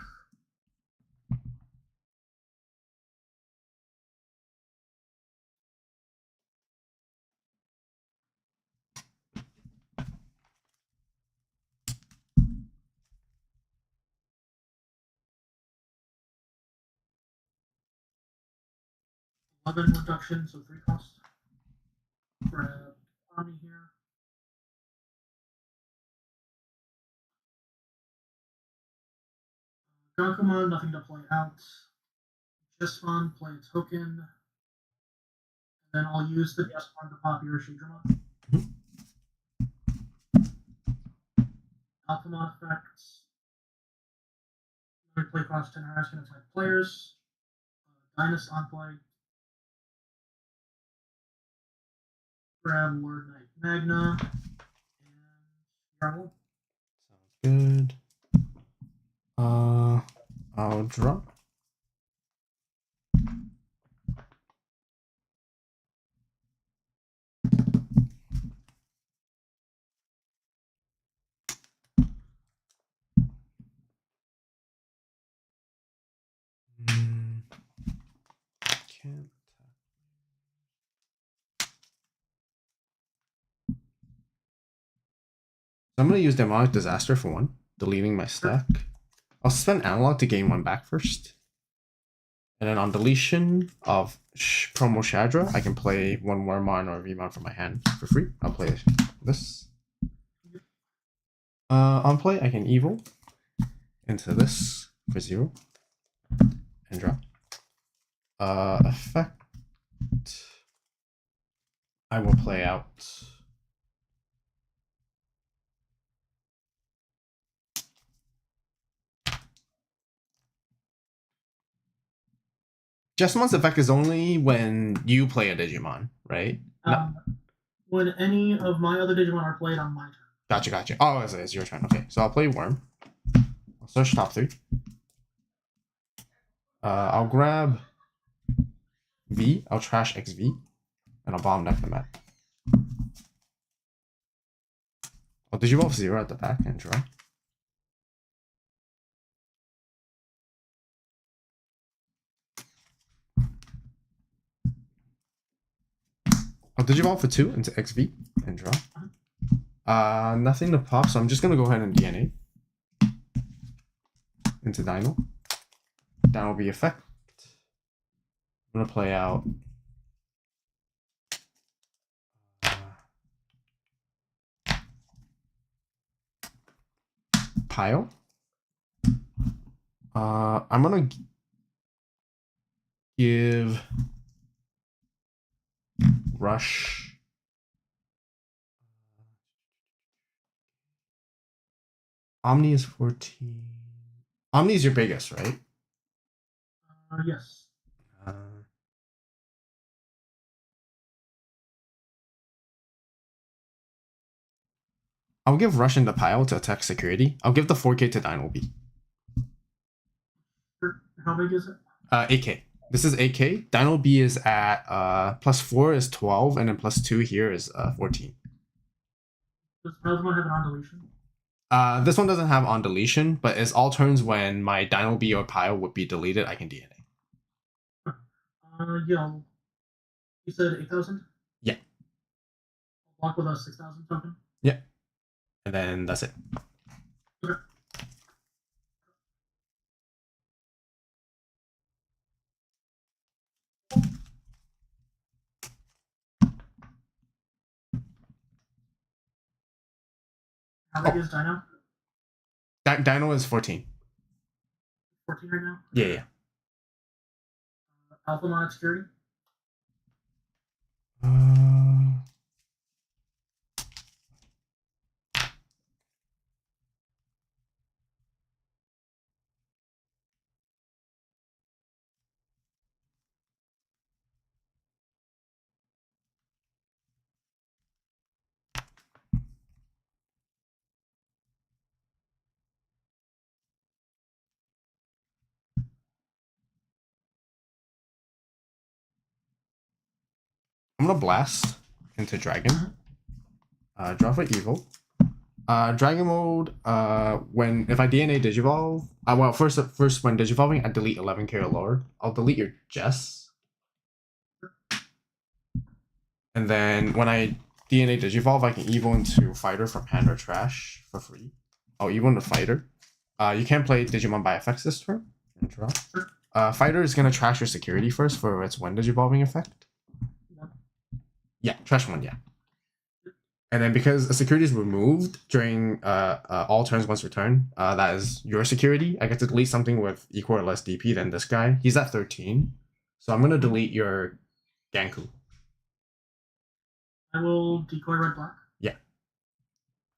Reduction, so 3 cost. Grab Omni here. Gakumon, nothing to play out. Jesmon, play a token. And then I'll use the Jesmon to pop your Shadramon. Alphamon effects. Another play cost 10 higher, going to attack players. Dynus on play. Grab Word Knight Magna. And Yarwolf. Sounds good. I'll draw. Can't. So I'm gonna use Demonic Disaster for 1, deleting my stack. I'll spend Analog to gain 1 back first. And then on deletion of Promo Shadra, I can play 1 Wormmon or Vmon from my hand for free. I'll play this. On play, I can Evil into this for 0 and draw. Effect. I will play out. Jesmon's effect is only when you play a Digimon, right? No. When any of my other Digimon are played on my turn. Gotcha. Oh, it's your turn. Okay, so I'll play Worm. I'll search top 3. I'll grab V. I'll trash XV, and I'll bomb deck the map. I'll Digivolve 0 at the back and draw. I'll Digivolve for 2 into XV and draw. Nothing to pop, so I'm just gonna go ahead and DNA into Dino. That will be effect. I'm gonna play out Pile. I'm gonna give Rush. Omni is 14. Omni is your biggest, right? Yes. I'll give Rush into Pile to attack security. I'll give the 4K to Dino B. How big is it? 8K. This is 8K. Dino B is at +4 is 12, and then +2 here is 14. Does Plasma have an on deletion? This one doesn't have on deletion, but it's all turns when my Dino B or Pile would be deleted, I can DNA. Yeah. You said 8,000? Yeah. Block with a 6,000 token? Yeah. And then that's it. Okay. How big is Dino? Dino is 14. 14 right now? Yeah. Alphamon security? I'm gonna blast into Dragon. Draw for evil. Dragon mode. If I DNA Digivolve. Well, first when Digivolving, I delete 11 or lower. I'll delete your Jess. And then when I DNA Digivolve, I can Evo into Fighter from hand or trash for free. Oh, Evo into Fighter. You can't play Digimon by effects this turn. Draw. Fighter is gonna trash your security first for its when Digivolving effect. Yeah, trash one, yeah. And then because a security is removed during all turns once return, that is your security. I get to delete something with equal or less DP than this guy. He's at 13. So I'm gonna delete your Ganku. I will decoy red black. Yeah.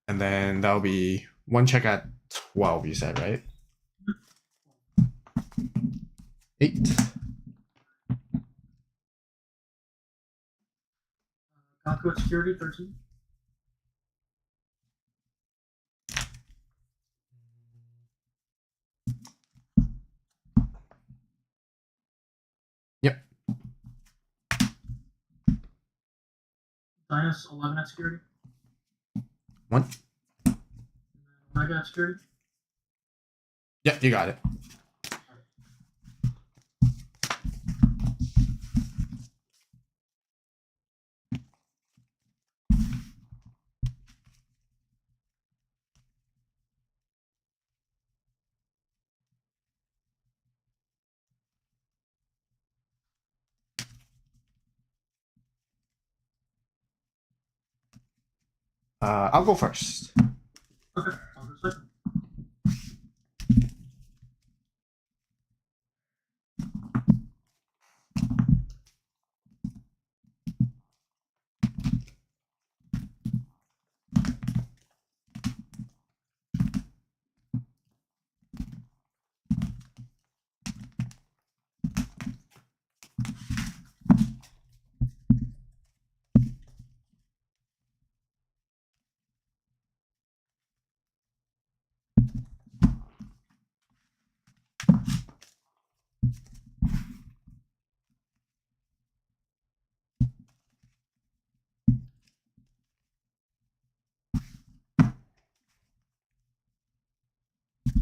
And then that'll be one check at 12, you said, right? 8. Ganku at security 13. Yep. Minus 11 at security. 1. And then Omega at security. Yep, you got it. I'll go first. Okay, I'll go second.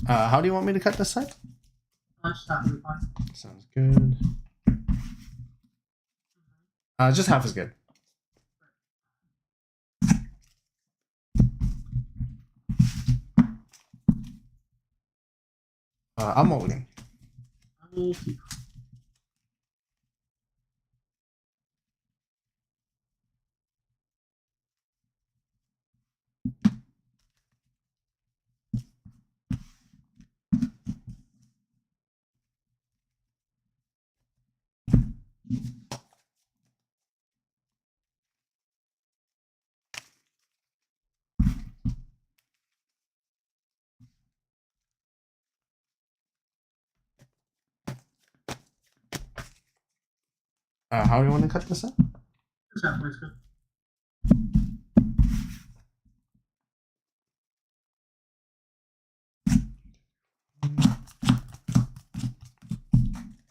How do you want me to cut this side? Just half will be fine. Sounds good. Just half is good. I'm mulligan. I will keep. How do you want to cut this up? Just halfway is good.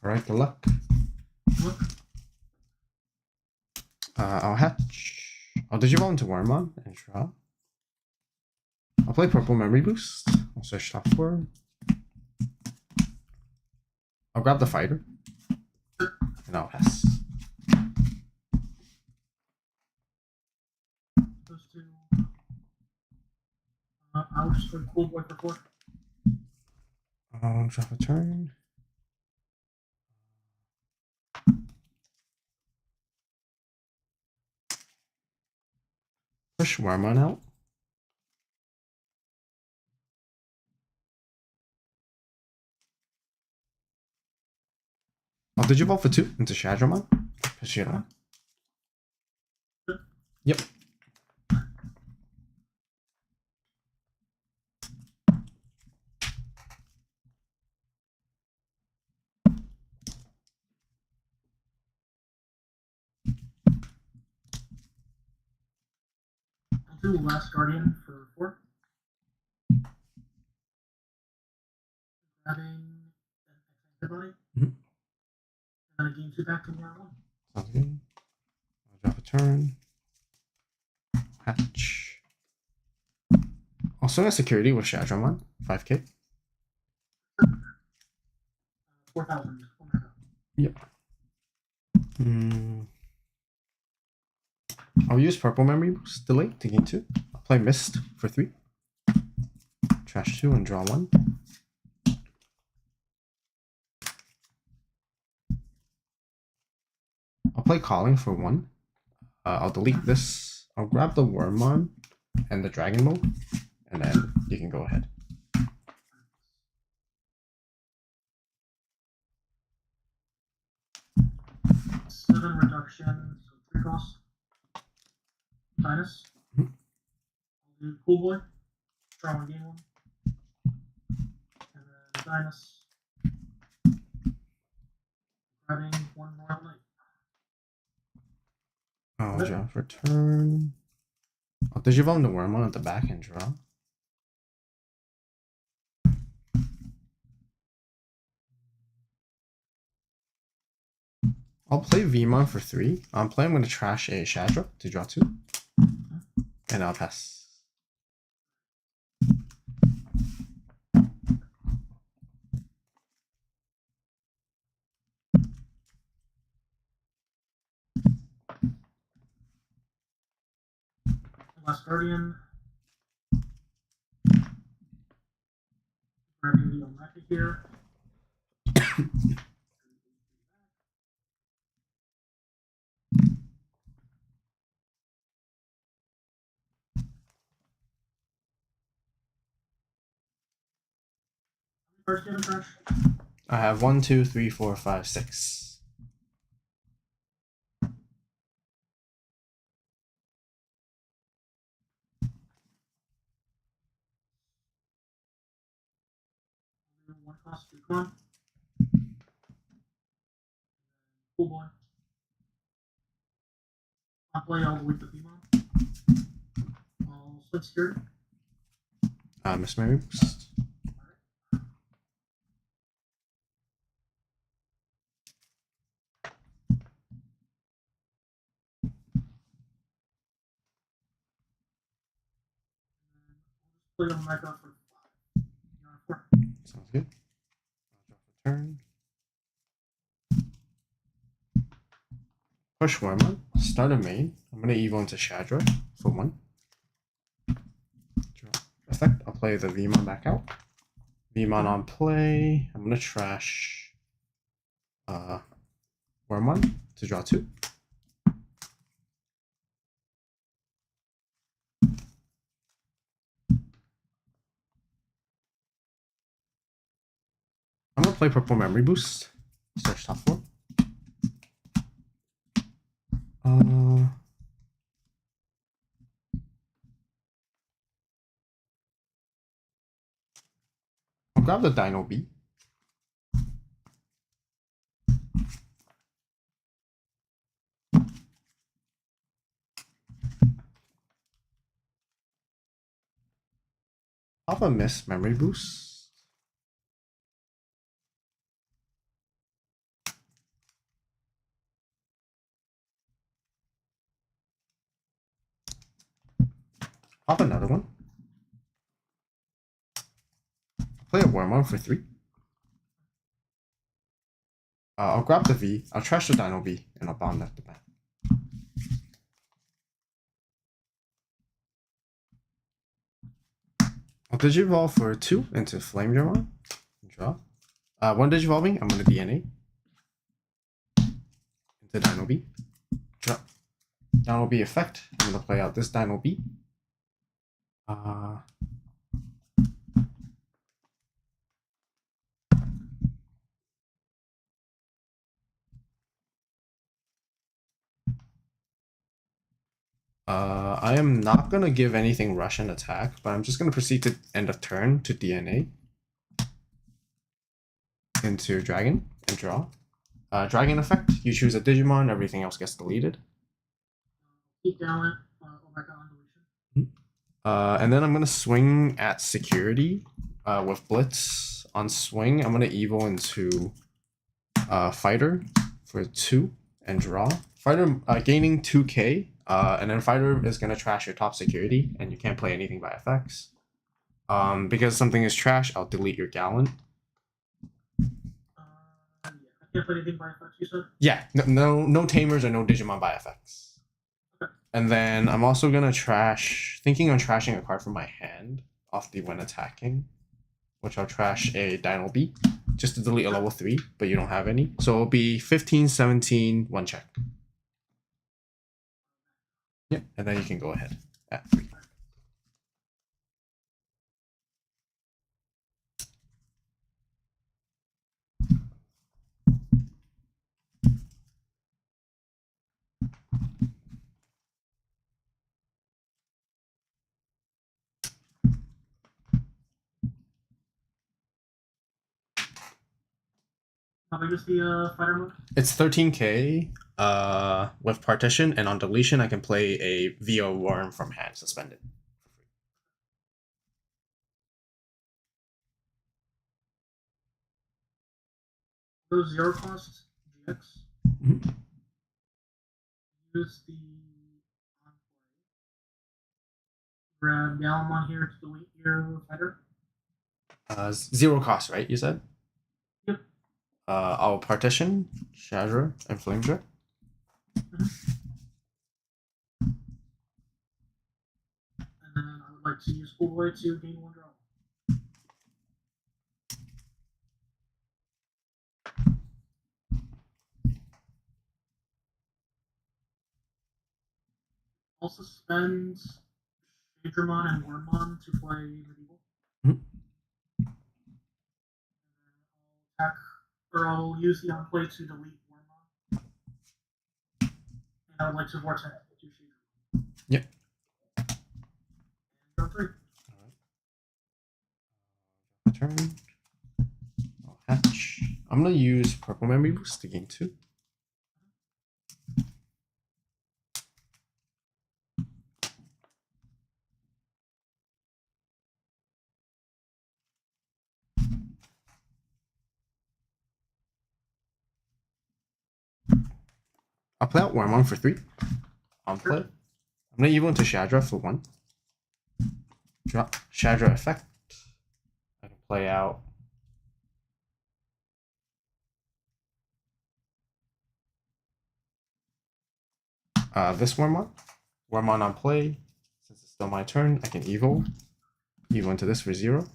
Alright, good luck. Look. I'll hatch. I'll Digivolve into Wormmon and draw. I'll play Purple Memory Boost. I'll search top 4. I'll grab the Fighter. And I'll pass. Those two. I'll just go Cool Boy for 4. I'll drop a turn. Push Wormmon out. I'll Digivolve for 2 into Shadramon. Push it on. Yep. I'll do Last Guardian for 4. Grabbing an antibody. Mhm. And then a game 2 back to round 1. Sounds good. I'll Drop a turn. Hatch. Also a security with Shadramon, 5k. 4,000. Oh my god. Yep. I'll use purple memory boost delay to gain 2. I'll play Mist for 3. Trash 2 and draw 1. I'll play Calling for 1. I'll delete this. I'll grab the Wormmon and the Dragon mode, and then you can go ahead. Seven reduction, so 3 costs. Minus. Mhm. I'll do Cool Boy. Draw 1, gain 1. And then Dinus. Grabbing 1 Royal Knight. I'll draw for turn. I'll Digivolve the Wormmon at the back and draw. I'll play Vmon for 3. I'm going to trash a Shadra to draw 2. And I'll pass. Last Guardian. Grabbing the Omega here. First game trash. I have 1, 2, 3, 4, 5, 6. One cost, 2 come on. Cool Boy. I'll play all the way to Digimon. I'll switch security. Miss Mary boost. Play Omega for 5. You're on 4. Sounds good. I'll drop a turn. Push Wormmon. Start a main. I'm going to Evo into Shadra for 1. Draw. Effect. I'll play the Vmon back out. Vmon on play. I'm going to trash Wormmon to draw 2. I'm going to play Purple Memory Boost. Search top 4. I'll grab the Dino B. I'll have a Miss Memory Boost. I'll have another one. Play a Wormmon for 3. I'll grab the V. I'll trash the Dino B, and I'll bound at the back. I'll Digivolve for 2 into Flame Dramon. Draw. 1 Digivolving, I'm going to DNA. Into Dino B. Draw. Dino B effect. I'm going to play out this Dino B. I am not going to give anything Russian attack, but I'm just going to proceed to end of turn to DNA. Into Dragon and draw. Dragon effect, you choose a Digimon, everything else gets deleted. Keep Gallant, Omega on deletion. And then I'm going to swing at security with Blitz. On swing, I'm going to Evo into Fighter for 2 and draw fighter gaining 2k, and then fighter is gonna trash your top security, and you can't play anything by effects. Because something is trash, I'll delete your gallant. Yeah, I can't play anything by effects, you said? Yeah, no tamers or no Digimon by effects. Okay. And then I'm also gonna thinking on trashing a card from my hand off the when attacking, which I'll trash a Dino B just to delete a level 3, but you don't have any. So it'll be 15, 17, 1 check. Yeah, and then you can go ahead at 3. How big is the fighter mode? It's 13k with partition, and on deletion I can play a VO worm from hand suspended. Those 0 cost GX. Mhm. Use the Enclave. Grab Galamon here to delete your fighter. 0 cost, right? You said? Yep. I'll partition, Shadra, and Flamejar. And then I would like to use Schoolboy to gain 1 draw. Also spend Digimon and Wormmon to play Medieval. Mhm. And I'll use the Enclave to delete Wormmon. And I would like to Vortex to Shadra. Yep. And draw 3. Turn. I'll hatch. I'm gonna use Purple Memory Boost to gain 2. I'll play out Wormmon for 3. On play. I'm gonna evil into Shadra for 1. Drop Shadra effect. I can play out this Wormmon. Wormmon on play. Since it's still my turn, I can evil into this for 0.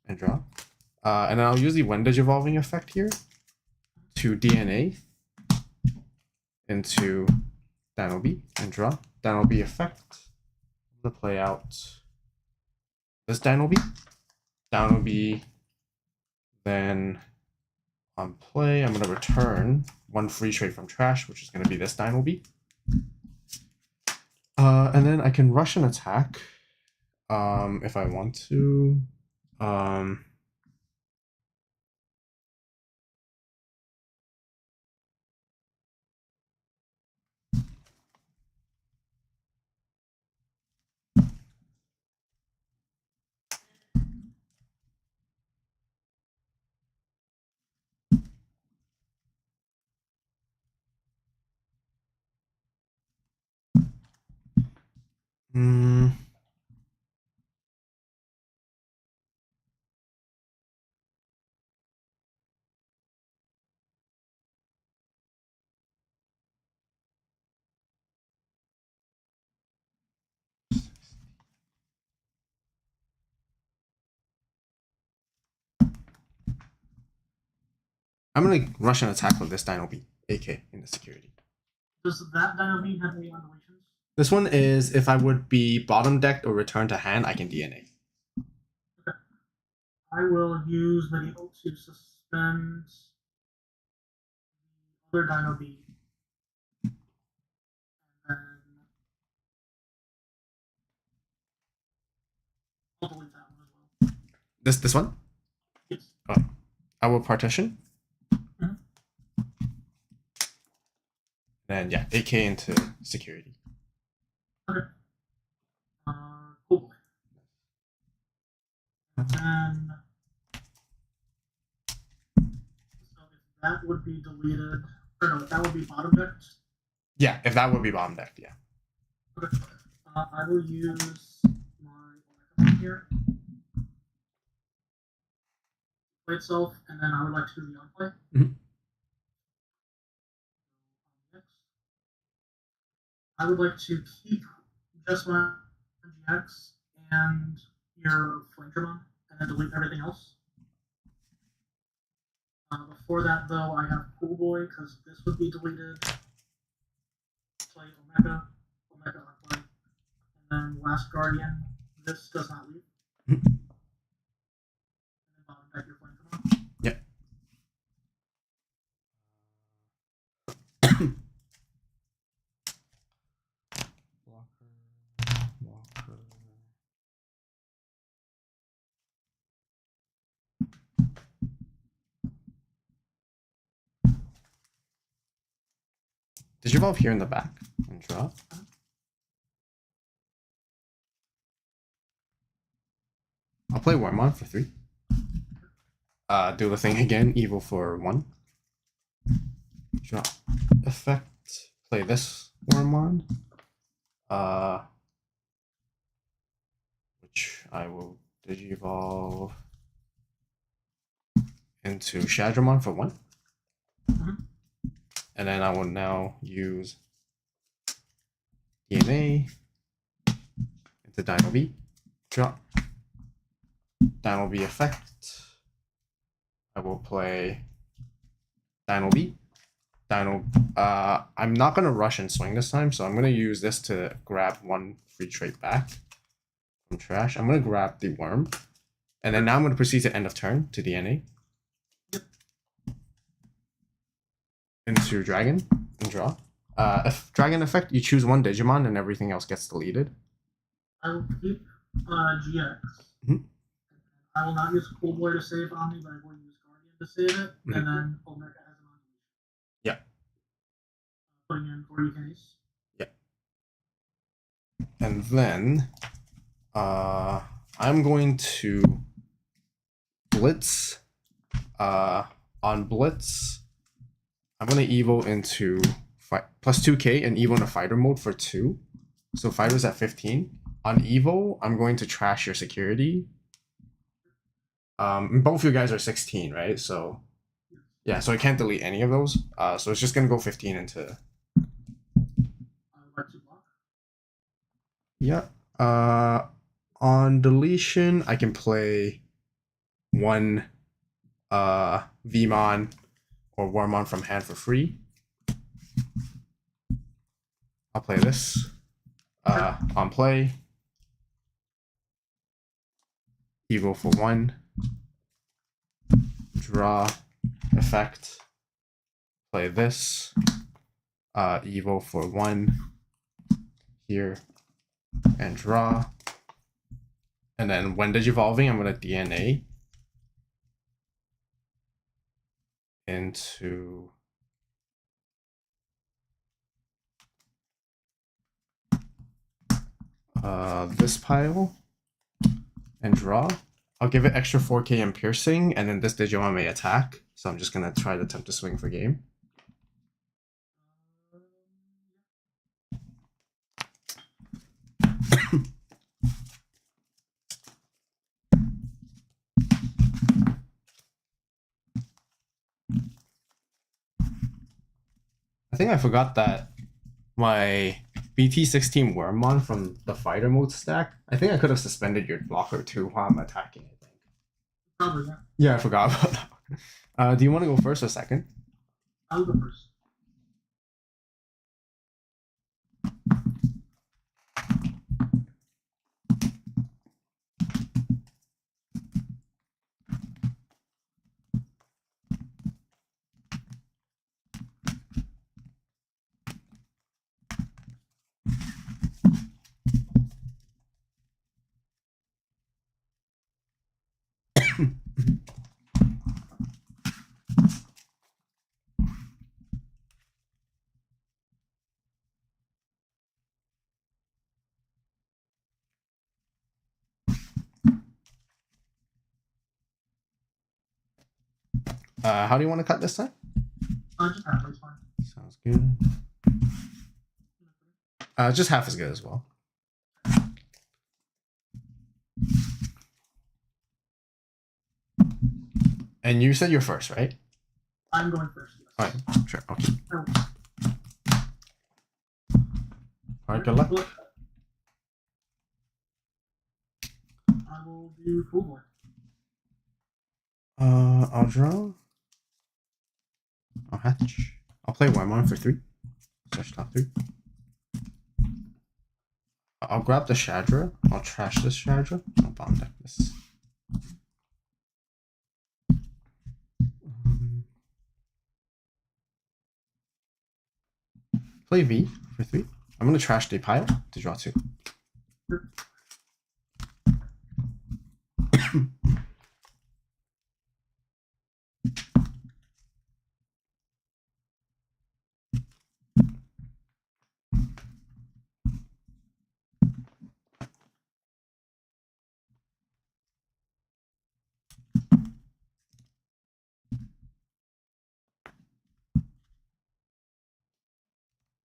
And draw. And then I'll use the Wendage Evolving effect here to DNA into Dino B and draw. Dino B effect. I'm gonna play out this Dino B. Dino B. Then on play, I'm gonna return 1 free trade from trash, which is gonna be this Dino B. And then I can rush an attack if I want to. I'm gonna rush an attack with this Dino B, AK in the security. Does that Dino B have any undulations? This one is if I would be bottom decked or return to hand, I can DNA. Okay. I will use Medieval to suspend the other Dino B. And then I'll delete that one as well. This one? Yes. Oh. I will partition. Mhm. And yeah, AK into security. Okay. Cool. And then so if that would be deleted, Or no, that would be bottom decked. Yeah, if that would be bottom decked, yeah. Okay. I will use my one here. Play itself, and then I would like to do the on play. Mhm. Next. I would like to keep just my GX and your Flametremon, and then delete everything else. Before that, though, I have Pool Boy, because this would be deleted. Play Omega on play. And then Last Guardian, this does not leave. Mhm. And then bottom deck your Flametremon. Yep. Walker. Did you evolve here in the back and draw? I'll play Wormmon for 3. Do the thing again, evil for 1. Draw. Effect. Play this Wormmon. Which I will Digivolve into Shadramon for 1. And then I will now use DNA into Dino B. Draw. Dino B effect. I will play Dino B. Dino. I'm not gonna rush and swing this time, so I'm gonna use this to grab 1 free trait back from trash. I'm gonna grab the worm, and then now I'm gonna proceed to end of turn to DNA. Into Dragon and draw. If Dragon effect, you choose 1 Digimon and everything else gets deleted. I will keep GX. Mhm. I will not use Cool Boy to save on me, but I will use Guardian to save it, Mhm. and then Omega as an on. Yeah. Putting in 40 case. Yeah. And then I'm going to Blitz. On Blitz, I'm gonna Evo into plus 2k and Evo into Fighter mode for 2. So Fighter's at 15. On Evo, I'm going to trash your security. Both you guys are 16, right? So yeah, so I can't delete any of those. So it's just gonna go 15 into. I would like to block. Yeah. On deletion, I can play 1 Vmon or Wormmon from hand for free. I'll play this. On play. Evo for 1. Draw. Effect. Play this. Evo for 1. Here. And draw. And then when Digivolving, I'm going to DNA into this pile and draw. I'll give it extra 4k in piercing, and then this Digimon may attack. So I'm just gonna try to attempt to swing for game. I think I forgot that my BT16 Wormmon from the fighter mode stack, I think I could have suspended your blocker too while I'm attacking, I think. Probably, yeah. Yeah, I forgot about that. Do you want to go first or second? I'll go first. How do you want to cut this time? Just halfway's fine. Sounds good. Just half as good as well. And you said you're first, right? I'm going first. Yes. All right, sure. Okay. Oh. All right, good luck. I will do Cool Boy. I'll draw. I'll hatch. I'll play Wormon for 3. Search top 3. I'll grab the Shadra. I'll trash this Shadra. I'll bomb deck this. Play V for 3. I'm gonna trash the pile to draw 2.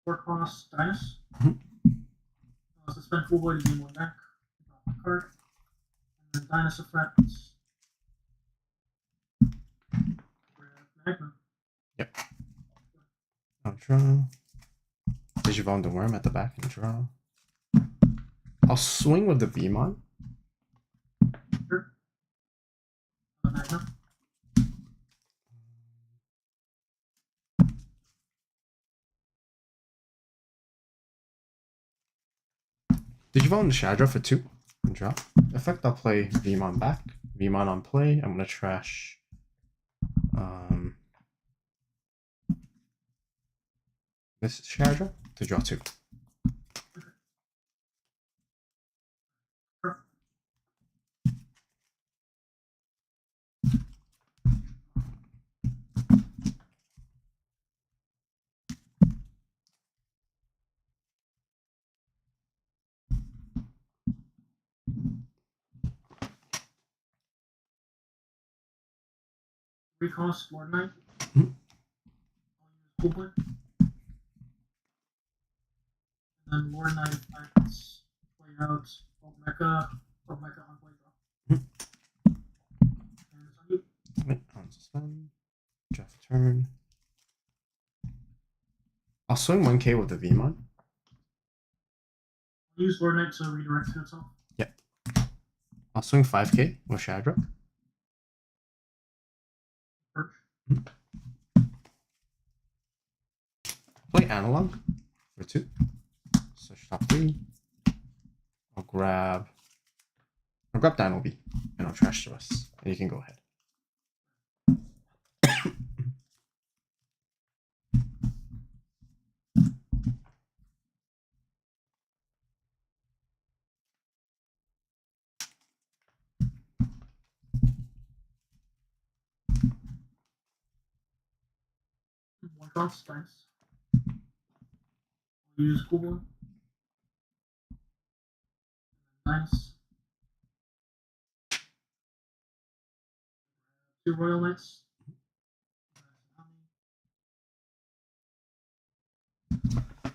Four cost Dynus. Mhm. Suspend Cool Boy to gain 1 back. Drop my card. And then Dynus effects. Magma. Yep. I'll draw. Digimon the Worm at the back and draw. I'll swing with the Beamon. Sure. Magma. Digimon Shadra for 2 and drop. Effect, I'll play Beamon back. Beamon on play. I'm gonna trash this Shadra to draw 2. Recost Lord Knight. Mhm. I'll use Cool Boy. And then Lord Knight effects. Play out Mecha on play draw. Mhm. And it's on you. Wait, on suspend. Draft turn. I'll swing 1k with the Beamon. Use Lord Knight to redirect to itself. Yep. I'll swing 5k with Shadra. Perch. Play Analog for 2. Search top 3. I'll grab Dino B and I'll trash the rest. And you can go ahead. One cost Dynus. I'll use Cool Boy. Nice. 2 Royal Knights. I'll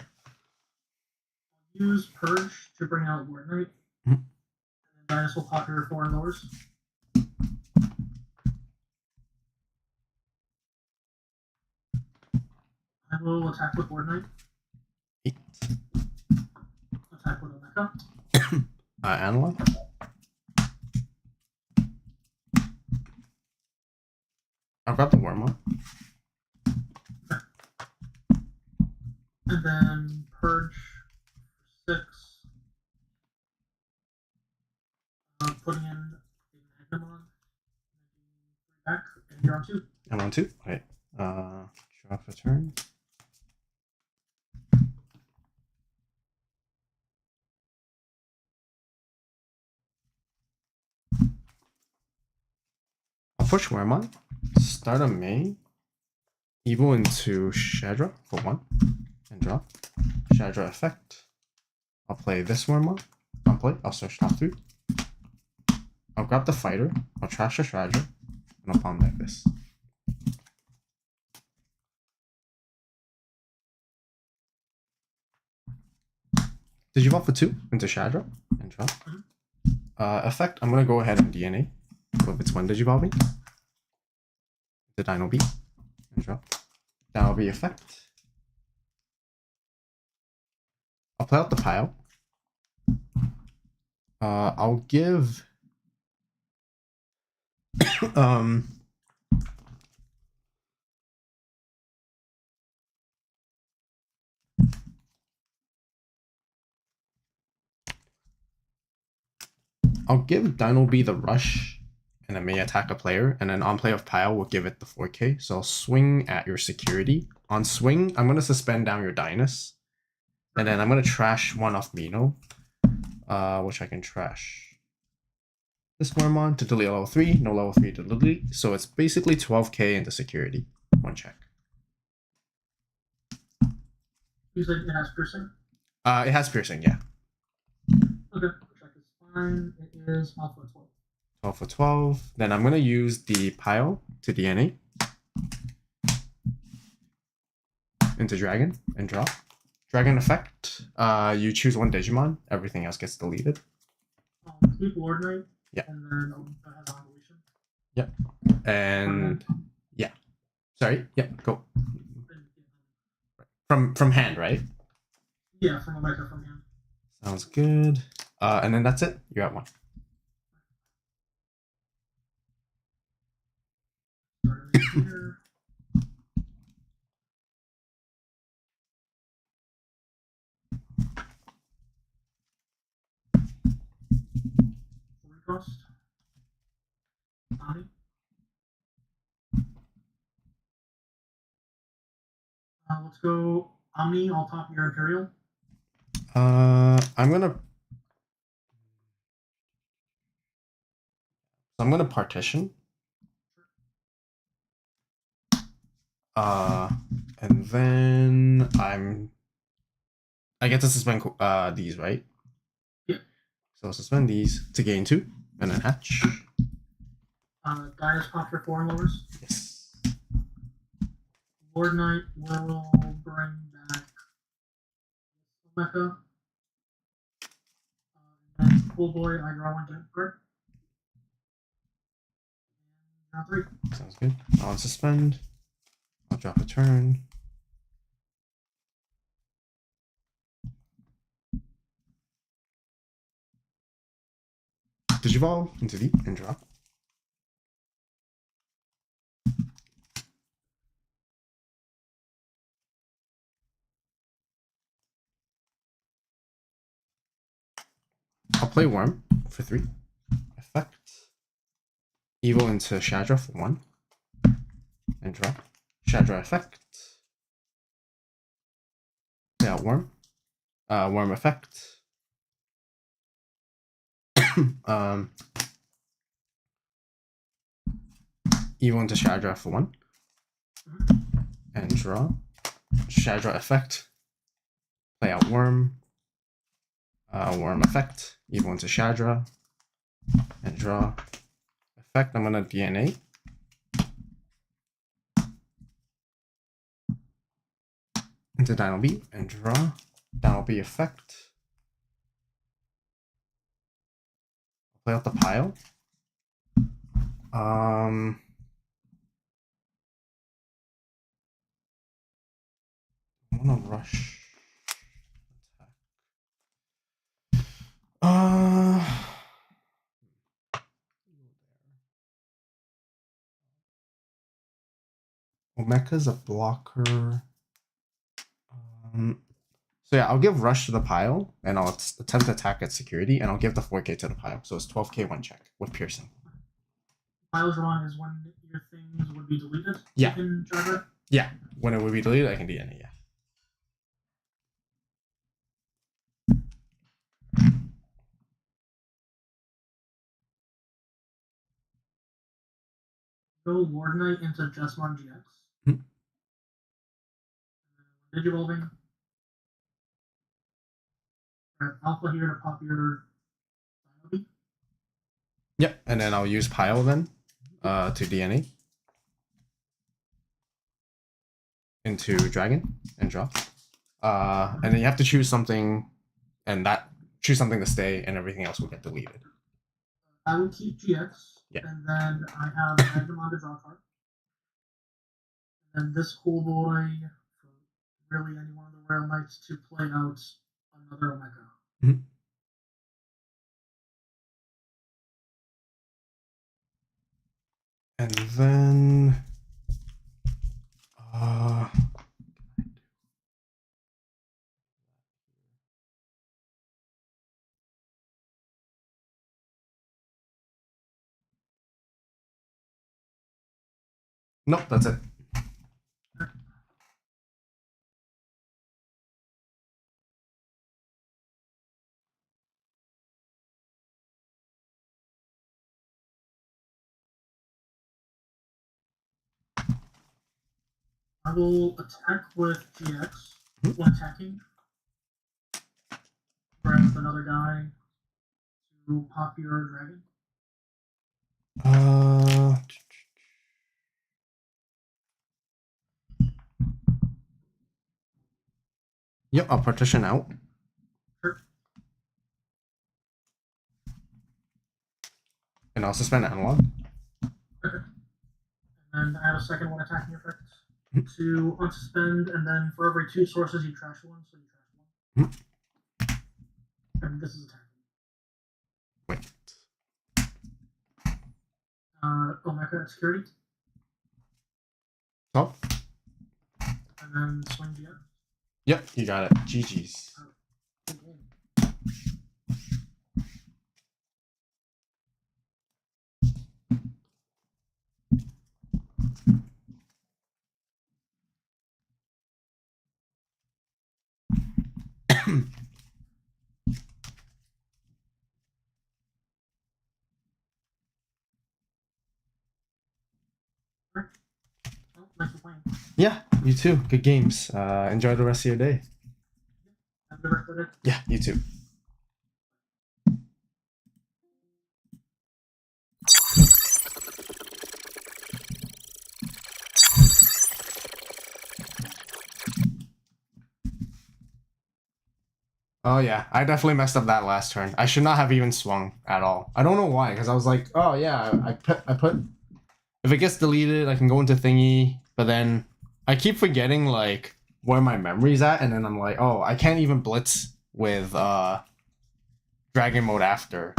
use Purge to bring out Lord Knight. Mhm. And then Dynus will pop your 4 lowers. I will attack with Lord Knight. 8. Attack with Omega. Analog. I'll grab the Wormon. And then Purge for 6. Putting in a Magnamon. Back, and you're on 2. I'm on 2. Okay. Draw for turn. I'll push Wormon. Start a main. Evil into Shadra for 1. And draw. Shadra effect. I'll play this Wormon. On play. I'll search top 3. I'll grab the fighter. I'll trash the Shadra. And I'll palm deck this. Digivolve for 2 into Shadra and draw. Effect, I'm gonna go ahead and DNA with its one Digivolving. The Dino B and draw. Dino B effect. I'll play out the pile. I'll give I'll give Dino B the rush, and it may attack a player, and then on play of pile, we'll give it the 4K. So I'll swing at your security. On swing, I'm gonna suspend down your Dynus, and then I'm gonna trash one off Mino, which I can trash this Wormon to delete level 3, no level 3 to delete. So it's basically 12K into security. One check. You said it has piercing? It has piercing, yeah. Okay, check is fine. It is alpha 12. 12 for 12. Then I'm gonna use the pile to DNA into Dragon and draw. Dragon effect. You choose one Digimon. Everything else gets deleted. Keep Lord Knight. Yeah. And then that has evolution. Yep. And yeah. Sorry. Yep. Go. From hand, right? Yeah, from a mecha from hand. Sounds good. And then that's it. You're at 1. Start here. Cost. Omni. Let's go Omni. I'll top your Imperial. I'm gonna partition. And then I get to suspend these, right? Yeah. So I'll suspend these to gain 2, and then hatch. Gaia's pop your 4 lowers. Yes. Lord Knight will bring back Mecha. And Cool Boy, I draw 1 game card. And draw 3. Sounds good. I'll unsuspend. I'll drop a turn. Digivolve into deep and drop. I'll play Worm for 3. Effect. Evil into Shadra for 1. And drop. Shadra effect. Play out Worm. Worm effect. Evil into Shadra for 1. And draw. Shadra effect. Play out Worm. Worm effect. Evil into Shadra. And draw. Effect. I'm gonna DNA. Into Dino B and draw. Dino B effect. Play out the pile. I wanna rush. Mecha's a blocker. So yeah, I'll give rush to the pile, and I'll attempt to attack at security, and I'll give the 4K to the pile. So it's 12K 1 check with piercing. Pile's wrong is when your things would be deleted. Yeah. You can drive it. Yeah, when it would be deleted, I can DNA, yeah. Go Lord Knight into Jesmon GX. Digivolving. Alpha here to pop your Dino. Yep, and then I'll use pile then to DNA into Dragon and draw. And then you have to choose something and that choose something to stay, and everything else will get deleted. I will keep GX, Yeah. and then I have Digimon to draw card. And then this cool boy, for really any one of the Royal Knights, to play out another Omega. Mhm. And then, nope, that's it. I will attack with GX when attacking. Grab another guy to pop your dragon. Yep, I'll partition out. Sure. And I'll suspend analog. Okay. And then I have a second one attacking effect to unsuspend, and then for every 2 sources you trash one, so you trash one. And this is attacking. Wait. Omega at security. Oh. And then swing GX. Yep, you got it. GG's. Good game. Well, thanks for playing. Yeah, you too. Good games. Enjoy the rest of your day. Have a good rest of the day. Yeah, you too. Oh yeah, I definitely messed up that last turn. I should not have even swung at all. I don't know why, because I was like, oh yeah, I put if it gets deleted, I can go into thingy, but then I keep forgetting like where my memory's at, and then I'm like, oh, I can't even blitz with dragon mode after.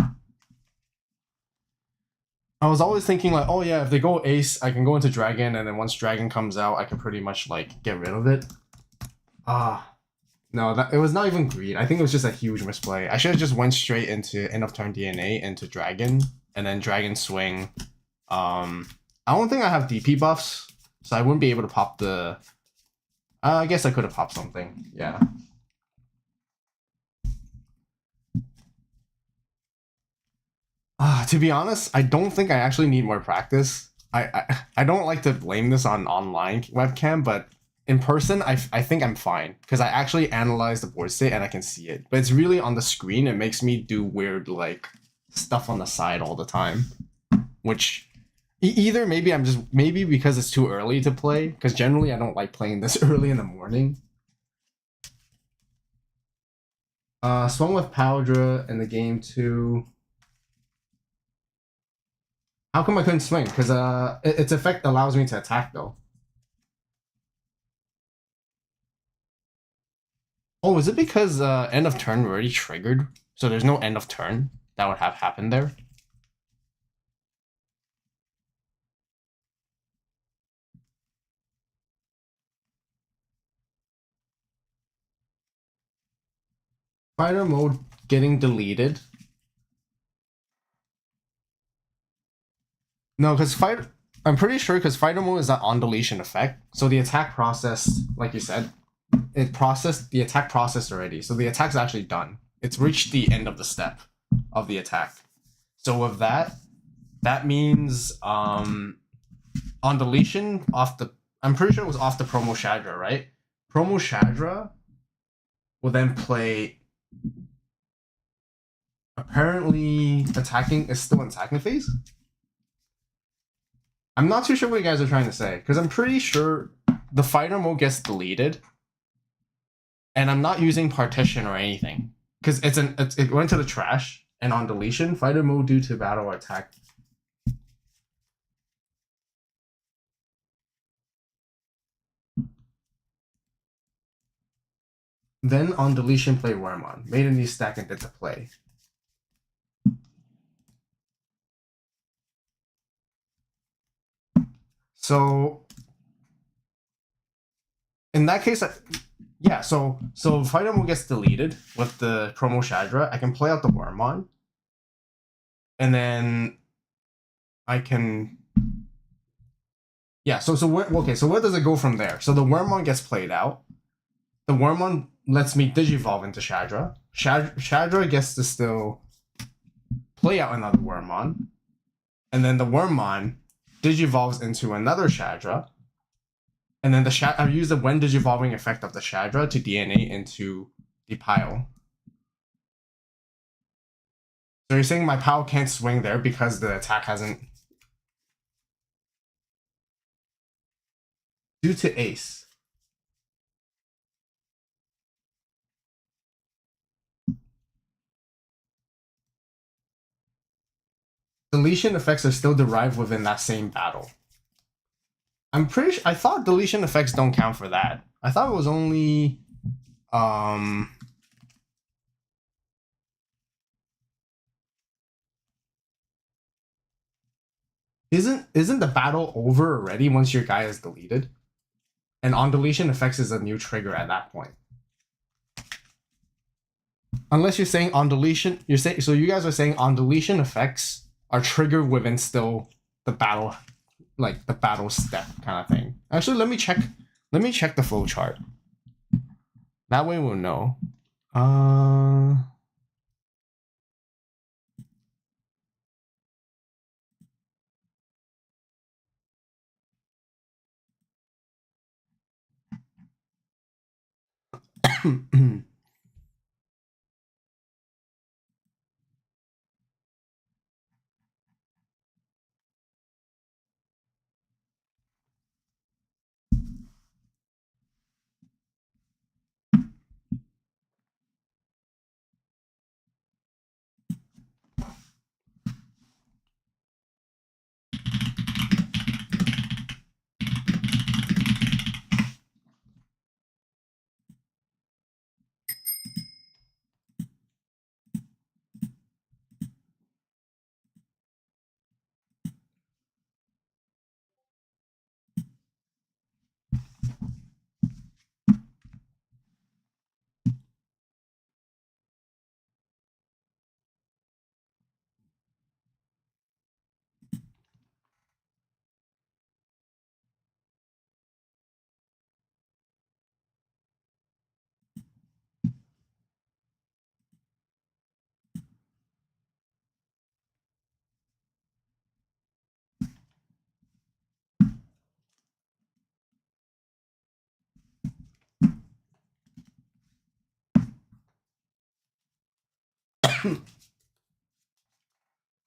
I was always thinking like, oh yeah, if they go ace, I can go into dragon, and then once dragon comes out, I can pretty much like get rid of it. No, it was not even greed. I think it was just a huge misplay. I should have just went straight into end of turn DNA into dragon, and then dragon swing. I don't think I have DP buffs, so I wouldn't be able to pop the. I guess I could have popped something. Yeah. To be honest, I don't think I actually need more practice. I don't like to blame this on online webcam, but in person, I think I'm fine because I actually analyze the board state and I can see it. But it's really on the screen. It makes me do weird like stuff on the side all the time, which either maybe because it's too early to play, because generally I don't like playing this early in the morning. Swung with Powdra in the game too. How come I couldn't swing? Because its effect allows me to attack though. Oh, is it because end of turn already triggered? So there's no end of turn that would have happened there? Fighter mode getting deleted. No, because I'm pretty sure because fighter mode is that on deletion effect. So the attack process, like you said, the attack processed already. So the attack's actually done. It's reached the end of the step of the attack. So with that means on deletion I'm pretty sure it was off the promo Shadra, right? Promo Shadra will then play. Apparently attacking is still in attacking phase. I'm not too sure what you guys are trying to say, because I'm pretty sure the fighter mode gets deleted. And I'm not using partition or anything. because it went to the trash, and on deletion, fighter mode due to battle or attack. Then on deletion, play Wormon. Made a new stack and did the play. So in that case, yeah. So fighter mode gets deleted with the promo Shadra. I can play out the Wormon, and then I can. Yeah. So where does it go from there? So the Wormon gets played out. The Wormon lets me digivolve into Shadra. Shadra gets to still play out another Wormon, and then the Wormon digivolves into another Shadra, and then I use the when digivolving effect of the Shadra to DNA into the pile. So you're saying my pile can't swing there because the attack hasn't. Due to ace. Deletion effects are still derived within that same battle. I'm pretty sure. I thought deletion effects don't count for that. I thought it was only. Isn't the battle over already once your guy is deleted? And on deletion effects is a new trigger at that point. Unless you're saying on deletion, so you guys are saying on deletion effects are triggered within still the battle, like the battle step kind of thing. Actually, let me check the flow chart. That way we'll know.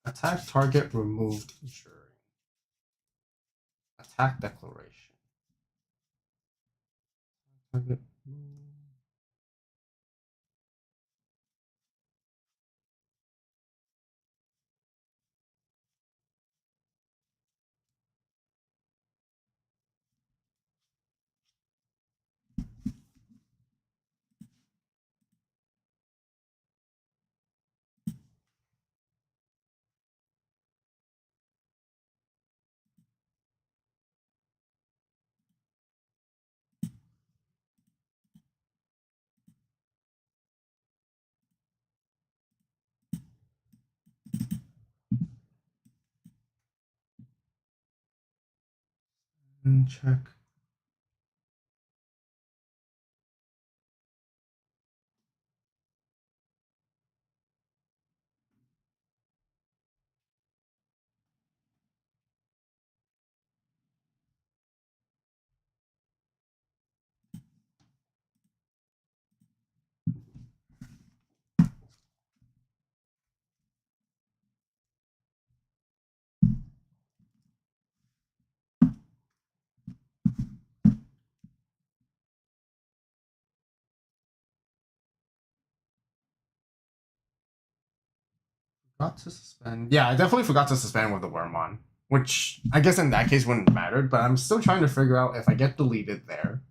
Attack target removed ensuring. Attack declaration. Target and check. Forgot to suspend. Yeah, I definitely forgot to suspend with the Wormon, which I guess in that case wouldn't have mattered, but I'm still trying to figure out if I get deleted there.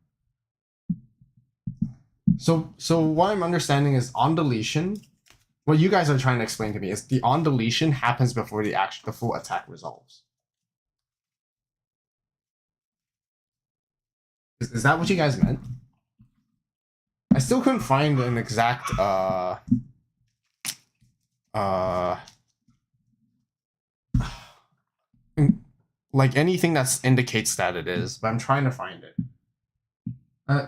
So what I'm understanding is on deletion, what you guys are trying to explain to me is the on deletion happens before the full attack resolves. Is that what you guys meant? I still couldn't find an exact like anything that indicates that it is, but I'm trying to find it.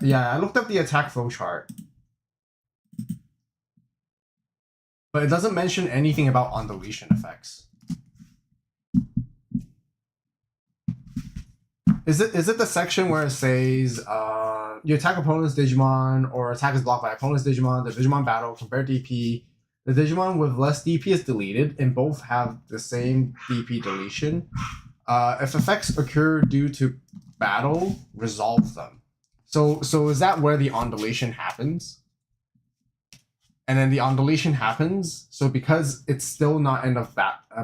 Yeah, I looked up the attack flow chart, but it doesn't mention anything about on deletion effects. Is it the section where it says you attack opponent's Digimon or attack is blocked by opponent's Digimon, the Digimon battle, compare DP. The Digimon with less DP is deleted, and both have the same DP deletion. If effects occur due to battle, resolve them. So is that where the on deletion happens? And then the on deletion happens. So because it's still not end of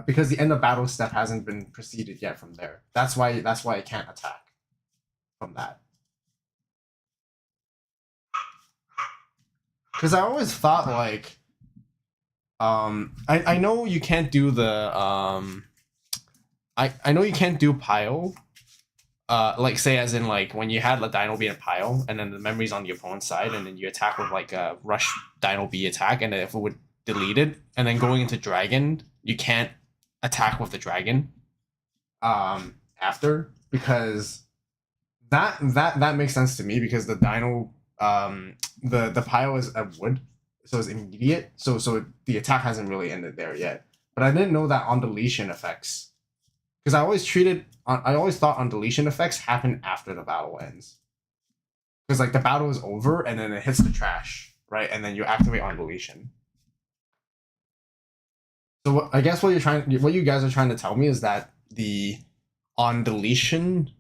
because the end of battle step hasn't been preceded yet from there. That's why I can't attack from that. Because I always thought like, I know you can't do the I know you can't do pile. Like say as in like when you had the Dino B in pile and then the memory's on the opponent's side and then you attack with like a rush Dino B attack and then if it would delete it and then going into dragon you can't attack with the dragon after, because that makes sense to me because the Dino the pile is a wood, so it's immediate, so the attack hasn't really ended there yet. But I didn't know that on deletion effects, because I always thought on deletion effects happen after the battle ends. Because like the battle is over and then it hits the trash, right? And then you activate on deletion. So I guess what you guys are trying to tell me is that the on deletion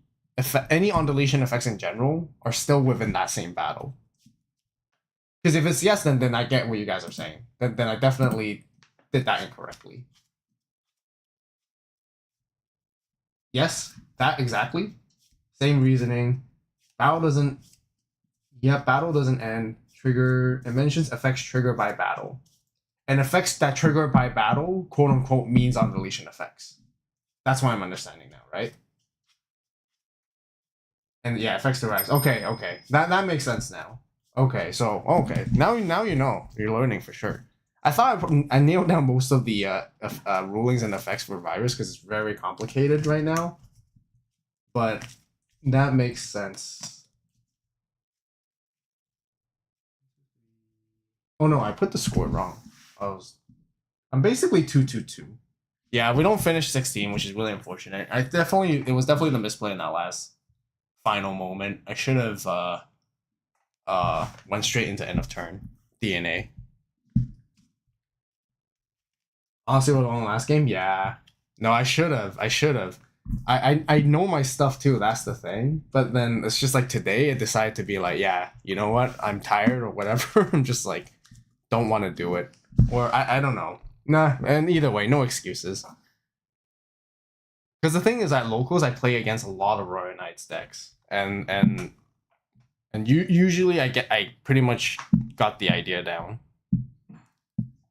any on deletion effects in general are still within that same battle. Because if it's yes, then I get what you guys are saying. Then I definitely did that incorrectly. Yes, that exactly. Same reasoning. Battle doesn't end. Trigger. It mentions effects triggered by battle. And effects that trigger by battle, quote unquote, means on deletion effects. That's what I'm understanding now, right? And yeah, effects direct. Okay. That makes sense now. Okay, now you know. You're learning for sure. I thought I nailed down most of the rulings and effects for virus because it's very complicated right now. But that makes sense. Oh no, I put the score wrong. I'm basically 2-2-2. Yeah, we don't finish 16, which is really unfortunate. It was definitely the misplay in that last final moment. I should have went straight into end of turn DNA. Honestly, what won last game? Yeah. No, I should have. I know my stuff too, that's the thing. But then it's just like today it decided to be like, yeah, you know what? I'm tired or whatever. I'm just like, don't want to do it. Or I don't know. Nah, and either way, no excuses. Because the thing is at locals I play against a lot of Royal Knights decks. And usually I pretty much got the idea down.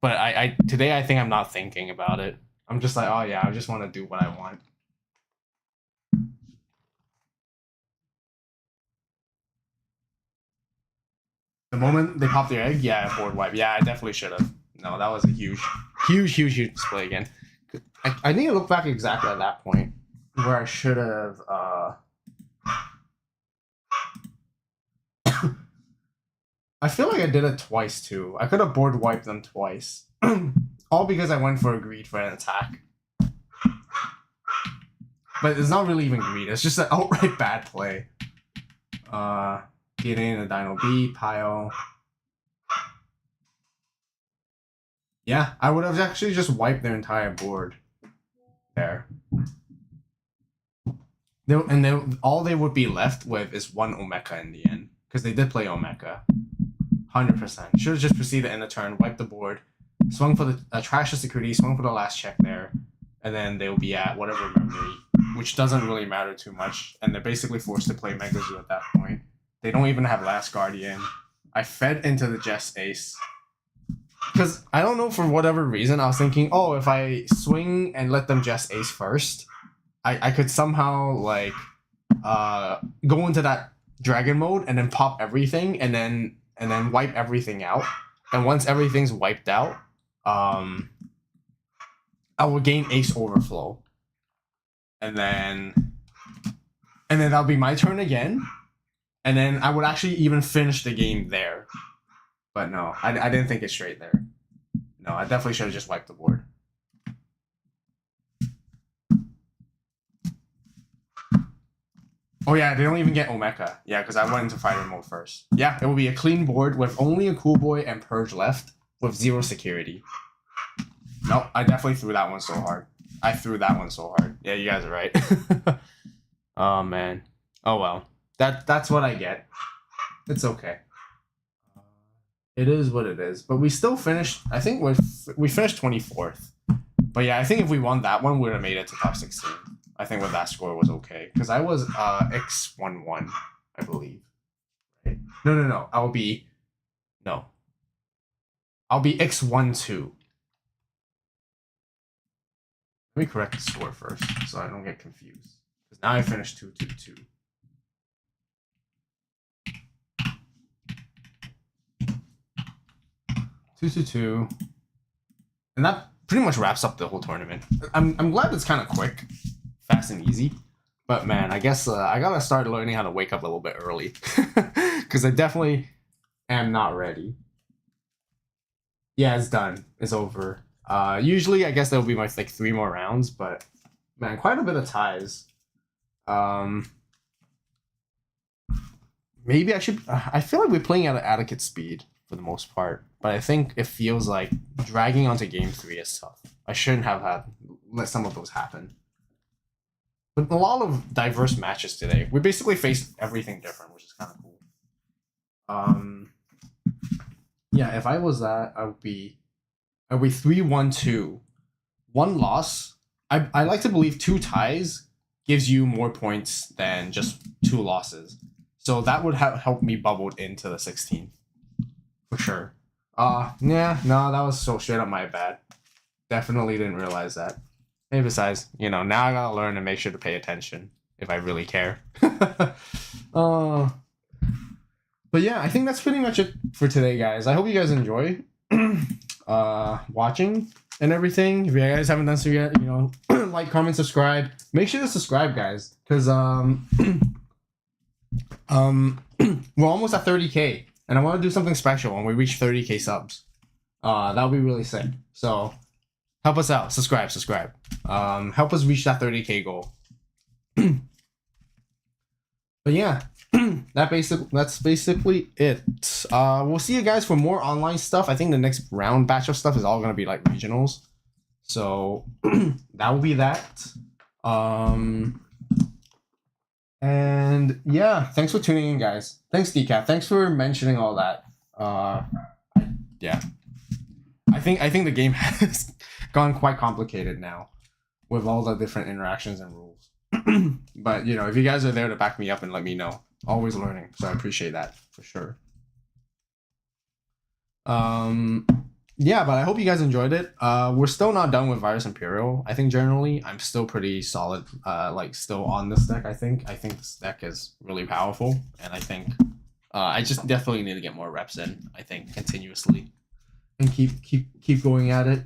But today I think I'm not thinking about it. I'm just like, oh yeah, I just want to do what I want. The moment they pop their egg, yeah, board wipe. Yeah, I definitely should have. No, that was a huge display again. I need to look back exactly at that point where I should have. I feel like I did it twice too. I could have board wiped them twice. All because I went for a greed for an attack. But it's not really even greed, it's just an outright bad play. Getting a Dino B, pile. Yeah, I would have actually just wiped their entire board. There. All they would be left with is one Omeka in the end. Because they did play Omeka. 100%. Should have just proceeded in the turn, wipe the board, swung for the trash the security, swung for the last check there, and then they'll be at whatever memory, which doesn't really matter too much, and they're basically forced to play Mega Zoo at that point. They don't even have Last Guardian. I fed into the Jess Ace. Because I don't know, for whatever reason, I was thinking, oh, if I swing and let them Jess Ace first, I could somehow, like, go into that dragon mode and then pop everything and then wipe everything out. And once everything's wiped out, I will gain Ace Overflow. And then that'll be my turn again. And then I would actually even finish the game there. But no, I didn't think it straight there. No, I definitely should have just wiped the board. Oh yeah, they don't even get Omeka. Yeah, because I went into fighter mode first. Yeah, it will be a clean board with only a Cool Boy and Purge left with 0 security. Nope, I definitely threw that one so hard. I threw that one so hard. Yeah, you guys are right. Oh man. Oh well. That's what I get. It's okay. It is what it is. But we still finished. I think we finished 24th. But yeah, I think if we won that one, we would have made it to top 16. I think with that score was okay because I was X11, I believe. Right? No. I'll be X12. Let me correct the score first so I don't get confused. Because now I finished 2-2-2. 2-2-2. And that pretty much wraps up the whole tournament. I'm glad it's kind of quick, fast and easy. But man, I guess I gotta start learning how to wake up a little bit early. Because I definitely am not ready. Yeah, it's done. It's over. Usually, I guess there'll be my 3 more rounds, but man, quite a bit of ties. Maybe I should. I feel like we're playing at an adequate speed for the most part, but I think it feels like dragging onto game 3 is tough. I shouldn't have let some of those happen. But a lot of diverse matches today. We basically faced everything different, which is kind of cool. Yeah, if I was that, I would be 3-1-2. 1 loss. I like to believe 2 ties gives you more points than just 2 losses. So that would help me bubbled into the 16. For sure. Yeah, no, that was so straight up my bad. Definitely didn't realize that. Hey, besides, now I gotta learn to make sure to pay attention if I really care. But yeah, I think that's pretty much it for today, guys. I hope you guys enjoy watching and everything. If you guys haven't done so yet, like, comment, subscribe. Make sure to subscribe, guys, because we're almost at 30K, and I want to do something special when we reach 30K subs. That would be really sick. So help us out. Subscribe. Help us reach that 30K goal. But yeah, that's basically it. We'll see you guys for more online stuff. I think the next round batch of stuff is all gonna be like regionals. So that will be that. And yeah, thanks for tuning in, guys. Thanks, Decaf. Thanks for mentioning all that. Yeah. I think the game has gone quite complicated now with all the different interactions and rules. But if you guys are there to back me up and let me know, always learning, so I appreciate that for sure. Yeah, but I hope you guys enjoyed it. We're still not done with Virus Imperial. I think generally I'm still pretty solid, still on this deck. I think this deck is really powerful, and I think I just definitely need to get more reps in, I think, continuously, and keep going at it.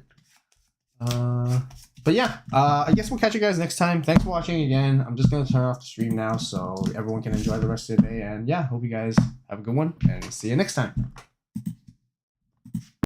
But yeah, I guess we'll catch you guys next time. Thanks for watching again. I'm just going to turn off the stream now so everyone can enjoy the rest of the day. And yeah, hope you guys have a good one and see you next time.